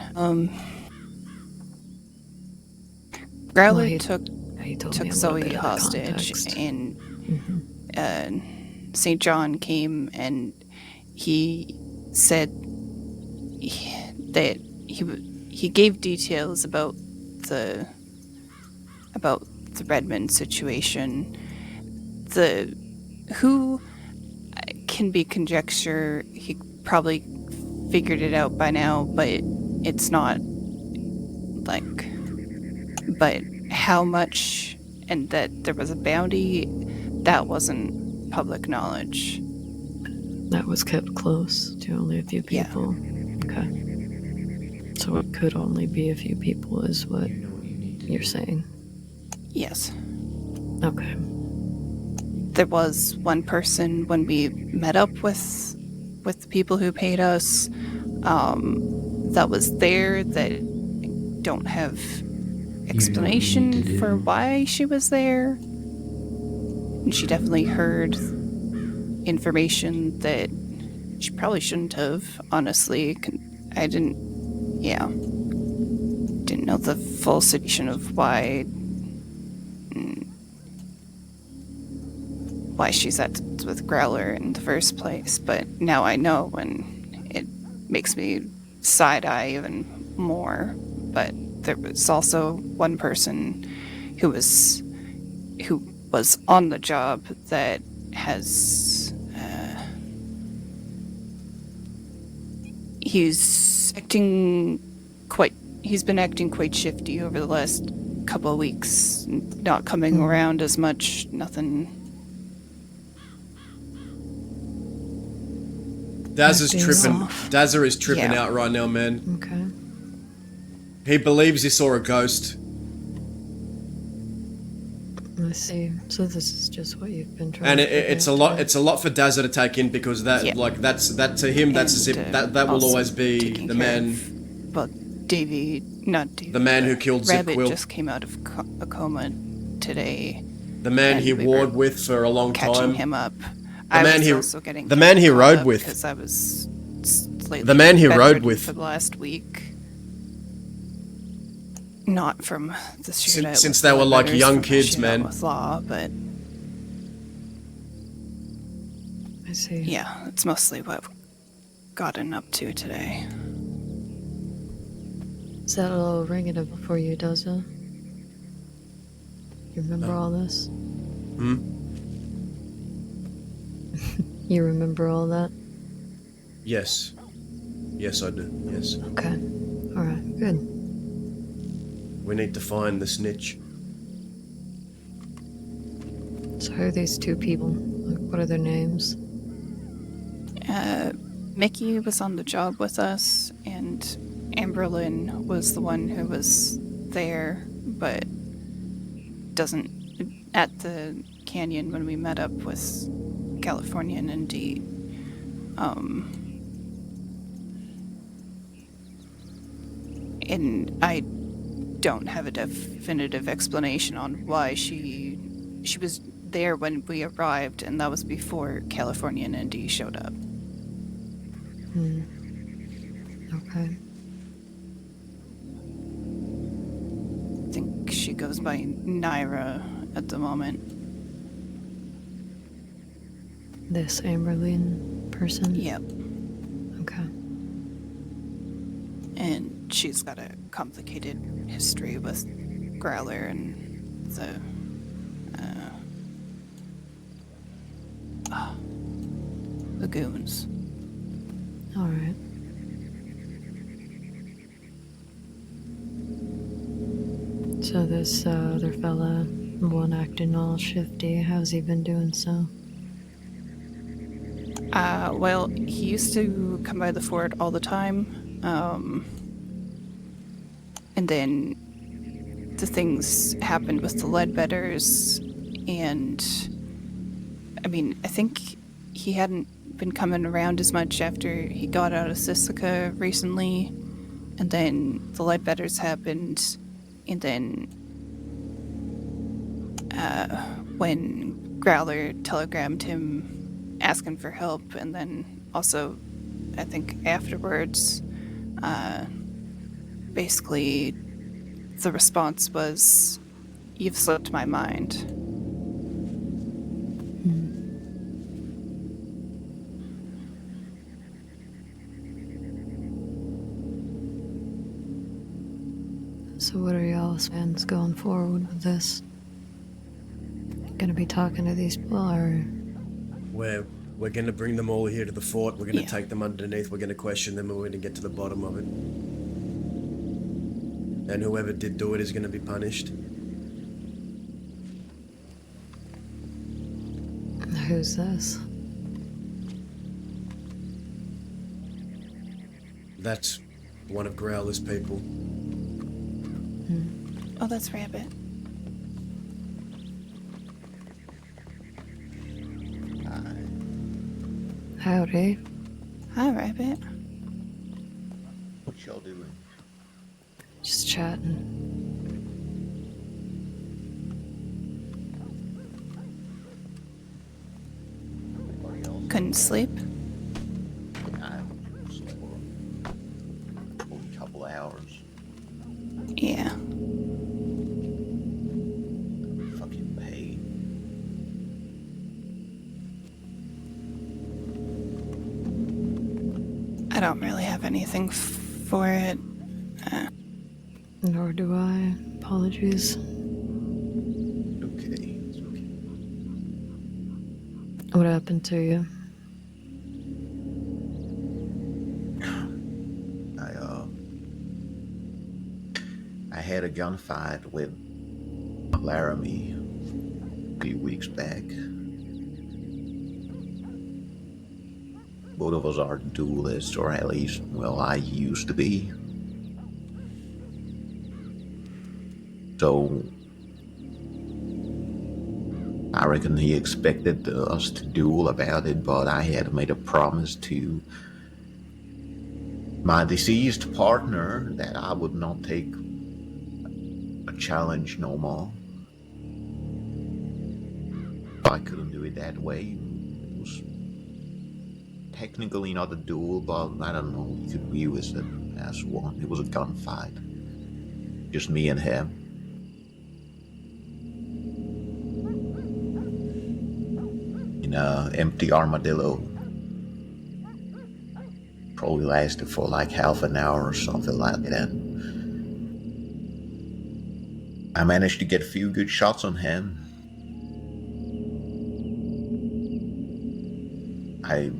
Growler Well, he took told me a little Zoe bit of the hostage, context. and St. John came and he said that he gave details about the Redmond situation. The who can be conjecture. He probably figured it out by now, but it's not like. But how much, and that there was a bounty, that wasn't public knowledge. That was kept close to only a few people. Okay. So it could only be a few people, is what you're saying. Yes. Okay. There was one person when we met up with the people who paid us, that was there that don't have explanation for why she was there. And she definitely heard information that she probably shouldn't have, honestly. I didn't know the full situation of why she's with Growler in the first place, but now I know, and it makes me side-eye even more. But there was also one person who was on the job that has he's been acting quite shifty over the last couple of weeks, not coming around as much, nothing. Dazza's tripping. Dazza is tripping out right now, man. Okay. He believes he saw a ghost. I see. So this is just what you've been trying. And to it's a lot. It's a lot for Dazza to take in, because that to him that's that will always be the man. Well, not Davey. The man who killed Zip Rabbit Quill. just came out of a coma today. The man and he we warred were with for a long catching time. him up. The man he rode with. Because I was slightly The man he rode bedridden with. for the last week. Not from the shootout. Since with they were like letters, young from the kids, shootout man. With Law, but I see. yeah, it's mostly what I've gotten up to today. Is that a little ringing a bell for you, does it? You remember all this? You remember all that? Yes. Yes, I do. Yes. Okay. Alright, good. We need to find the snitch. So who are these two people? Like, what are their names? Mickey was on the job with us, and Amberlyn was the one who was there, but doesn't at the canyon when we met up with Californian and Dee. And I don't have a definitive explanation on why she was there when we arrived, and that was before Californian and Dee showed up. Okay. I think she goes by Naira at the moment. This Amberlyn person? Yep. Okay. And she's got a complicated history with Growler and the goons. All right. So this other fella, one acting all shifty, how's he been doing so? Well, he used to come by the fort all the time, and then the things happened with the Ledbetters, and I mean, I think he hadn't been coming around as much after he got out of Sisika recently, and then the Ledbetters happened, and then when Growler telegrammed him asking for help, and then also, I think afterwards, basically the response was, "You've slipped my mind." So what are y'all's plans going forward with this? Gonna be talking to these people, or? We're going to bring them all here to the fort. We're going to Yeah. take them underneath. We're going to question them, and we're going to get to the bottom of it. And whoever did do it is going to be punished. Who's this? That's one of Growler's people. Oh, that's Rabbit. Howdy. Hi, Rabbit. What y'all doing? Just chatting. Couldn't sleep? I slept for only a couple hours. Yeah. Fucking pain. I don't really have anything for it. Nor do I. Apologies. Okay, it's okay. What happened to you? I had a gunfight with Laramie a few weeks back. Both of us are duelists, or at least, well, I used to be. So, I reckon he expected us to duel about it, but I had made a promise to my deceased partner that I would not take a challenge no more. I couldn't do it that way. It was technically not a duel, but I don't know, you could view it as one. It was a gunfight. Just me and him. In a empty armadillo. Probably lasted for like half an hour or something like that. I managed to get a few good shots on him. I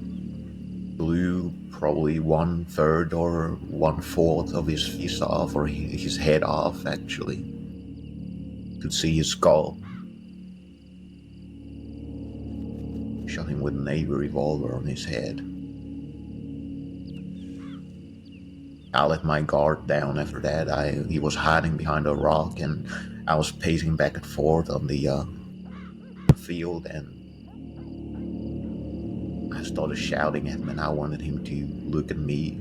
blew probably 1/3 or 1/4 of his face off, or his head off, actually. Could see his skull. Shot him with an Navy revolver on his head. I let my guard down after that. He was hiding behind a rock, and I was pacing back and forth on the field, and I started shouting at him, and I wanted him to look at me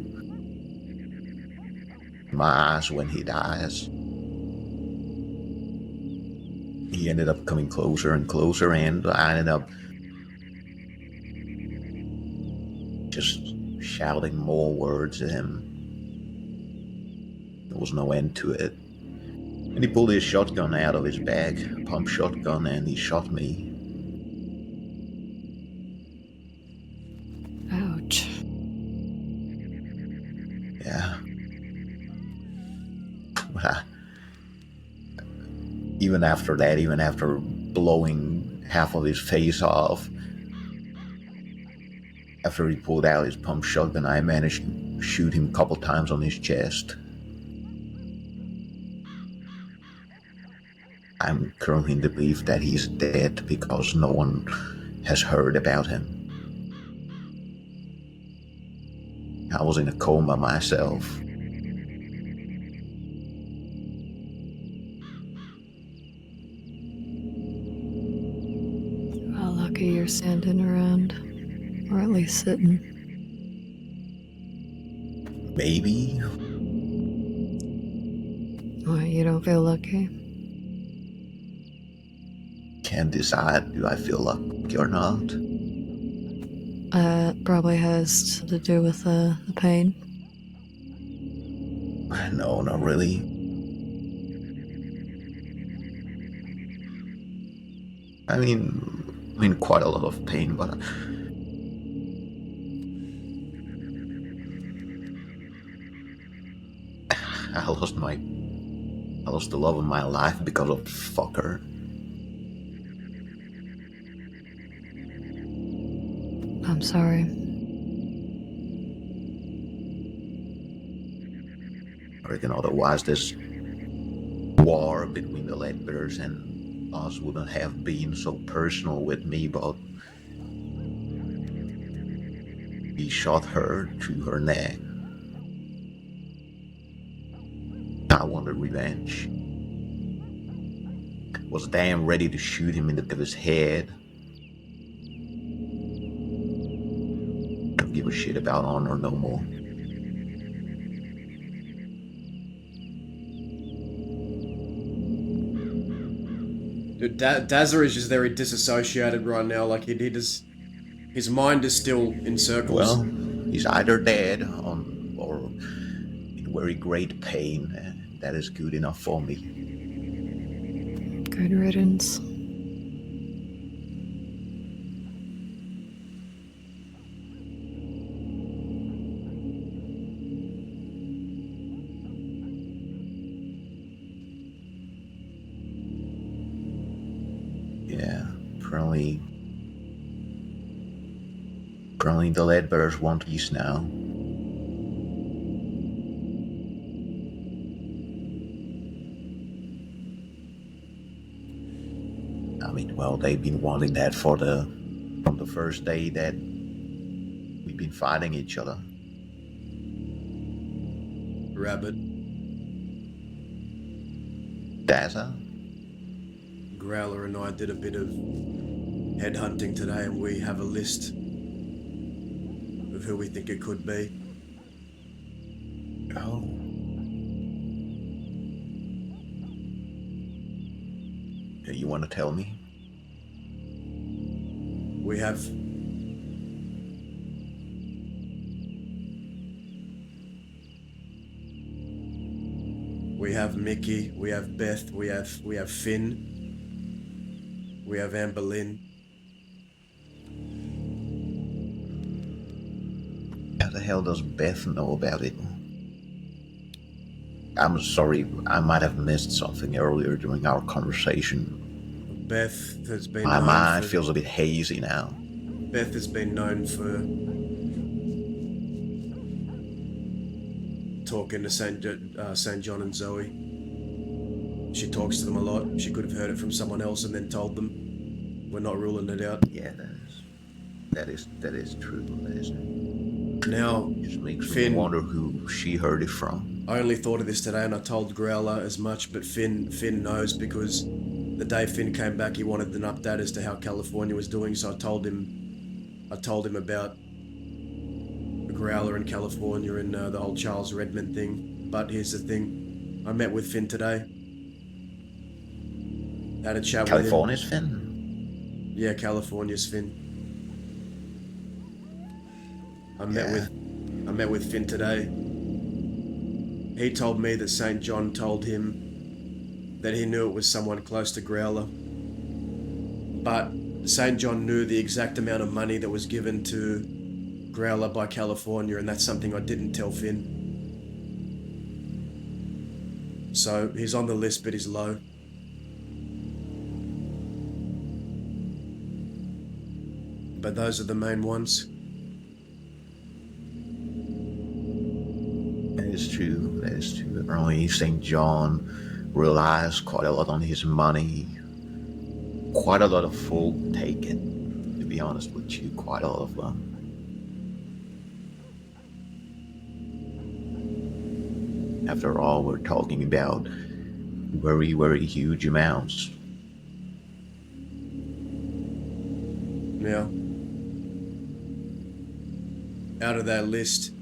in my eyes when he dies. He ended up coming closer and closer, and I ended up just shouting more words at him. There was no end to it. And he pulled his shotgun out of his bag, a pump shotgun, and he shot me. Ouch. Yeah. Well, even after that, even after blowing half of his face off, after he pulled out his pump shotgun, I managed to shoot him a couple times on his chest. I'm currently in the belief that he's dead because no one has heard about him. I was in a coma myself. Well, lucky you're standing around, or at least sitting. Maybe. Why, you don't feel lucky? Can't decide, do I feel lucky or not? Probably has to do with the pain. No, not really. I'm in quite a lot of pain, but I lost the love of my life because of this fucker. I'm sorry. I reckon otherwise this war between the Leadbearers and us wouldn't have been so personal with me, but he shot her through her neck. I wanted revenge. Was damn ready to shoot him in the back of his head. Don't give a shit about honor no more. Dude, Dazza is just very disassociated right now. Like his mind is still in circles. Well, he's either dead or in very great pain, and that is good enough for me. Good riddance. Yeah, apparently the Leadbearers want peace now. I mean, well, they've been wanting that from the first day that we've been fighting each other. Rabbit. Dazza? Growler and I did a bit of headhunting today, and we have a list of who we think it could be. Oh. You want to tell me? We have Mickey, we have Beth, we have Finn, we have Amber Lynn. How the hell does Beth know about it? I'm sorry, I might have missed something earlier during our conversation. Beth has been My mind feels a bit hazy now. Beth has been known for talking to St. John and Zoe. She talks to them a lot. She could have heard it from someone else and then told them. We're not ruling it out. Yeah, that is true. That is. Now, Just makes me Finn, wonder who she heard it from. I only thought of this today and I told Growler as much, but Finn knows because the day Finn came back, he wanted an update as to how California was doing, so I told him about the Growler in California and the whole Charles Redmond thing. But here's the thing, I met with Finn today. Had a chat with him. California's Finn? Yeah, California's Finn. I met with Finn today. He told me that St. John told him that he knew it was someone close to Growler. But St. John knew the exact amount of money that was given to Growler by California, and that's something I didn't tell Finn. So he's on the list, but he's low. But those are the main ones. That is true. That is true. Apparently, St. John relies quite a lot on his money. Quite a lot of folk take it, to be honest with you. Quite a lot of them. After all, we're talking about very, very huge amounts. Yeah. Out of that list,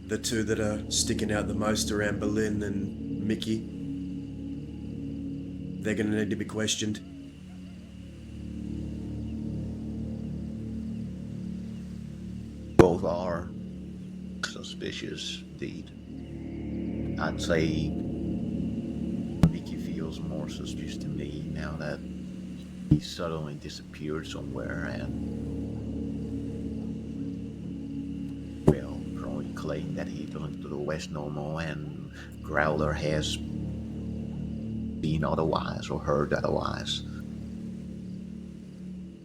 the two that are sticking out the most are Anne Boleyn and Mickey. They're going to need to be questioned. Both are suspicious, indeed. I'd say Mickey feels more suspicious to me now that he suddenly disappeared somewhere and, well, probably claimed that he belonged to the West no more, and Growler has been otherwise or heard otherwise.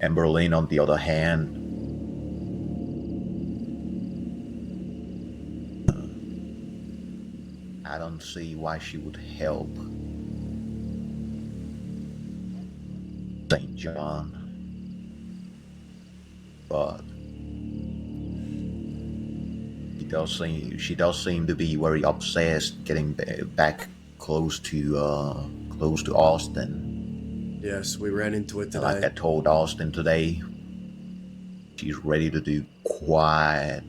And Berlin, on the other hand, I don't see why she would help St. John, but she does seem to be very obsessed getting back close to Austin. Yes, we ran into it today. Like I told Austin today, she's ready to do quite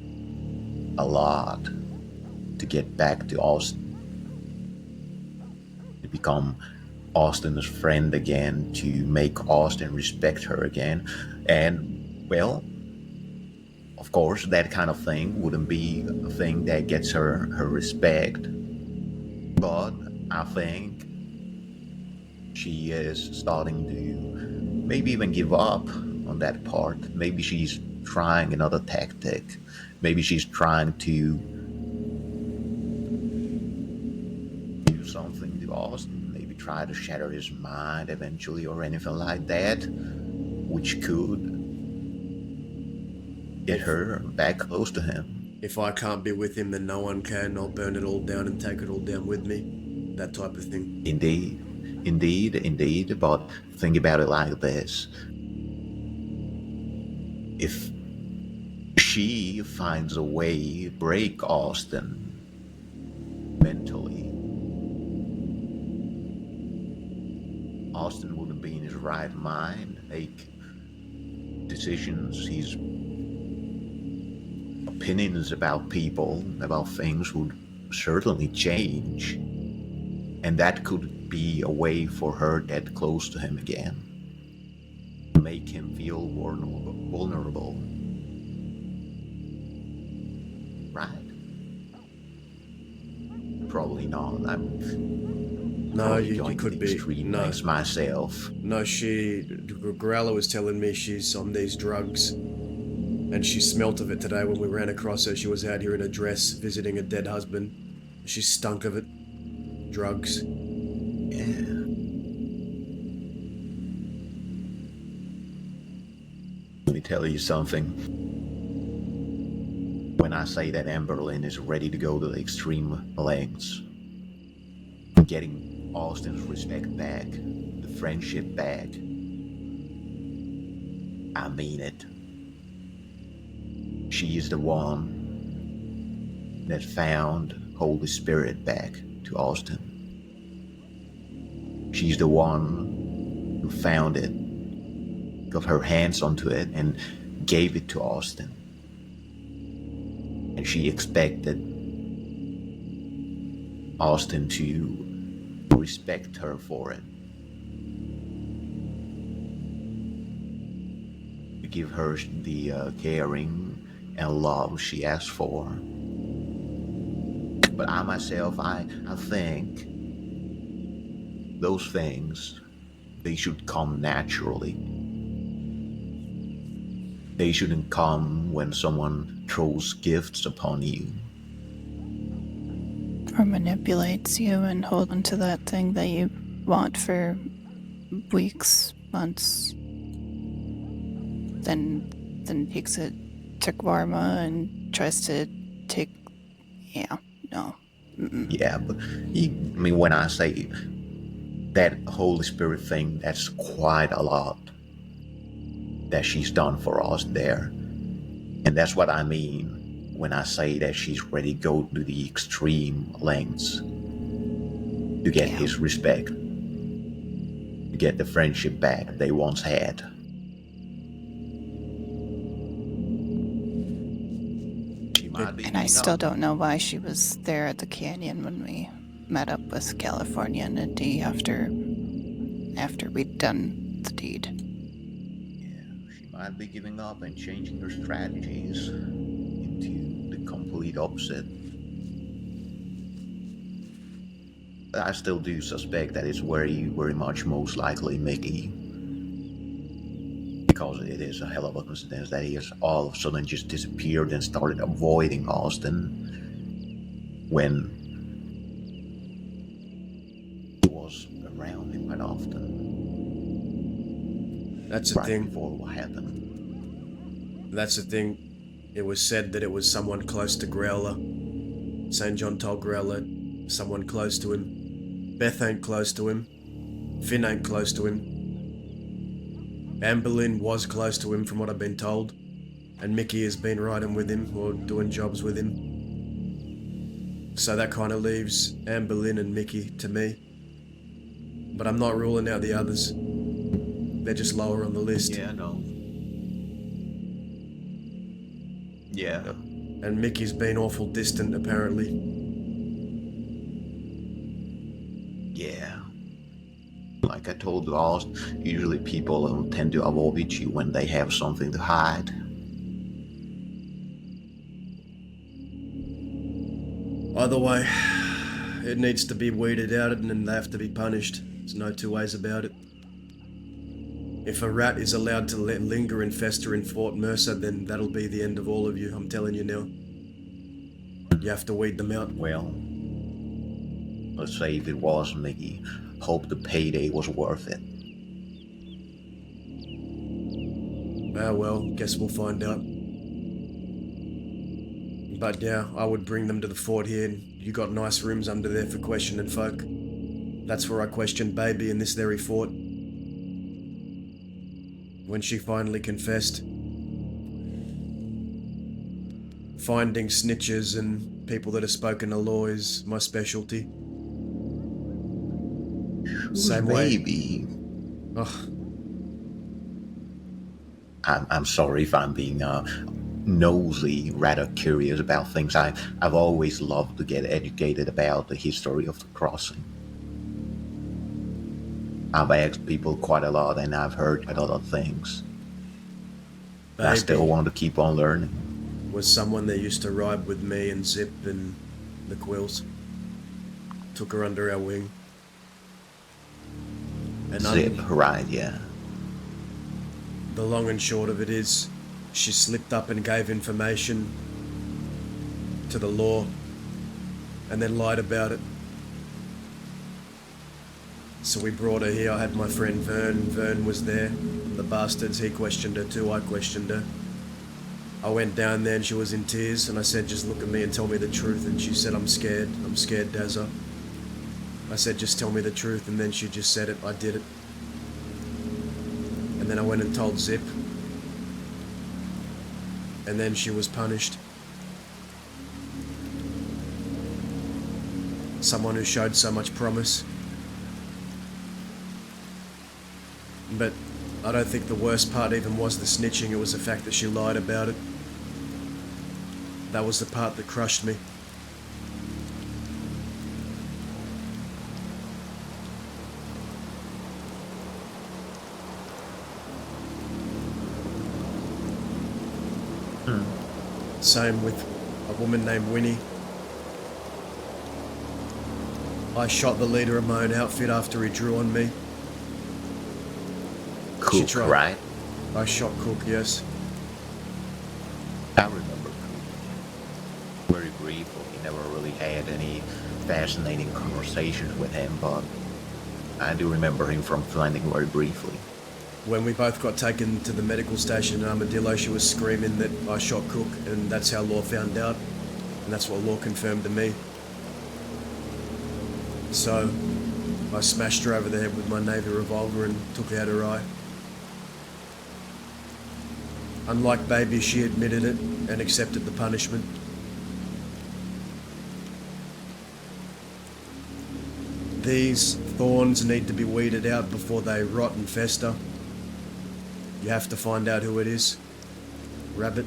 a lot to get back to Austin, to become Austin's friend again, to make Austin respect her again. And, well, of course, that kind of thing wouldn't be a thing that gets her respect. But I think she is starting to maybe even give up on that part. Maybe she's trying another tactic. Maybe she's trying to do something to Austin. Maybe try to shatter his mind eventually or anything like that, which could get her back close to him. If I can't be with him, then no one can. I'll burn it all down and take it all down with me. That type of thing. Indeed. But think about it like this. If she finds a way to break Austin mentally, Austin wouldn't be in his right mind, make decisions. His opinions about people, about things would certainly change. And that could be a way for her to get close to him again. Make him feel vulnerable. Right? Probably not. No, you could be. No. Myself. No, Growler was telling me she's on these drugs. And she smelt of it today when we ran across her. She was out here in a dress visiting a dead husband. She stunk of it. Drugs. Yeah. Let me tell you something. when I say that Amberlynn is ready to go to the extreme lengths, getting Austin's respect back, the friendship back, I mean it. She is the one that found Holy Spirit back to Austin. She's the one who found it, got her hands onto it, and gave it to Austin. And she expected Austin to respect her for it. To give her the caring and love she asked for. But I myself, I think those things, they should come naturally. They shouldn't come when someone throws gifts upon you. Or manipulates you and hold on to that thing that you want for weeks, months. Then takes it to Guarma and tries to take... Yeah, no. Mm-mm. Yeah, but when I say that Holy Spirit thing, that's quite a lot that she's done for us there. And that's what I mean when I say that she's ready to go to the extreme lengths to get his respect, to get the friendship back they once had. And I still don't know why she was there at the canyon when we met up with California and Indy after we'd done the deed. She might be giving up and changing her strategies into the complete opposite. But I still do suspect that it's very, very much most likely Mickey. Because it is a hell of a coincidence that he has all of a sudden just disappeared and started avoiding Austin when he was around him quite often. That's the right thing. Before what happened. That's the thing. It was said that it was someone close to Growler. St. John told Growler, someone close to him. Beth ain't close to him. Finn ain't close to him. Amberlynn was close to him from what I've been told, and Mickey has been riding with him or doing jobs with him. So that kind of leaves Amberlynn and Mickey to me. But I'm not ruling out the others. They're just lower on the list. Yeah, no. Yeah. And Mickey's been awful distant apparently. Yeah. Like I told Lost, usually people tend to avoid you when they have something to hide. Either way, it needs to be weeded out and then they have to be punished. There's no two ways about it. If a rat is allowed to linger and fester in Fort Mercer, then that'll be the end of all of you, I'm telling you now. You have to weed them out. Well, let's say if it was Mickey, hope the payday was worth it. Ah well, guess we'll find out. But yeah, I would bring them to the fort here, and you got nice rooms under there for questioning folk. That's where I questioned Baby in this very fort. When she finally confessed. Finding snitches and people that have spoken the law is my specialty. Same way. Baby. Ugh. I'm sorry if I'm being nosy, rather curious about things. I've always loved to get educated about the history of the crossing. I've asked people quite a lot and I've heard quite a lot of things. But I still want to keep on learning. Was someone that used to ride with me and Zip and the Quills. Took her under our wing. And Zip, right, yeah. The long and short of it is, she slipped up and gave information to the law and then lied about it. So we brought her here. I had my friend Vern. Vern was there. The bastards, he questioned her too. I questioned her. I went down there and she was in tears, and I said, just look at me and tell me the truth. And she said, I'm scared, Dazza. I said, just tell me the truth, and then she just said it. I did it. And then I went and told Zip. And then she was punished. Someone who showed so much promise. But I don't think the worst part even was the snitching, it was the fact that she lied about it. That was the part that crushed me. Same with a woman named Winnie. I shot the leader of my own outfit after he drew on me. Cook, right? I shot Cook, yes. I remember Cook. Very briefly. He never really had any fascinating conversations with him, but I do remember him from finding very briefly. When we both got taken to the medical station in Armadillo, she was screaming that I shot Cook, and that's how Law found out, and that's what Law confirmed to me. So, I smashed her over the head with my Navy revolver and took out her eye. Unlike Baby, she admitted it and accepted the punishment. These thorns need to be weeded out before they rot and fester. You have to find out who it is. Rabbit.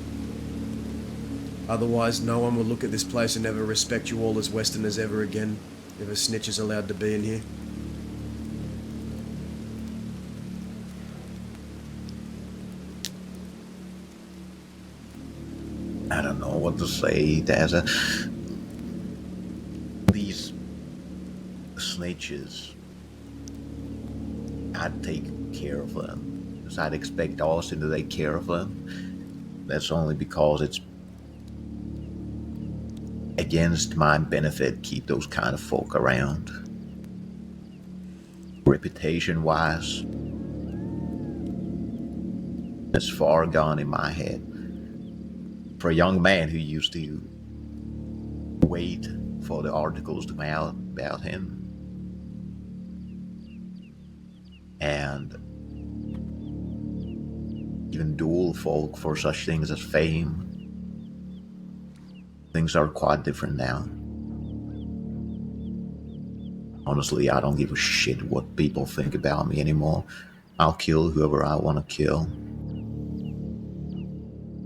Otherwise, no one will look at this place and never respect you all as Westerners ever again, if a snitch is allowed to be in here. I don't know what to say. These snitches, I'd take care of them. Because I'd expect Austin to take care of them. That's only because it's against my benefit keep those kind of folk around. Reputation-wise, it's far gone in my head. For a young man who used to wait for the articles to come out about him, and even duel folk for such things as fame, things are quite different now. Honestly, I don't give a shit what people think about me anymore. I'll kill whoever I want to kill.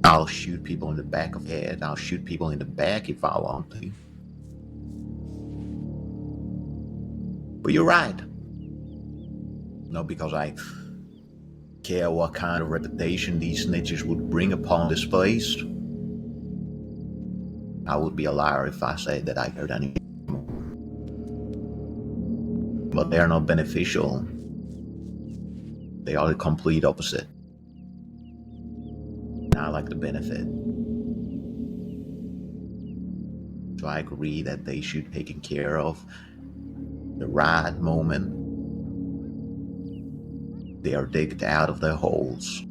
I'll shoot people in the back of the head. I'll shoot people in the back if I want to. But you're right. Not because I care what kind of reputation these snitches would bring upon this place. I would be a liar if I said that I cared any more. But they are not beneficial. They are the complete opposite. I like the benefit. So I agree that they should be taken care of the right moment. They are digged out of their holes.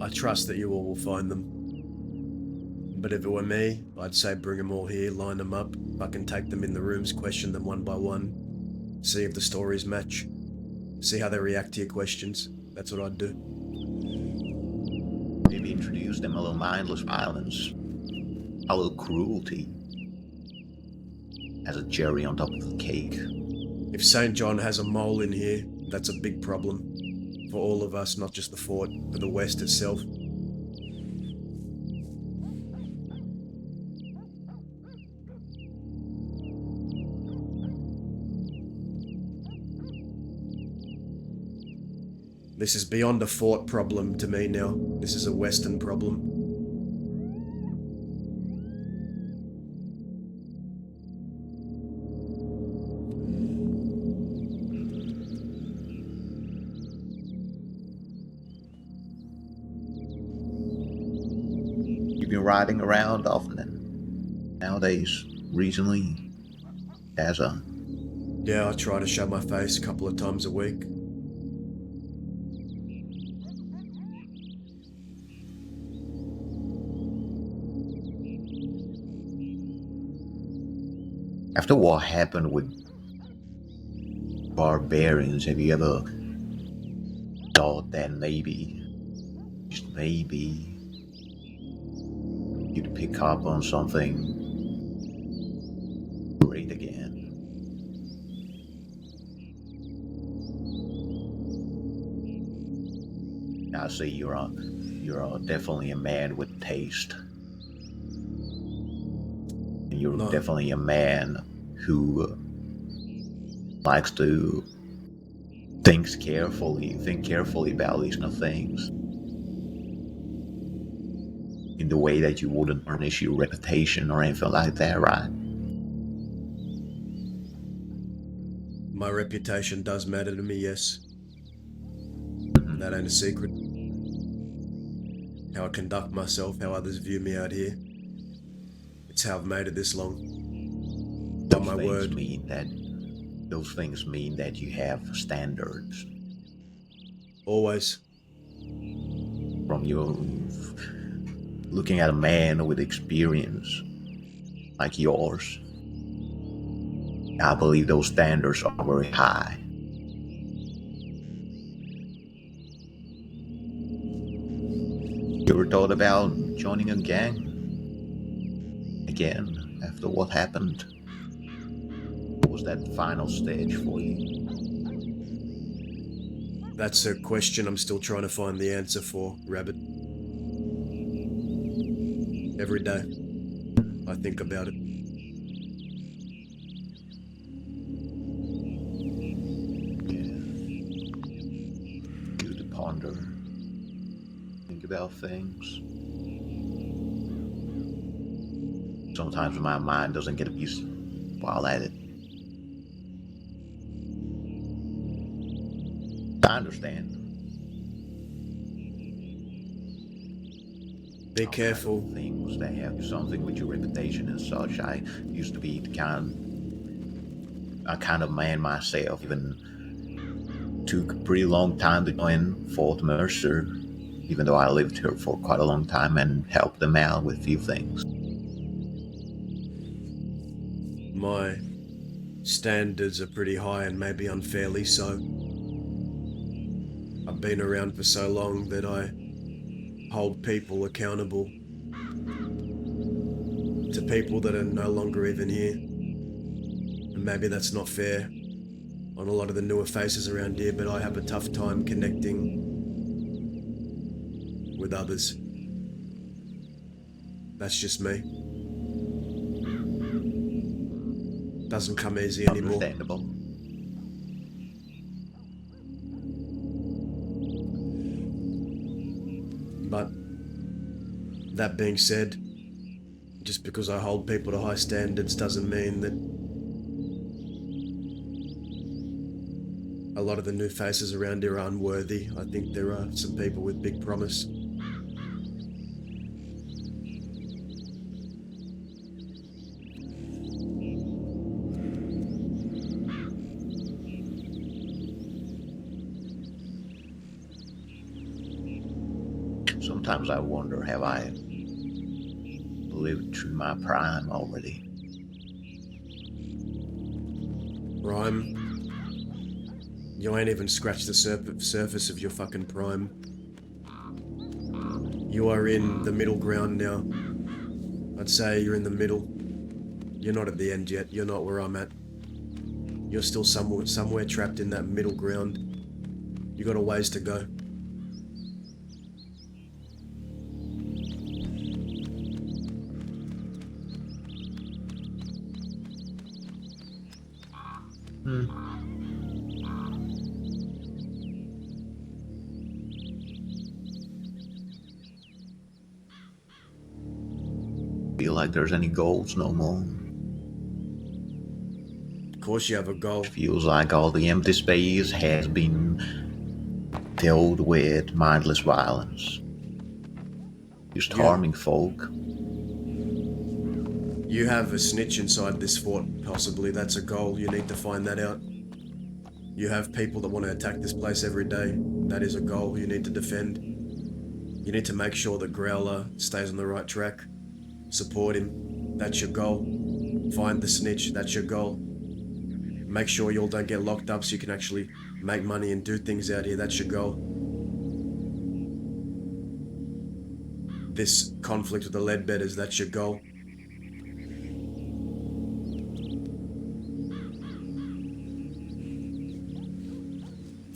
I trust that you all will find them. But if it were me, I'd say bring them all here, line them up, fucking take them in the rooms, question them one by one, see if the stories match, see how they react to your questions. That's what I'd do. Maybe introduce them a little mindless violence, a little cruelty, as a cherry on top of the cake. If St. John has a mole in here, that's a big problem. For all of us, not just the fort, but the West itself. This is beyond a fort problem to me now. This is a Western problem. You've been riding around often then? Nowadays, recently, as a... Yeah, I try to show my face a couple of times a week. After what happened with barbarians, have you ever thought that maybe, just maybe, you'd pick up on something great again? I see you're definitely a man with taste. And you're definitely a man who likes to think carefully about these kind of things. In the way that you wouldn't tarnish your reputation or anything like that, right? My reputation does matter to me, yes. That ain't a secret. How I conduct myself, how others view me out here. It's how I've made it this long. By my word. Those things mean that you have standards. Always. From your looking at a man with experience like yours, I believe those standards are very high. You ever thought about joining a gang again after what happened? What was that final stage for you? That's a question I'm still trying to find the answer for, Rabbit. Every day, I think about it. Good to ponder. Think about things. Sometimes my mind doesn't get a piece while at it. I understand. Be careful. Things that have something with your reputation and such. I used to be a kind of man myself. Even took a pretty long time to join Fort Mercer, even though I lived here for quite a long time and helped them out with a few things. My standards are pretty high and maybe unfairly so. I've been around for so long that I hold people accountable to people that are no longer even here. And maybe that's not fair on a lot of the newer faces around here, but I have a tough time connecting with others. That's just me. Doesn't come easy anymore. Understandable. But that being said, just because I hold people to high standards doesn't mean that a lot of the new faces around here are unworthy. I think there are some people with big promise. Sometimes I wonder, have I lived through my prime already? Prime? You ain't even scratched the surface of your fucking prime. You are in the middle ground now. I'd say you're in the middle. You're not at the end yet. You're not where I'm at. You're still somewhere trapped in that middle ground. You got a ways to go. Feel like there's any goals no more. Of course you have a goal. Feels like all the empty space has been filled with mindless violence. Just harming folk. You have a snitch inside this fort, possibly. That's a goal. You need to find that out. You have people that want to attack this place every day. That is a goal you need to defend. You need to make sure that Growler stays on the right track. Support him. That's your goal. Find the snitch, that's your goal. Make sure you all don't get locked up so you can actually make money and do things out here, that's your goal. This conflict with the Leadbetters, that's your goal.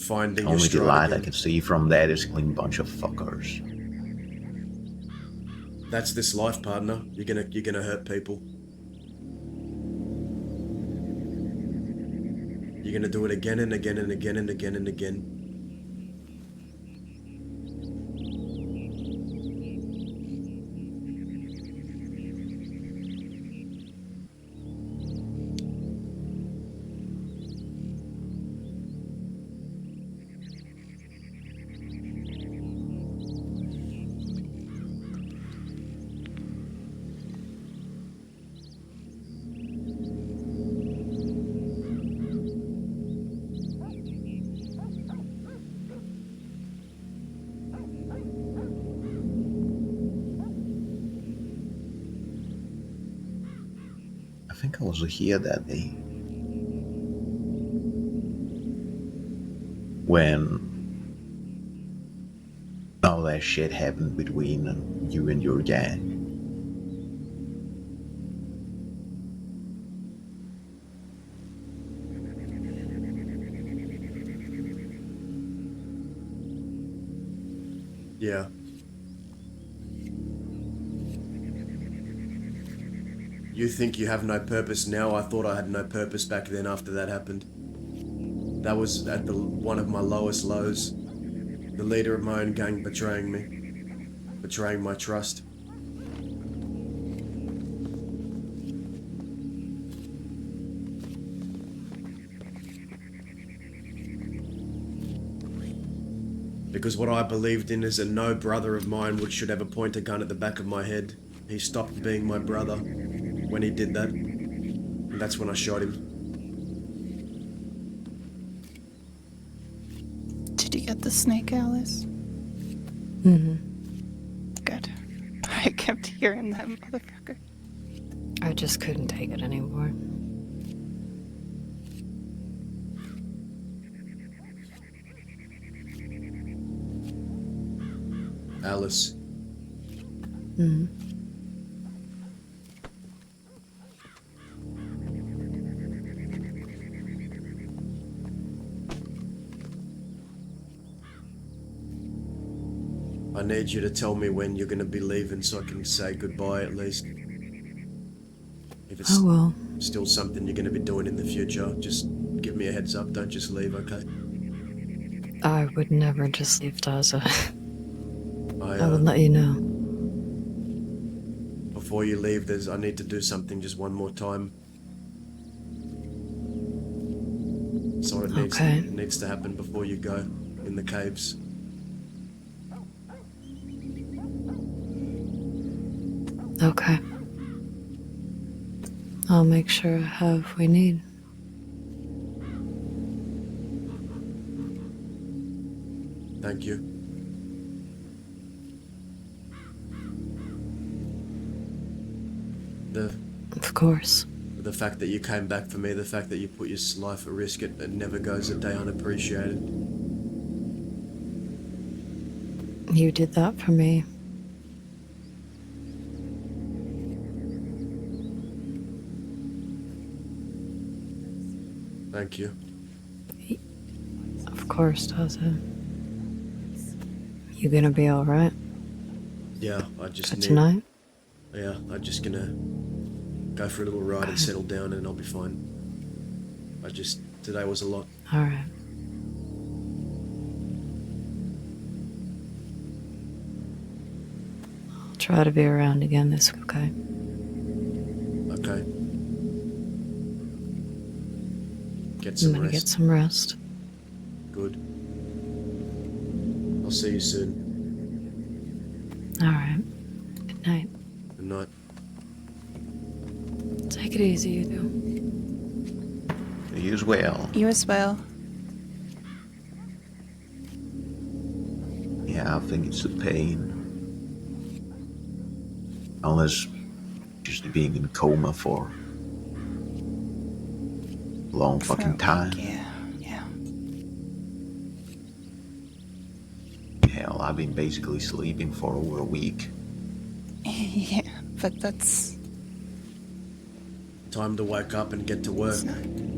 Finding your Only the stride light I again. can see from that is a clean bunch of fuckers. That's this life, partner. You're gonna hurt people. You're gonna do it again and again and again and again and again. I think I was here that day. When all that shit happened between you and your gang. Yeah. You think you have no purpose now? I thought I had no purpose back then after that happened. That was at one of my lowest lows. The leader of my own gang betraying me. Betraying my trust. Because what I believed in is that no brother of mine should ever point a gun at the back of my head. He stopped being my brother when he did that. And that's when I shot him. Did you get the snake, Alice? Mm-hmm. Good. I kept hearing that motherfucker. I just couldn't take it anymore. Alice. Mm-hmm. I need you to tell me when you're going to be leaving so I can say goodbye at least. If it's still something you're going to be doing in the future, just give me a heads up. Don't just leave, okay? I would never just leave Daza. I would I let you know. Before you leave, I need to do something just one more time. So it needs to happen before you go in the caves. Okay. I'll make sure I have what we need. Thank you. Of course. The fact that you came back for me, the fact that you put your life at risk, it never goes a day unappreciated. You did that for me. Thank you. Of course, Daza. You gonna be alright? Yeah, I just need... Tonight? Yeah, I'm just gonna go for a little ride and settle down and I'll be fine. Today was a lot. Alright. I'll try to be around again this week, okay? Okay. I'm gonna get some rest. Good. I'll see you soon. Alright. Good night. Good night. Take it easy, you two. You as well. You as well. Yeah, I think it's the pain. Unless just being in coma for long For a fucking week, time. yeah. Hell, I've been basically sleeping for over a week. Yeah, but that's Time to wake up and get to work.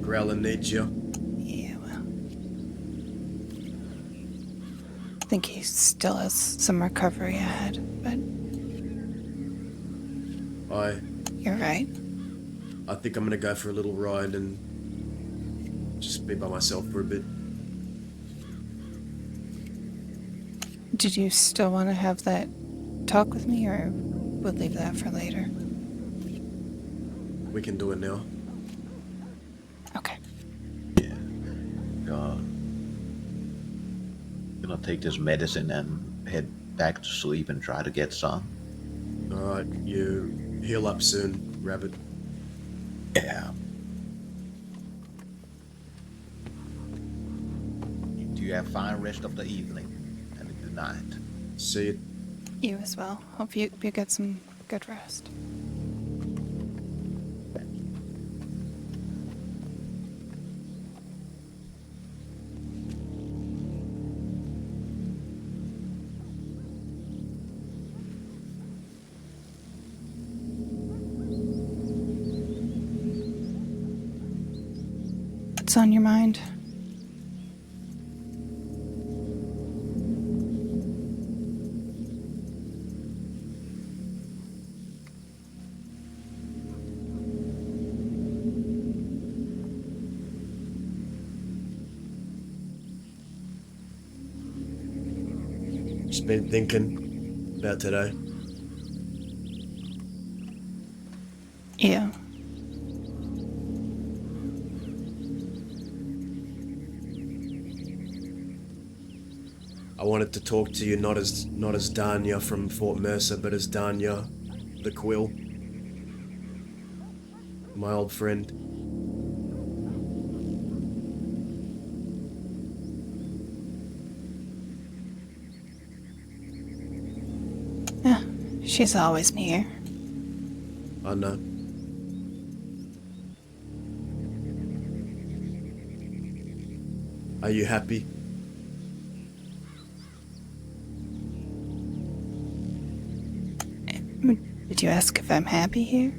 Growler needs you. yeah. Well, I think he still has some recovery ahead, but you're right. I think I'm gonna go for a little ride and just be by myself for a bit. Did you still want to have that talk with me, or we'll leave that for later? We can do it now. Okay. Gonna take this medicine and head back to sleep and try to get some. Alright, you heal up soon, Rabbit. Yeah. Do you have a fine rest of the evening and a good night? See you. You as well. Hope you get some good rest. What's on your mind? Just been thinking about today. Yeah. I wanted to talk to you not as Danya from Fort Mercer, but as Danya, the Quill. My old friend. Yeah, she's always near. I know. Are you happy? Did you ask if I'm happy here?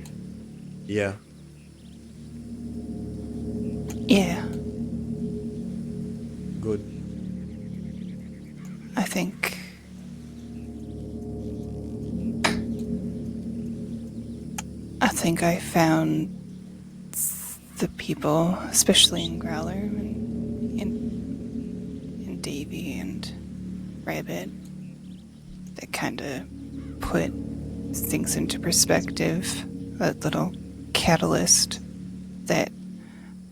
Yeah. Yeah. Good. I think I found the people, especially in Growler and Davy and Rabbit, that kind of put things into perspective. That little catalyst that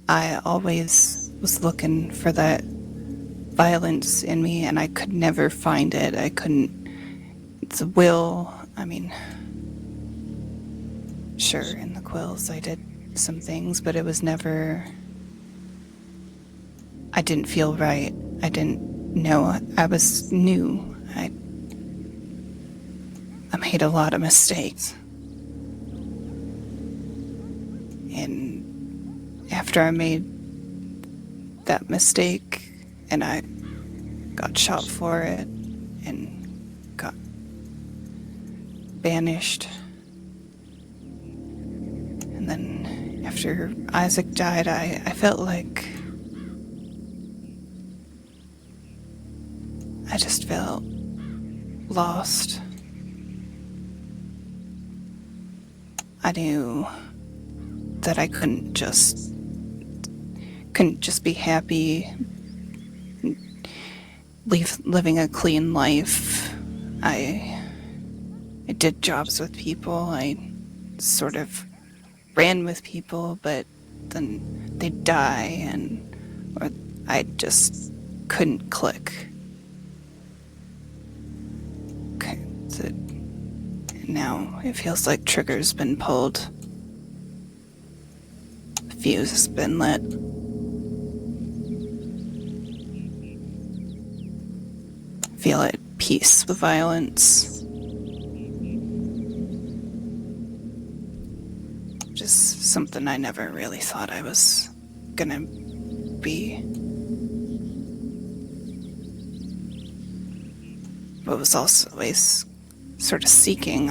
I always was looking for, that violence in me, and I could never find it. I couldn't. It's a will. I mean, sure, in the Quills I did some things, but it was never. I didn't feel right. I didn't know. I was new. I made a lot of mistakes. And after I made that mistake and I got shot for it and got banished, and then after Isaac died, I felt like I just felt lost. I knew that I couldn't just be happy living a clean life. I did jobs with people. I sort of ran with people, but then they'd die, or I just couldn't click. Okay, so now it feels like trigger's been pulled. Fuse has been lit. Feel at peace with violence. Just something I never really thought I was gonna be. But was also always sort of seeking.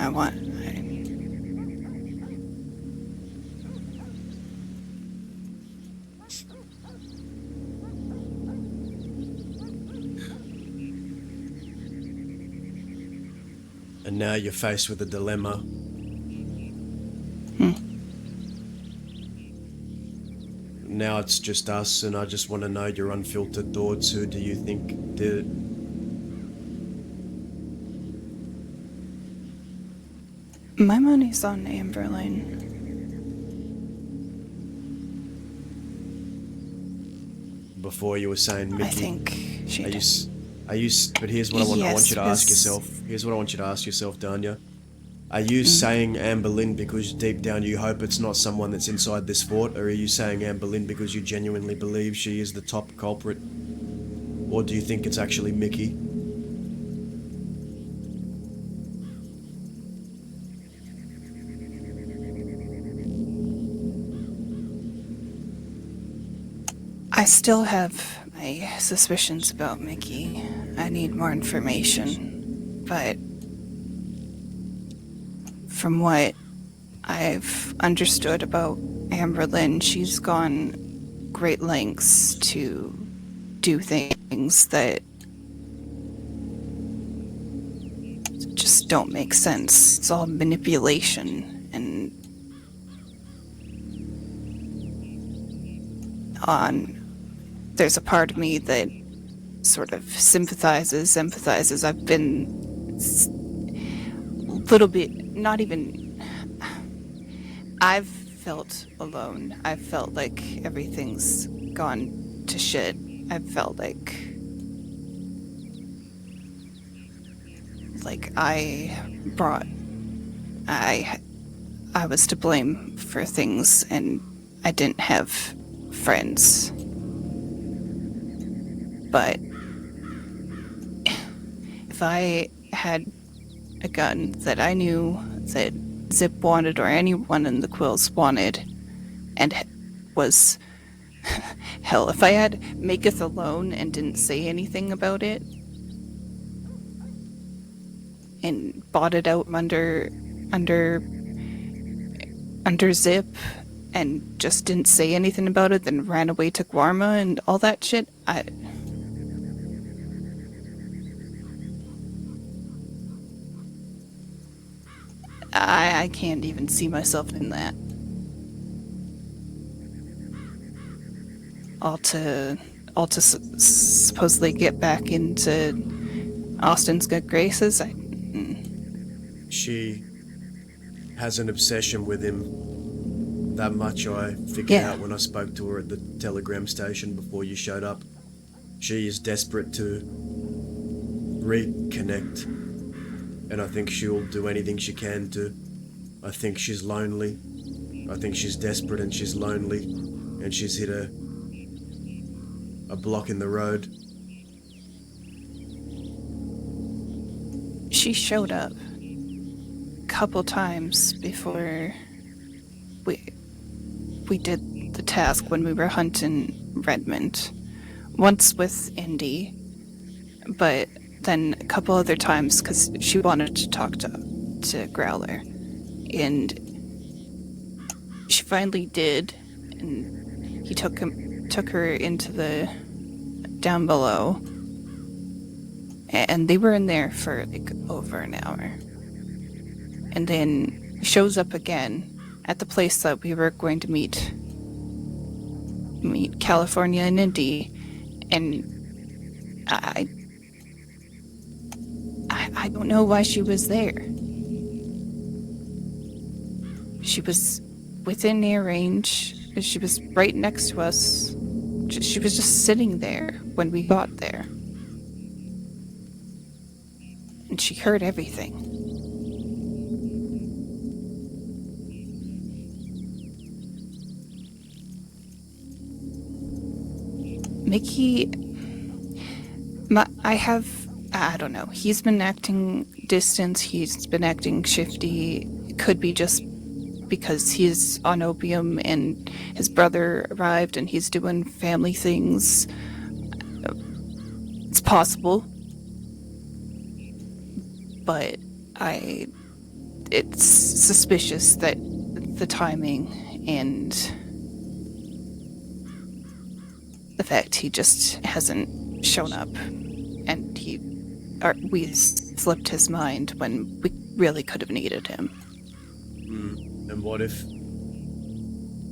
And now you're faced with a dilemma. Now it's just us, and I just want to know your unfiltered thoughts. Who do you think did it? My money's on Amberlyn. Before you were saying Mickey. I think she did. But here's what I want you to ask Yes, yourself. Here's what I want you to ask yourself, Danya. Are you saying Amber Lynn because deep down you hope it's not someone that's inside this fort, or are you saying Amber Lynn because you genuinely believe she is the top culprit? Or do you think it's actually Mickey? I still have my suspicions about Mickey. I need more information, but from what I've understood about Amberlyn, she's gone great lengths to do things that just don't make sense. It's all manipulation and there's a part of me that sort of empathizes. I've been a little bit, not even, I've felt alone. I've felt like everything's gone to shit. I've felt like I was to blame for things and I didn't have friends. But if I had a gun that I knew that Zip wanted or anyone in the Quills wanted, and was... hell, if I had Maketh alone and didn't say anything about it, and bought it out under Zip, and just didn't say anything about it, then ran away to Guarma and all that shit, I can't even see myself in that. All to supposedly get back into Austin's good graces. She has an obsession with him. That much I figured out when I spoke to her at the telegram station before you showed up. She is desperate to reconnect, and I think she'll do anything she can to. I think she's lonely. I think she's desperate and she's lonely, and she's hit a block in the road. She showed up a couple times before we did the task when we were hunting Redmond. Once with Indy, but then a couple other times because she wanted to talk to Growler. And she finally did, and he took her into the down below, and they were in there for like over an hour. And then shows up again at the place that we were going to meet California and Indy, and I don't know why she was there. She was within ear range. She was right next to us. She was just sitting there when we got there. And she heard everything. Mickey... I don't know. He's been acting distant. He's been acting shifty. It could be just because he's on opium and his brother arrived and he's doing family things. It's possible. But it's suspicious that the timing and the fact he just hasn't shown up and we slipped his mind when we really could have needed him. And what if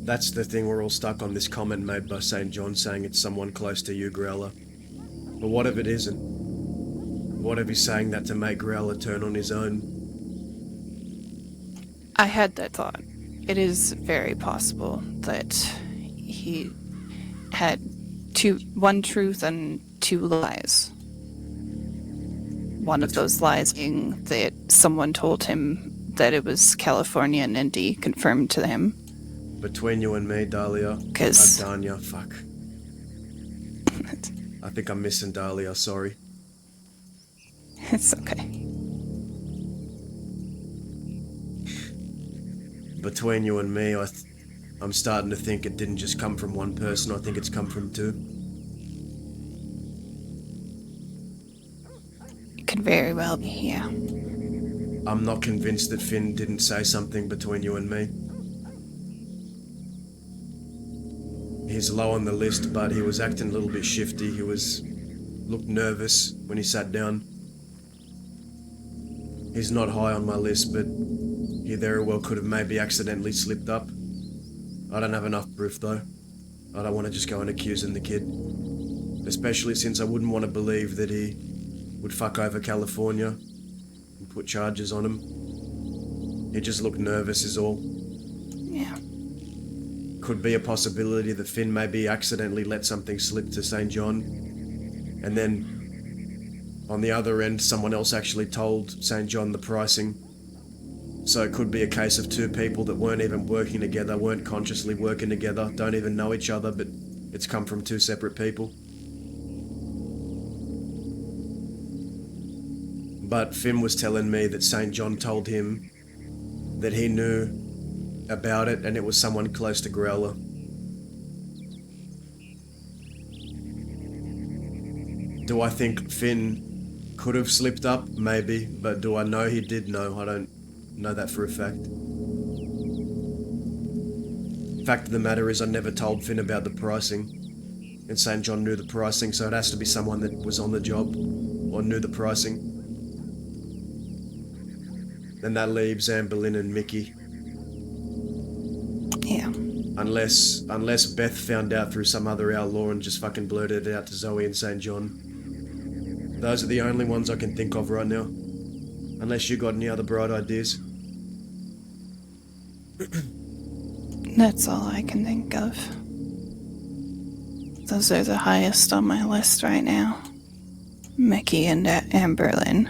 that's the thing, we're all stuck on this comment made by St. John saying it's someone close to you, Growler. But what if it isn't? What if he's saying that to make Growler turn on his own? I had that thought. It is very possible that he had one truth and two lies. One of those lies being that someone told him that it was California and Indy, confirmed to him. Between you and me, Dahlia, Danya, fuck. I think I'm missing Dahlia, sorry. It's okay. Between you and me, I'm starting to think it didn't just come from one person, I think it's come from two. It could very well be, yeah. I'm not convinced that Finn didn't say something between you and me. He's low on the list, but he was acting a little bit shifty. He looked nervous when he sat down. He's not high on my list, but he very well could have maybe accidentally slipped up. I don't have enough proof though. I don't want to just go and accusing the kid. Especially since I wouldn't want to believe that he would fuck over California and put charges on him. He just looked nervous is all. Yeah. Could be a possibility that Finn maybe accidentally let something slip to St. John, and then on the other end someone else actually told St. John the pricing. So it could be a case of two people that weren't even working together, weren't consciously working together, don't even know each other, but it's come from two separate people. But Finn was telling me that St. John told him that he knew about it and it was someone close to Growler. Do I think Finn could have slipped up? Maybe, but do I know he did? No, I don't know that for a fact. Fact of the matter is I never told Finn about the pricing, and St. John knew the pricing, so it has to be someone that was on the job or knew the pricing. Then that leaves Anne Boleyn and Mickey. Yeah. Unless Beth found out through some other outlaw and just fucking blurted it out to Zoe and St. John. Those are the only ones I can think of right now. Unless you got any other bright ideas. That's all I can think of. Those are the highest on my list right now. Mickey and Amberlyn.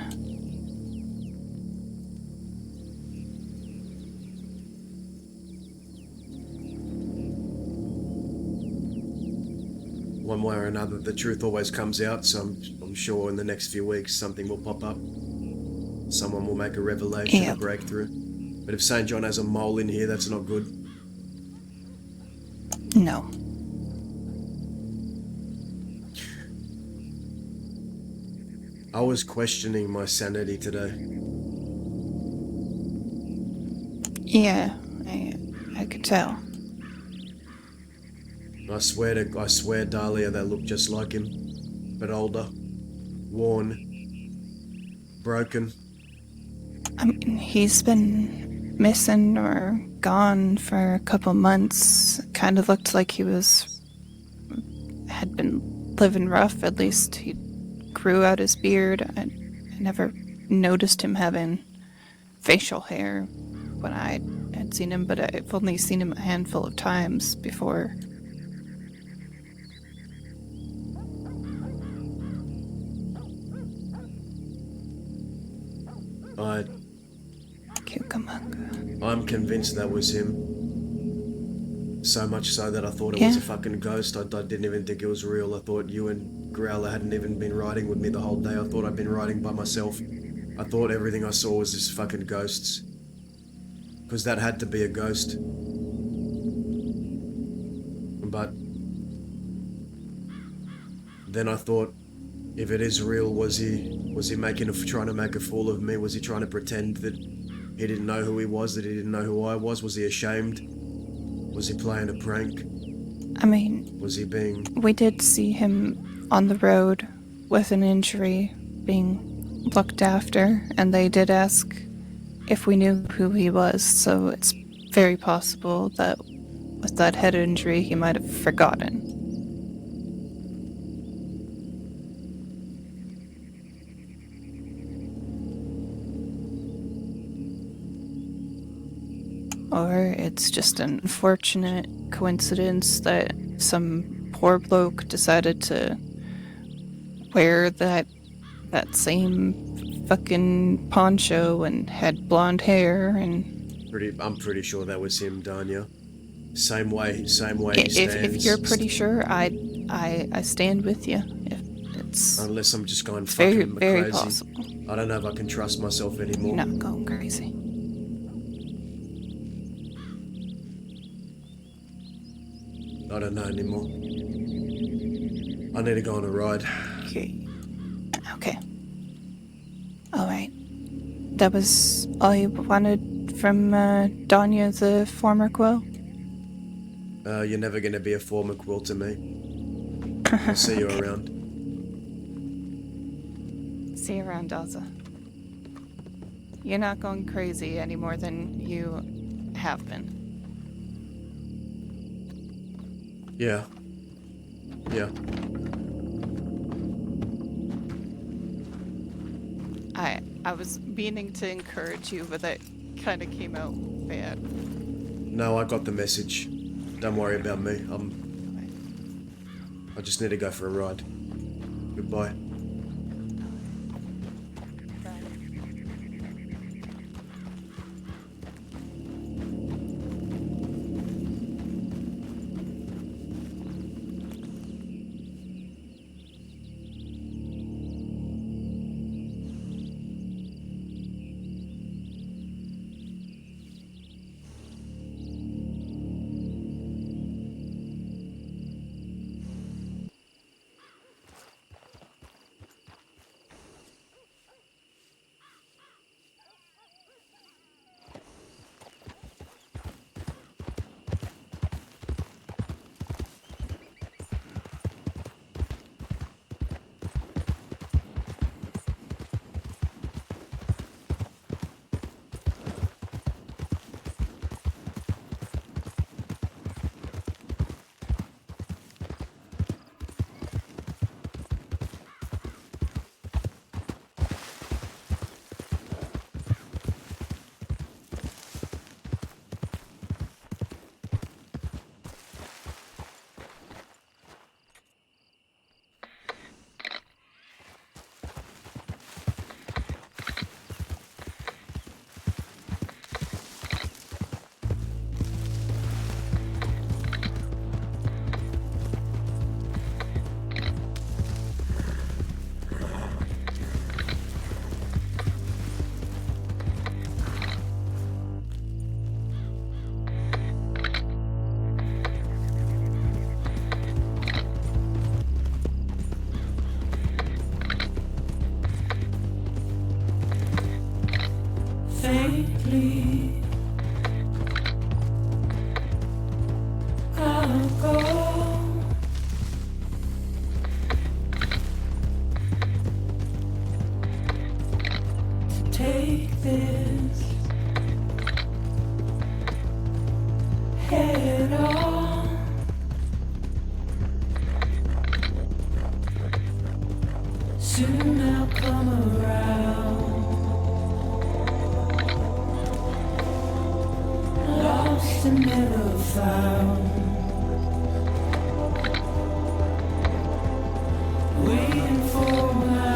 One way or another, the truth always comes out, so I'm sure in the next few weeks something will pop up. Someone will make a revelation, a breakthrough. But if St. John has a mole in here, that's not good. No. I was questioning my sanity today. Yeah, I could tell. I swear Dahlia, they look just like him, but older, worn, broken. I mean, he's been missing or gone for a couple months. Kind of looked like he had been living rough. At least he grew out his beard. I never noticed him having facial hair when I had seen him, but I've only seen him a handful of times before. I'm convinced that was him. So much so that I thought it was a fucking ghost. I didn't even think it was real. I thought you and Growler hadn't even been riding with me the whole day. I thought I'd been riding by myself. I thought everything I saw was just fucking ghosts. because that had to be a ghost. But then I thought, if it is real, was he trying to make a fool of me? Was he trying to pretend that he didn't know who he was, that he didn't know who I was? Was he ashamed? Was he playing a prank? I mean, Was he being... we did see him on the road with an injury being looked after, and they did ask if we knew who he was, so it's very possible that with that head injury he might have forgotten. Or it's just an unfortunate coincidence that some poor bloke decided to wear that same fucking poncho and had blonde hair and... I'm pretty sure that was him, Danya. Same way he stands. If you're pretty sure, I stand with you. If it's... Unless I'm just going very, fucking very crazy. possible. I don't know if I can trust myself anymore. You're not going crazy. I don't know anymore. I need to go on a ride. Okay. Alright. That was all you wanted from Danya, the former Quill? You're never gonna be a former Quill to me. I'll see you around. See you around, Daza. You're not going crazy any more than you have been. Yeah. I was meaning to encourage you, but that kind of came out bad. No, I got the message. Don't worry about me. I just need to go for a ride. Goodbye. Faintly, I'll go. To take this head on. Soon I'll come around. Lost and never found. Waiting for my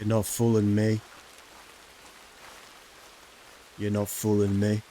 You're not fooling me. You're not fooling me.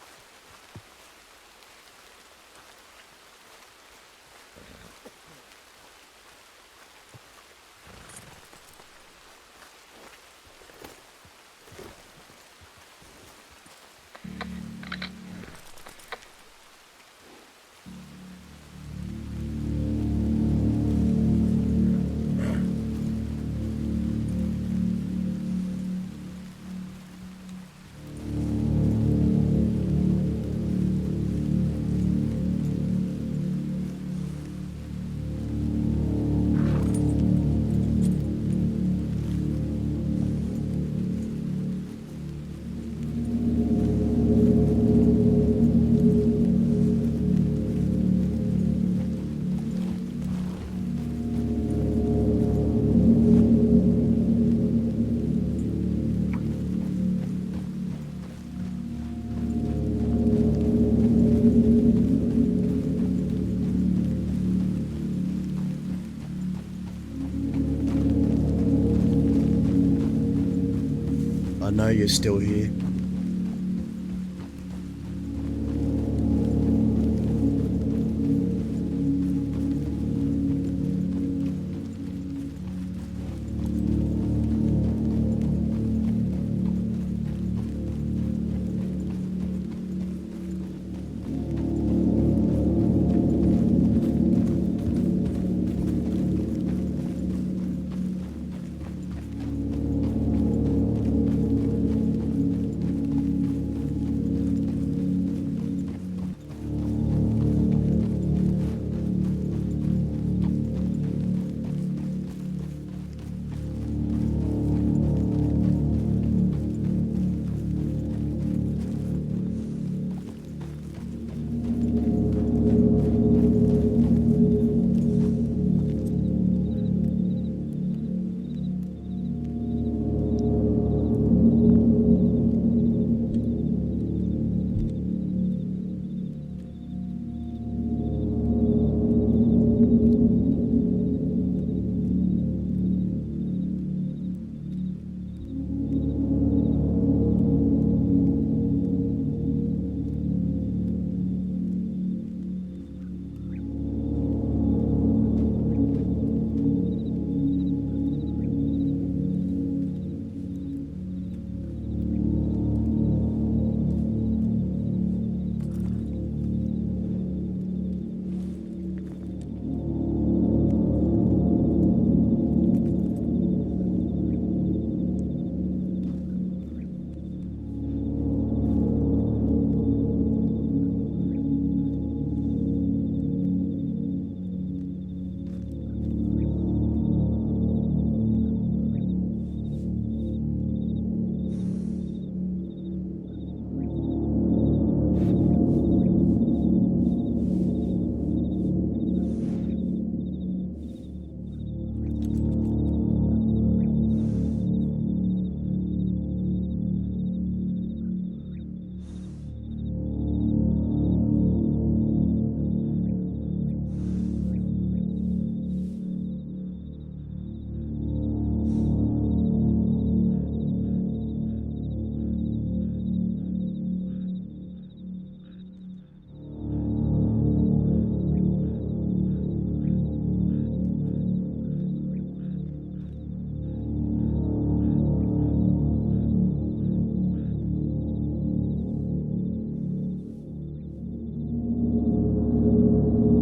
I know you're still here.